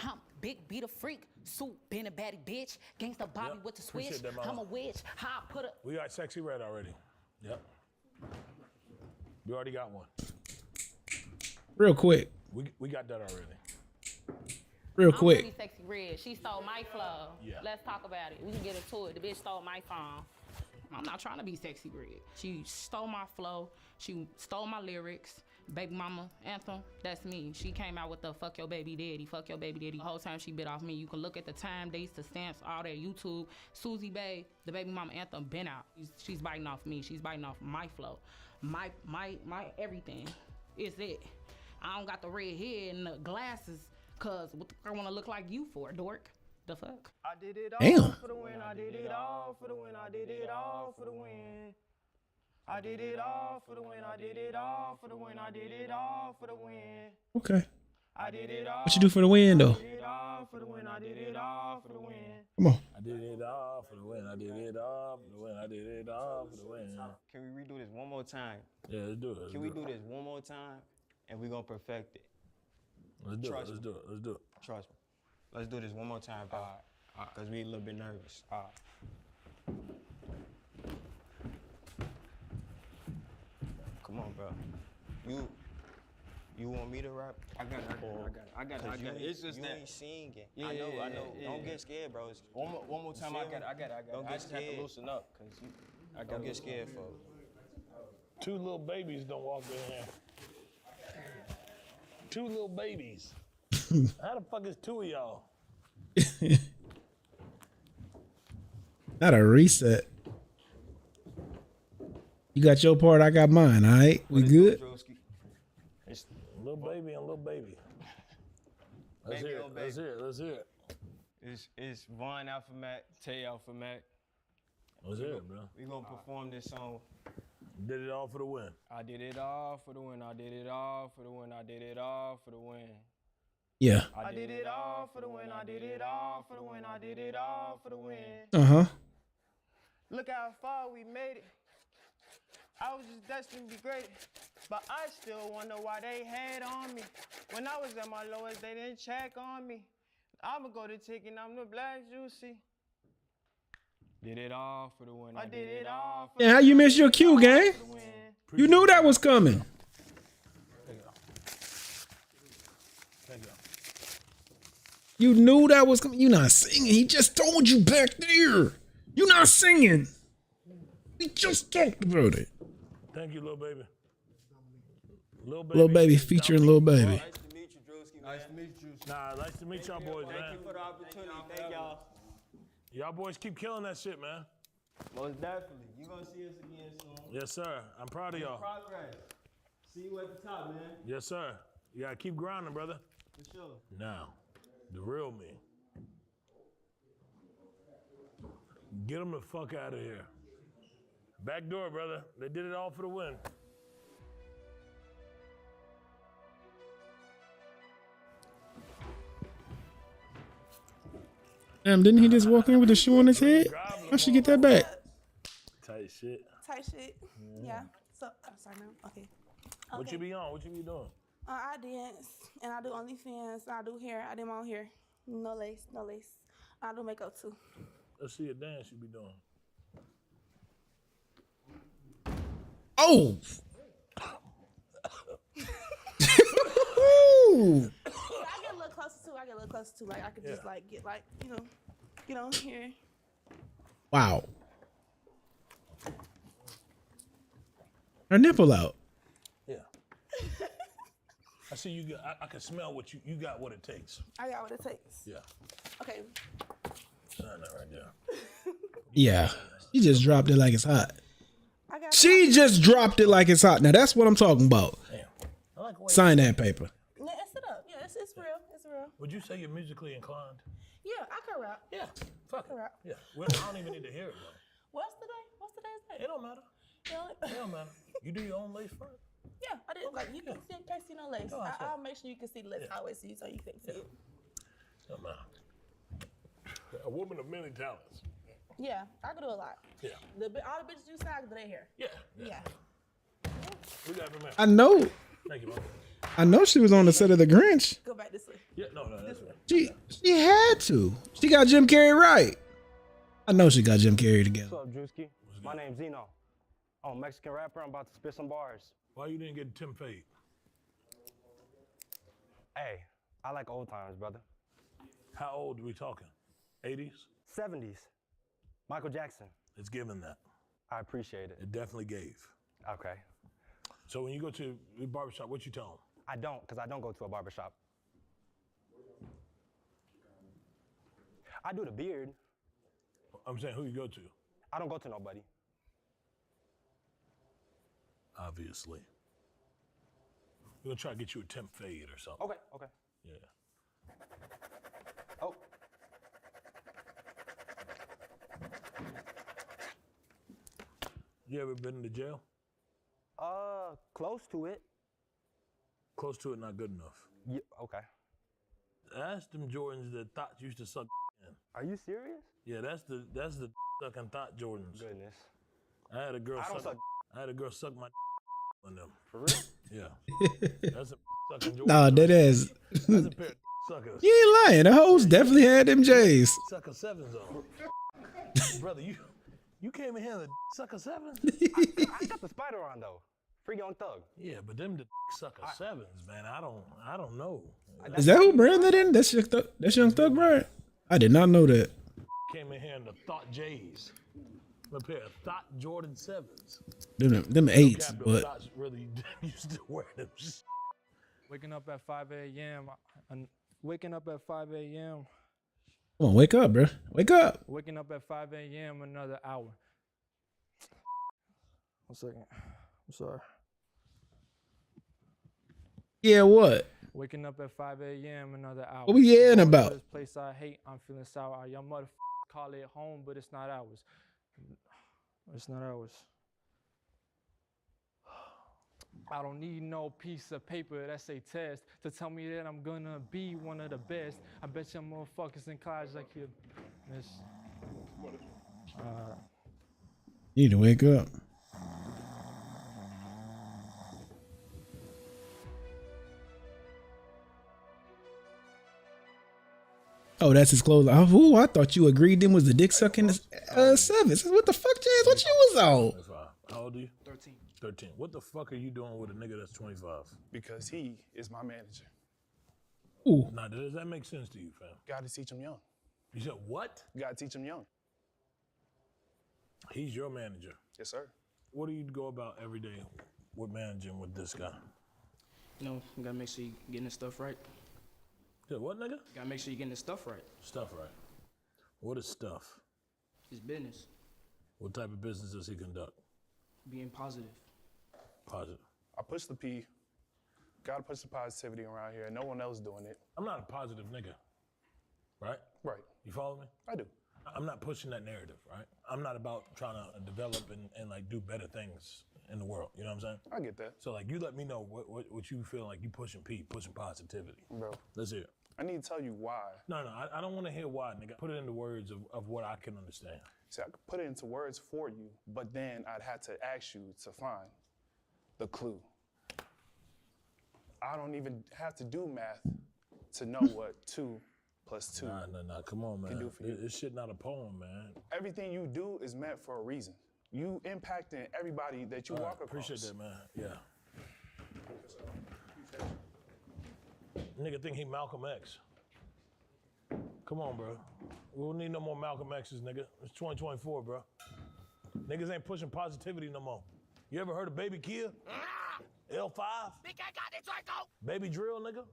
I'm big, beat a freak, suit, been a baddie bitch, gangsta Bobby with the switch. appreciate that, mama. I'm a witch, how I put a. We got Sexy Red already. Yep. We already got one. Real quick. We got that already. Real I'm quick. pretty sexy red. She stole my flow. Yeah. Let's talk about it. We can get into it. The bitch stole my phone. I'm not trying to be sexy red. She stole my flow. She stole my lyrics. Baby mama anthem, that's me. She came out with the fuck your baby daddy, fuck your baby daddy. The whole time she bit off me. You can look at the time, dates, the stamps, all that YouTube. Susie Bay, the baby mama anthem been out. She's biting off me. She's biting off my flow. My everything is it. I don't got the red hair and the glasses, cause what the fuck I wanna look like you for, dork? The fuck? I did it all Damn. for the win. I did it all for the win. I did it all for the win. I did it all for the win. I did it all for the win. I did it all for the win. Okay. I did it all. What you do for the win, though? I did it all for the win. I did it all for the win. Come on. I did it all for the win. I did it all for the win. I did it all for the win. Can we redo this one more time? Yeah, let's do it. Can we do this one more time and we're gonna perfect it? Let's do Trust it. me. Let's do it. Let's do it. Trust me. Let's do this one more time, dog. Because we a little bit nervous. All right. Come on, bro. You want me to rap? I got it. It's just that. You ain't singing. Yeah, I know. Yeah. Don't get scared, bro. One more time. I got it. Don't get scared. I just have to loosen up, because I got to get scared, folks. Two little babies don't walk in here. Two little babies. How the fuck is two of y'all? Not a reset. You got your part, I got mine, all right? We good? It's little baby and little baby. Let's hear it. Let's hear it. Let's hear it. It's Vaughn Alpha Mac, Tay Alpha Mac. Let's hear it, bro. We gonna perform this song. Did it all for the win. I did it all for the win. I did it all for the win. I did it all for the win. Yeah. I did it all for the win. I did it all for the win. I did it all for the win. Uh-huh. Look how far we made it. I was just destined to be great, but I still wonder why they hate on me. When I was at my lowest, they didn't check on me. I'ma go to chicken, I'm the black juicy. Did it all for the win. I did it all for Yeah, how you miss your cue, gang? You knew that was coming. You knew that was coming. You not singing. He just told you back there. You not singing. We just talked about it. Thank you, little baby. Little baby featuring little baby. Nice to meet you, Drewski. Nice to meet you. Nah, nice to meet y'all boys, man. Thank you for the opportunity. Thank y'all. Y'all boys keep killing that shit, man. Most definitely. You gonna see us again soon. Yes, sir. I'm proud of y'all. Progress. See you at the top, man. Yes, sir. You gotta keep grinding, brother. For sure. Now, the real me. Get them the fuck out of here. Back door, brother. They did it all for the win. Damn, didn't he just walk in with a shoe on his head? I should get that back. Tight shit. Tight shit. Yeah. So, I'm sorry, now. Okay. What you be on? What you be doing? I dance, and I do OnlyFans. I do hair. I do my own hair. No lace, no lace. I do makeup too. Let's see a dance you be doing. Oh! I get a little closer too. Like I could just like get like, get on here. Wow. Her nipple out. Yeah. I see you got, I can smell what you got what it takes. I got what it takes. Yeah. Okay. Sign that right there. Yeah. She just dropped it like it's hot. She just dropped it like it's hot. Now that's what I'm talking about. Damn. I like the way Sign that paper. Yeah, it's it up. Yeah, it's real. It's real. Would you say you're musically inclined? Yeah, I can rap. Yeah. Fuck it. Rap. Yeah. Well, I don't even need to hear it though. What's the day? What's today's day? It don't matter. It don't matter. You do your own lace front? Yeah, I did. Like you can see, can't see no lace. I'll make sure you can see the lace. I always see you so you can see it. Don't matter. A woman of many talents. Yeah, I can do a lot. Yeah. All the bitches you say I can do their hair. Yeah. Yeah. We got it, man. I know. Thank you, man. I know she was on the set of The Grinch. Go back this way. Yeah, no, that's right. She had to. She got Jim Carrey right. I know she got Jim Carrey together. What's up, Drewski? My name's Zeno. I'm a Mexican rapper. I'm about to spit some bars. Why you didn't get Tim Fade? Hey, I like old times, brother. How old are we talking? 80s? 70s. Michael Jackson. It's given that. I appreciate it. It definitely gave. Okay. So when you go to the barbershop, what you tell them? I don't, because I don't go to a barbershop. I do the beard. I'm saying who you go to? I don't go to nobody. Obviously. We're going to try to get you a Tim Fade or something. Okay, okay. Yeah. Oh. You ever been to jail? Close to it. Close to it, not good enough. Yeah, okay. Ask them Jordans that thoughts used to suck in. Are you serious? Yeah, that's the sucking thought Jordans. Goodness. I had a girl I don't suck. suck. I had a girl suck my on them. For real? Yeah. That's a sucking Jordans. Nah, that is. That's a pair of suckers. You ain't lying. The hoes definitely had them J's. Sucker sevens on. Brother, you came in here with sucker sevens? I got the spider on though. Free Young Thug. Yeah, but them the sucker sevens, man. I don't know. Is that who brand that in? That's Young Thug brand? I did not know that. Came in here in the Thought J's. A pair of Thought Jordan 7s. Them 8s, but Thoughts really used to wear them. Waking up at 5 a.m. Waking up at 5 a.m. come on, wake up, bro. Wake up. Waking up at 5 a.m. another hour. 1 second. I'm sorry. Yeah, what? Waking up at 5 a.m. another hour. What we yelling Going to about? This place I hate, I'm feeling sour. Y'all motherfuckers call it home, but it's not ours. It's not ours. I don't need no piece of paper that say test to tell me that I'm gonna be one of the best. I bet you motherfuckers in college like you. Miss. You need to wake up. Oh, that's his clothes. Oh, I thought you agreed them was the dick sucking sevens. What the fuck, Jazz? What you was on? 25. How old are you? 13. 13. What the fuck are you doing with a nigga that's 25? Because he is my manager. Ooh. Now, does that make sense to you, fam? Gotta teach him young. You said what? Gotta teach him young. He's your manager. Yes, sir. What do you go about every day with managing with this guy? You know, you gotta make sure you're getting the stuff right. Yeah, what, nigga? You gotta make sure you're getting the stuff right. Stuff right. What is stuff? It's business. What type of business does he conduct? Being positive. Positive. I push the P. Gotta push the positivity around here. No one else doing it. I'm not a positive nigga, right? Right. You follow me? I do. I'm not pushing that narrative, right? I'm not about trying to develop and like do better things in the world. You know what I'm saying? I get that. So like you let me know what you feel like you pushing positivity. Bro. Let's hear it. I need to tell you why. No, I don't want to hear why, nigga. Put it into words of what I can understand. See, I could put it into words for you, but then I'd have to ask you to find the clue. I don't even have to do math to know what 2 plus 2 Nah, come on, man. can do for you. This shit not a poem, man. Everything you do is meant for a reason. You impacting everybody that you walk across. Appreciate that, man. Yeah. Nigga think he Malcolm X. Come on, bro. We don't need no more Malcolm X's, nigga. It's 2024, bro. Niggas ain't pushing positivity no more. You ever heard of Baby Kia? L5? Baby Drill, nigga?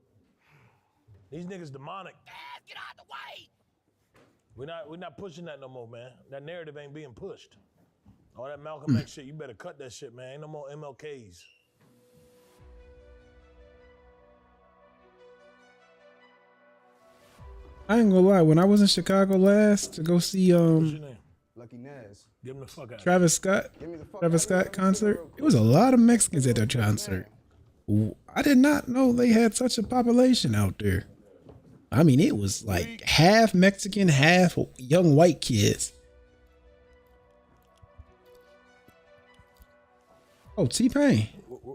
These niggas demonic. Get out the way! We're not pushing that no more, man. That narrative ain't being pushed. All that Malcolm X shit, you better cut that shit, man. Ain't no more MLKs. I ain't gonna lie. When I was in Chicago last to go see What's your name? Lucky Naz. Give him the fuck out. Travis Scott concert, it was a lot of Mexicans at that concert. I did not know they had such a population out there. I mean, it was like half Mexican, half young white kids. Oh, T-Pain.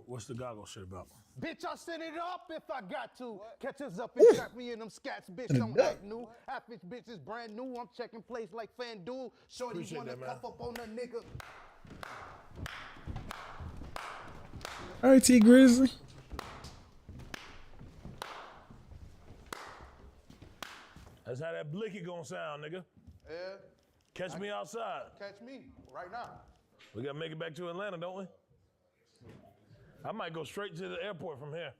What's the goggle shit about? Bitch, I set it up if I got to. Catch us up and trap me in them scats, bitch. Don't act new. Half bitch, bitch is brand new. I'm checking plays like FanDuel. Shorty Appreciate wanna that, cuff up on a nigga. All right, T Grizzly. That's how that blicky gonna sound, nigga. Yeah. Catch me outside. Catch me right now. We gotta make it back to Atlanta, don't we? I might go straight to the airport from here.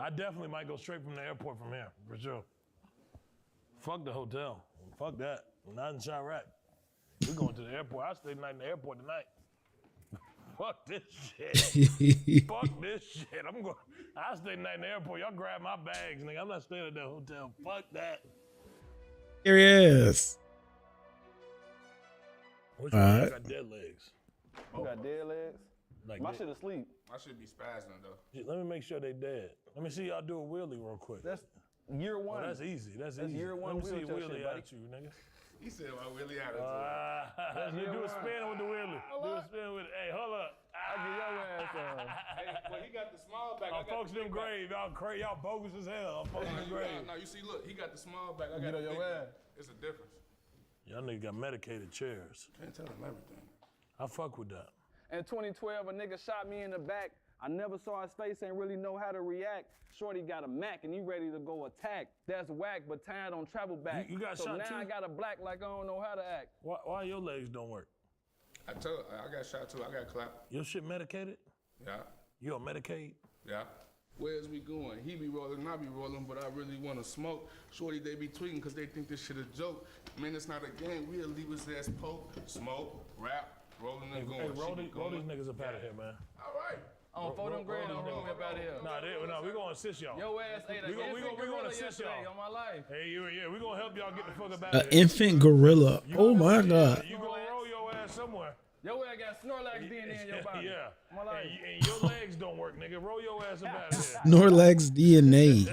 I definitely might go straight from the airport from here, for sure. Fuck the hotel. Fuck that. Not in Chirac. We're going to the airport. I'll stay the night in the airport tonight. Fuck this shit. Fuck this shit. I'll stay the night in the airport. Y'all grab my bags, nigga. I'm not staying at that hotel. Fuck that. Here he is. Which All one right. got dead legs? You got dead legs? Like My dead- shit asleep. I should be spazzing though. Let me make sure they dead. Let me see y'all do a wheelie real quick. That's year one. Oh, that's easy. That's easy. Year one Let me see a wheelchair wheelie shit, buddy. at you, nigga. He said my Willie attitude. You do a spin with the Willie. Do a spin with it. Hey, hold up. I get your ass on. Hey, well, he got the small back. I'm folks them grave. Y'all crazy. Y'all bogus as hell. I'm folks them grave. No, you see, look, he got the small back. I Get got on the your big ass. back. It's a difference. Y'all niggas got medicated chairs. Can't tell him everything. I fuck with that. In 2012, a nigga shot me in the back. I never saw his face, ain't really know how to react. Shorty got a Mac and he ready to go attack. That's whack, but time don't travel back. You got so shot now too? I got a black like I don't know how to act. Why your legs don't work? I got shot too. I got clapped. Your shit medicated? Yeah. You on Medicaid? Yeah. Where's we going? He be rolling, I be rolling, but I really want to smoke. Shorty, they be tweeting because they think this shit a joke. Man, it's not a game. We'll leave his ass poke, smoke, rap, rolling and going. Hey, roll these niggas up out of here, man. All right. On for them grand, I'm rolling up out of here. Nah, we gonna assist y'all. Yo ass ate an infant gorilla yesterday on my life. Hey, yeah, we gonna help y'all get the fuck up out An of here. infant gorilla. Oh my God. You gonna roll your ass somewhere. Yo ass got Snorlax DNA in your body. Yeah. My life. And your legs don't work, nigga. Roll your ass up out of here. Snorlax DNA.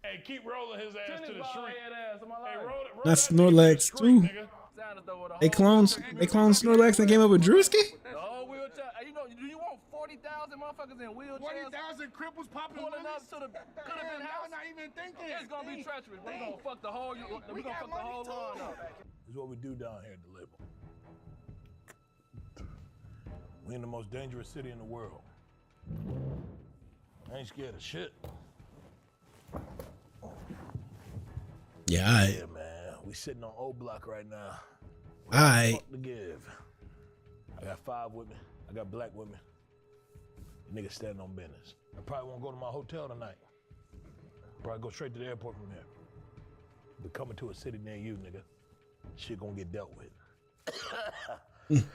Hey, keep rolling his ass to the street. Hey, roll That's Snorlax too. They cloned Snorlax and came up with Drewski? Oh, wheelchair. You know, do you want 40,000 motherfuckers in wheelchairs? 40,000 cripples popping pulling up to the could have been house. Not even thinking. It's gonna be treacherous. We're gonna fuck the whole lawn up. This is what we do down here at the label. We in the most dangerous city in the world. I ain't scared of shit. Yeah, alright. Yeah, man. We sitting on O Block right now. Alright. Fuck to give. I got 5 with me. I got black with me. Niggas standing on business. I probably won't go to my hotel tonight. Probably go straight to the airport from here. We're coming to a city near you, nigga. Shit gonna get dealt with.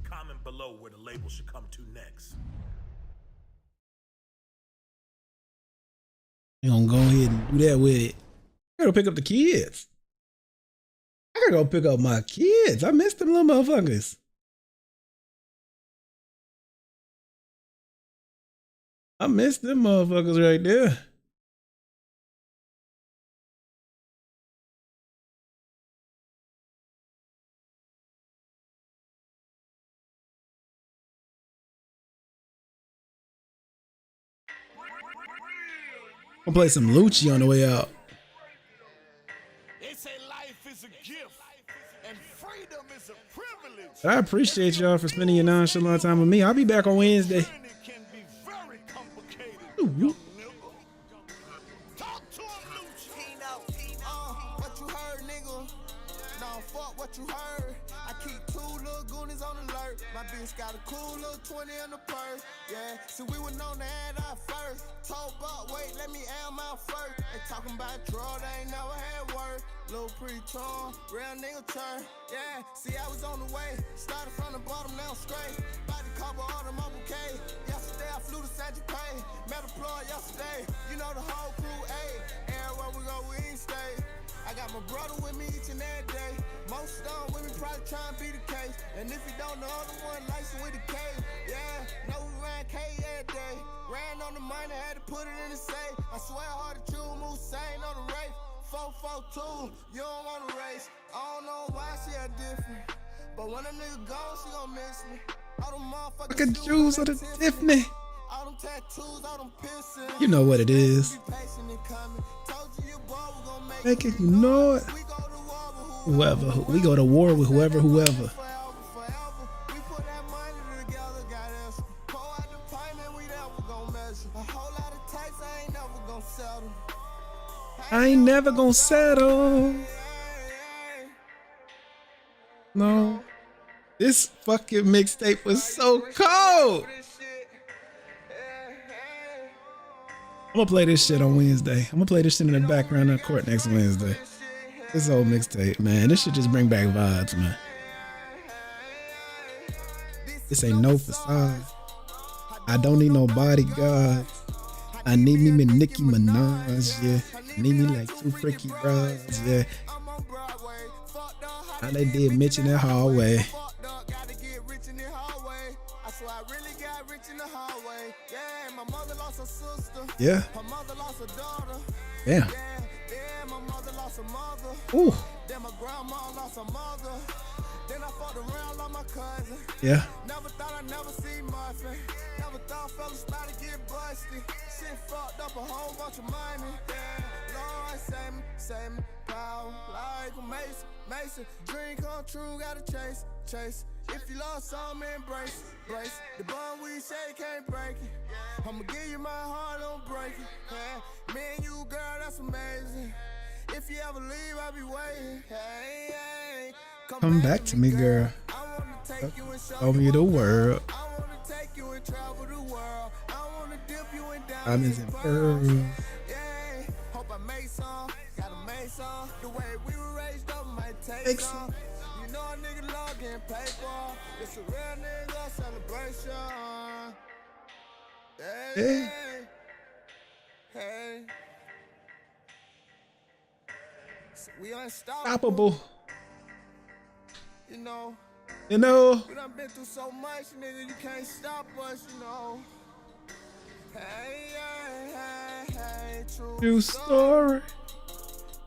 Comment below where the label should come to next. You gonna go ahead and do that with it. I gotta pick up the kids. I gotta go pick up my kids. I missed them little motherfuckers. I missed them motherfuckers right there. I'm gonna play some Lucci on the way out. They say life is a gift and freedom is a privilege. I appreciate y'all for spending your nonchalant time with me. I'll be back on Wednesday. Ooh. Talk to him, Lucci. What you heard, nigga? Nah, fuck what you heard. I keep 2 little goonies on alert. My bitch got a cool little 20 in the purse. Yeah, so we were known to add our first. Told Buck, wait, let me air my first. They talking about draw, they ain't never had work. Little pre-tron, real nigga turn. Yeah, see, I was on the way. Started from the bottom, now straight. Body couple all them up, okay. Yesterday, I flew to San Jose. Met a plug yesterday. You know the whole crew, ayy. Everywhere we go, we ain't stay. I got my brother with me each and every day. Most of them with me probably trying to be the case. And if you don't know, the one licensed with the K. Yeah, know we ran K every day. Ran on the money, had to put it in the safe. I swear hard to choose, move sane on the race. 442, you don't want to race. I don't know why she a different. But when a nigga gone, she gon' miss me. All them motherfuckers. Look at Jules of the Tiffany. All them tattoos, all them piercings. You know what it is. Make it, you know it. Whoever, we go to war with whoever. I ain't never gonna settle. No. This fucking mixtape was so cold. I'm gonna play this shit on Wednesday. I'm gonna play this shit in the background in the court next Wednesday. This old mixtape, man. This should just bring back vibes, man. This ain't no facade. I don't need no bodyguards. I need me Nicki Minaj, yeah. Need me like 2 freaky bras, yeah. How they did Mitch in that hallway. Yeah. Her mother lost her daughter. Damn. Yeah, my mother lost a mother. Ooh. Then my grandma lost a mother. Then I fucked around like my cousin. Yeah. Never thought I'd never see muffin. Never thought fellas about to get busted. Shit fucked up a whole bunch of money. Yeah, Lord save me, power like a Mason. Dream come true, gotta chase. If you lost something, embrace. The bond we say can't break it. I'ma give you my heart, don't break it. Yeah, me and you, girl, that's amazing. If you ever leave, I'll be waiting. Hey, Come back to me, girl. Show me the world. I'm in pearl. Yeah, hope I made some. Gotta make some. The way we were raised up might take some. You know a nigga love getting paper. It's a real nigga celebration. Hey. Hey. So we Unstoppable. You know. You know. We done been through so much, nigga. You can't stop us, you know. Hey, True story.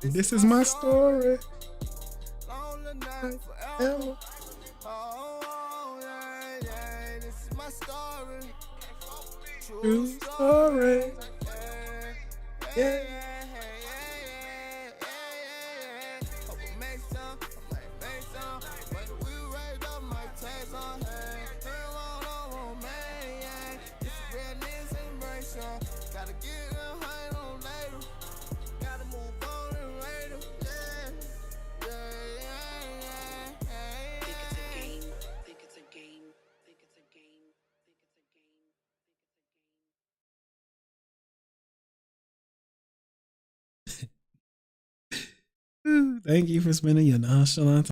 This is my story. Lonely night forever. Oh, yeah, this is my story. True story. Yeah. Hope it makes some, but we raised up my tax on her. Man, this real niggas embrace ya. Gotta get them high on later. Gotta move on and later. Think it's a game. Thank you for spending your nonchalant